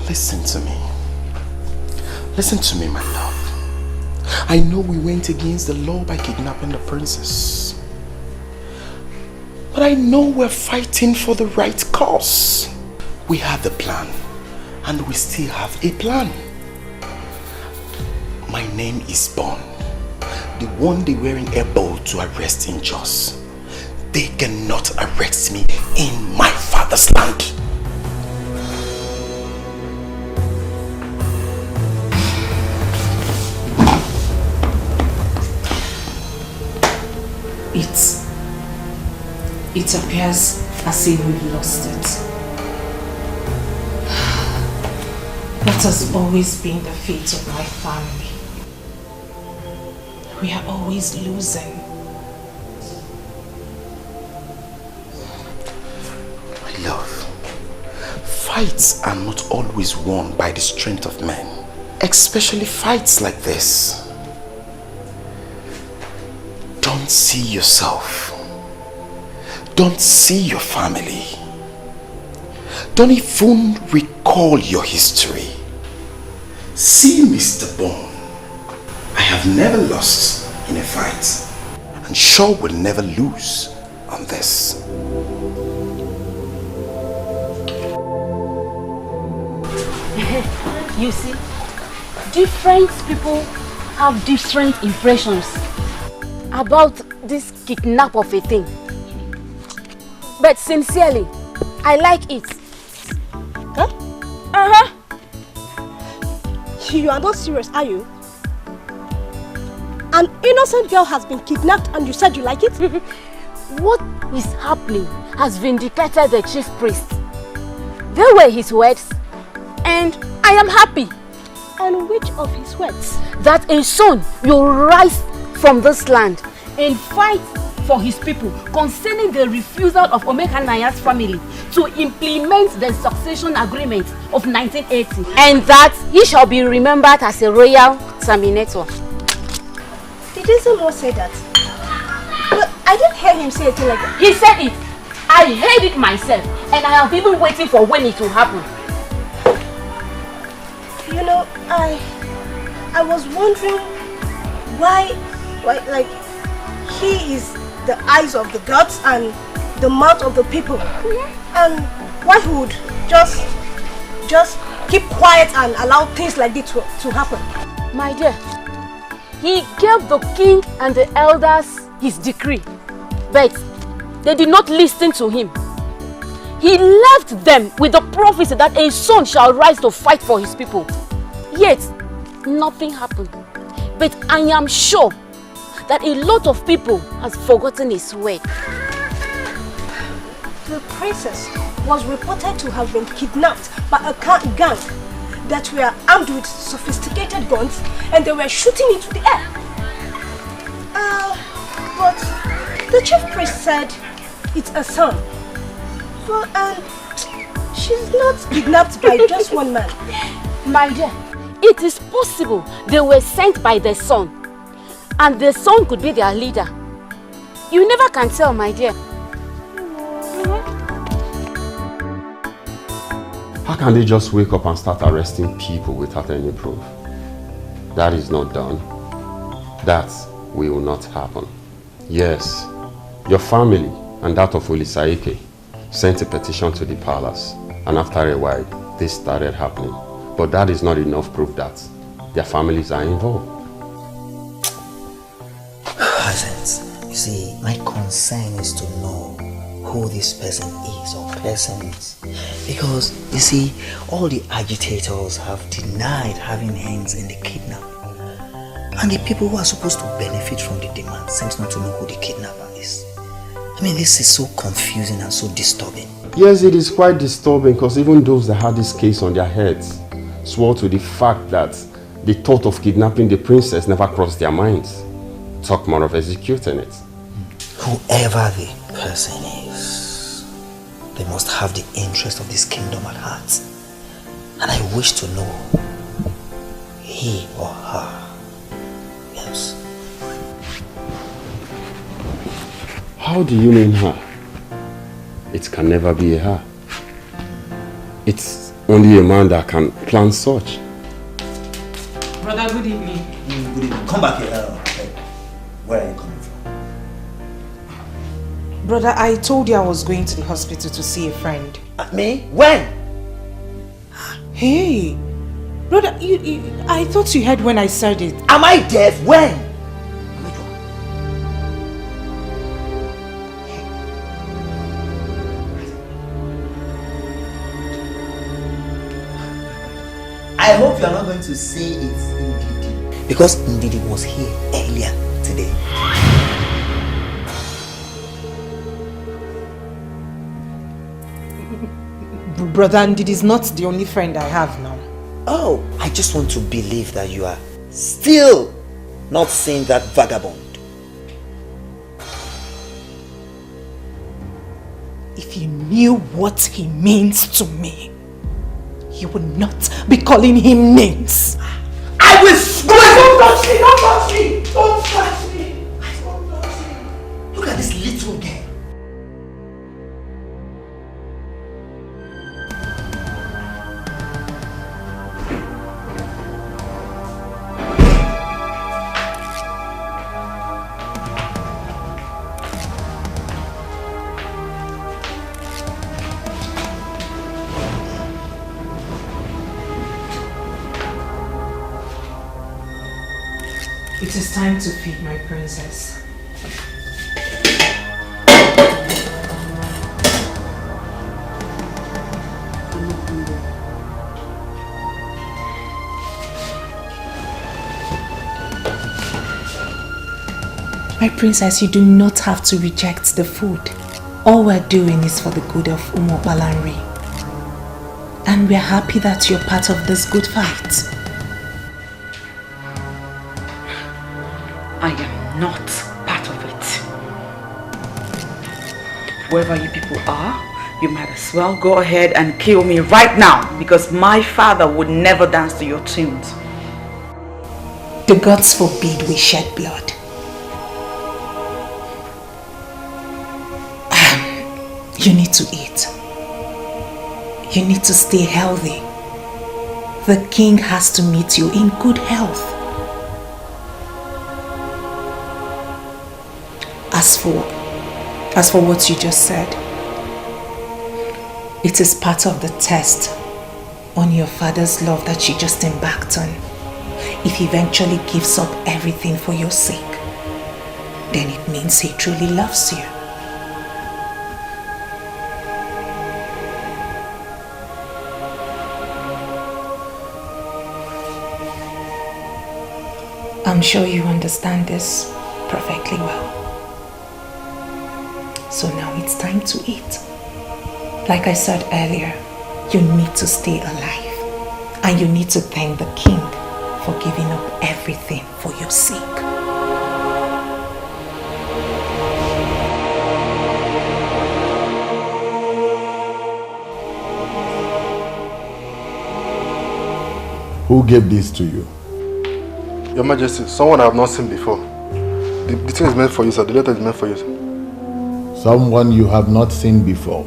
Listen to me. Listen to me, my love. I know we went against the law by kidnapping the princess. But I know we're fighting for the right cause. We have the plan, and we still have a plan. My name is Bond, the one they were able to arrest in Jos. They cannot arrest me in my father's land.
It appears as if we've lost it. That has always been the fate of my family. We are always losing.
My love, fights are not always won by the strength of men, especially fights like this. Don't see yourself. Don't see your family. Don't even recall your history. See Mr. Bond. I have never lost in a fight, and sure will never lose on this.
You see, different people have different impressions about this kidnap of a thing. But sincerely, I like it.
Huh? You are not serious, are you? An innocent girl has been kidnapped and you said you like it?
What is happening has vindicated the chief priest. They were his words, and I am happy.
And which of his words?
That a son will rise from this land and fight for his people concerning the refusal of Omekannaya's family to implement the succession agreement of 1980, and that he shall be remembered as a Royal Terminator.
Did Ezemo say that? But I didn't hear him say anything like that.
He said it. I heard it myself, and I have been waiting for when it will happen.
You know, I was wondering why like he is the eyes of the gods and the mouth of the people, and why he would just keep quiet and allow things like this to happen.
My dear, he gave the king and the elders his decree, but they did not listen to him. He left them with the prophecy that a son shall rise to fight for his people. Yet, nothing happened. But I am sure that a lot of people has forgotten his word.
The princess was reported to have been kidnapped by a gang that were armed with sophisticated guns, and they were shooting into the air. But the chief priest said it's a son. Well, she's not kidnapped by just one man.
My dear, it is possible they were sent by the son, and the son could be their leader. You never can tell, my dear.
can they just wake up and start arresting people without any proof? That is not done. That will not happen. Yes, your family and that of Olisaike sent a petition to the palace, and after a while, this started happening. But that is not enough proof that their families are involved.
Presence. You see, my concern is to know who this person is or persons. Because, you see, all the agitators have denied having hands in the kidnapping. And the people who are supposed to benefit from the demand seems not to know who the kidnapper is. I mean, this is so confusing and so disturbing.
Yes, it is quite disturbing because even those that had this case on their heads swore to the fact that the thought of kidnapping the princess never crossed their minds. Talk more of executing it.
Whoever the person is, they must have the interest of this kingdom at heart. And I wish to know he or her. Yes.
How do you mean her? It can never be a her. It's only a man that can plan such.
Brother, good evening.
Good evening. Come back here. Where are you coming from?
Brother, I told you I was going to the hospital to see a friend.
Me? When?
Hey, brother, I thought you heard when I said it.
Am I deaf? When? I hope you are not going to say it's Ndidi. Because Ndidi was here earlier today.
Brother, Ndidi is not the only friend I have now.
Oh, I just want to believe that you are still not seeing that vagabond.
If you knew what he means to me, you would not be calling him names.
I will swear! Don't touch me! Don't touch me! Don't touch me! Don't touch me! Look at this little girl.
It is time to feed my princess. My princess, you do not have to reject the food. All we're doing is for the good of Umobalanri. And we're happy that you're part of this good fight.
I am not part of it. Whoever you people are, you might as well go ahead and kill me right now, because my father would never dance to your tunes.
The gods forbid we shed blood. You need to eat. You need to stay healthy. The king has to meet you in good health. As for what you just said, it is part of the test on your father's love that you just embarked on. If he eventually gives up everything for your sake, then it means he truly loves you. I'm sure you understand this perfectly well. So now it's time to eat. Like I said earlier, you need to stay alive. And you need to thank the king for giving up everything for your sake.
Who gave this to you?
Your Majesty, someone I have not seen before. The thing is meant for you, sir. The letter is meant for you, sir.
Someone you have not seen before.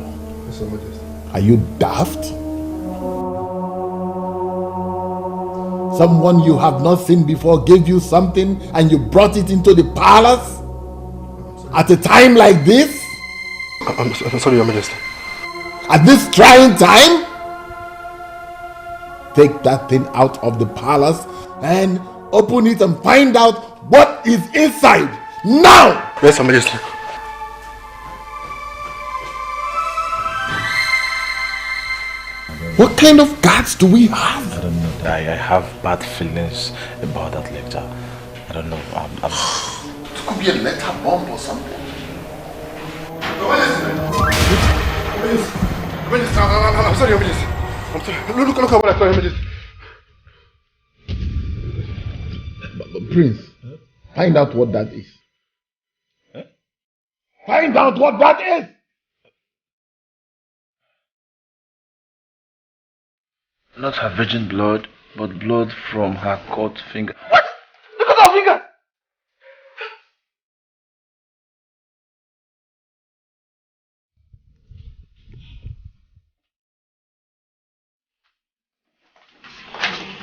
Yes, Your Majesty.
Are you daft? Someone you have not seen before gave you something and you brought it into the palace? At a time like this?
I'm sorry, Your Majesty.
At this trying time? Take that thing out of the palace and open it and find out what is inside. Now!
Yes, Your Majesty.
What kind of guards do we have?
I don't know. I have bad feelings about that lecture. I don't know.
It could be a letter bomb or something. I'm sorry, Your Majesty. I'm sorry. Look at what I saw, Your Majesty.
Prince, find out what that is. Find out what that is!
Not her virgin blood, but blood from her cut finger.
What? Look at her finger!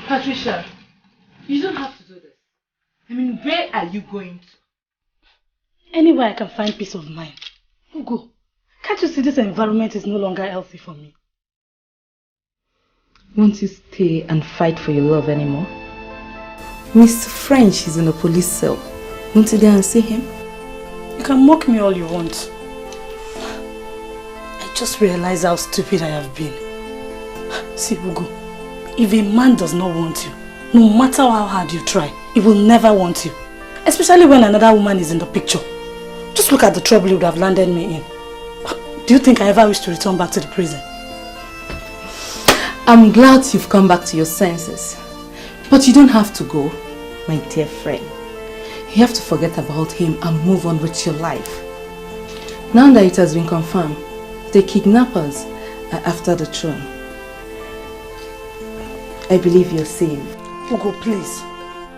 Patricia, you don't have to do this. I mean, where are you going to? Anywhere I can find peace of mind. Ugo, can't you see this environment is no longer healthy for me?
Won't you stay and fight for your love anymore? Mr. French is in a police cell. Won't you go and see him?
You can mock me all you want. I just realized how stupid I have been. See, Ugo, if a man does not want you, no matter how hard you try, he will never want you. Especially when another woman is in the picture. Just look at the trouble you would have landed me in. Do you think I ever wish to return back to the prison?
I'm glad you've come back to your senses. But you don't have to go, my dear friend. You have to forget about him and move on with your life. Now that it has been confirmed, the kidnappers are after the throne. I believe you're safe.
Ugo, please.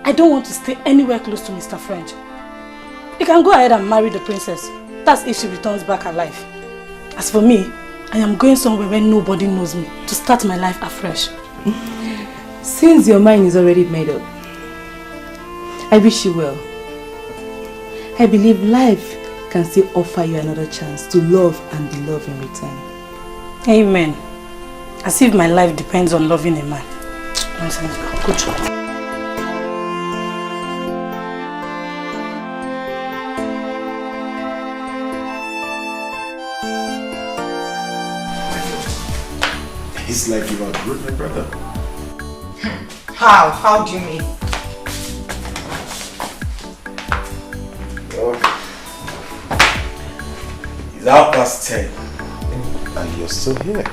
I don't want to stay anywhere close to Mr. French. You can go ahead and marry the princess. That's if she returns back alive. As for me, I am going somewhere where nobody knows me to start my life afresh.
Since your mind is already made up, I wish you well. I believe life can still offer you another chance to love and be loved in return.
Amen. As if my life depends on loving a man. Nonsense. Good job.
It's like you outgrew my brother.
How? How do you mean?
It's 10:30. And you're still here.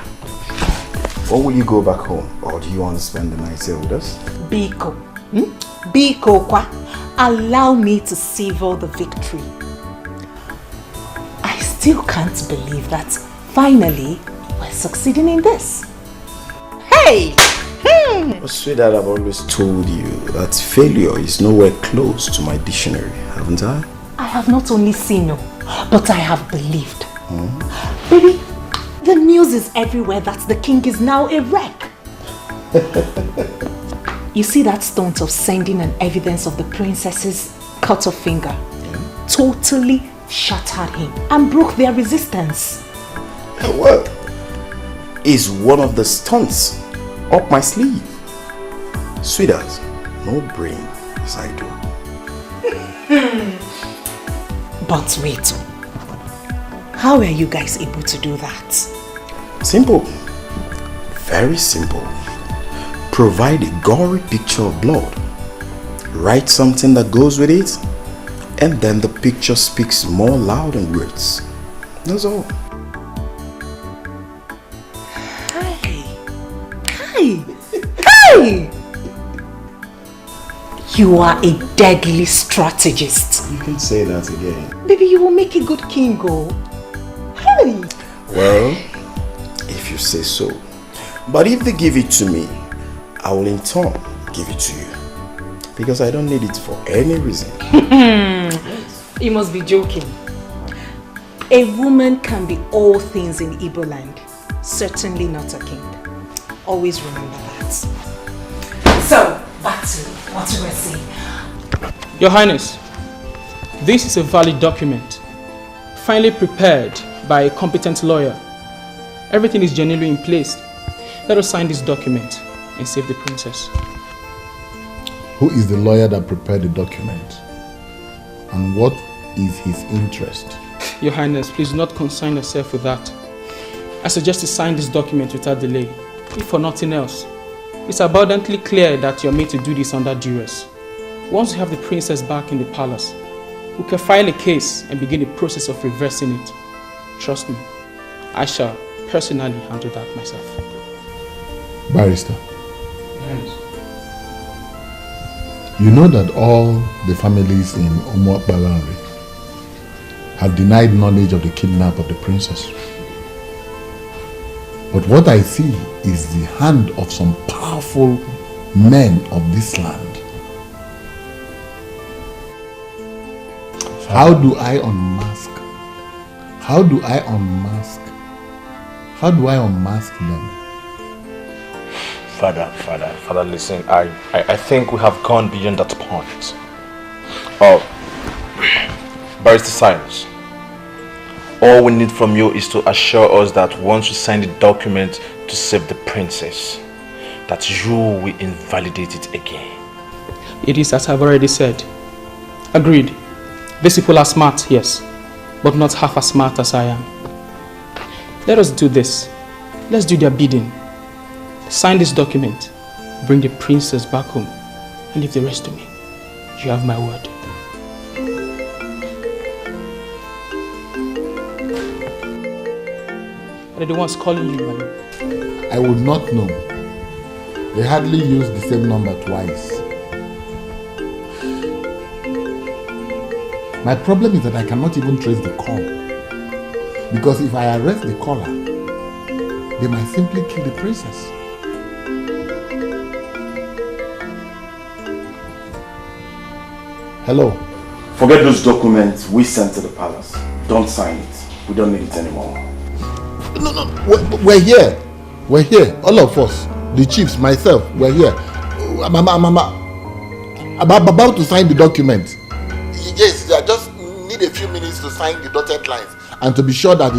Or will you go back home? Or do you want to spend the night here with us?
Biko. Biko kwa. Allow me to savor the victory. I still can't believe that finally we're succeeding in this. Hey!
Oh, sweetheart, I've always told you that failure is nowhere close to my dictionary, haven't I?
I have not only seen you, but I have believed. Baby, the news is everywhere that the king is now a wreck. You see that stunt of sending an evidence of the princess's cut off finger? Totally shattered him and broke their resistance.
Well, is one of the stunts up my sleeve. Sweetheart, no brain as I do.
But wait, how are you guys able to do that?
Simple. Very simple. Provide a gory picture of blood. Write something that goes with it, and then the picture speaks more loud than words. That's all.
Hey! You are a deadly strategist.
You can say that again.
Baby, you will make a good king, oh. Hey!
Well, if you say so. But if they give it to me, I will in turn give it to you. Because I don't need it for any reason.
You must be joking. A woman can be all things in Igbo land. Certainly not a king. Always remember that. So, back to what you were saying.
Your Highness, this is a valid document, finally prepared by a competent lawyer. Everything is genuinely in place. Let us sign this document and save the princess.
Who is the lawyer that prepared the document? And what is his interest?
Your Highness, please do not concern yourself with that. I suggest you sign this document without delay. If for nothing else, it's abundantly clear that you are made to do this under duress. Once we have the princess back in the palace, we can file a case and begin the process of reversing it. Trust me, I shall personally handle that myself.
Barrister, you know that all the families in Umwakbalanri have denied knowledge of the kidnap of the princess. But what I see is the hand of some powerful men of this land. How do I unmask? How do I unmask? How do I unmask them?
Father, listen, I think we have gone beyond that point. Oh, Barrister Science, all we need from you is to assure us that once you sign the document to save the princess, that you will invalidate it again.
It is as I've already said. Agreed. These people are smart, yes, but not half as smart as I am. Let us do this. Let's do their bidding. Sign this document, bring the princess back home, and leave the rest to me. You have my word. Are they the ones calling you, madam?
I would not know. They hardly use the same number twice. My problem is that I cannot even trace the call. Because if I arrest the caller, they might simply kill the princess. Hello.
Forget those documents we sent to the palace. Don't sign it. We don't need it anymore.
No. We're here. We're here. All of us. The chiefs, myself, we're here. I'm about to sign the document. Yes, I just need a few minutes to sign the dotted lines and to be sure that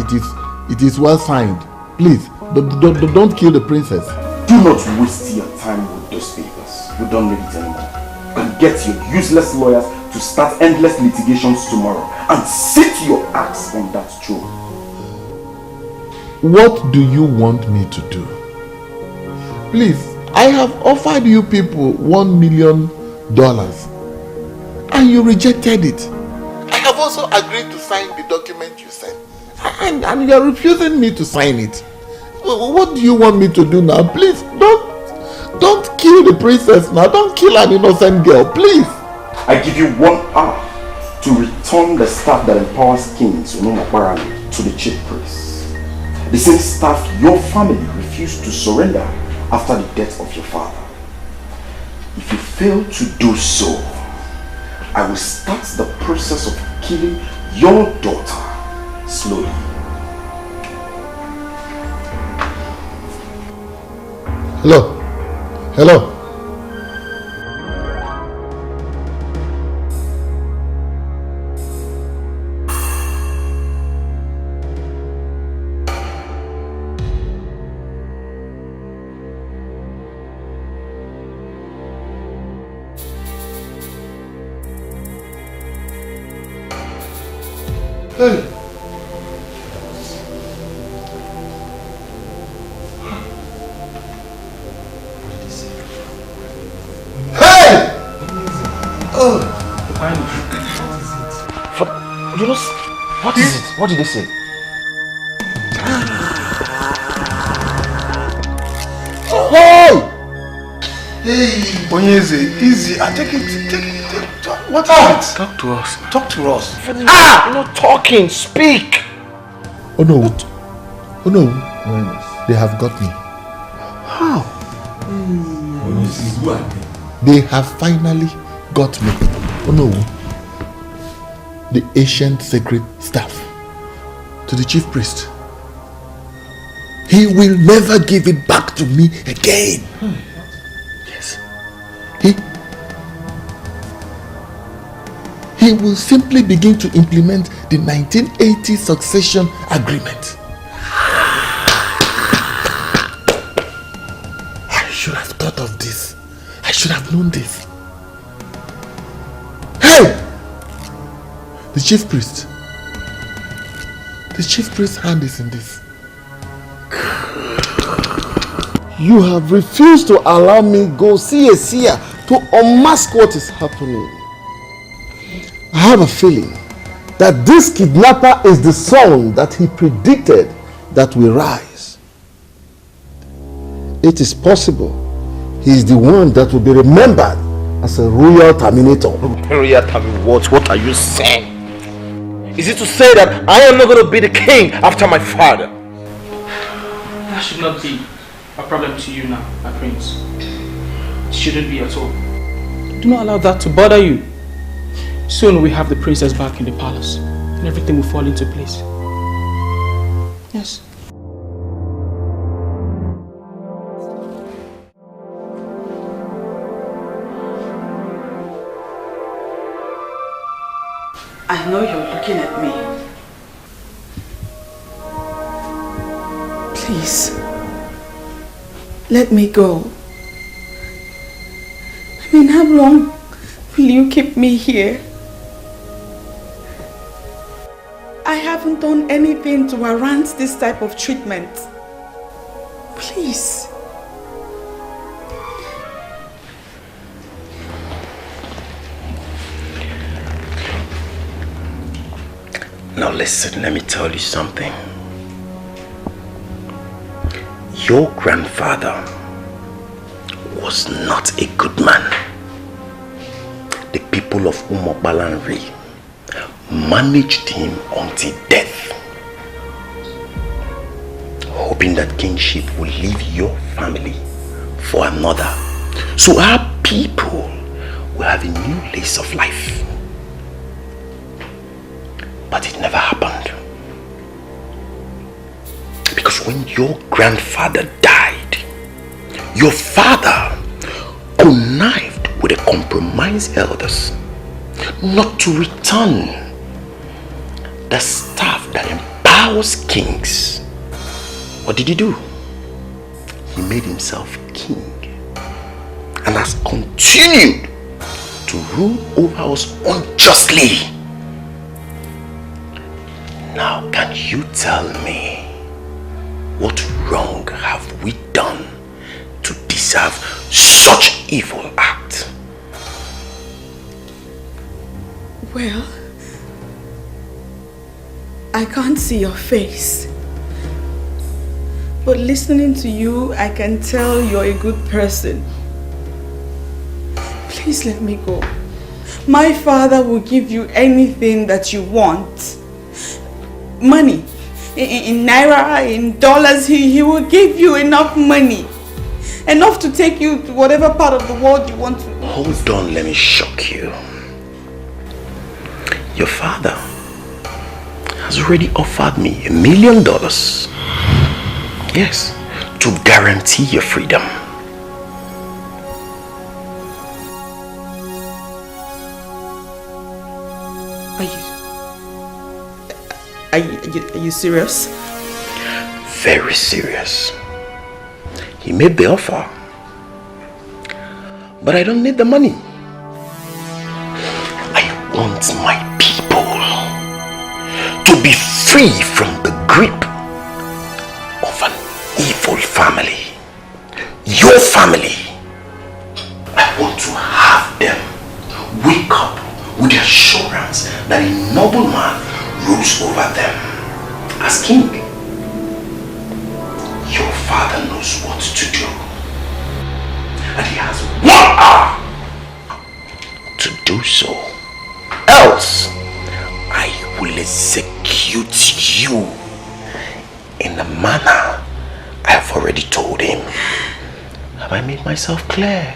it is well signed. Please, don't kill the princess.
Do not waste your time with those papers. We don't need it anymore. And get your useless lawyers to start endless litigations tomorrow and sit your ass on that throne.
What do you want me to do? Please, I have offered you people $1 million and you rejected it. I have also agreed to sign the document you sent and you are refusing me to sign it. What do you want me to do now? Please, don't kill the princess now. Don't kill an innocent girl, please.
I give you 1 hour to return the staff that empowers kings to the chief priest. The same staff your family refused to surrender after the death of your father. If you fail to do so, I will start the process of killing your daughter slowly.
Hello. Hey.
What is it? What did they say?
Hey, Onyeze, easy. Take it. What is it?
Talk to us.
Talk to us.
You're not talking. Speak.
Oh no. They have got me.
How?
They have finally got me. Oh no. The ancient sacred staff to the chief priest. He will never give it back to me again. he will simply begin to implement the 1980 succession agreement. I should have thought of this. I should have known this. Hey! The chief priest. The chief priest's hand is in this.
You have refused to allow me go see a seer to unmask what is happening. I have a feeling that this kidnapper is the son that he predicted that will rise. It is possible he is the one that will be remembered as a Royal Terminator.
Royal Terminator, what are you saying? Is it to say that I am not going to be the king after my father?
That should not be a problem to you now, my prince. It shouldn't be at all. Do not allow that to bother you. Soon we have the princess back in the palace and everything will fall into place. Yes.
I know you're looking at me. Please, let me go. I mean, how long will you keep me here? I haven't done anything to warrant this type of treatment. Please.
Now listen, let me tell you something. Your grandfather was not a good man. The people of Umobalanri managed him until death, hoping that Kingship will leave your family for another, so our people will have a new lease of life. But it never happened. Because when your grandfather died, your father connived with the compromised elders not to return the staff that empowers kings. What did he do? He made himself king and has continued to rule over us unjustly. Now, can you tell me what wrong have we done to deserve such evil act?
Well, I can't see your face, but listening to you, I can tell you're a good person. Please let me go. My father will give you anything that you want. Money, in naira, in dollars, he will give you enough money. Enough to take you to whatever part of the world you want to.
Hold on, let me shock you. Your father has already offered me $1 million. Yes, to guarantee your freedom.
Are you serious?
Very serious. He made the offer, but I don't need the money. I want my people to be free from the grip of an evil family. Your family. I want to have them wake up with the assurance that a noble man rules over them as king. Your father knows what to do, and he has 1 hour to do so. Else, I will execute you in the manner I have already told him. Have I made myself clear?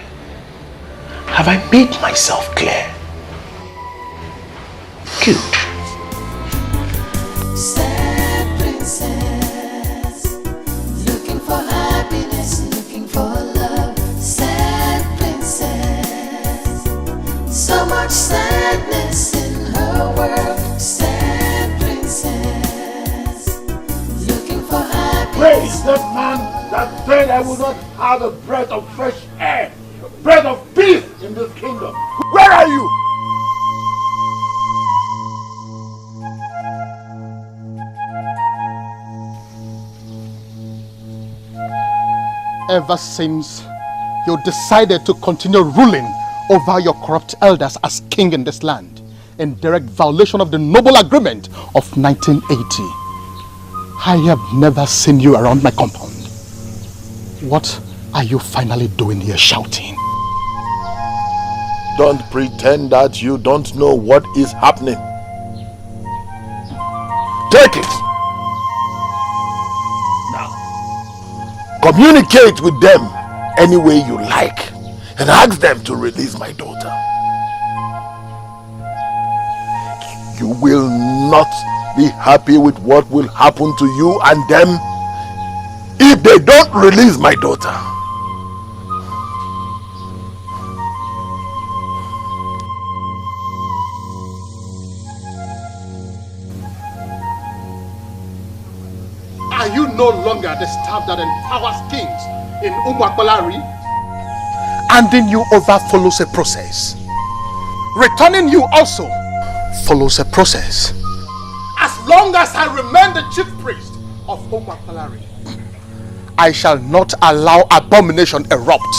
Have I made myself clear? Good.
Sad princess, looking for happiness, looking for love. Sad princess.
same man that said I will not have a breath of fresh air, breath of peace in this kingdom. Where are you?
Ever since you decided to continue ruling over your corrupt elders as king in this land, in direct violation of the noble agreement of 1980, I have never seen you around my compound. What are you finally doing here shouting?
Don't pretend that you don't know what is happening. Take it. Now, communicate with them any way you like and ask them to release my daughter. You will not be happy with what will happen to you and them if they don't release my daughter.
Are you no longer the staff that empowers kings in Umwakolari? Handing you over follows a process. Returning you also follows a process. As long as I remain the chief priest of Umwakolari, I shall not allow abomination erupt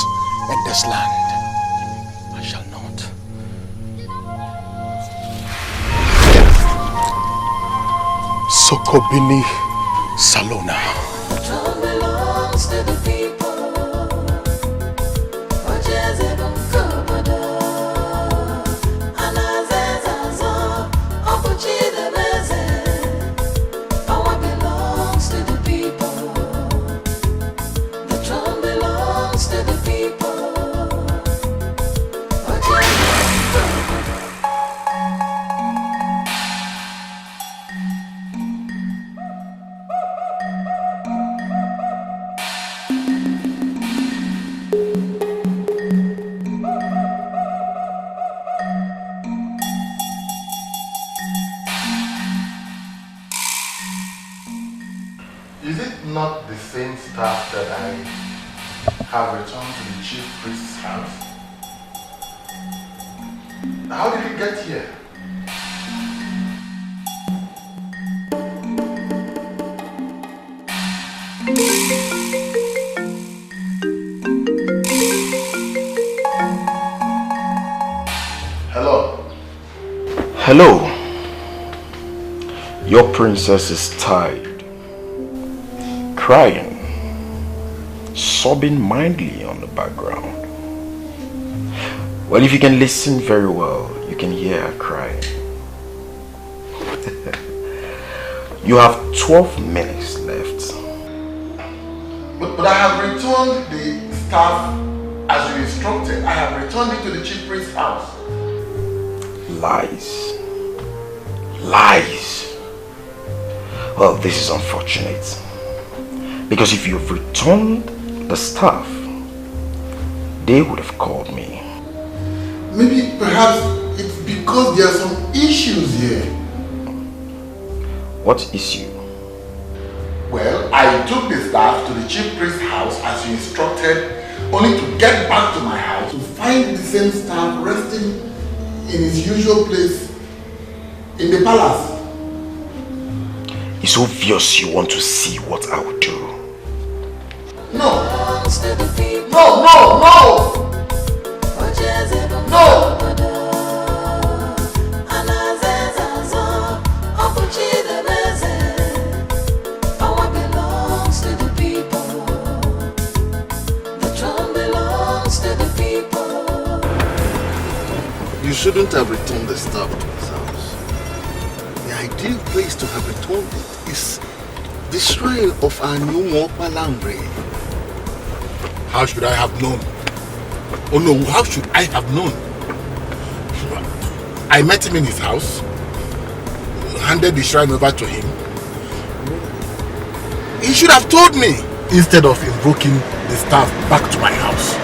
in this land. I shall not. Sokobini Salona.
Throne belongs to the people. Ojezebon Kobodo. Anazezazo. Opuchidebeze. Power belongs to the people. The throne belongs to the people. Ojezebon Kobodo.
Is it not the same staff that I have returned to the chief priest's house? How did it get here? Hello?
Hello. Your princess is tired, crying, sobbing mildly on the background. Well, if you can listen very well, you can hear her crying. You have 12 minutes left.
But I have returned the staff as you instructed. I have returned it to the chief priest's house.
Lies. Lies. Well, this is unfortunate. Because if you've returned the staff, they would have called me.
Maybe perhaps it's because there are some issues here.
What issue?
Well, I took the staff to the chief priest's house as you instructed, only to get back to my house to find the same staff resting in his usual place in the palace.
It's obvious you want to see what I will do.
No! No, no, no! No!
Power belongs to the people. The throne belongs to the people.
You shouldn't have returned the staff to his house. The ideal place to have returned it is the shrine of our new Palambre.
How should I have known? Oh no, how should I have known? I met him in his house, handed the shrine over to him. He should have told me instead of invoking the staff back to my house.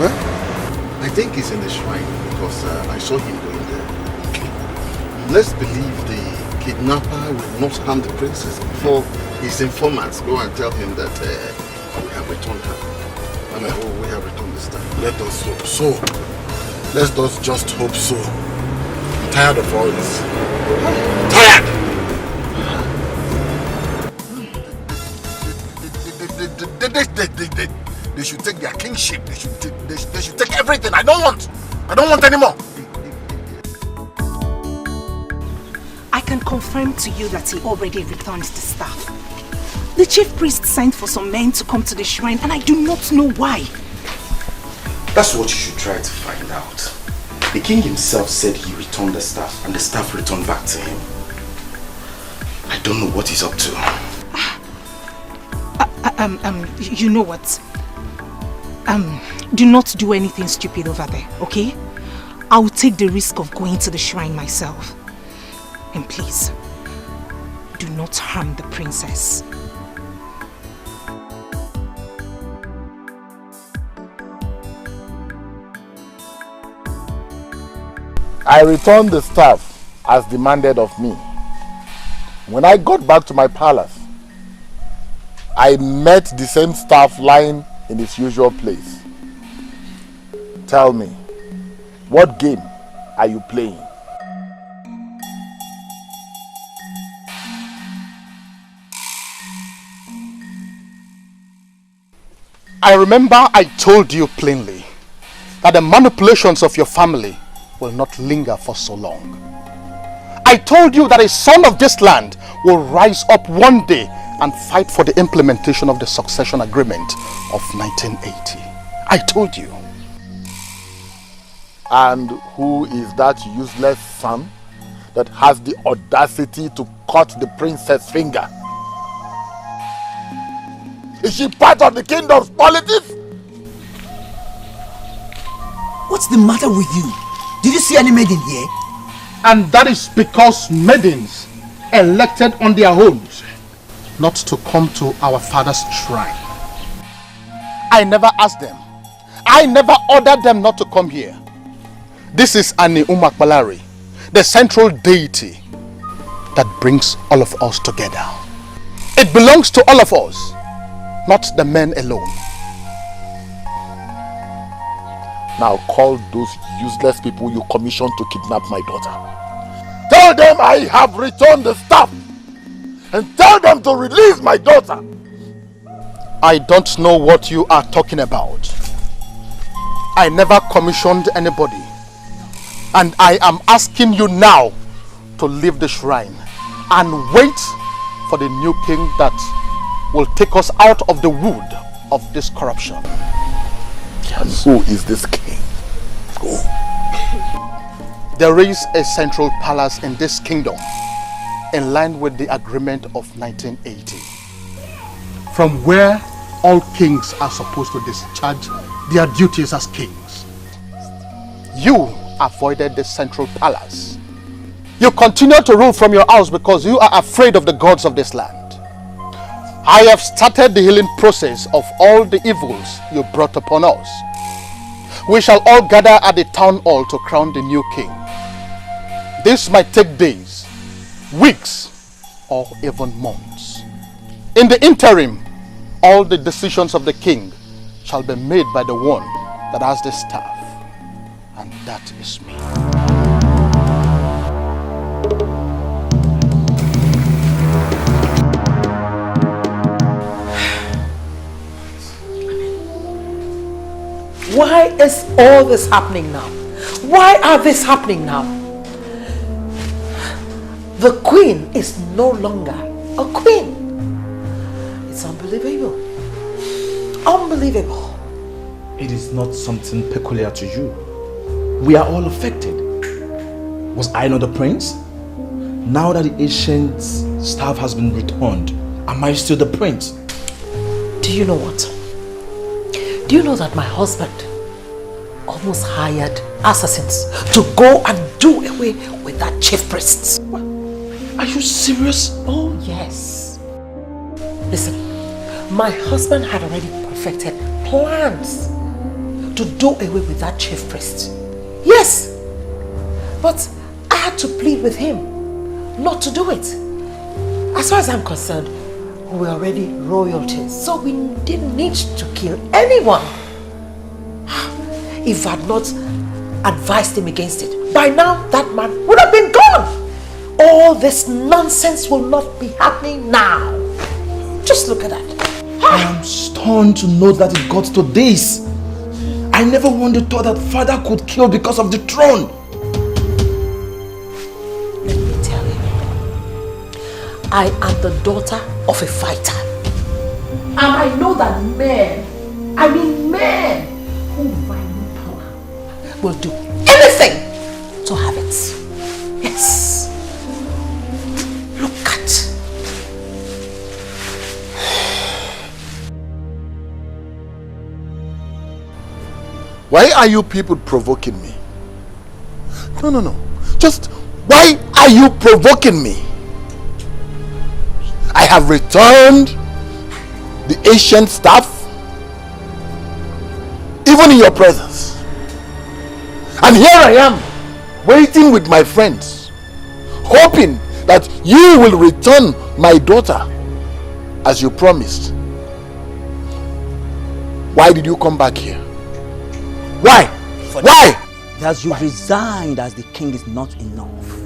Well, I think he's in the shrine because I saw him going there. Let's believe the
kidnapper will not harm the princess before his informants go and tell him that we have returned her. I mean, oh, we have returned this time. Let us hope so. Let us just hope so. I'm tired of all this. Tired! They should take their kingship. They should take everything. I don't want anymore.
I can confirm to you that he already returned the staff. The chief priest sent for some men to come to the shrine and I do not know why.
That's what you should try to find out. The king himself said he returned the staff and the staff returned back to him. I don't know what he's up to.
You know what? Do not do anything stupid over there, okay? I will take the risk of going to the shrine myself. And please, do not harm the princess.
I returned the staff as demanded of me. When I got back to my palace, I met the same staff lying in its usual place. Tell me, what game are you playing?
I remember I told you plainly that the manipulations of your family will not linger for so long. I told you that a son of this land will rise up one day and fight for the implementation of the succession agreement of 1980. I told you.
And who is that useless son that has the audacity to cut the princess' finger? Is she part of the kingdom's politics?
What's the matter with you? Did you see any maiden here?
And that is because maidens elected on their own not to come to our father's shrine. I never asked them. I never ordered them not to come here. This is Ani Umakbalari, the central deity that brings all of us together. It belongs to all of us, not the men alone.
Now call those useless people you commissioned to kidnap my daughter. Tell them I have returned the staff. And tell them to release my daughter.
I don't know what you are talking about. I never commissioned anybody. And I am asking you now to leave the shrine and wait for the new king that will take us out of the wood of this corruption.
And who is this king? Who?
There is a central palace in this kingdom in line with the agreement of 1980, from where all kings are supposed to discharge their duties as kings. You avoided the central palace. You continue to rule from your house because you are afraid of the gods of this land. I have started the healing process of all the evils you brought upon us. We shall all gather at the town hall to crown the new king. This might take days, weeks, or even months. In the interim, all the decisions of the king shall be made by the one that has the staff, and that is me.
Why is all this happening now? Why are this happening now? The queen is no longer a queen. It's unbelievable. Unbelievable.
It is not something peculiar to you. We are all affected. Was I not the prince? Now that the ancient staff has been returned, am I still the prince?
Do you know what? Do you know that my husband almost hired assassins to go and do away with that chief priest?
Are you serious?
Oh yes. Listen, my husband had already perfected plans to do away with that chief priest. Yes, but I had to plead with him not to do it. As far as I'm concerned, we're already royalties, so we didn't need to kill anyone. If I'd not advised him against it, by now that man would have been gone. All this nonsense will not be happening now. Just look at that.
I am stunned to know that it got to this. I never once thought that father could kill because of the throne.
Let me tell you, I am the daughter of a fighter. And I know that men who value power will do anything to have it. Yes. Look at.
Why are you people provoking me? No. Just why are you provoking me? I have returned the ancient staff, even in your presence. And here I am, waiting with my friends, hoping that you will return my daughter as you promised. Why did you come back here? Why? Why?
That you resigned as the king is not enough.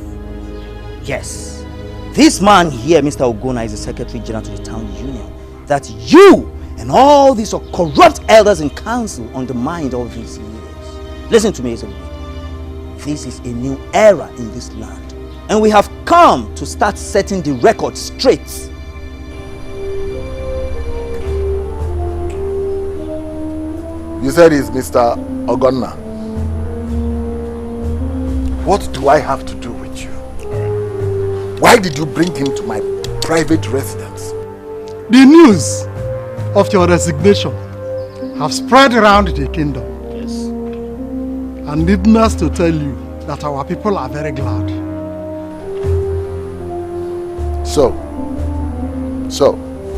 Yes. This man here, Mr. Ogona, is the Secretary General to the Town Union. That you and all these corrupt elders in council undermined all these years. Listen to me, Ezebube. This is a new era in this land. And we have come to start setting the record straight.
You said it's Mr. Ogonna. What do I have to do with you? Why did you bring him to my private residence?
The news of your resignation have spread around the kingdom. Yes. And needless to tell you that our people are very glad.
So,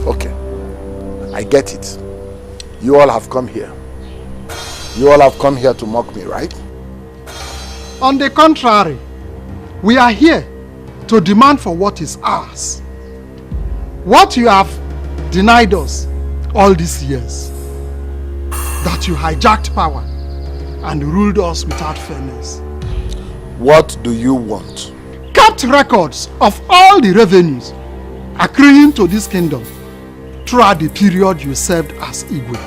okay. I get it. You all have come here. You all have come here to mock me, right?
On the contrary, we are here to demand for what is ours. What you have denied us all these years. That you hijacked power and ruled us without fairness.
What do you want?
Kept records of all the revenues accruing to this kingdom throughout the period you served as Igwe.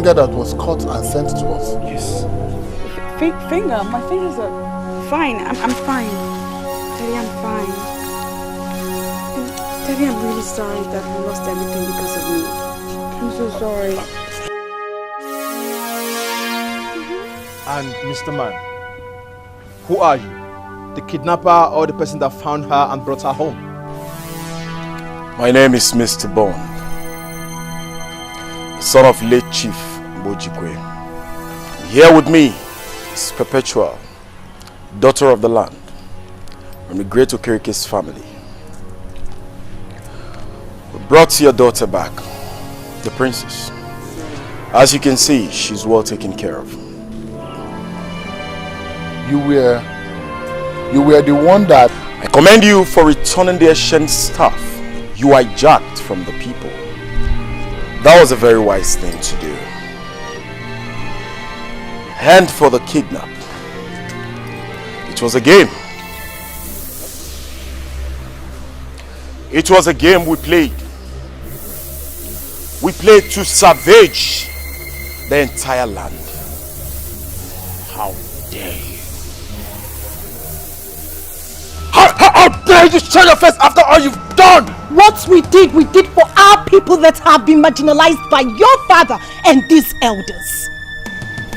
That was caught and sent to us.
Yes. Finger? My fingers are fine. I'm fine. Daddy, I'm fine. And Daddy, I'm really sorry that we lost everything because of me. I'm so sorry.
And Mr. Man, who are you? The kidnapper or the person that found her and brought her home?
My name is Mr. Bond, son of late Chief Bojikwe. Here with me is Perpetual, daughter of the land, from the great Okerike's family. We brought your daughter back, the princess. As you can see, she's well taken care of.
You were the one that...
I commend you for returning the ancient staff you hijacked from the people. That was a very wise thing to do. And for the kidnap, it was a game. It was a game we played. We played to savage the entire land. How dare you? How
are you to show your face after all you've done?
What we did for our people that have been marginalized by your father and these elders.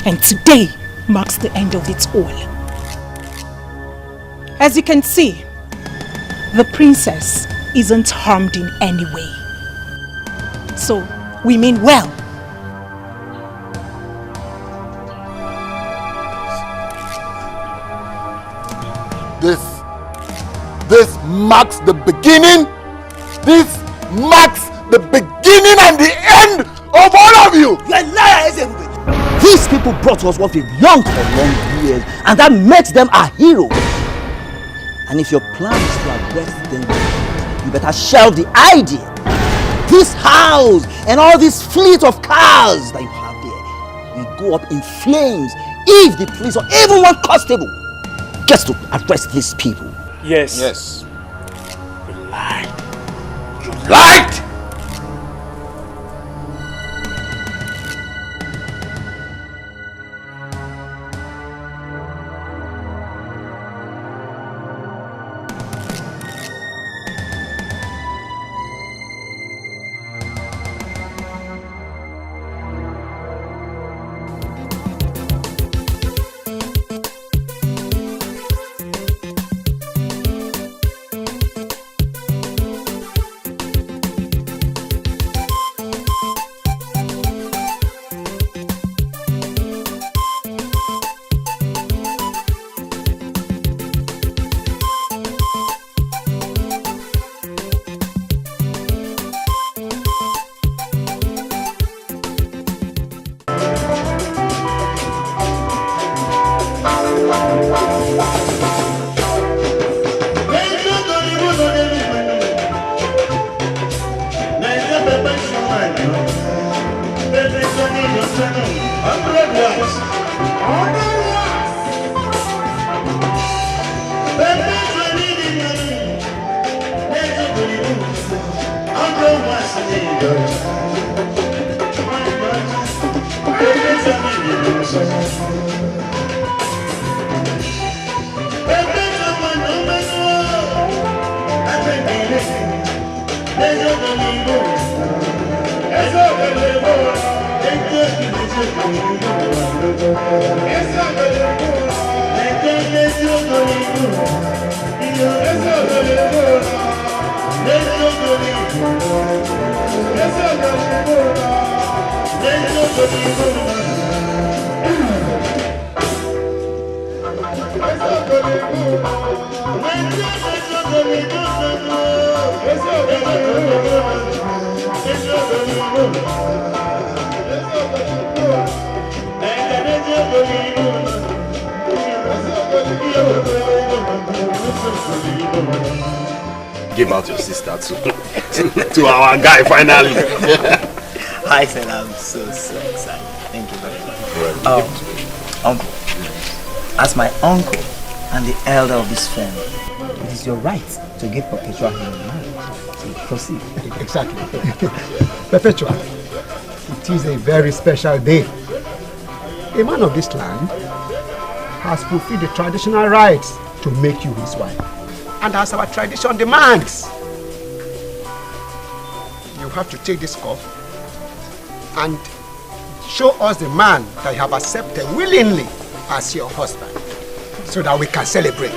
And today marks the end of it all. As you can see, the princess isn't harmed in any way. So, we mean well.
This marks the beginning. This marks the beginning and the end of all of you.
You're a liar, Ezebube. These people brought us what we've longed for long years, and that makes them our heroes. And if your plan is to arrest them, you better shelve the idea. This house and all this fleet of cars that you have there will go up in flames if the police or even one constable gets to arrest these people.
Yes.
Yes.
You lied. You lied!
Give out your sister to our guy finally.
I said I'm so excited. Thank you very much. Uncle, as my uncle and the elder of this family, it is your right to give Perpetua hand in marriage. So proceed.
Exactly. Perpetua, it is a very special day. A man of this land has fulfilled the traditional rites to make you his wife. And as our tradition demands, you have to take this cup and show us the man that you have accepted willingly as your husband, so that we can celebrate.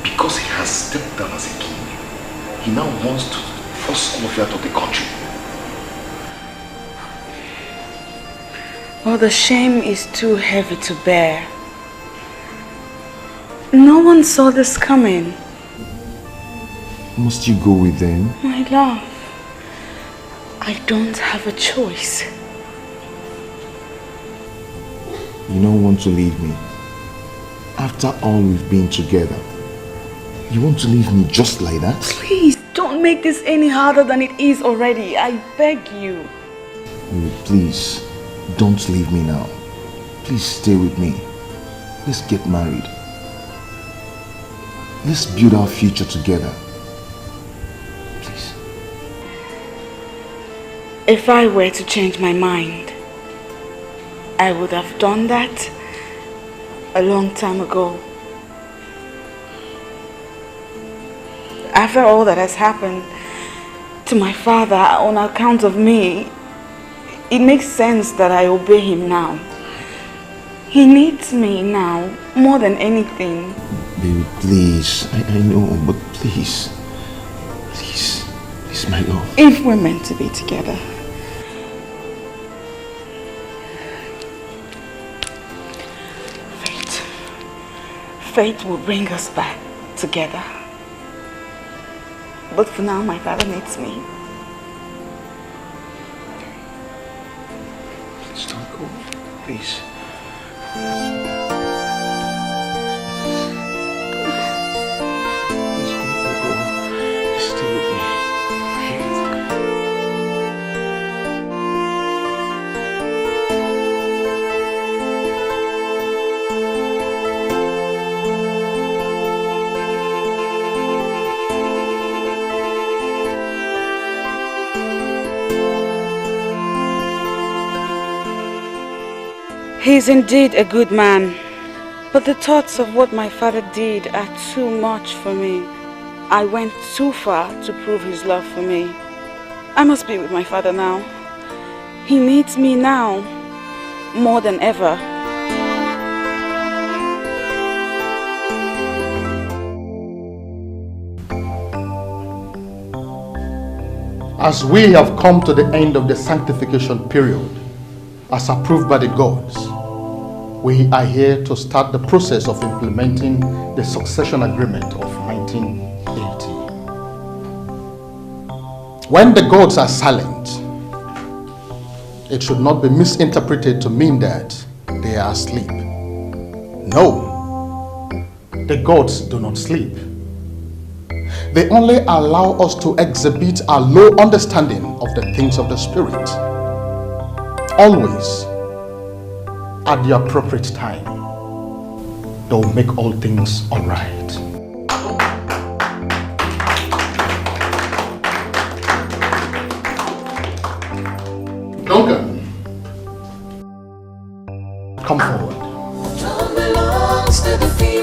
Because he has stepped down as a king, he now wants to force all of you out of the country.
Well, the shame is too heavy to bear. No one saw this coming.
Must you go with them?
My love, I don't have a choice.
You don't want to leave me. After all we've been together, you want to leave me just like that?
Please, don't make this any harder than it is already. I beg you.
Please, don't leave me now. Please stay with me. Let's get married. Let's build our future together. Please.
If I were to change my mind, I would have done that a long time ago. After all that has happened to my father on account of me, it makes sense that I obey him now. He needs me now more than anything.
Baby, please. I know, but please. Please. Please, my love.
If we're meant to be together. Fate will bring us back together. But for now, my father needs me.
Please.
He is indeed a good man, but the thoughts of what my father did are too much for me. I went too far to prove his love for me. I must be with my father now. He needs me now, more than ever.
As we have come to the end of the sanctification period, as approved by the gods, we are here to start the process of implementing the succession agreement of 1980. When the gods are silent, it should not be misinterpreted to mean that they are asleep. No, the gods do not sleep. They only allow us to exhibit our low understanding of the things of the Spirit. Always, at the appropriate time, they will make all things all right. Duncan, come forward.
Throne belongs to the people.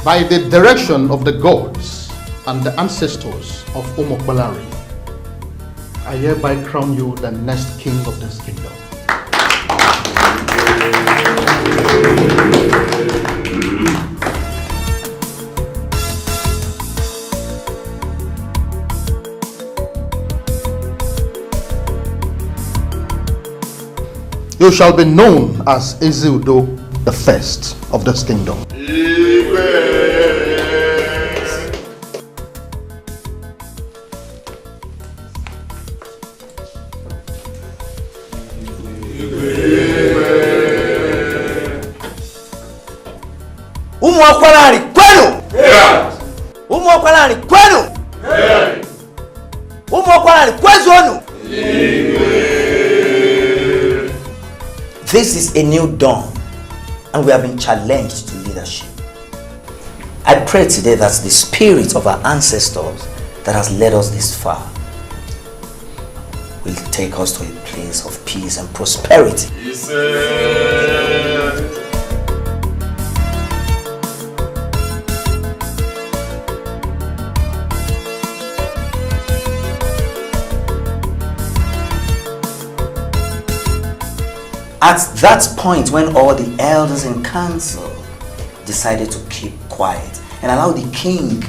By the direction of the gods and the ancestors of Umokbalari, I hereby crown you the next king of this kingdom. You shall be known as Ezeudo the first of this kingdom.
This is a new dawn, and we have been challenged to leadership. I pray today that the spirit of our ancestors that has led us this far will take us to a place of peace and prosperity. At that point, when all the elders in council decided to keep quiet and allow the king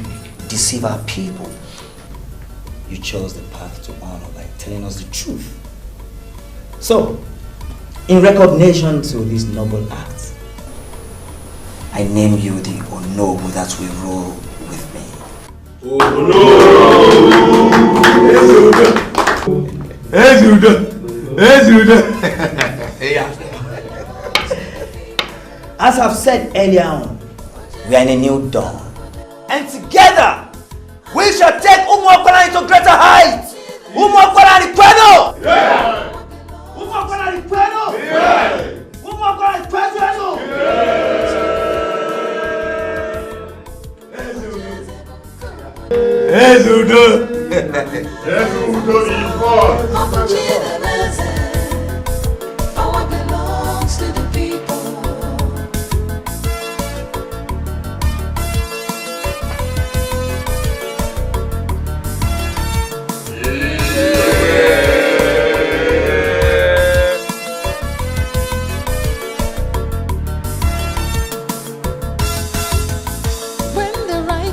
deceive our people, you chose the path to honor by telling us the truth. So, in recognition to this noble act, I name you the Onobu that will rule with me. As I've said earlier on, we are in a new dawn. And together, we shall take Umuokwala into greater heights. Umuokwala ni kwenu! Umuokwala ni kwenu! Umuokwala ni kwenu!
Ezudo! Ezudo is born!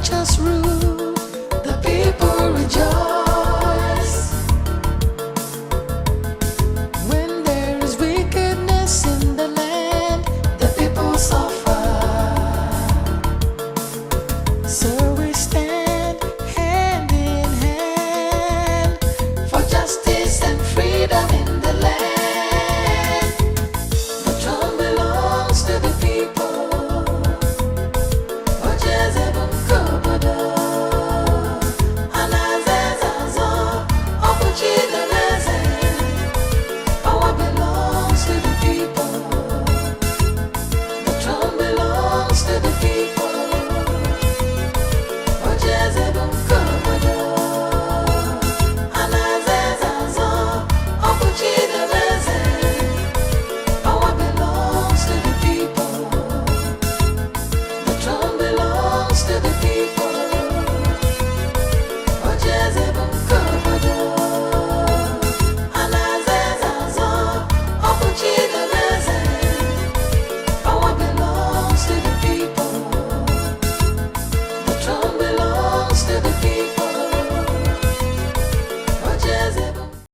righteous rule.